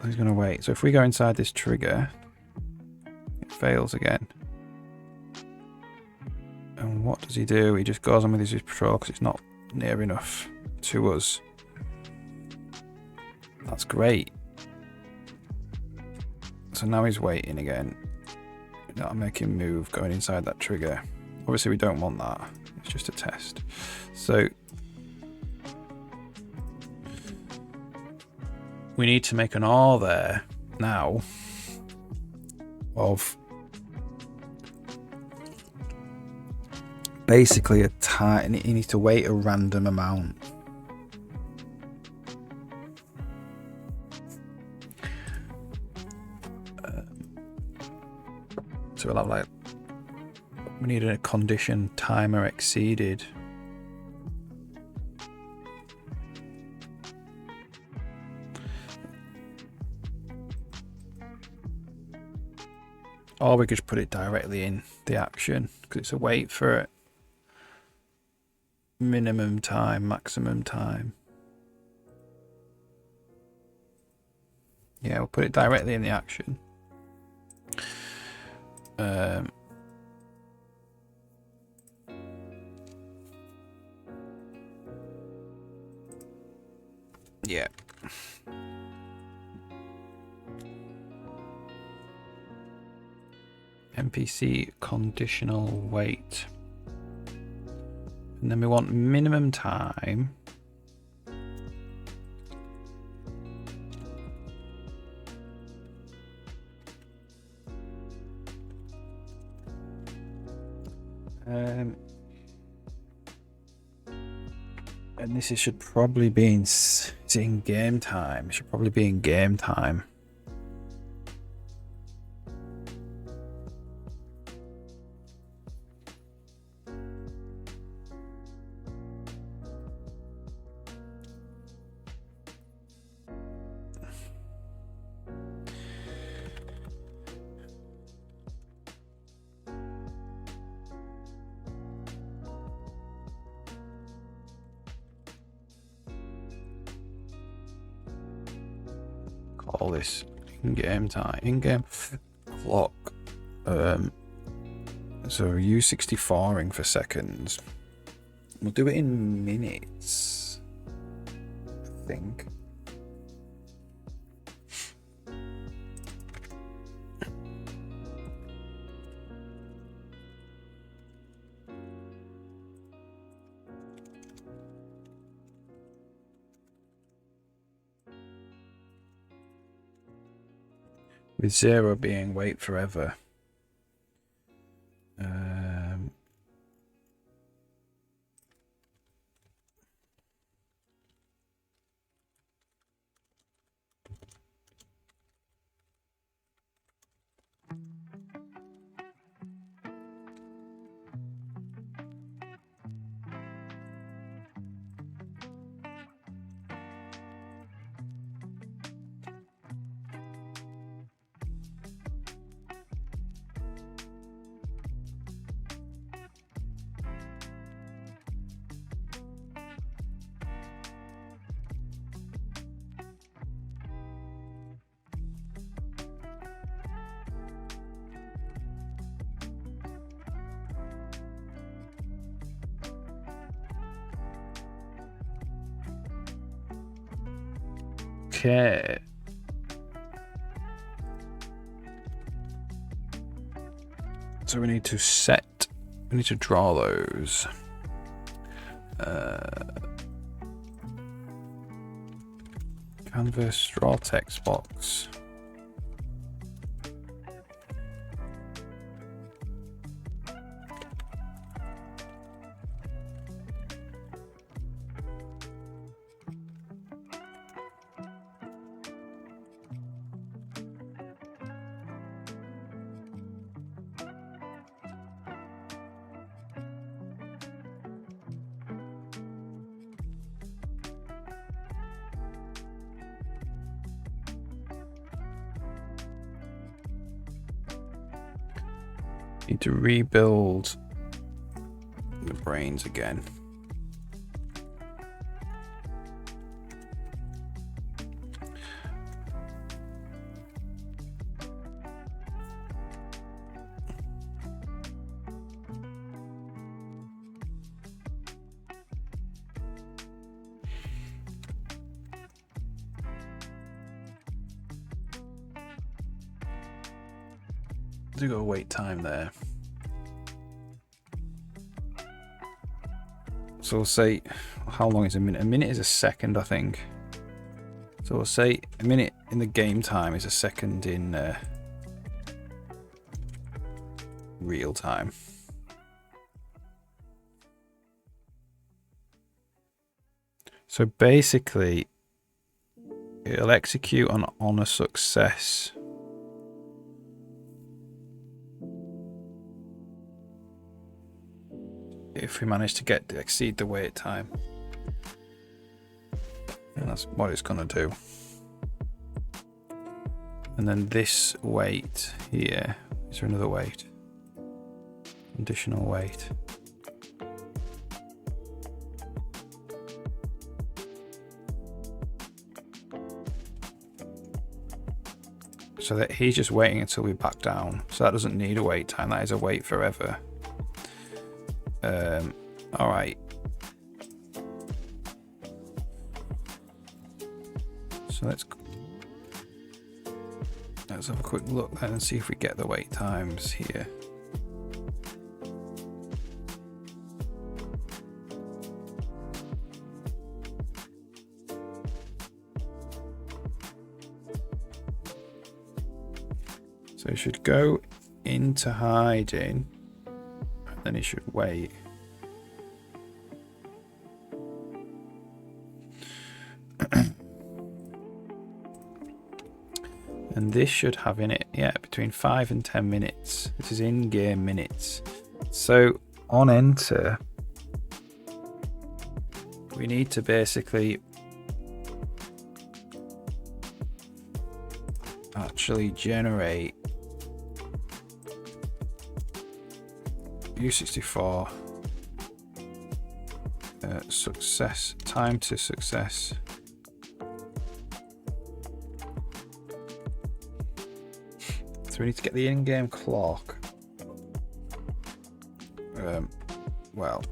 He's going to wait. So if we go inside this trigger, it fails again. And what does he do? He just goes on with his patrol because it's not near enough to us. That's great. So now he's waiting again. That'll make him move going inside that trigger. Obviously we don't want that. It's just a test. So we need to make an R there now of basically a time. You need to wait a random amount. So we'll have like, we need a condition timer exceeded. Or we could just put it directly in the action because it's a wait for it. Minimum time, maximum time. Yeah, we'll put it directly in the action. Yeah. NPC conditional wait. And then we want minimum time. And this should probably be in game time. It should probably be in game time. Call this in-game time, in-game clock. So U64ing for seconds. We'll do it in minutes, I think. With 0 being wait forever. Okay. So we need to draw those. Canvas, draw text box. Need to rebuild the brains again. Do go wait time there. So we'll say, how long is a minute? A minute is a second, I think. So we'll say a minute in the game time is a second in real time. So basically, it'll execute on a success. If we manage to exceed the wait time. And that's what it's going to do. And then this wait here, is there another wait? Additional wait. So that he's just waiting until we back down. So that doesn't need a wait time, that is a wait forever. All right. So let's have a quick look then and see if we get the wait times here. So it should go into hiding. Then it should wait. And this should have in it, yeah, between 5 and 10 minutes. This is in-game minutes. So on enter, we need to basically actually generate U64 success, time to success. So we need to get the in-game clock. Well,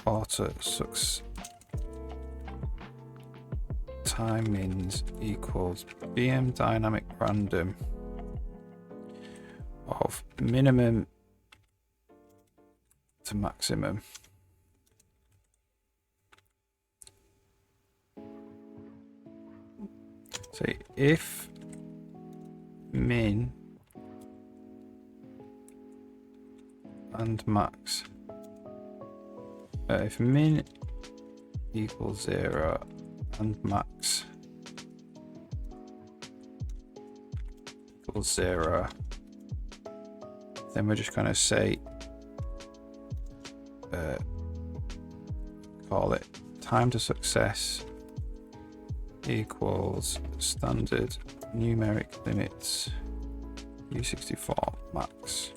auto success time means equals BM dynamic random of minimum to maximum. So if min and max, if min equals 0 and max equals 0, then we're just going to say call it time to success equals standard numeric limits U64 max.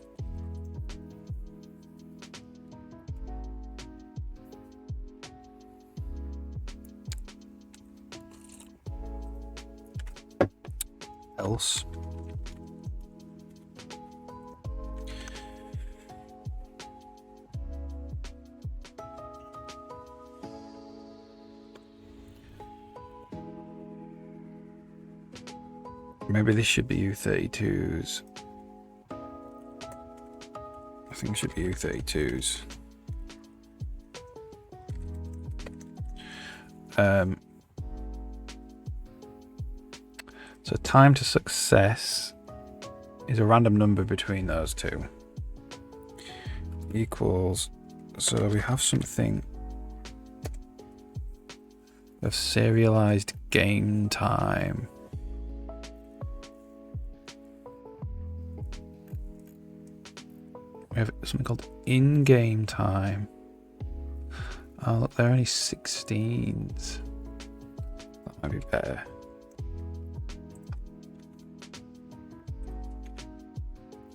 Else maybe this should be U32s. I think it should be U32s. So time to success is a random number between those two. Equals, so we have something of serialized game time. We have something called in-game time. Oh look, they're only 16s. That might be better.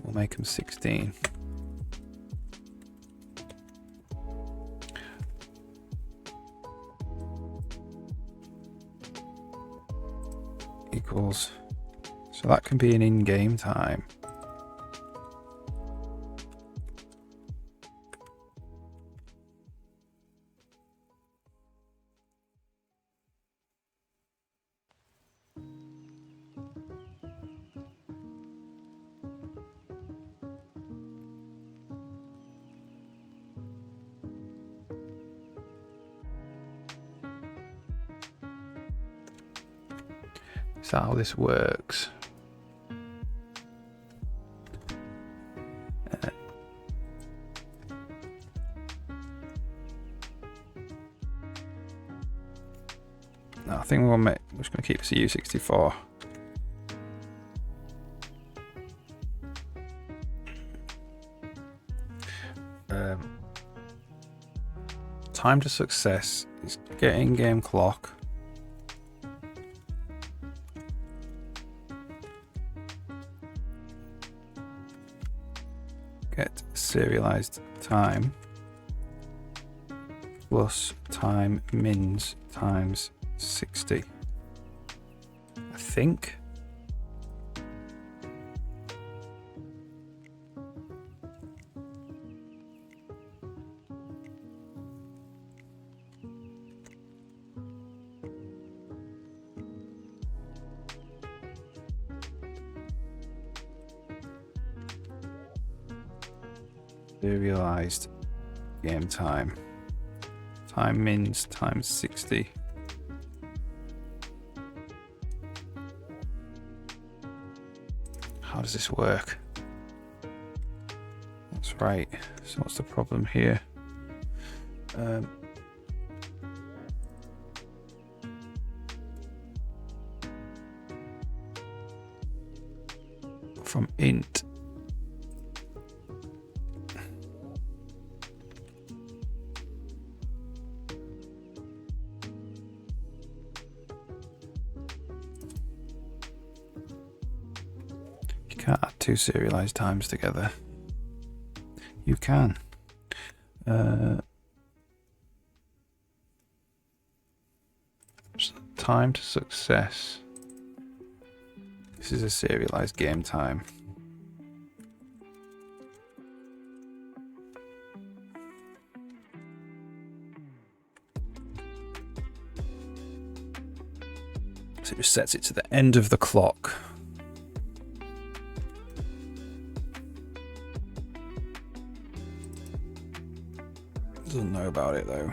We'll make them 16. equals. So that can be an in-game time. Is that how this works? No, I think we're just going to keep this at U64. Time to success is get in-game clock. Get serialized time plus time mins times 60. I think. Serialized game time. Time mins times 60. How does this work? That's right. So what's the problem here? From int can't add two serialized times together. You can. Time to success. This is a serialized game time. So it just sets it to the end of the clock. Doesn't know about it though.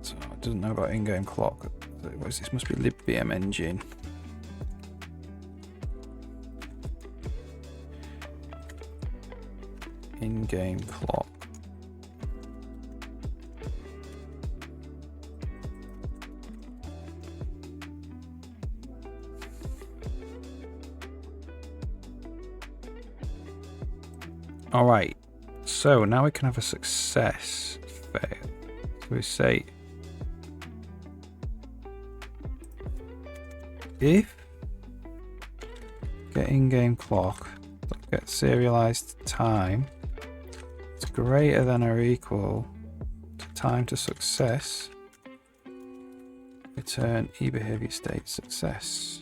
So it doesn't know about in-game clock. This must be libvm engine. In-game clock. All right, so now we can have a success fail. So we say if get in-game clock, get serialized time, it's greater than or equal to time to success, return eBehavior state success.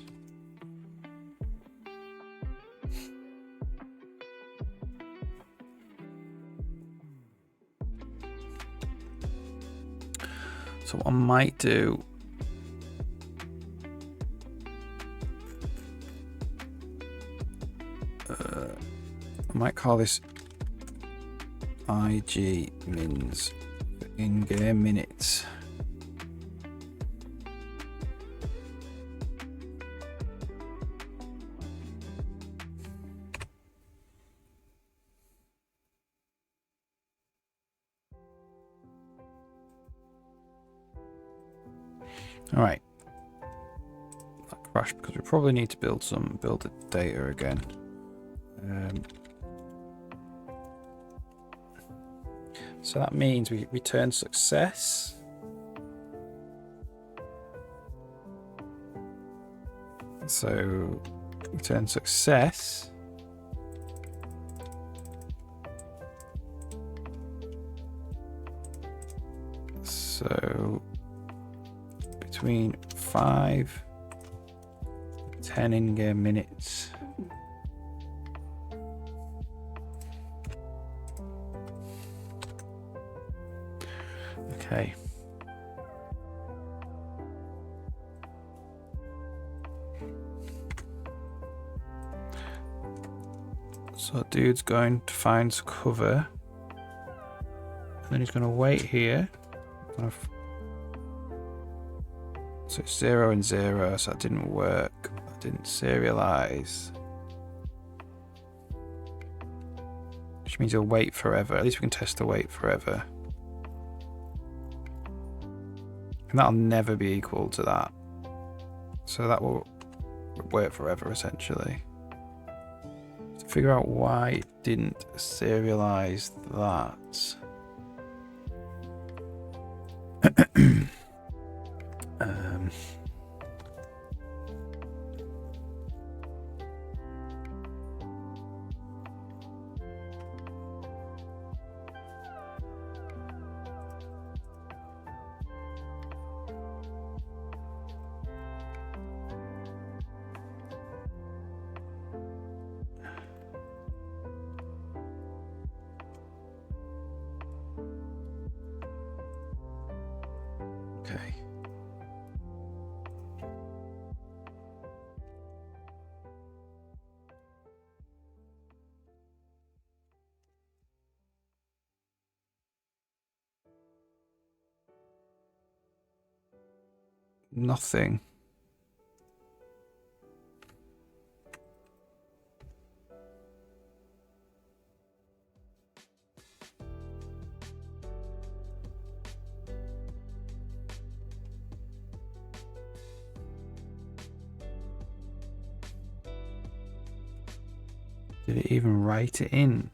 So what I might do, I might call this IG mins for in-game minutes. All right. That crashed because we probably need to build the data again. So that means we return success. So return success. So between 5 and 10 in-game minutes. Okay. So dude's going to find cover. And then he's going to wait here. So it's 0 and 0, so that didn't work. That didn't serialize. Which means he'll wait forever. At least we can test the wait forever. And that'll never be equal to that. So that will work forever, essentially. To figure out why it didn't serialize that. Okay. Nothing. Did it even write it in?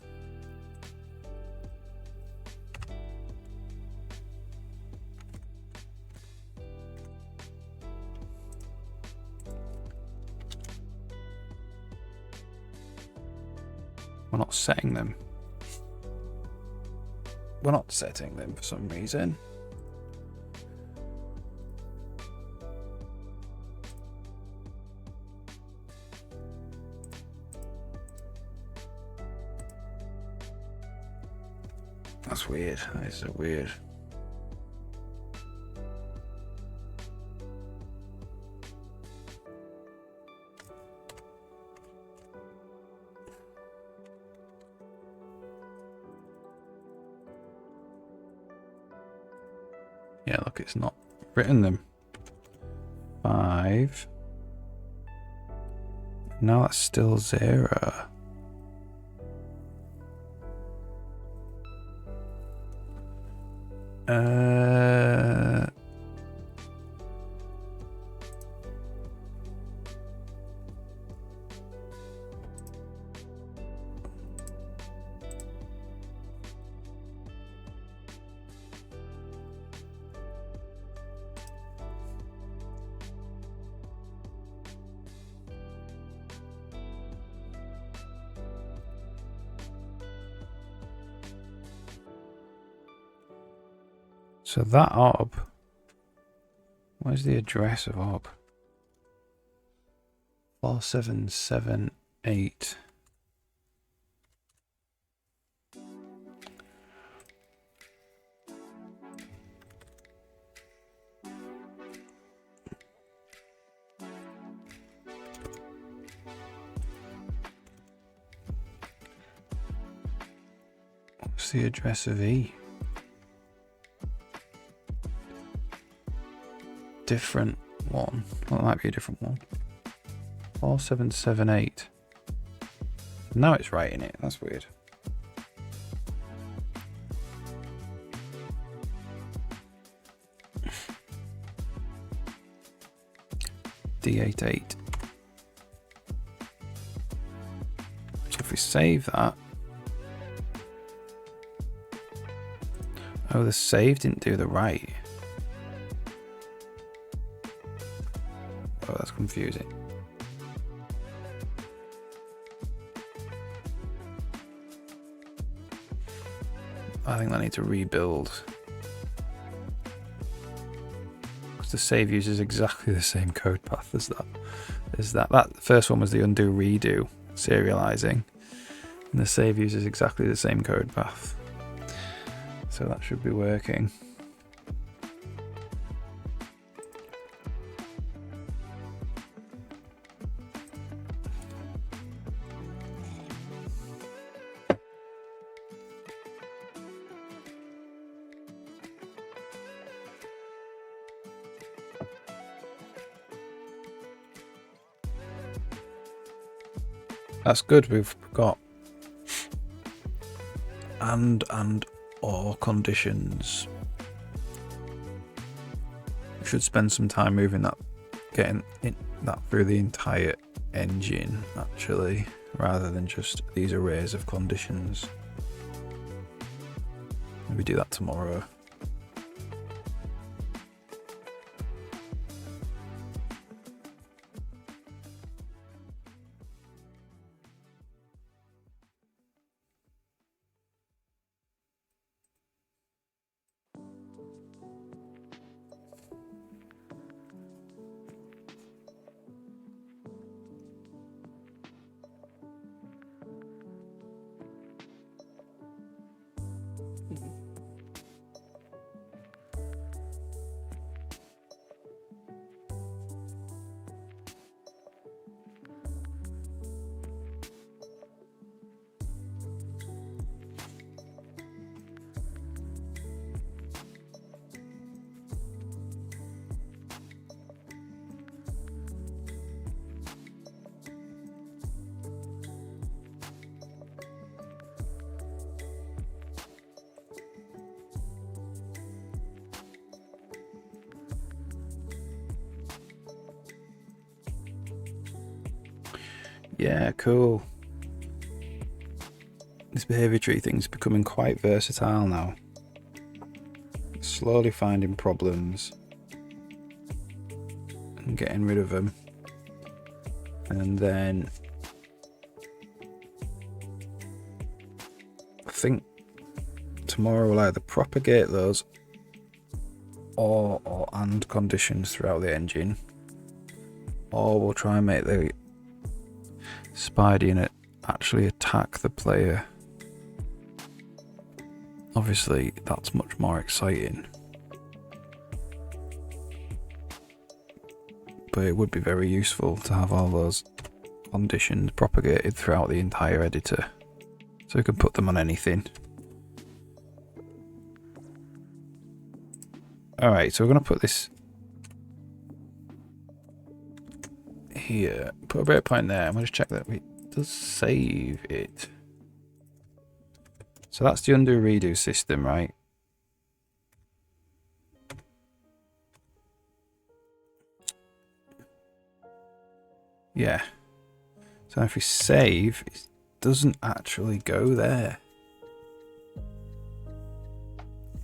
We're not setting them. We're not setting them for some reason. That's weird. That is so weird. Yeah, look, it's not written them. 5. Now that's still 0. So that ob, where's the address of ob? 4778. What's the address of E? Different one. Well, it might be a different one. 4778. Now it's writing it. That's weird. D88. So if we save that. Oh, the save didn't do the right. Oh, that's confusing. I think I need to rebuild. Because the save uses exactly the same code path as that. That first one was the undo redo serializing. And the save uses exactly the same code path. So that should be working. That's good. We've got and or conditions. We should spend some time moving that, getting that through the entire engine actually, rather than just these arrays of conditions. Maybe do that tomorrow. Yeah, cool. This behavior tree thing's becoming quite versatile now. Slowly finding problems and getting rid of them. And then I think tomorrow we'll either propagate those or and conditions throughout the engine, or we'll try and make the Spidey in it actually attack the player. Obviously that's much more exciting, but it would be very useful to have all those conditions propagated throughout the entire editor, so we can put them on anything. Alright, so we're going to put this here, put a breakpoint there. I'm going to check that it does save it. So that's the undo redo system, right? Yeah. So if we save, it doesn't actually go there.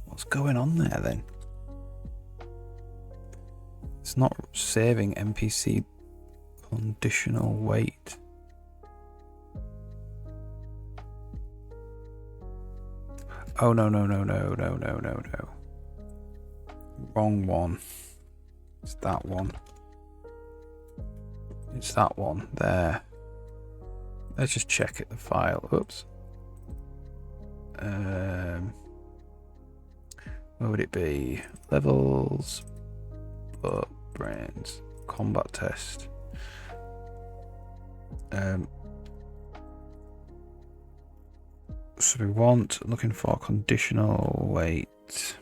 What's going on there then? It's not saving NPC conditional wait. Oh no. Wrong one. It's that one. It's that one there. Let's just check it, the file. Oops. Where would it be? Levels, but brains, combat test. So we want, looking for conditional wait.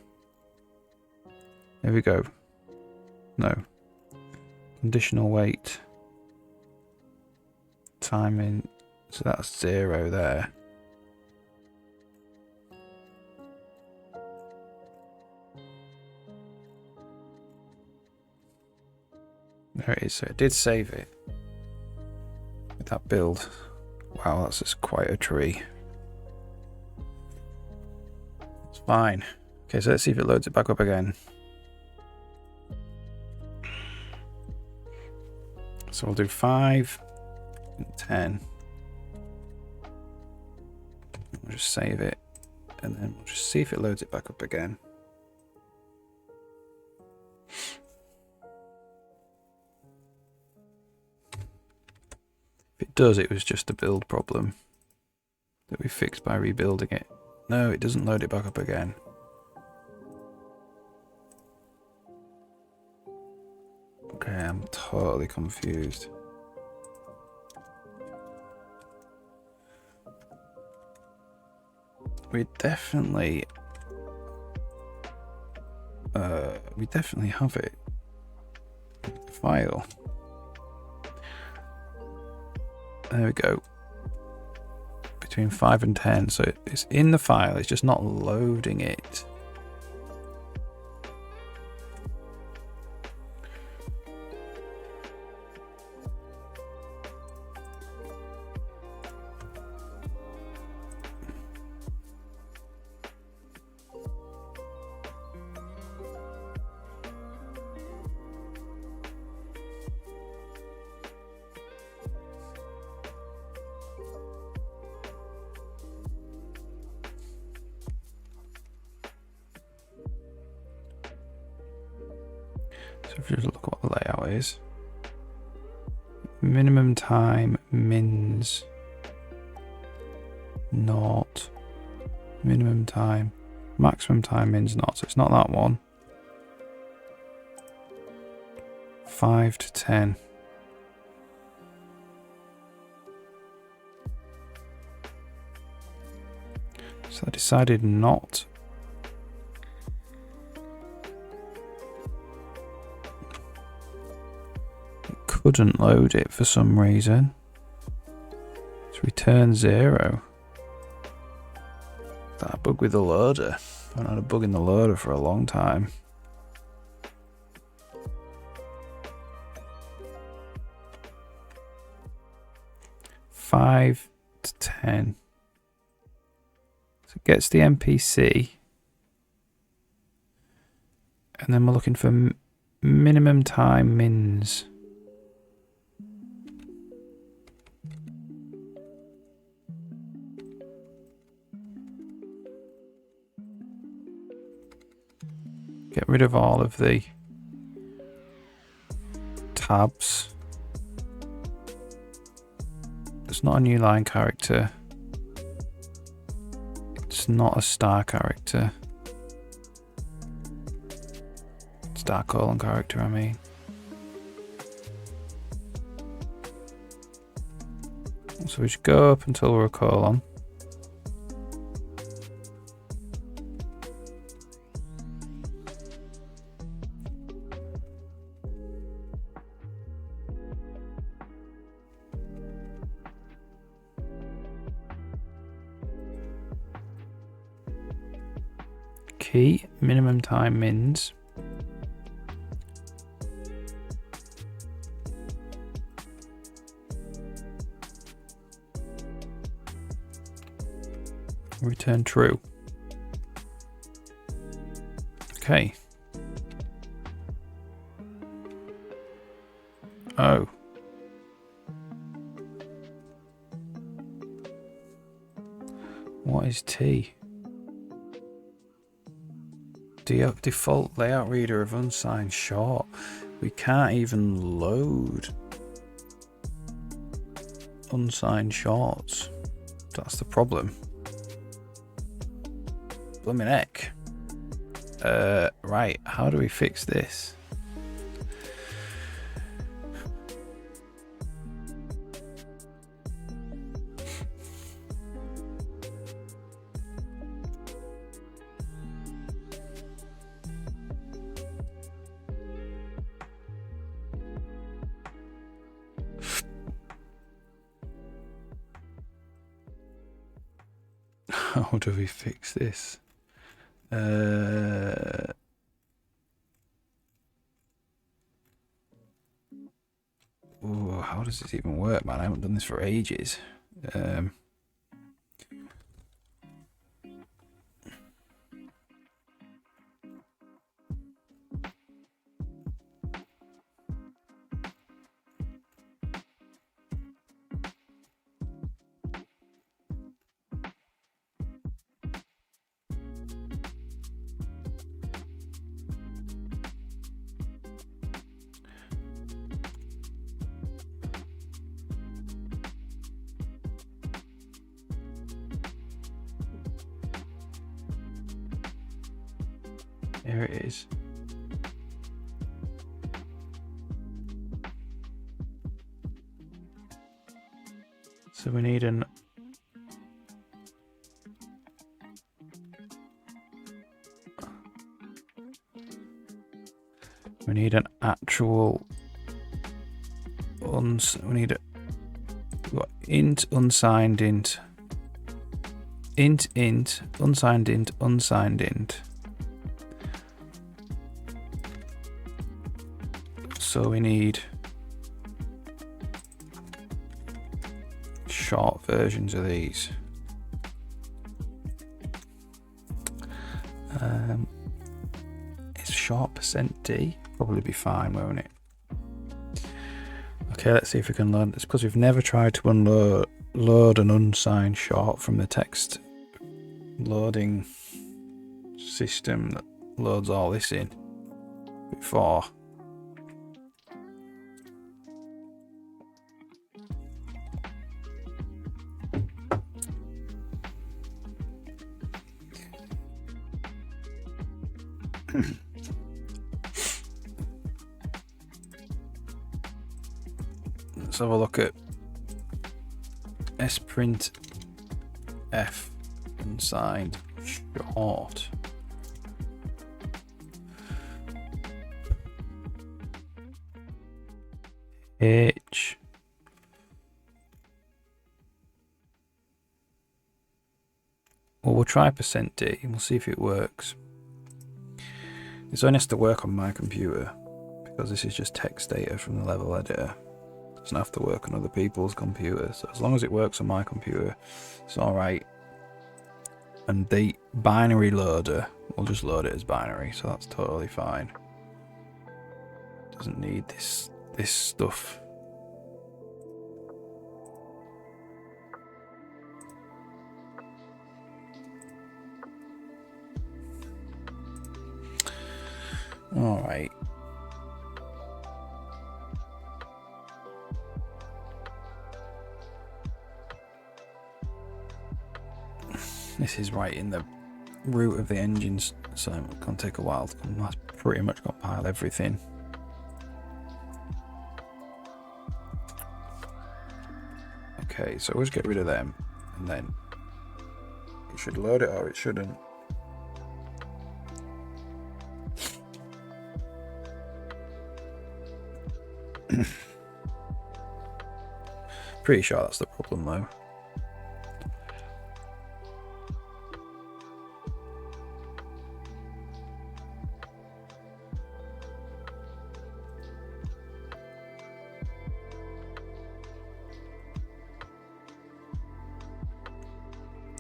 There we go. No. Conditional wait. Timing. So that's 0 there. There it is. So it did save it with that build. Wow, that's just quite a tree. It's fine. Okay, so let's see if it loads it back up again. So we'll do 5 and 10. We'll just save it. and then we'll just see if it loads it back up again. If it does, it was just a build problem that we fixed by rebuilding it. No, it doesn't load it back up again. Okay, I'm totally confused. We definitely have it. File. There we go. Between 5 and 10, so it's in the file, it's just not loading it. So if you just look at what the layout is, minimum time mins not, minimum time, maximum time mins not, so it's not that one. 5 to 10. So I decided not. Couldn't load it for some reason. So return 0. That a bug with the loader. I haven't had a bug in the loader for a long time. Five to 10. So it gets the NPC. And then we're looking for minimum time mins. Get rid of all of the tabs. It's not a new line character. It's not a star character. Star colon character, I mean. So we should go up until we're a colon. Key, minimum time mins. Return true. Okay. Oh. What is T? Default layout reader of unsigned short. We can't even load unsigned shorts. That's the problem. Blooming heck. Right, how do we fix this? How do we fix this? Ooh, how does this even work, man? I haven't done this for ages. Here it is. So we need an actual we need a int, unsigned int, int, unsigned int, unsigned int. So we need short versions of these. Is short %d? Probably be fine, won't it? Okay, let's see if we can load this, because we've never tried to load an unsigned short from the text loading system that loads all this in before. Let's have a look at sprintf unsigned short. H well, we'll try %d and we'll see if it works. This only has to work on my computer because this is just text data from the level editor. It doesn't have to work on other people's computers. So as long as it works on my computer, it's alright. And the binary loader, we'll just load it as binary, so that's totally fine. Doesn't need this stuff. Alright. This is right in the root of the engines, so it's going to take a while to come. That's pretty much compile everything. Okay, so we'll just get rid of them, and then it should load it or it shouldn't. Pretty sure that's the problem though.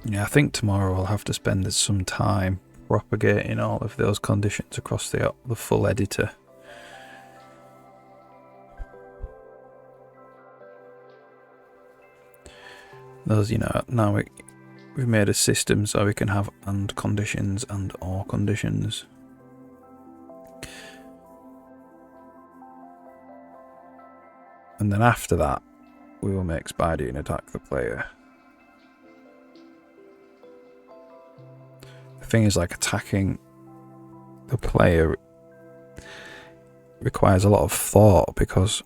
Yeah, I think tomorrow I'll have to spend some time propagating all of those conditions across the full editor. Those, you know, now we've made a system so we can have and conditions and or conditions. And then after that, we will make Spidey attack the player. The thing is, like, attacking the player requires a lot of thought, because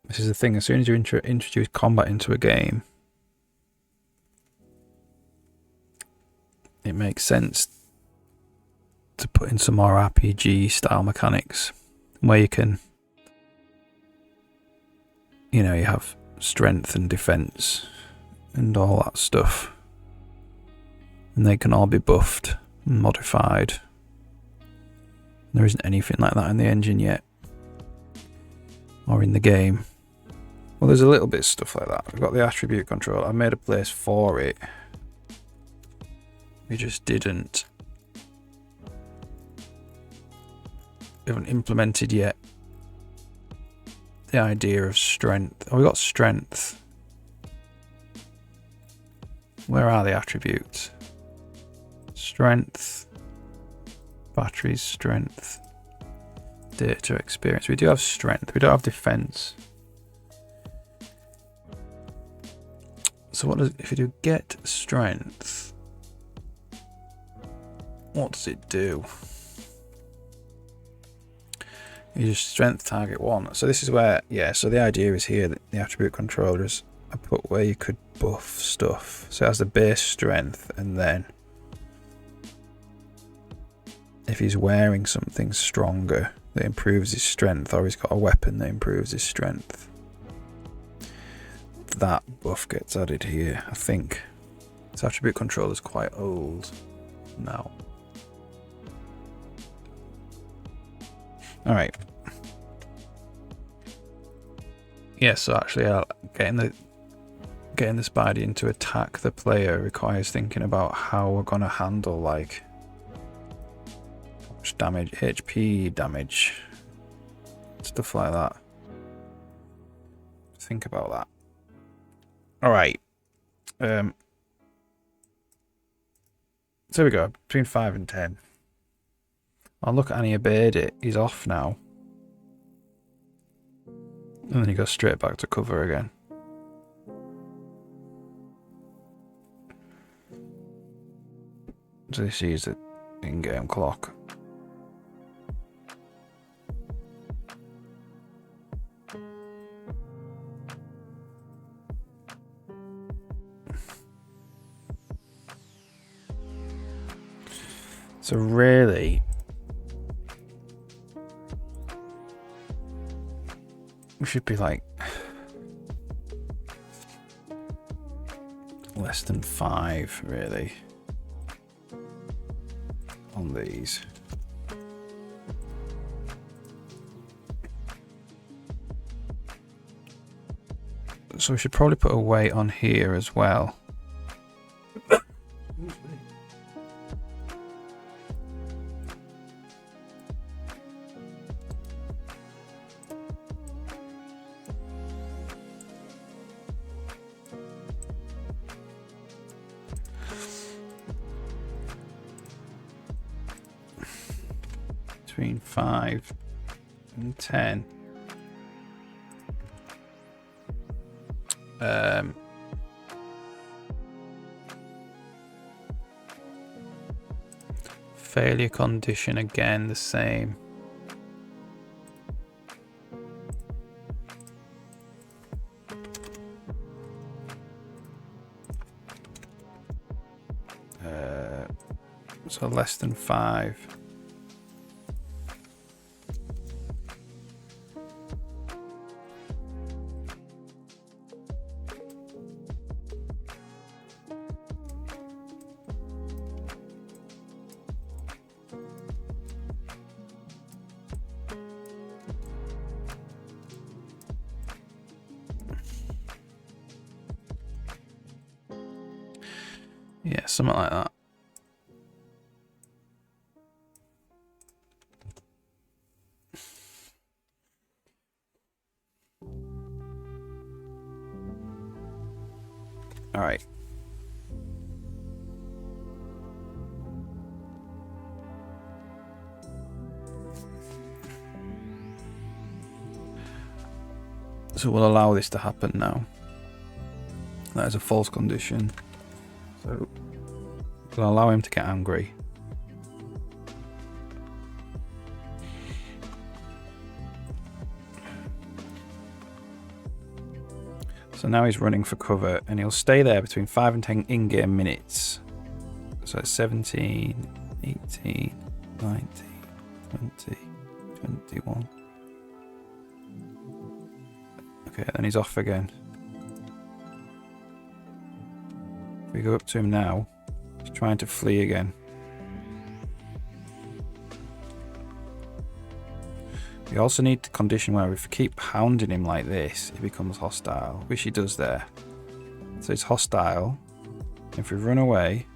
this is the thing, as soon as you introduce combat into a game, it makes sense to put in some more RPG style mechanics where you can, you know, you have strength and defense and all that stuff, and they can all be buffed and modified. There isn't anything like that in the engine yet, or in the game. Well, there's a little bit of stuff like that. We've got the attribute control. I made a place for it. We just didn't. We haven't implemented yet the idea of strength. Oh, we got strength. Where are the attributes? Strength, batteries, strength, data, experience. We do have strength. We don't have defense. So what does, if you do get strength, What does it do? You just strength target 1. So this is where, yeah, so the idea is here that the attribute controllers are put where you could buff stuff. So it has the base strength, and then if he's wearing something stronger that improves his strength, or he's got a weapon that improves his strength, that buff gets added here, I think. This attribute controller is quite old now. Alright. Yeah, so actually getting the Spidey to attack the player requires thinking about how we're gonna handle like damage, HP damage, stuff like that. Think about that. Alright. So we go, between 5 and 10. I'll look at Annie obeyed it. He's off now. And then he goes straight back to cover again. So this is the in-game clock. So really, we should be like less than 5 really on these. So we should probably put a weight on here as well. Between 5 and 10. Failure condition again the same. So less than 5. Yeah, something like that. All right. So we'll allow this to happen now. That is a false condition. So we'll allow him to get angry. So now he's running for cover, and he'll stay there between 5 and 10 in-game minutes. So it's 17, 18, 19, 20, 21. Okay, then he's off again. If we go up to him now, he's trying to flee again. We also need the condition where if we keep hounding him like this, he becomes hostile, which he does there. So he's hostile. If we run away,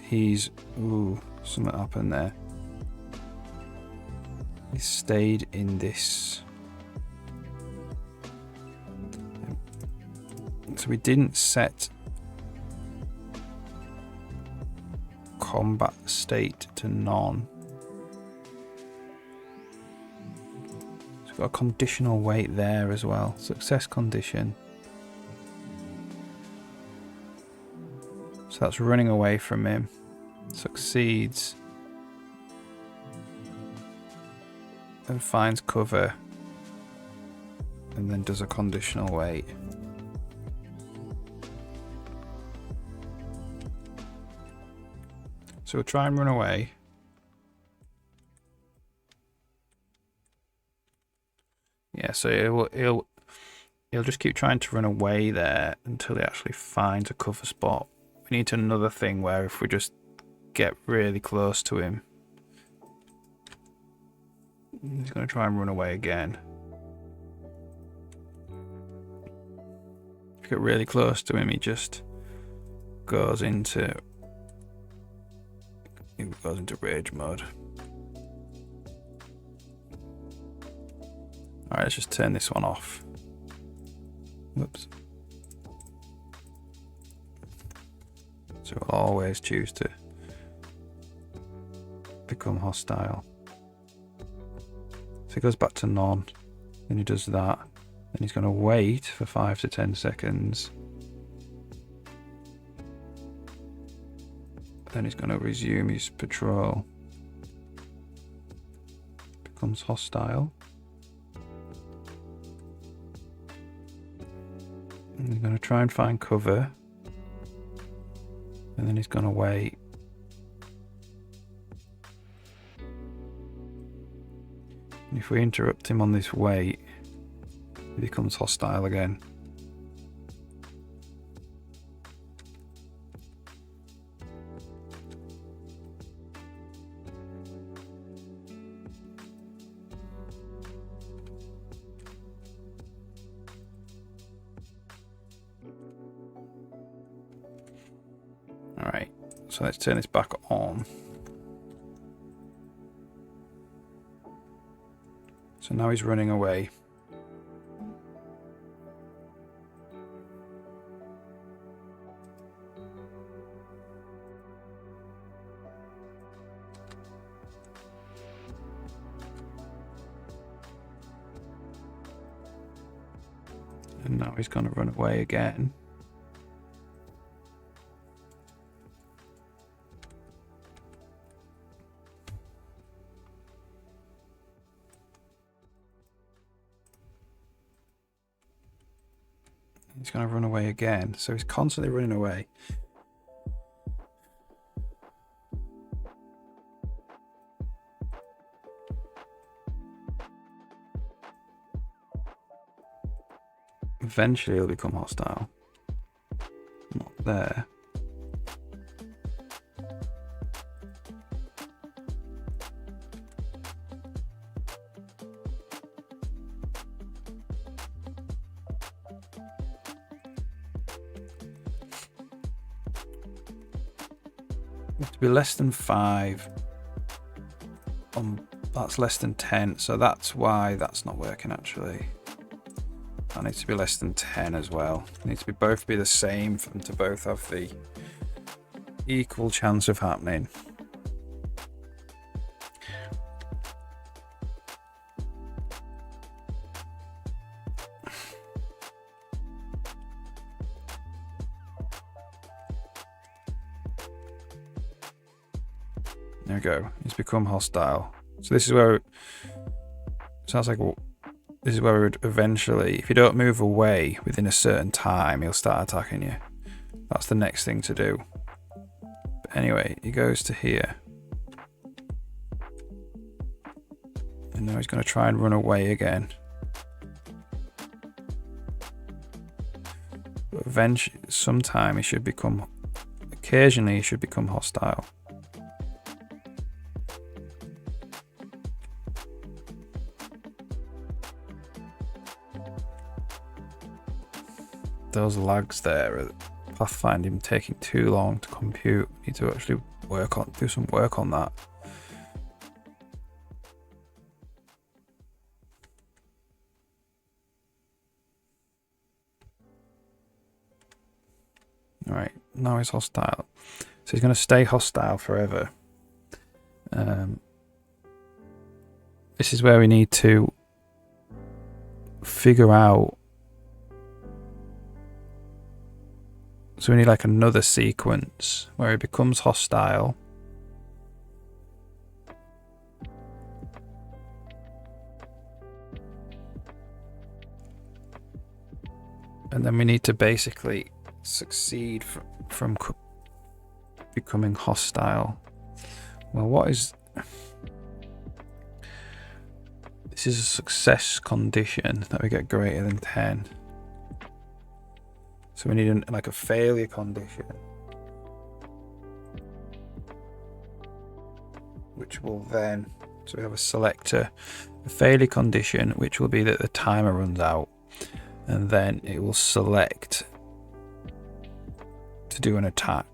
he's... Ooh, something happened there. He stayed in this. So we didn't set combat state to none. So Got a conditional wait there as well. Success condition. So that's running away from him. Succeeds. And finds cover. And then does a conditional wait. So we'll try and run away. Yeah, so he'll just keep trying to run away there until he actually finds a cover spot. We need another thing where if we just get really close to him, he's going to try and run away again. If you get really close to him, he just goes into rage mode. Alright, let's just turn this one off. Whoops. So we'll always choose to become hostile. So he goes back to none. Then he does that. Then he's going to wait for 5 to 10 seconds. Then he's going to resume his patrol. Becomes hostile. And he's going to try and find cover. And then he's going to wait. And if we interrupt him on this wait, he becomes hostile again. Alright, so let's turn this back on. So now he's running away. And now he's going to run away again. He's going to run away again. So he's constantly running away. Eventually he'll become hostile. Not there. To be less than 5. That's less than 10, so that's why that's not working actually. That needs to be less than 10 as well. It needs to both be the same for them to both have the equal chance of happening. There we go. He's become hostile. So this is where it sounds like this is where we would eventually, if you don't move away within a certain time, he'll start attacking you. That's the next thing to do. But anyway, he goes to here. And now he's going to try and run away again. But eventually, sometime he should become, occasionally he should become hostile. Those lags there are pathfinding taking too long to compute. Need to actually do some work on that. Alright, now he's hostile. So he's going to stay hostile forever. This is where we need to figure out. So we need like another sequence where it becomes hostile. And then we need to basically succeed from becoming hostile. Well, what is... This is a success condition that we get greater than 10. So we need like a failure condition, which will then... So we have a selector, a failure condition, which will be that the timer runs out. And then it will select to do an attack.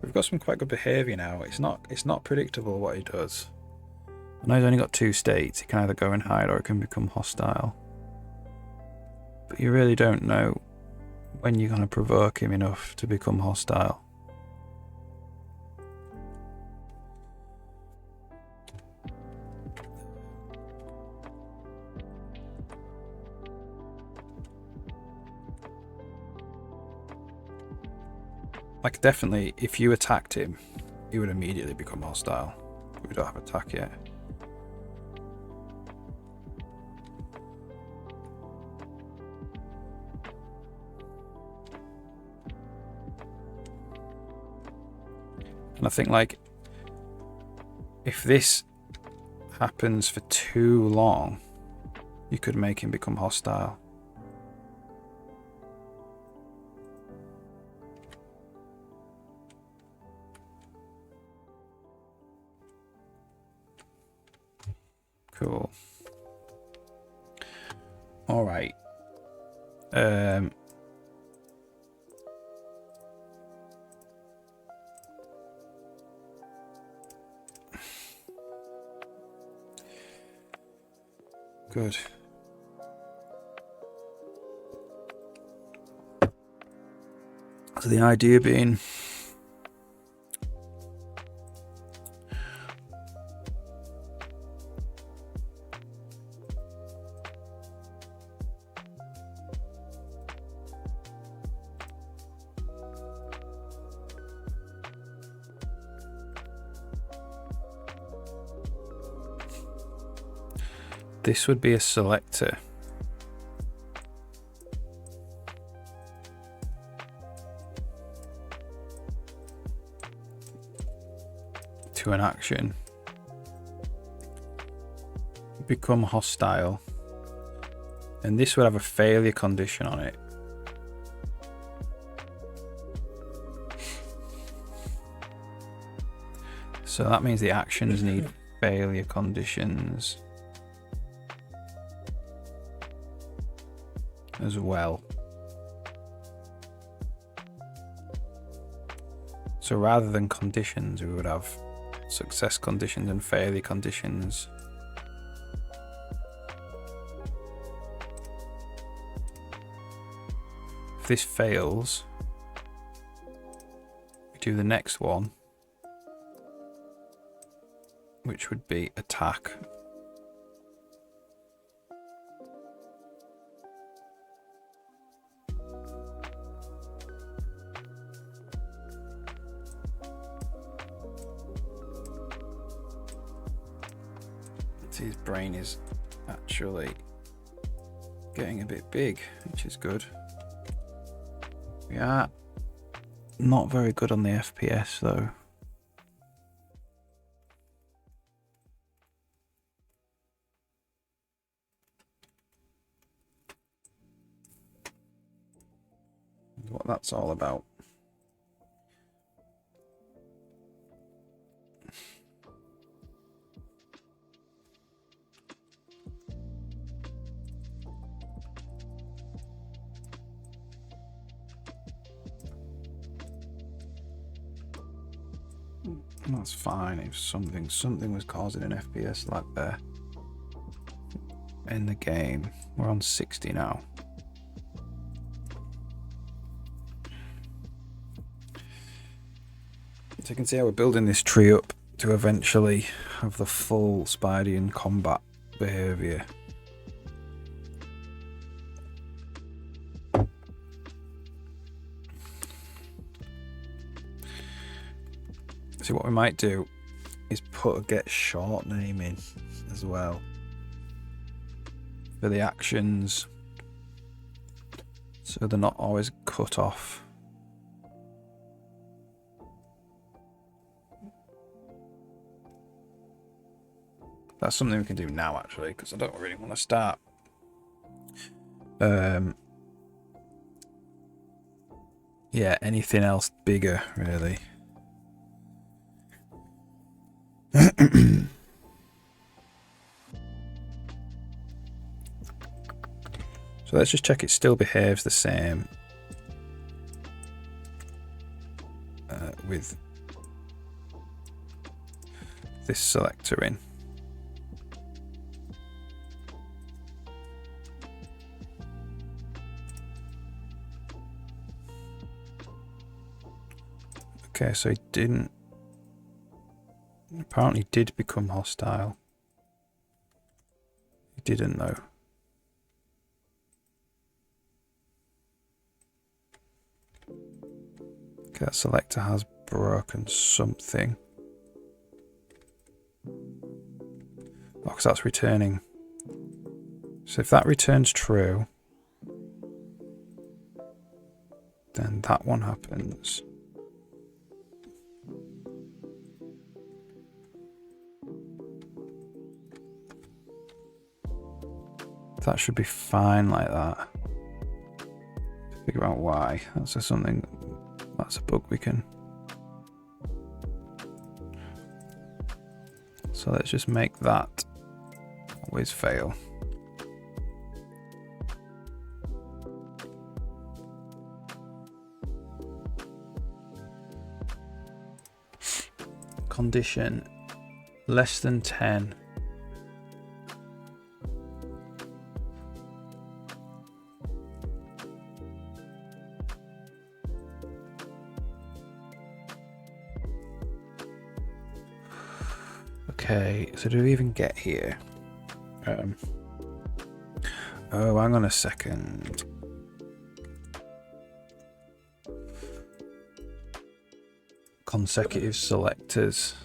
We've got some quite good behaviour now. It's not predictable what he does. I know he's only got 2 states. He can either go and hide or it can become hostile. But you really don't know when you're going to provoke him enough to become hostile. Like, definitely, if you attacked him, he would immediately become hostile. We don't have attack yet. And I think, like, if this happens for too long, you could make him become hostile. Cool. All right. Good. So the idea being, this would be a selector. To an action. Become hostile. And this would have a failure condition on it. So that means the actions need failure conditions as well. So rather than conditions, we would have success conditions and failure conditions. If this fails, we do the next one, which would be attack. His brain is actually getting a bit big, which is good. We are not very good on the FPS though. What that's all about. That's fine if something was causing an FPS lag there in the game. We're on 60 now. So you can see how we're building this tree up to eventually have the full Spidey combat behaviour. See, what we might do is put a get short name in as well for the actions, so they're not always cut off. That's something we can do now, actually, because I don't really want to start yeah, anything else bigger, really. So let's just check it still behaves the same with this selector in. Okay, so it didn't, apparently did become hostile. It didn't though. Okay, that selector has broken something. Oh, because that's returning. So if that returns true, then that one happens. That should be fine like that. Figure out why. That's just something. That's a bug we can. So let's just make that always fail. Condition less than 10. Okay, so do we even get here? Oh, hang on a second. Consecutive selectors.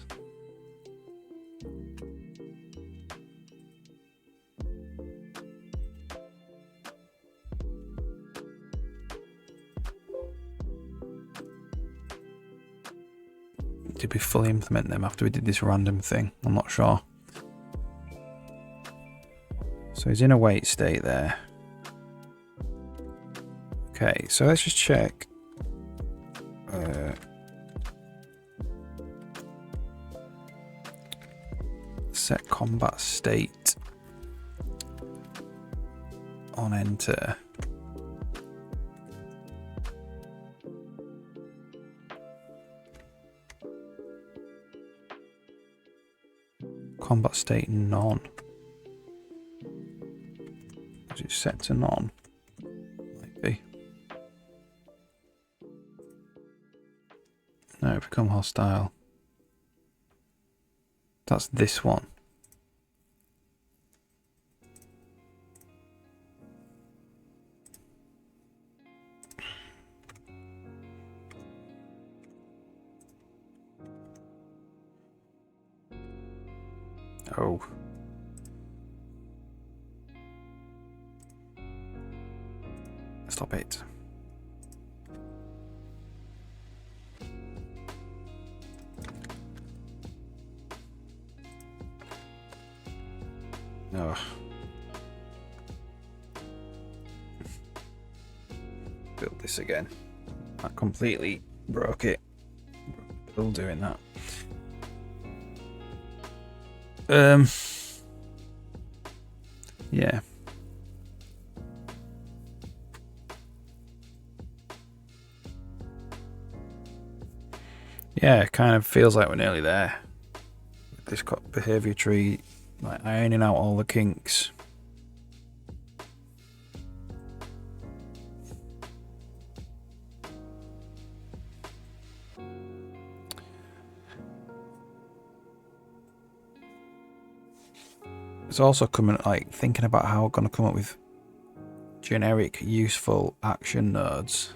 Did we fully implement them after we did this random thing? I'm not sure. So he's in a wait state there. Okay, so let's just check. Set combat state on enter. Combat state none. Is it set to none? Might be. No, become hostile. That's this one. Oh. Stop it. No. Build this again. That completely broke it. Still doing that. Yeah. Yeah, it kind of feels like we're nearly there. This behavior tree, like ironing out all the kinks. It's also coming like thinking about how we're going to come up with generic useful action nodes.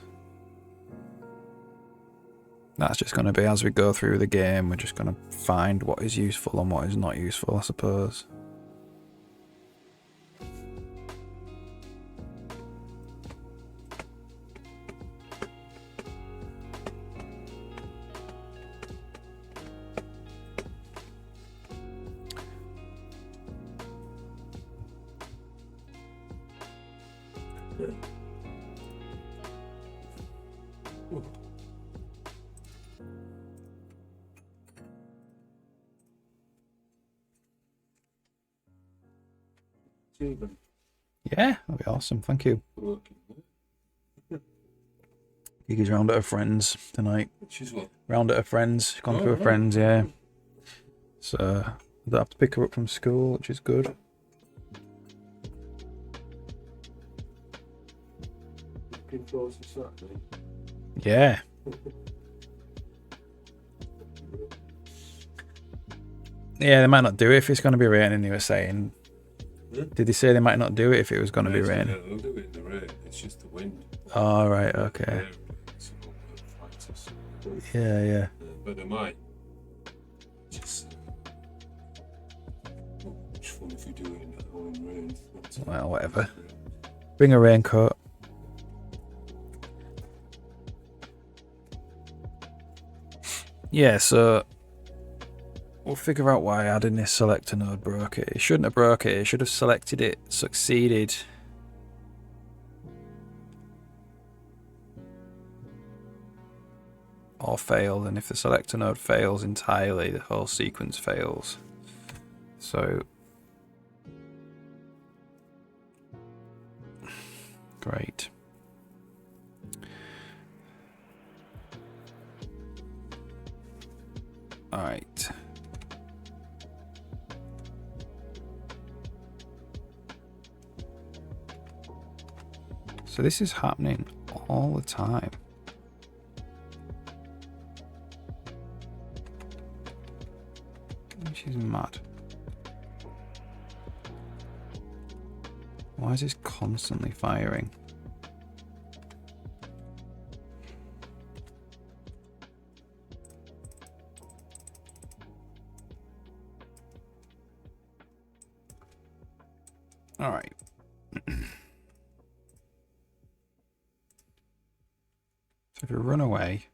That's just going to be as we go through the game, we're just going to find what is useful and what is not useful, I suppose. Yeah, that'd be awesome. Thank you. Gigi's round at her friends tonight. She's what? Round at her friends. She's gone to her friends, yeah. So I don't have to pick her up from school, which is good. Looking forward to Saturday. Yeah. Yeah, they might not do it if it's going to be raining, they were saying. Huh? Did they say they might not do it if it was going to be raining? They'll do it in the rain. It's just the wind. Oh, right, okay. Yeah, yeah. But they might. Just. Much fun if you do it in the home rain. Well, whatever. Bring a raincoat. Yeah, so we'll figure out why adding this selector node broke it. It shouldn't have broke it. It should have selected it, succeeded. Or failed. And if the selector node fails entirely, the whole sequence fails. So great. All right. So this is happening all the time. She's mad. Why is this constantly firing? All right. So if you run away,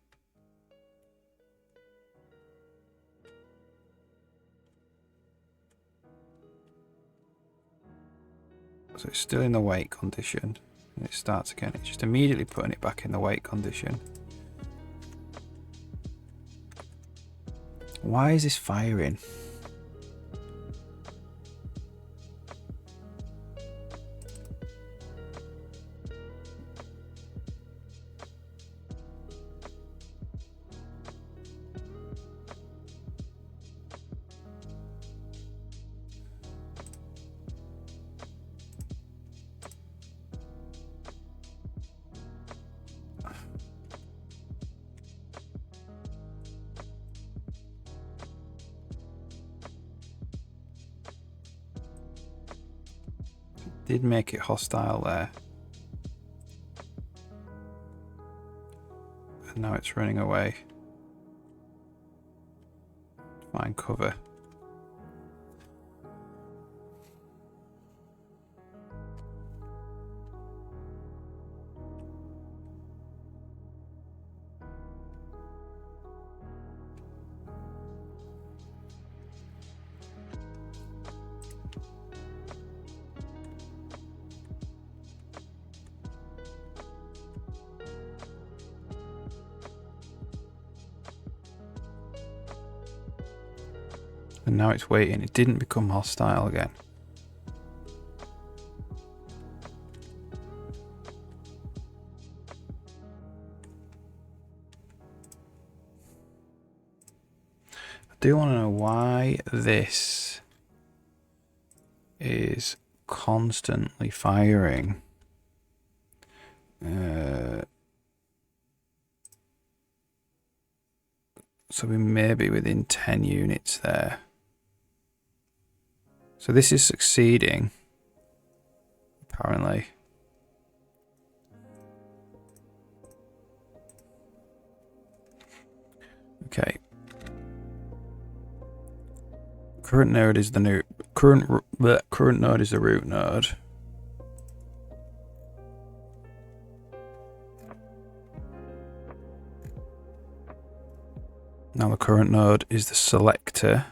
so it's still in the wait condition, and it starts again. It's just immediately putting it back in the wait condition. Why is this firing? Did make it hostile there. And now it's running away. Find cover. And now it's waiting. It didn't become hostile again. I do want to know why this is constantly firing. So we may be within 10 units there. So this is succeeding, apparently. Okay. Current node is the new current node is the root node. Now the current node is the selector.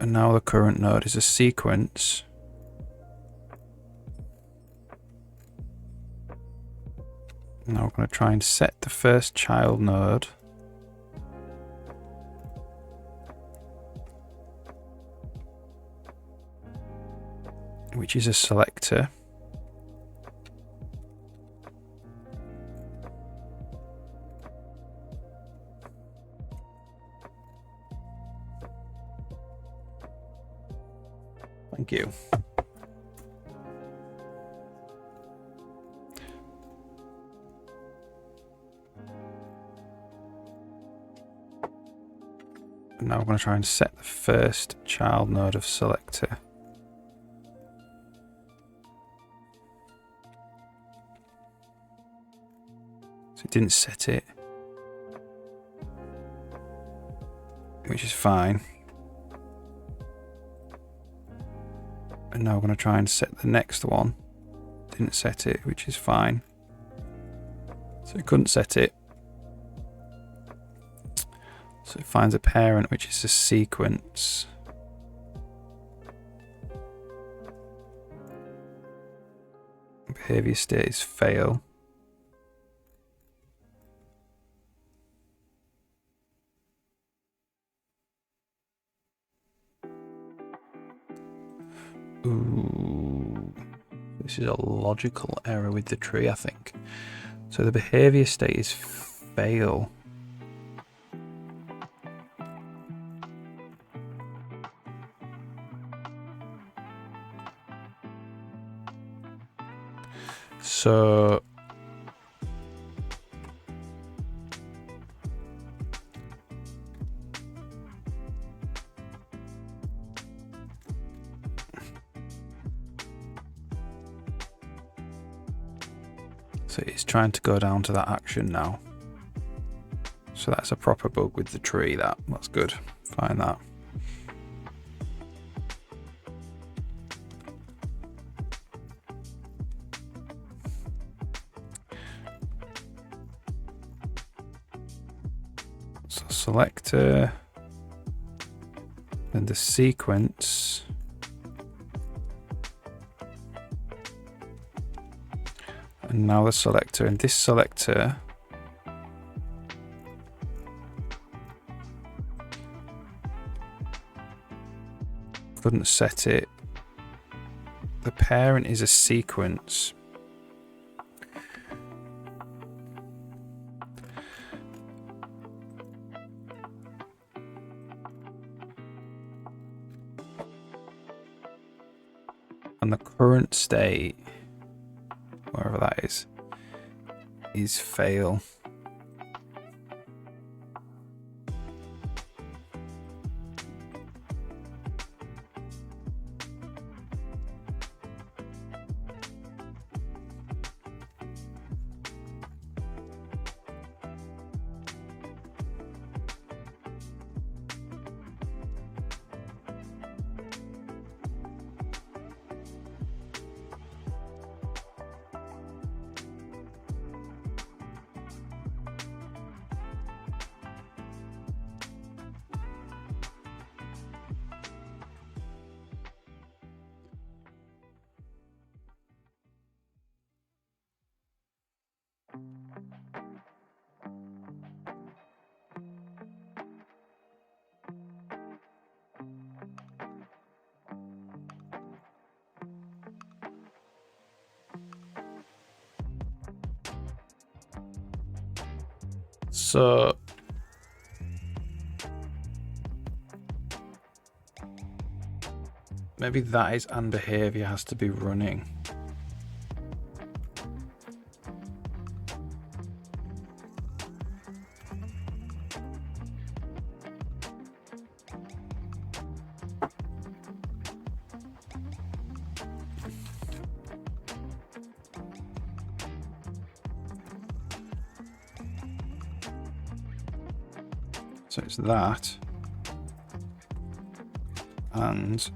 And now the current node is a sequence. Now we're going to try and set the first child node. Which is a selector. Thank you. And now we're going to try and set the first child node of selector. So it didn't set it, which is fine. And now we're going to try and set the next one. Didn't set it, which is fine. So it couldn't set it. So it finds a parent, which is a sequence. Behavior state is fail. Ooh, this is a logical error with the tree, I think. So the behavior state is fail. So it's trying to go down to that action now. So that's a proper bug with the tree. That's good. Find that. So selector, then the sequence. And now the selector, and this selector couldn't set it. The parent is a sequence. And the current state, wherever that is fail. So maybe that is and behavior has to be running. So it's that. And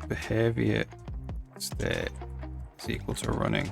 behavior state is equal to running.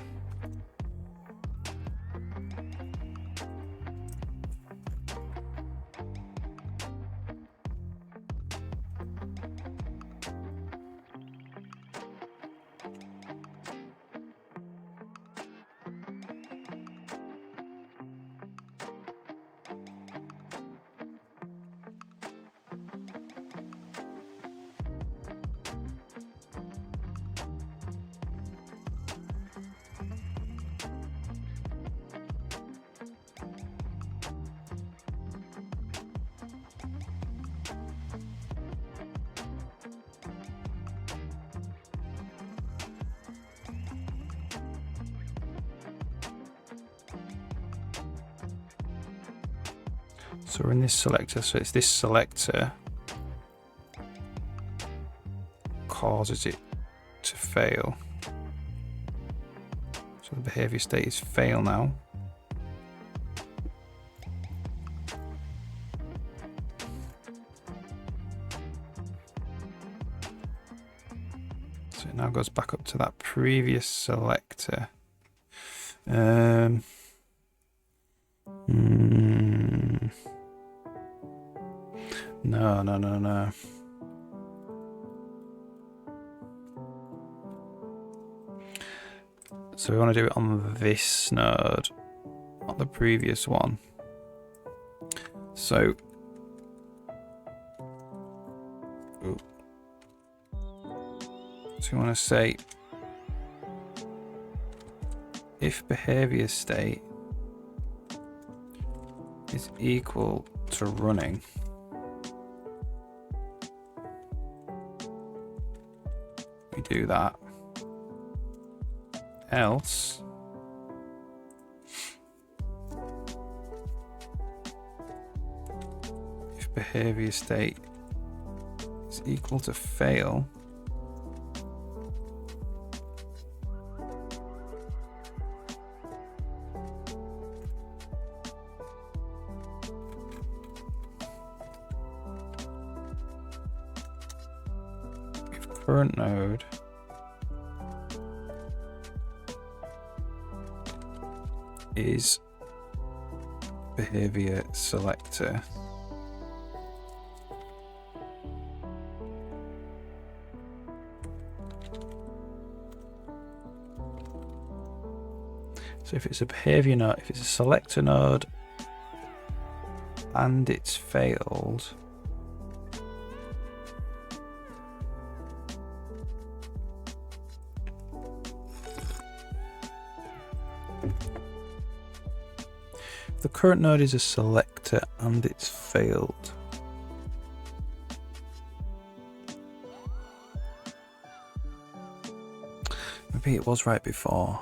So we're in this selector, so it's this selector causes it to fail. So the behavior state is fail now. So it now goes back up to that previous selector. No. So we want to do it on this node, not the previous one. So, we want to say if behavior state is equal to running, we do that. Else, if behavior state is equal to fail, if current node is behavior selector, so if it's a behavior node, if it's a selector node and it's failed, the current node is a selector and it's failed. Maybe it was right before.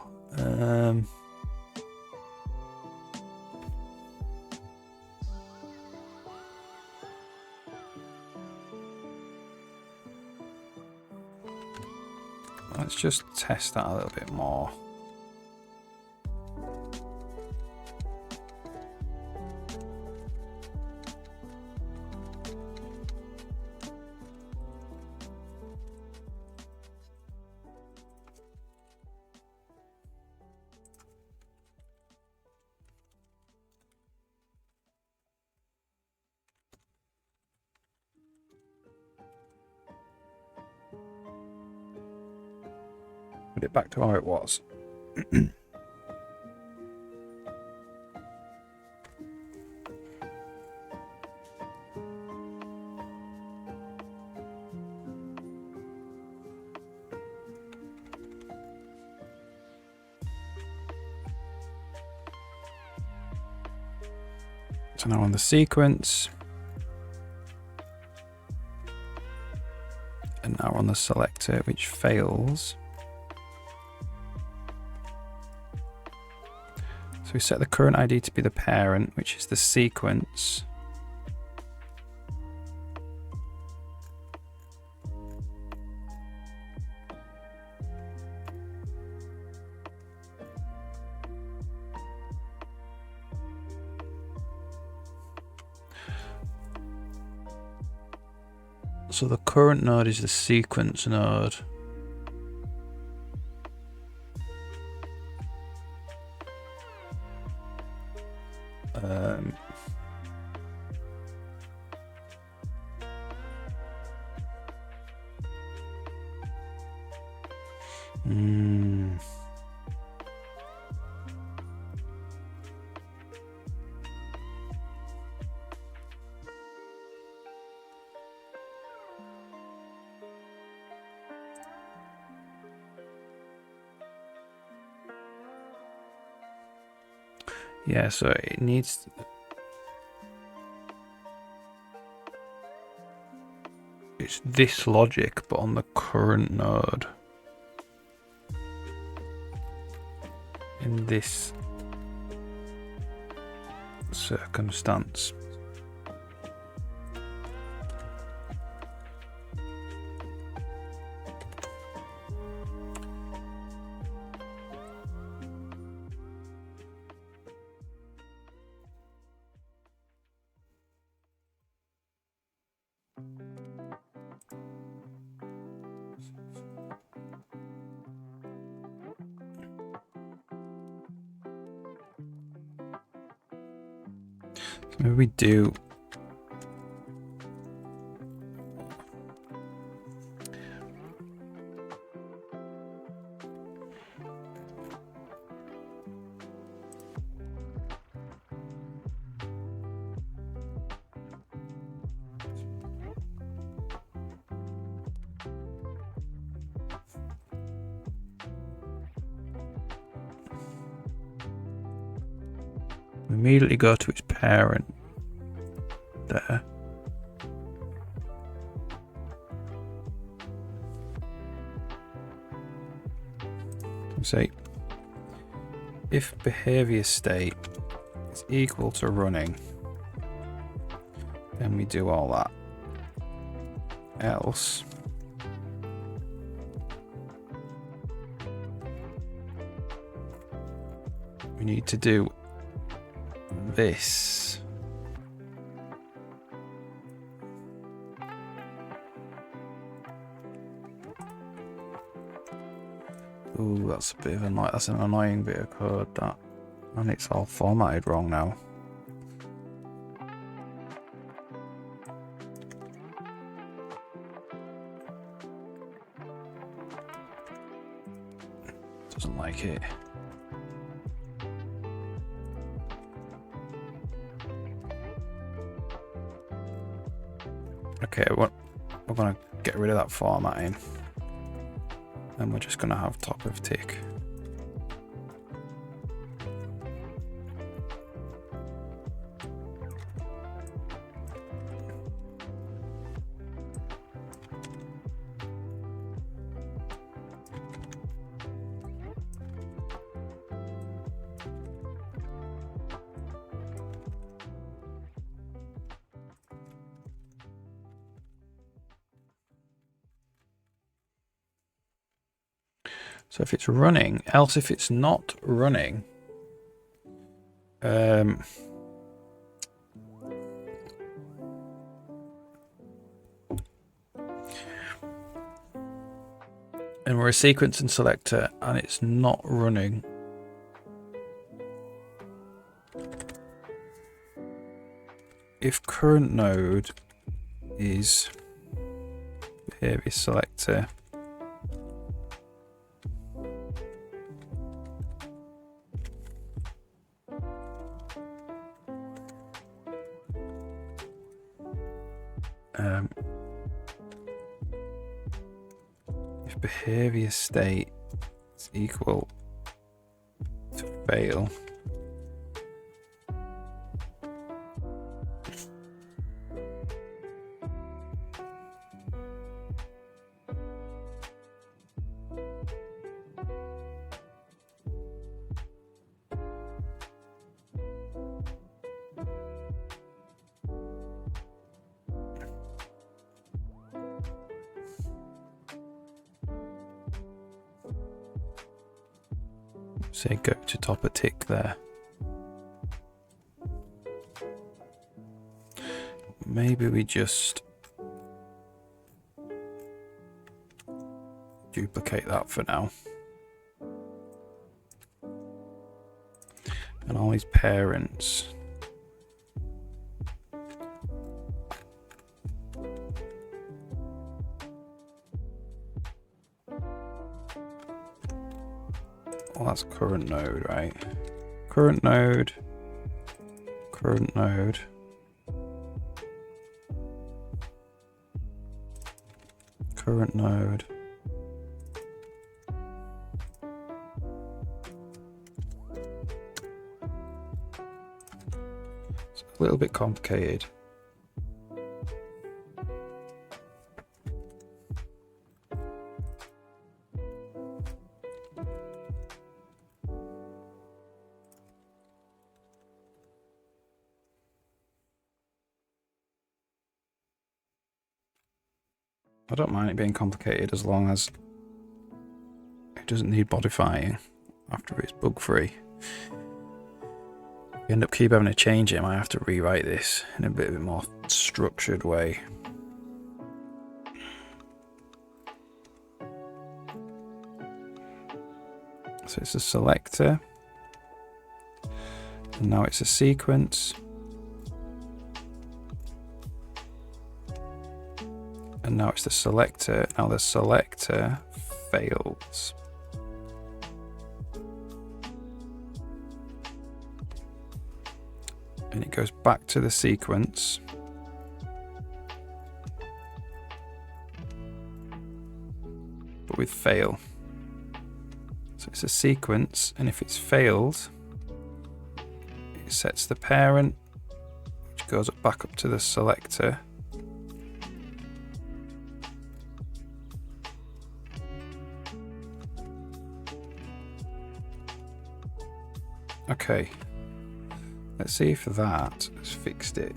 Let's just test that a little bit more. Put it back to how it was. So now on the sequence, and now on the selector, which fails. So we set the current ID to be the parent, which is the sequence. So the current node is the sequence node. Yeah, so it needs... It's this logic, but on the current node. In this circumstance. Maybe we do... We immediately go to its parent there. Say, if behavior state is equal to running, then we do all that. Else, we need to do this. Ooh, that's a bit of that's an annoying bit of code, that, and it's all formatted wrong now. Doesn't like it. Okay, we're gonna get rid of that formatting. And we're just going to have top of tick. So if it's running, else if it's not running, and we're a sequence and selector and it's not running, if current node is behavior selector, if behavior state is equal to fail, say go to top a tick there. Maybe we just duplicate that for now. And all his parents. Well, that's current node, right? Current node. Current node. Current node. It's a little bit complicated. I don't mind it being complicated as long as it doesn't need modifying after it's bug free. If you end up keep having to change it, I might have to rewrite this in a bit more structured way. So it's a selector, and now it's a sequence. And now it's the selector. Now the selector fails. And it goes back to the sequence. But with fail. So it's a sequence, and if it's failed, it sets the parent, which goes back up to the selector. Okay, let's see if that has fixed it.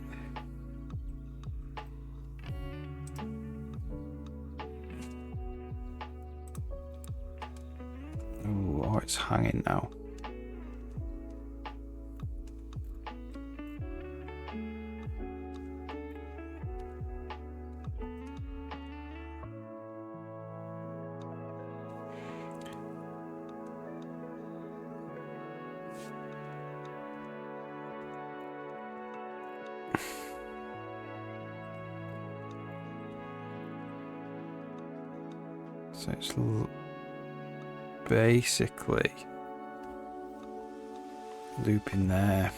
Oh, it's hanging now. So it's basically looping there.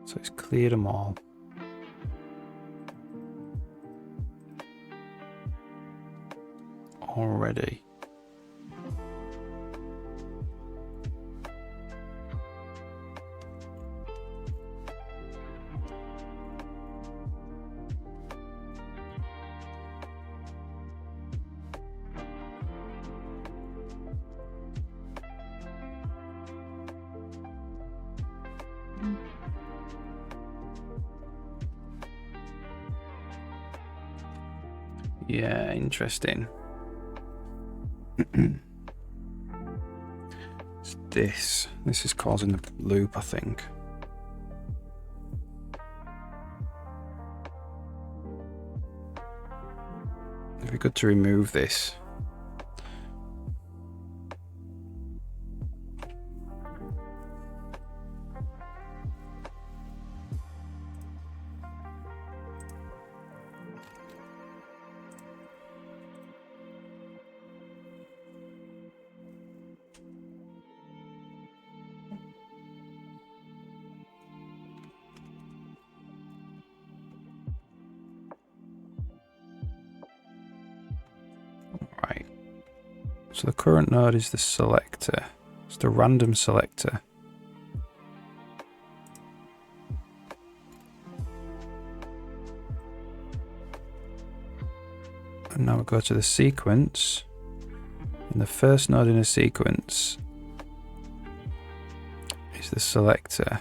So it's cleared them all. Already. Yeah, interesting. It's this. This is causing the loop, I think. It'd be good to remove this. So the current node is the selector. It's the random selector. And now we go to the sequence. And the first node in a sequence is the selector.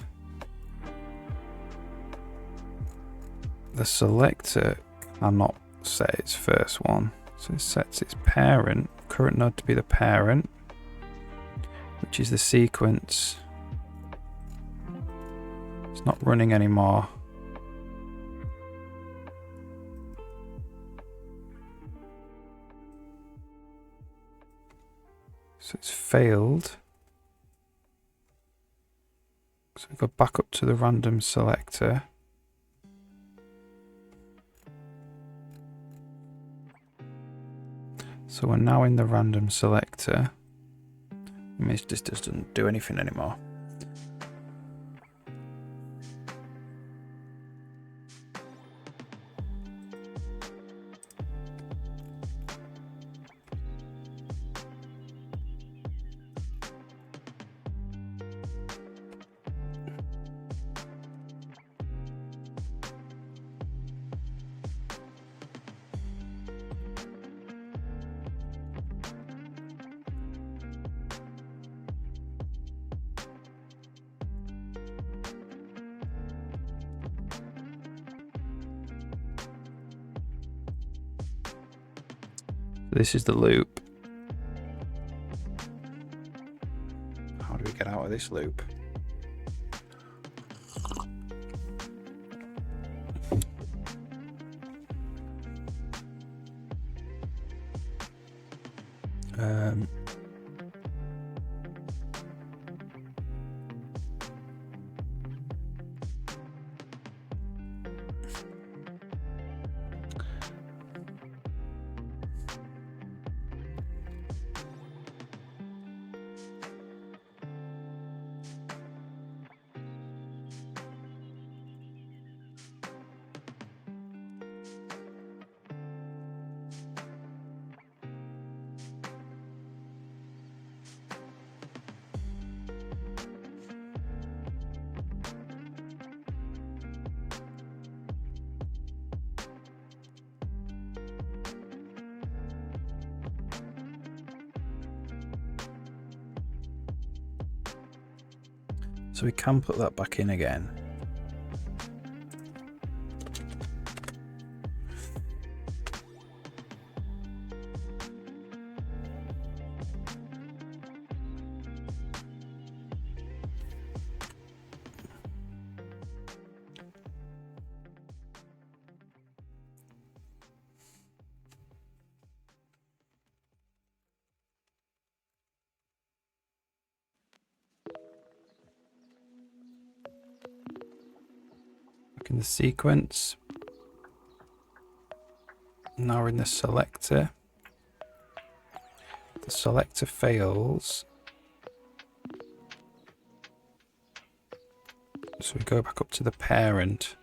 The selector cannot set its first one. So it sets its parent, current node to be the parent, which is the sequence. It's not running anymore. So it's failed. So we go back up to the random selector. So we're now in the random selector. It means this doesn't do anything anymore. This is the loop. How do we get out of this loop? So we can put that back in again. In the sequence. Now we're in the selector. The selector fails. So we go back up to the parent.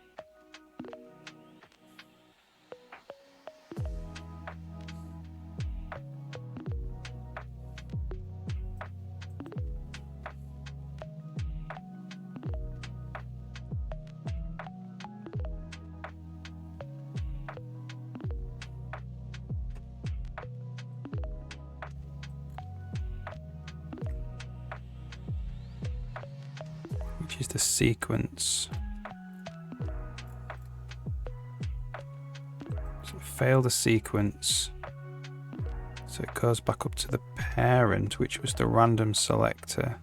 Which is the sequence. So it failed the sequence. So it goes back up to the parent, which was the random selector.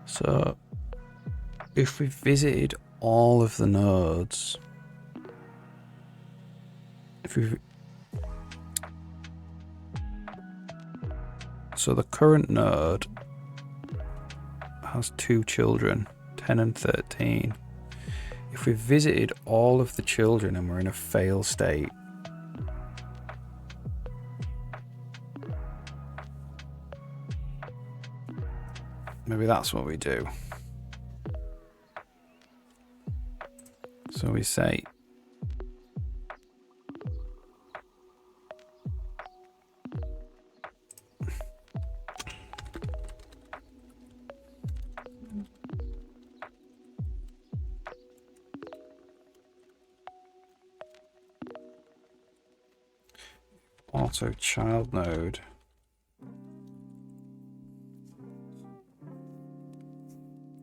So if we visited all of the nodes, so the current node has 2 children, 10 and 13. If we've visited all of the children and we're in a fail state, maybe that's what we do. So we say auto child node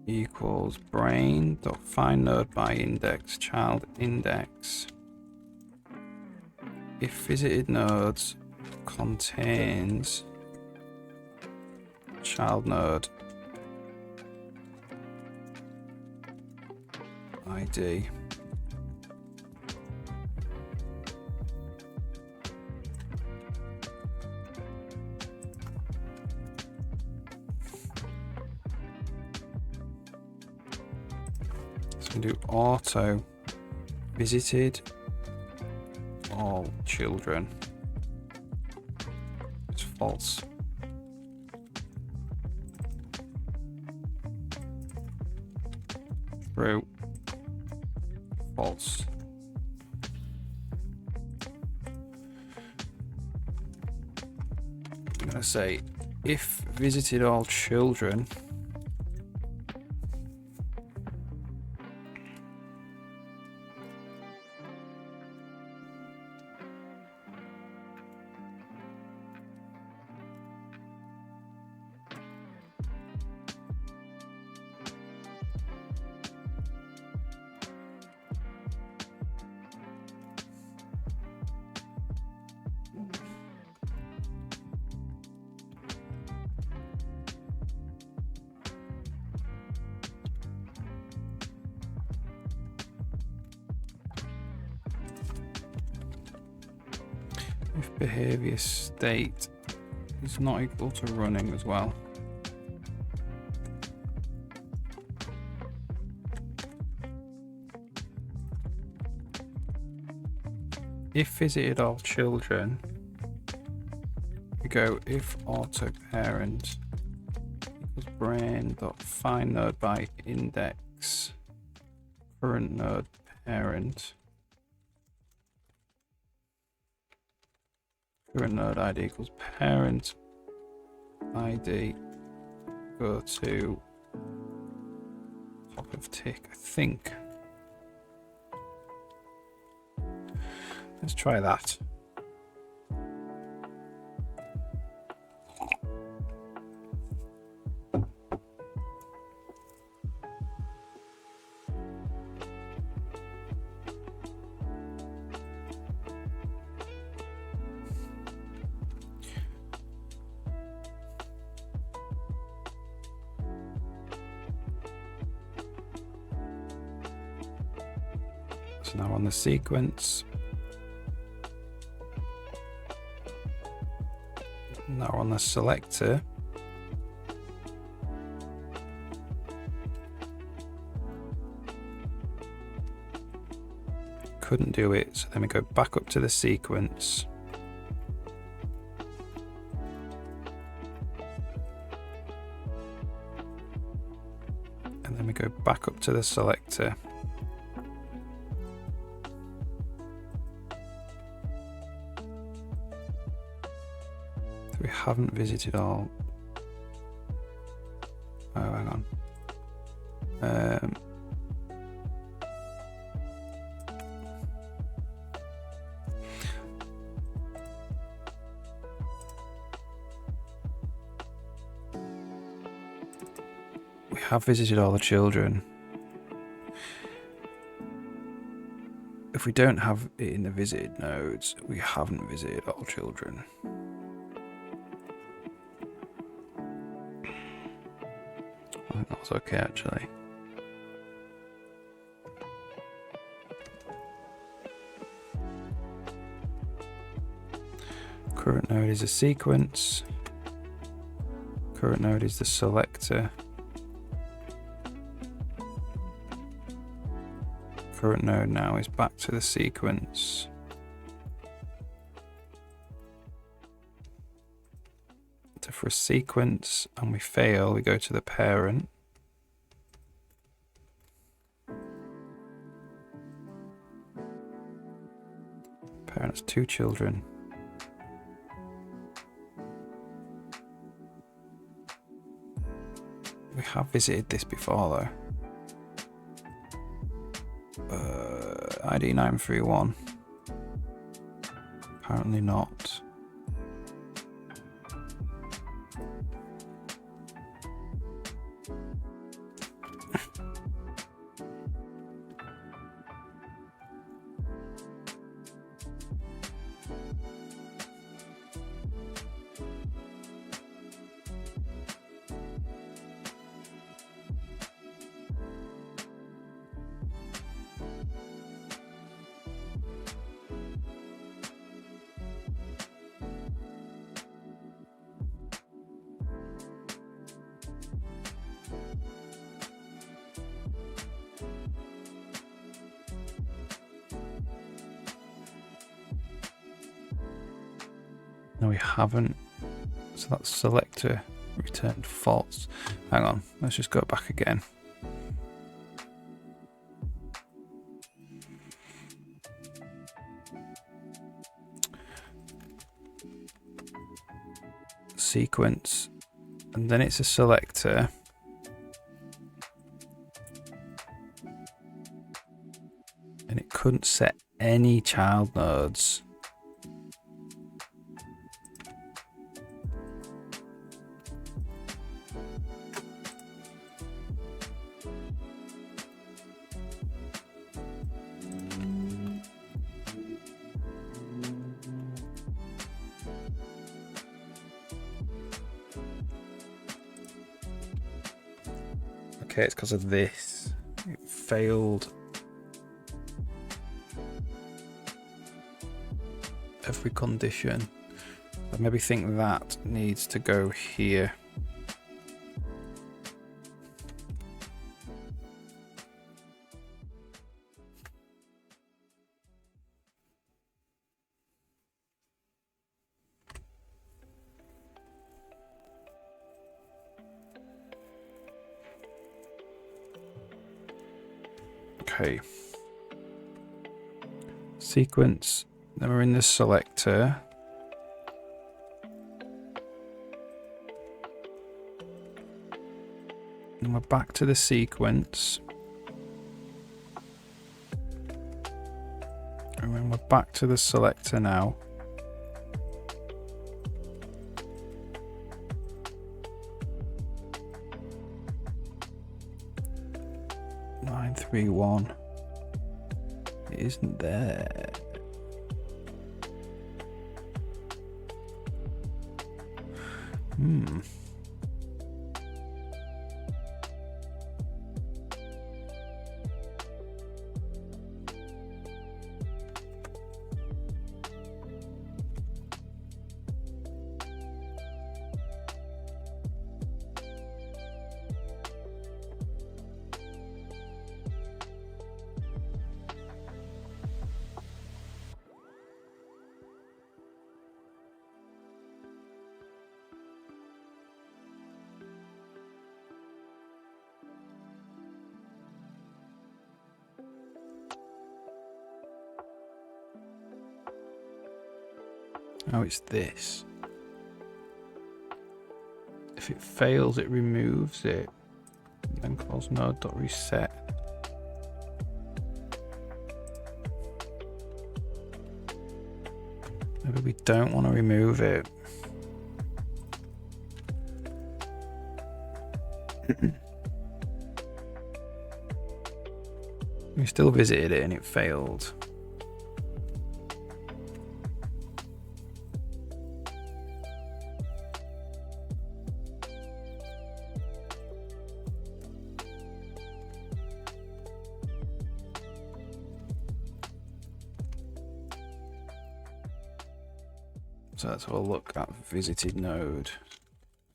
equals brain dot find node by index child index if visited nodes contains child node ID. So we do auto visited all children. It's false. True. False. I'm going to say if visited all children if behavior state is not equal to running as well. If visited all children, we go if auto parent equals brain dot find node by index current node parent. Current node ID equals parent ID. Go to top of tick, I think. Let's try that. So now on the sequence, now on the selector, couldn't do it, so then we go back up to the sequence. And then we go back up to the selector. We haven't visited all. Oh, hang on. We have visited all the children. If we don't have it in the visited nodes, we haven't visited all children. I think that was okay actually. Current node is a sequence. Current node is the selector. current node now is back to the sequence. So for a sequence and we fail, we go to the parent. Parent has 2 children. We have visited this before though. ID 931. Apparently not. No, we haven't. So that selector returned false. Hang on, let's just go back again. Sequence, and then it's a selector. And it couldn't set any child nodes. Okay, it's because of this. It failed every condition. I maybe think that needs to go here. Okay. Sequence. Then we're in the selector. And we're back to the sequence. And then we're back to the selector now. Nine, 3, 1. It isn't there. Oh, it's this. If it fails, it removes it. Then calls node.reset. Maybe we don't want to remove it. We still visited it and it failed. So let's have a look at visited node.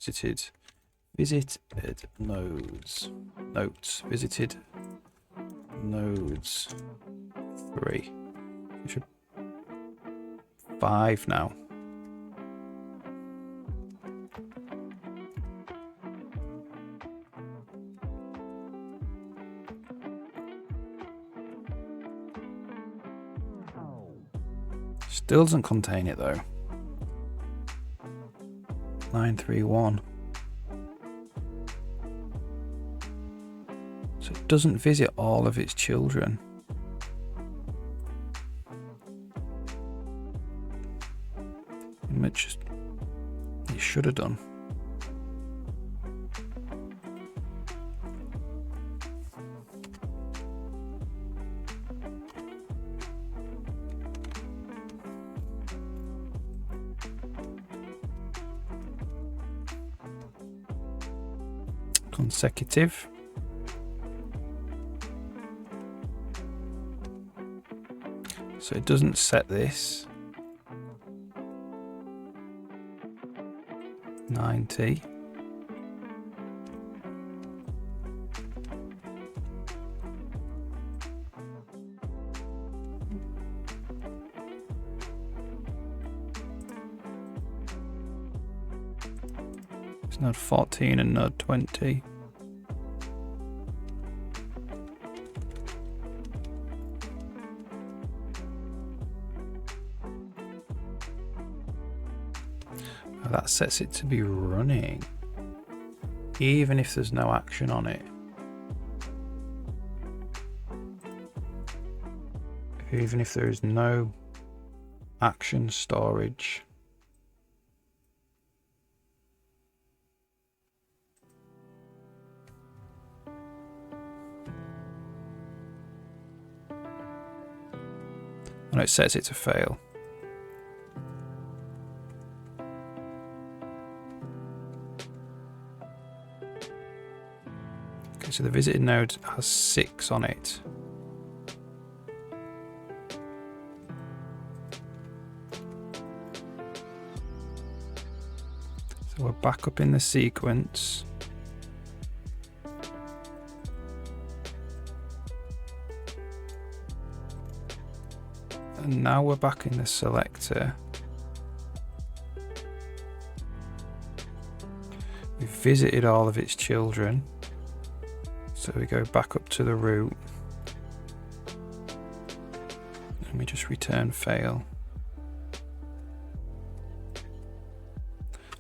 Visited nodes. Notes. Visited nodes. 3. We should 5 now. Still doesn't contain it though. 931. So it doesn't visit all of its children. It should have done. Consecutive. So it doesn't set this. 90. It's node 14 and node 20. That sets it to be running, even if there's no action on it. Even if there is no action storage. And it sets it to fail. So the visited node has 6 on it. So we're back up in the sequence. And now we're back in the selector. We've visited all of its children. So we go back up to the root and we just return fail.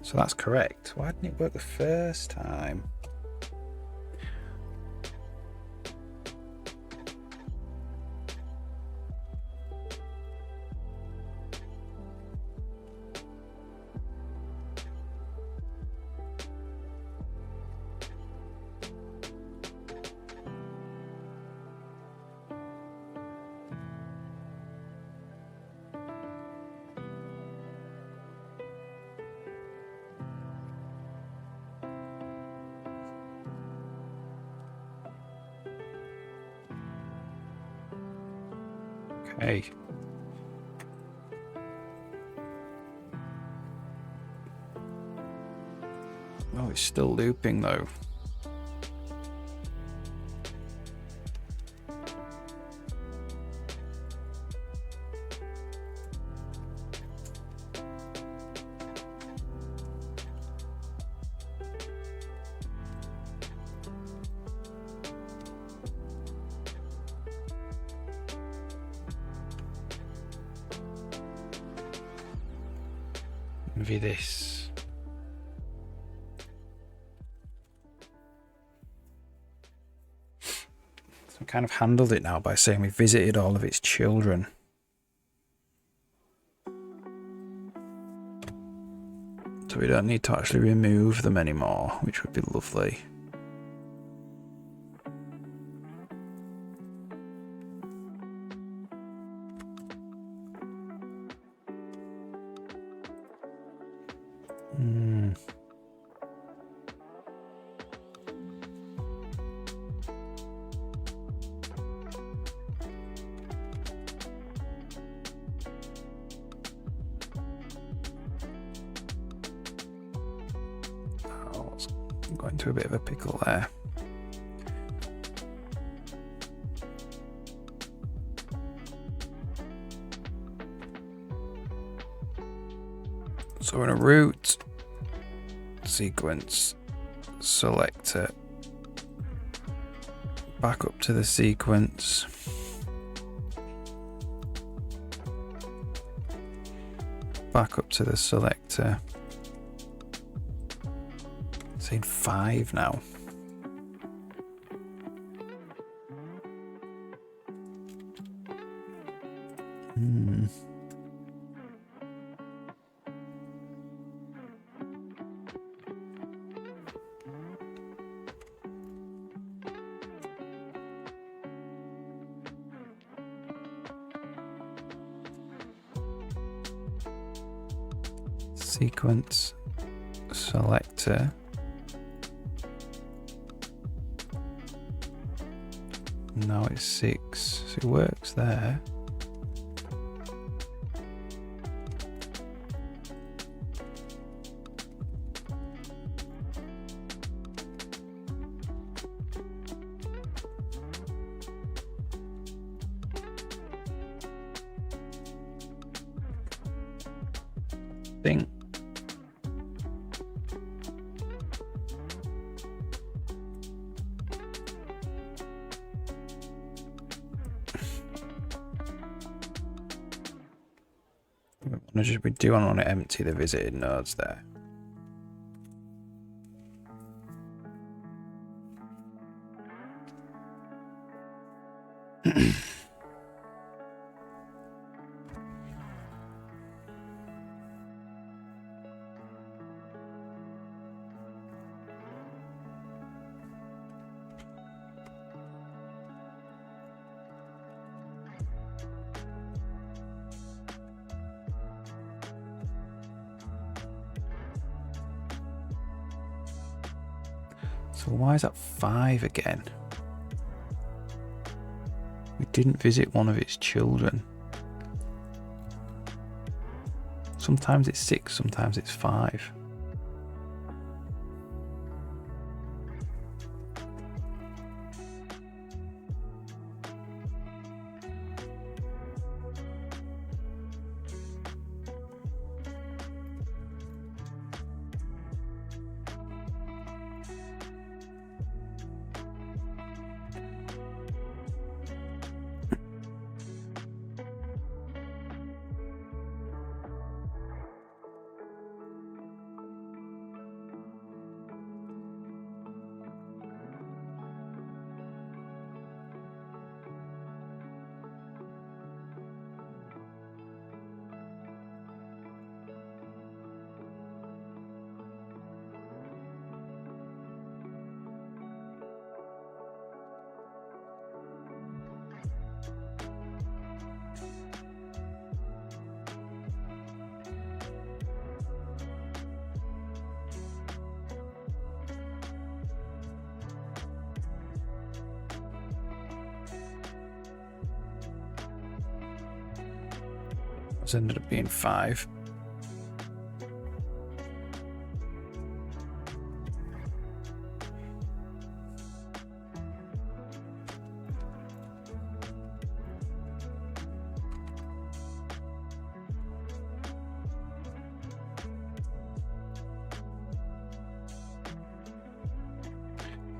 So that's correct. Why didn't it work the first time? Okay. Oh, it's still looping though. Maybe this. So I kind of handled it now by saying we visited all of its children. So we don't need to actually remove them anymore, which would be lovely. Got into a bit of a pickle there. So we're in a root sequence selector. Back up to the sequence. Back up to the selector. It's in 5 now. Sequence selector. Now it's 6, so it works there. Think. We do want to empty the visited nodes there. So why is that 5 again? We didn't visit one of its children. Sometimes it's 6, sometimes it's 5. It's ended up being 5.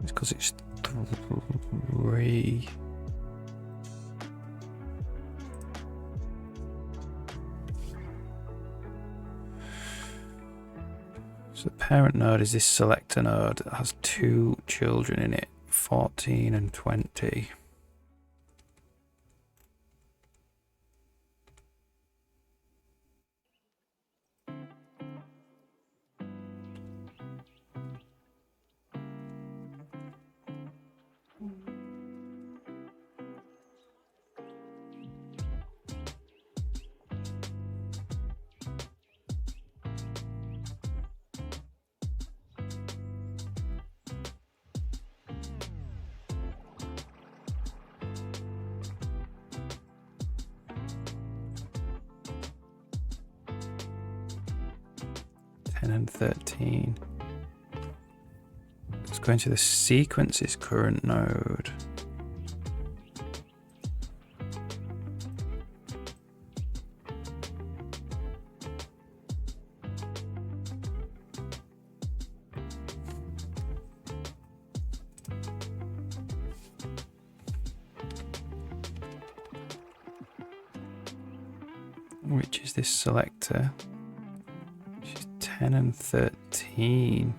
It's because it's 3. So the parent node is this selector node that has 2 children in it, 14 and 20. And 13. Let's go into the sequences current node. which is this selector, which is 10 and 13.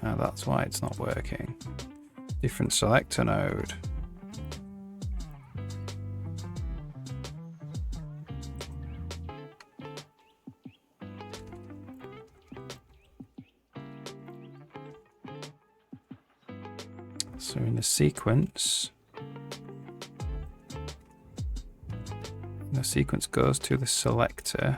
Oh, that's why it's not working. Different selector node. So in the sequence goes to the selector.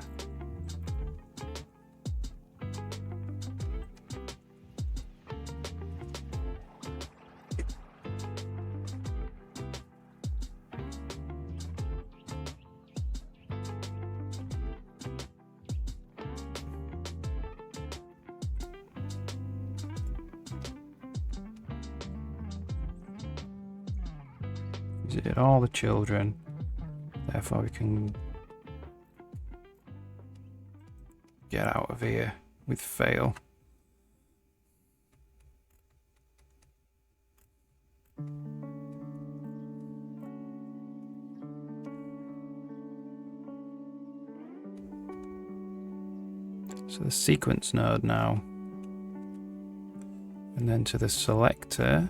Visited all the children, therefore we can get out of here with fail. So the sequence node now, and then to the selector.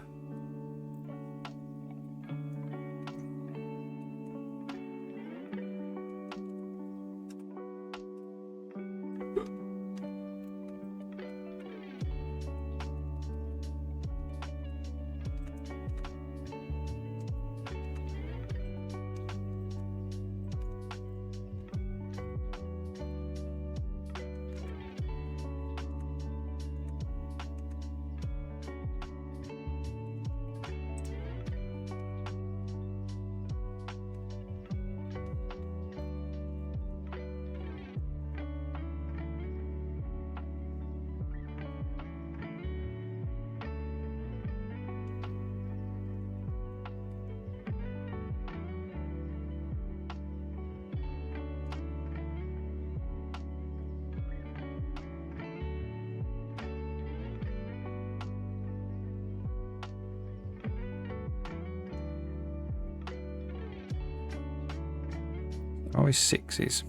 Always sixes.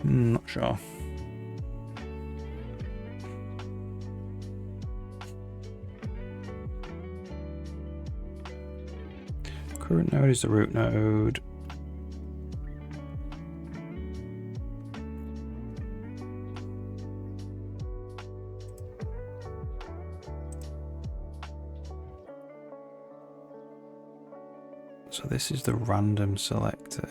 Not sure. Current node is the root node. So this is the random selector.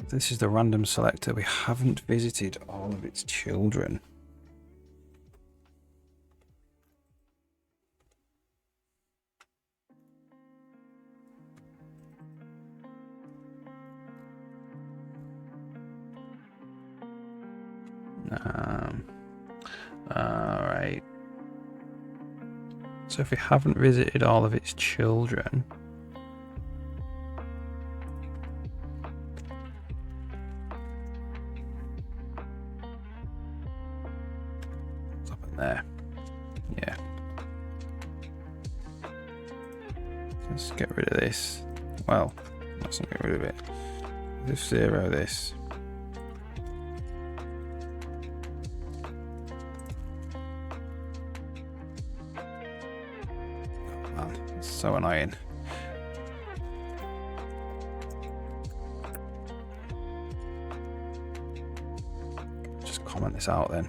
This is the random selector. We haven't visited all of its children. Alright. So if we haven't visited all of its children, there. Yeah. Let's get rid of this. Well, let's not get rid of it. Just zero this. Oh, man, it's so annoying. comment this out then.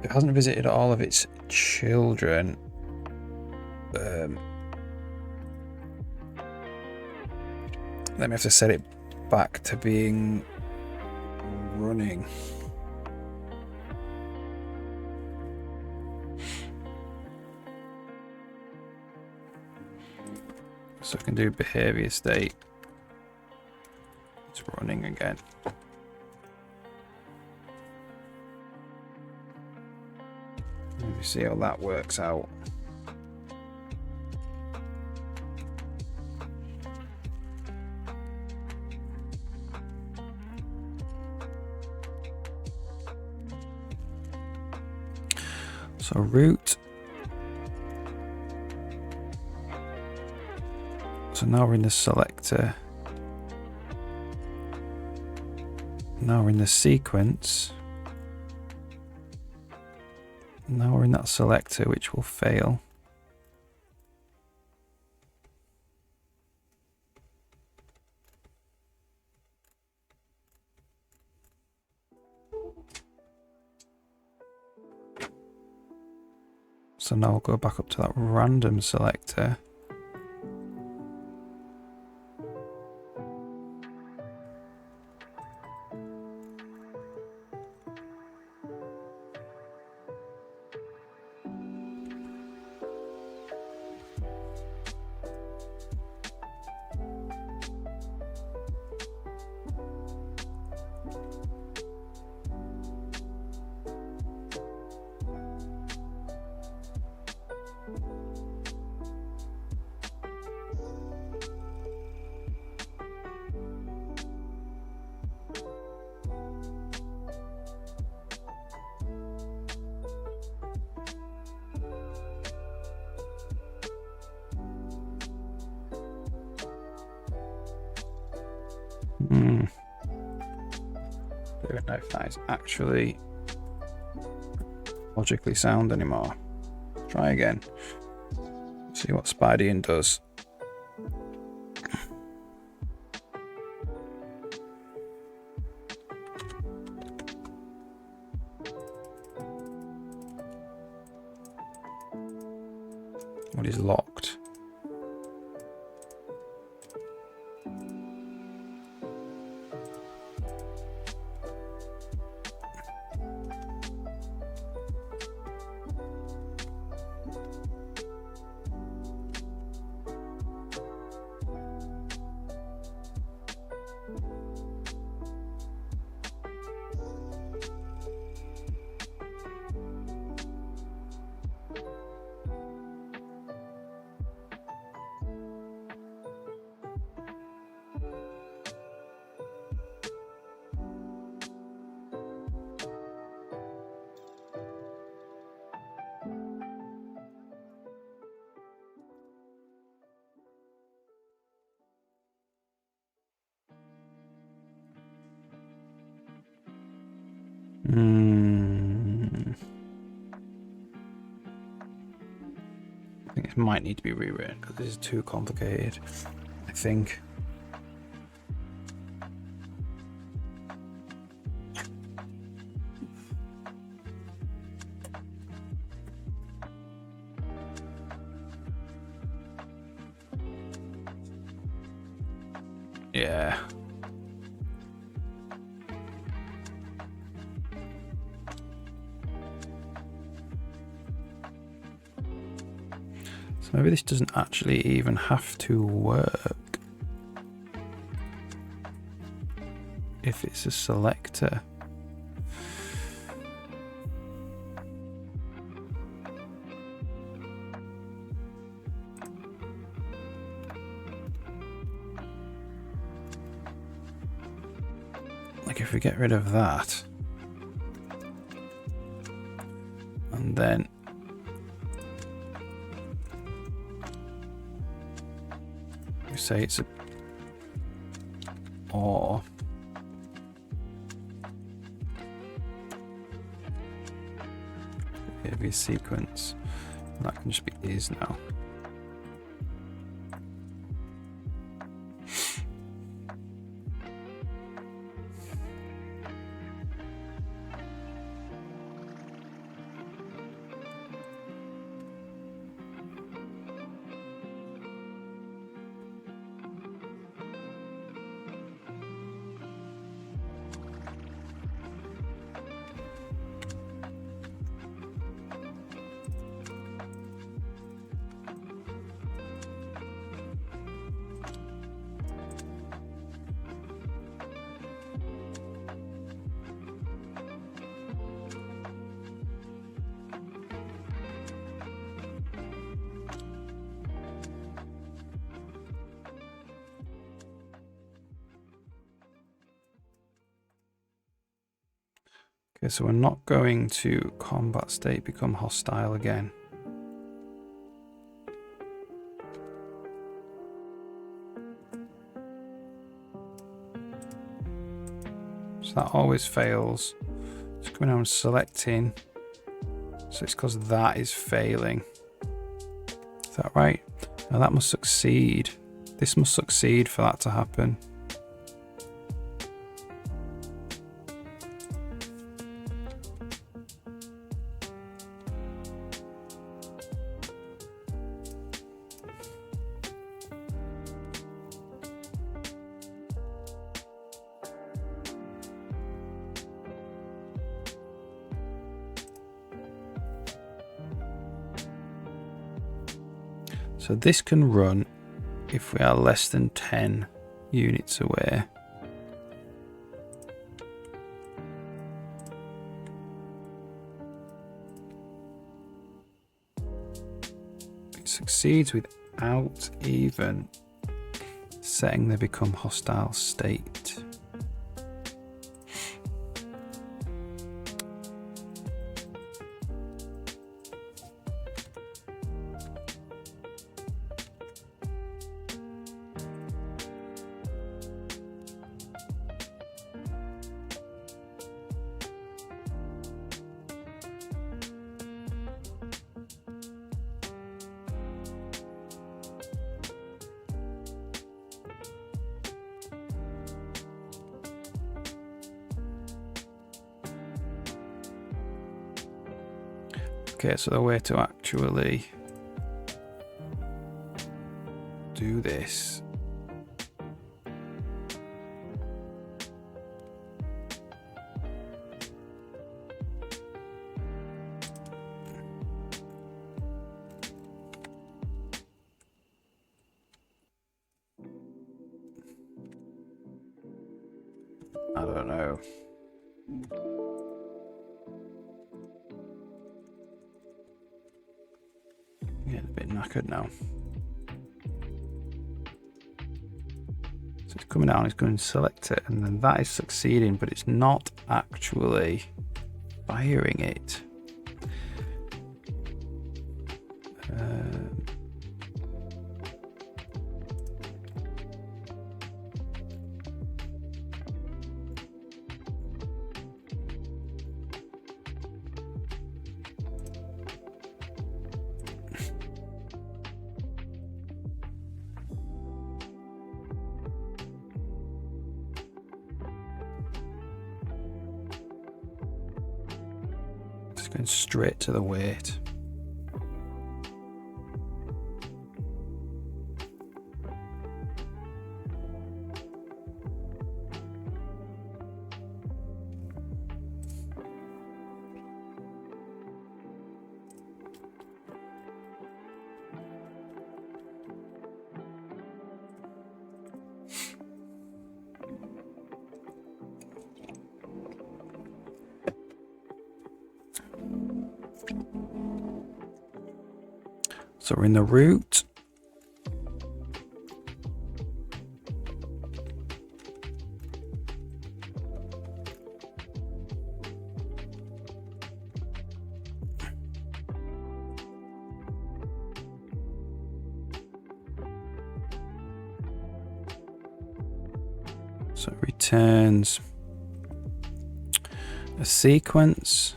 It hasn't visited all of its children. Let me have to set it back to being running. So I can do behavior state. It's running again. Let me see how that works out. So root. So now we're in the selector. Now we're in the sequence. Now we're in that selector, which will fail. So now we'll go back up to that random selector. Don't know if that is actually logically sound anymore. Try again. See what Spidey does. What is locked? I think this might need to be rewritten because this is too complicated, I think. Yeah. So maybe this doesn't actually even have to work if it's a selector. Like if we get rid of that and then we say it's a or it'll be a sequence, and that can just be is now. Okay, so we're not going to combat state, become hostile again. So that always fails. Just coming down and selecting. So it's because that is failing. Is that right? Now that must succeed. This must succeed for that to happen. So this can run if we are less than 10 units away. It succeeds without even setting they become hostile state. Okay, so the way to actually do this I don't know. Getting a bit knackered now. So it's coming down, it's going to select it, and then that is succeeding, but it's not actually firing it. Going straight to the weight. So we're in the root. So it returns a sequence.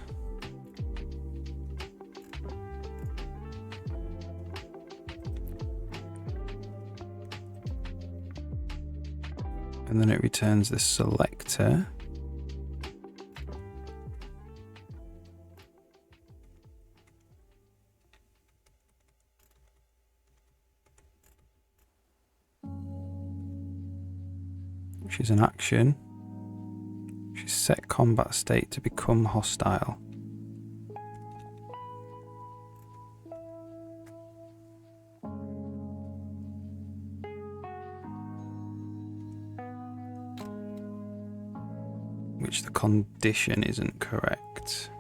And then it returns the selector. Which is an action. Which is set combat state to become hostile. Which the condition isn't correct.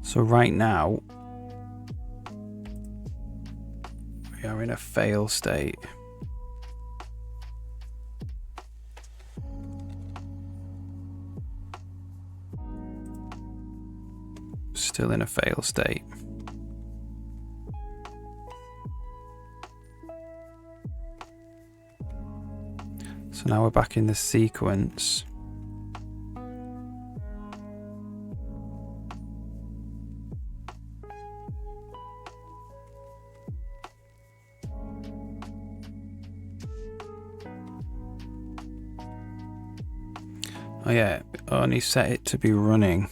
So right now, we are in a fail state. Still in a fail state. So now we're back in the sequence. Oh yeah, only set it to be running.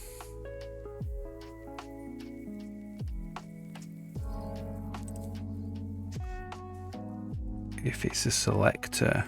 If it's a selector.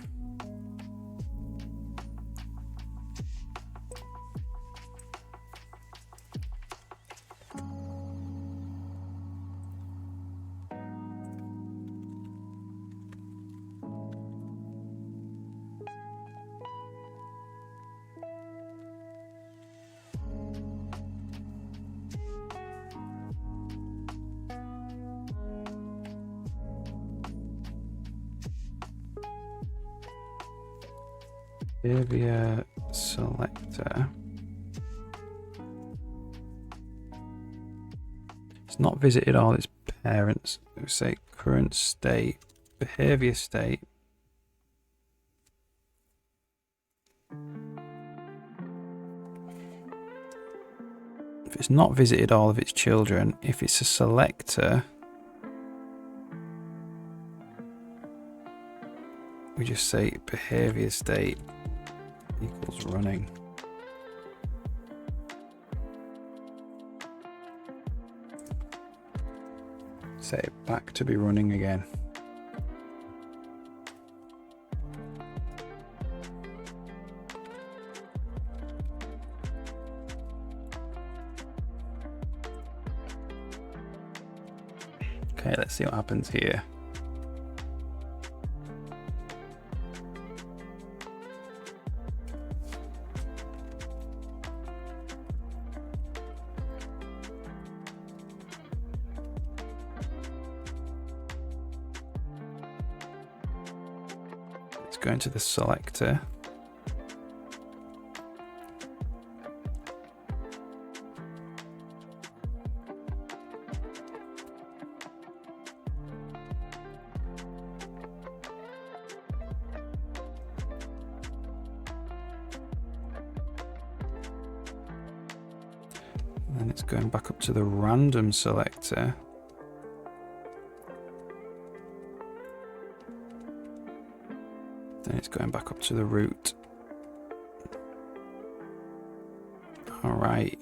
Behavior selector. It's not visited all its parents. We say current state, behavior state. If it's not visited all of its children, if it's a selector, we just say behavior state equals running. Set it back to be running again. Okay, let's see what happens here. Go into the selector. And then it's going back up to the random selector. Then it's going back up to the root. All right.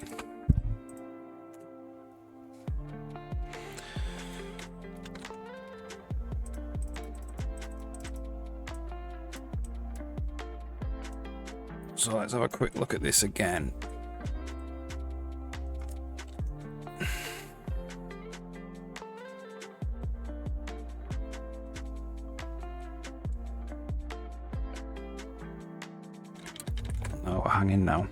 So let's have a quick look at this again. Oh, we're hanging now.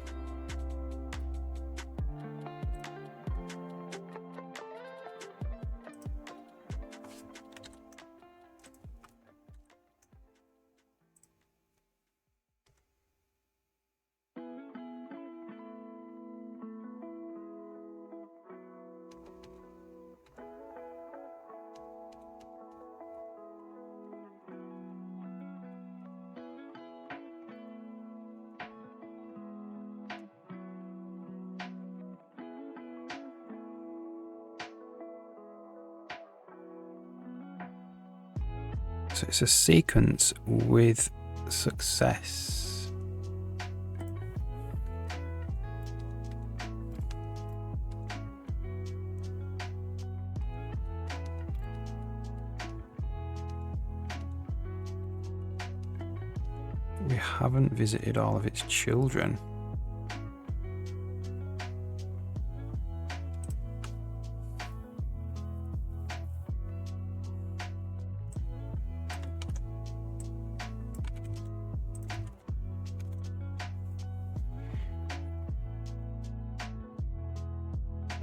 So it's a sequence with success. We haven't visited all of its children.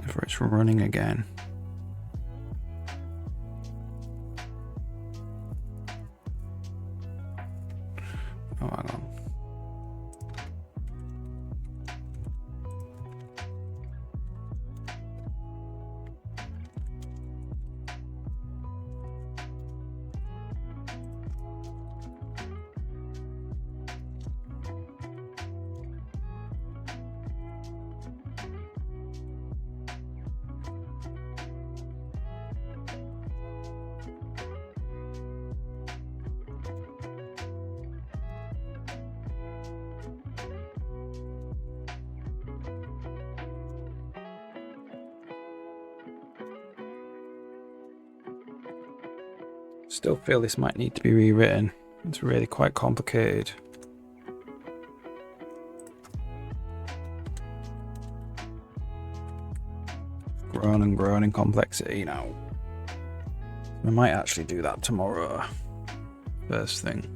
If it's running again. Oh, hang on. Still feel this might need to be rewritten. It's really quite complicated. Grown and grown in complexity now. I might actually do that tomorrow. First thing.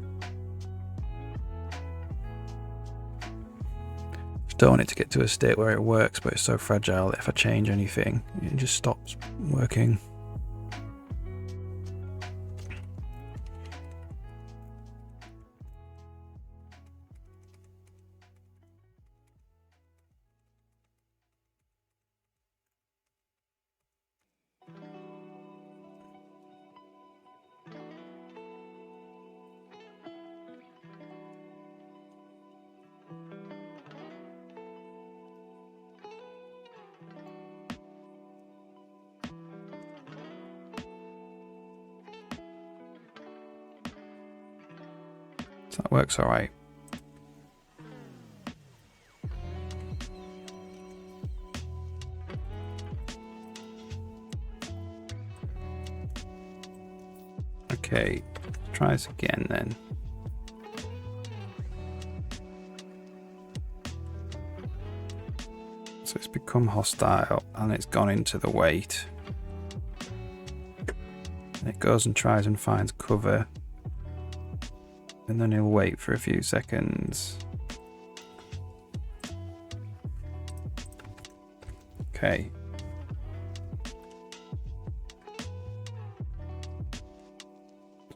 Just don't want it to get to a state where it works, but it's so fragile that if I change anything, it just stops working. So that works alright. Okay, try this again then. So it's become hostile and it's gone into the weight. And it goes and tries and finds cover. And then he'll wait for a few seconds. Okay.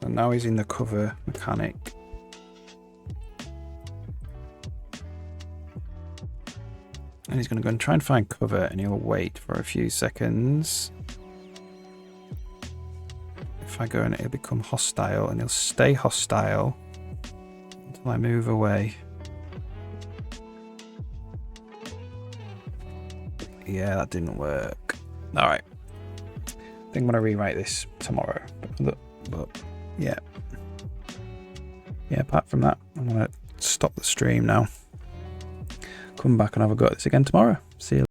So now he's in the cover mechanic. And he's going to go and try and find cover and he'll wait for a few seconds. If I go in, it'll become hostile and he'll stay hostile until I move away. Yeah, that didn't work. Alright. I think I'm going to rewrite this tomorrow. But yeah. Yeah, apart from that, I'm going to stop the stream now. Come back and have a go at this again tomorrow. See you.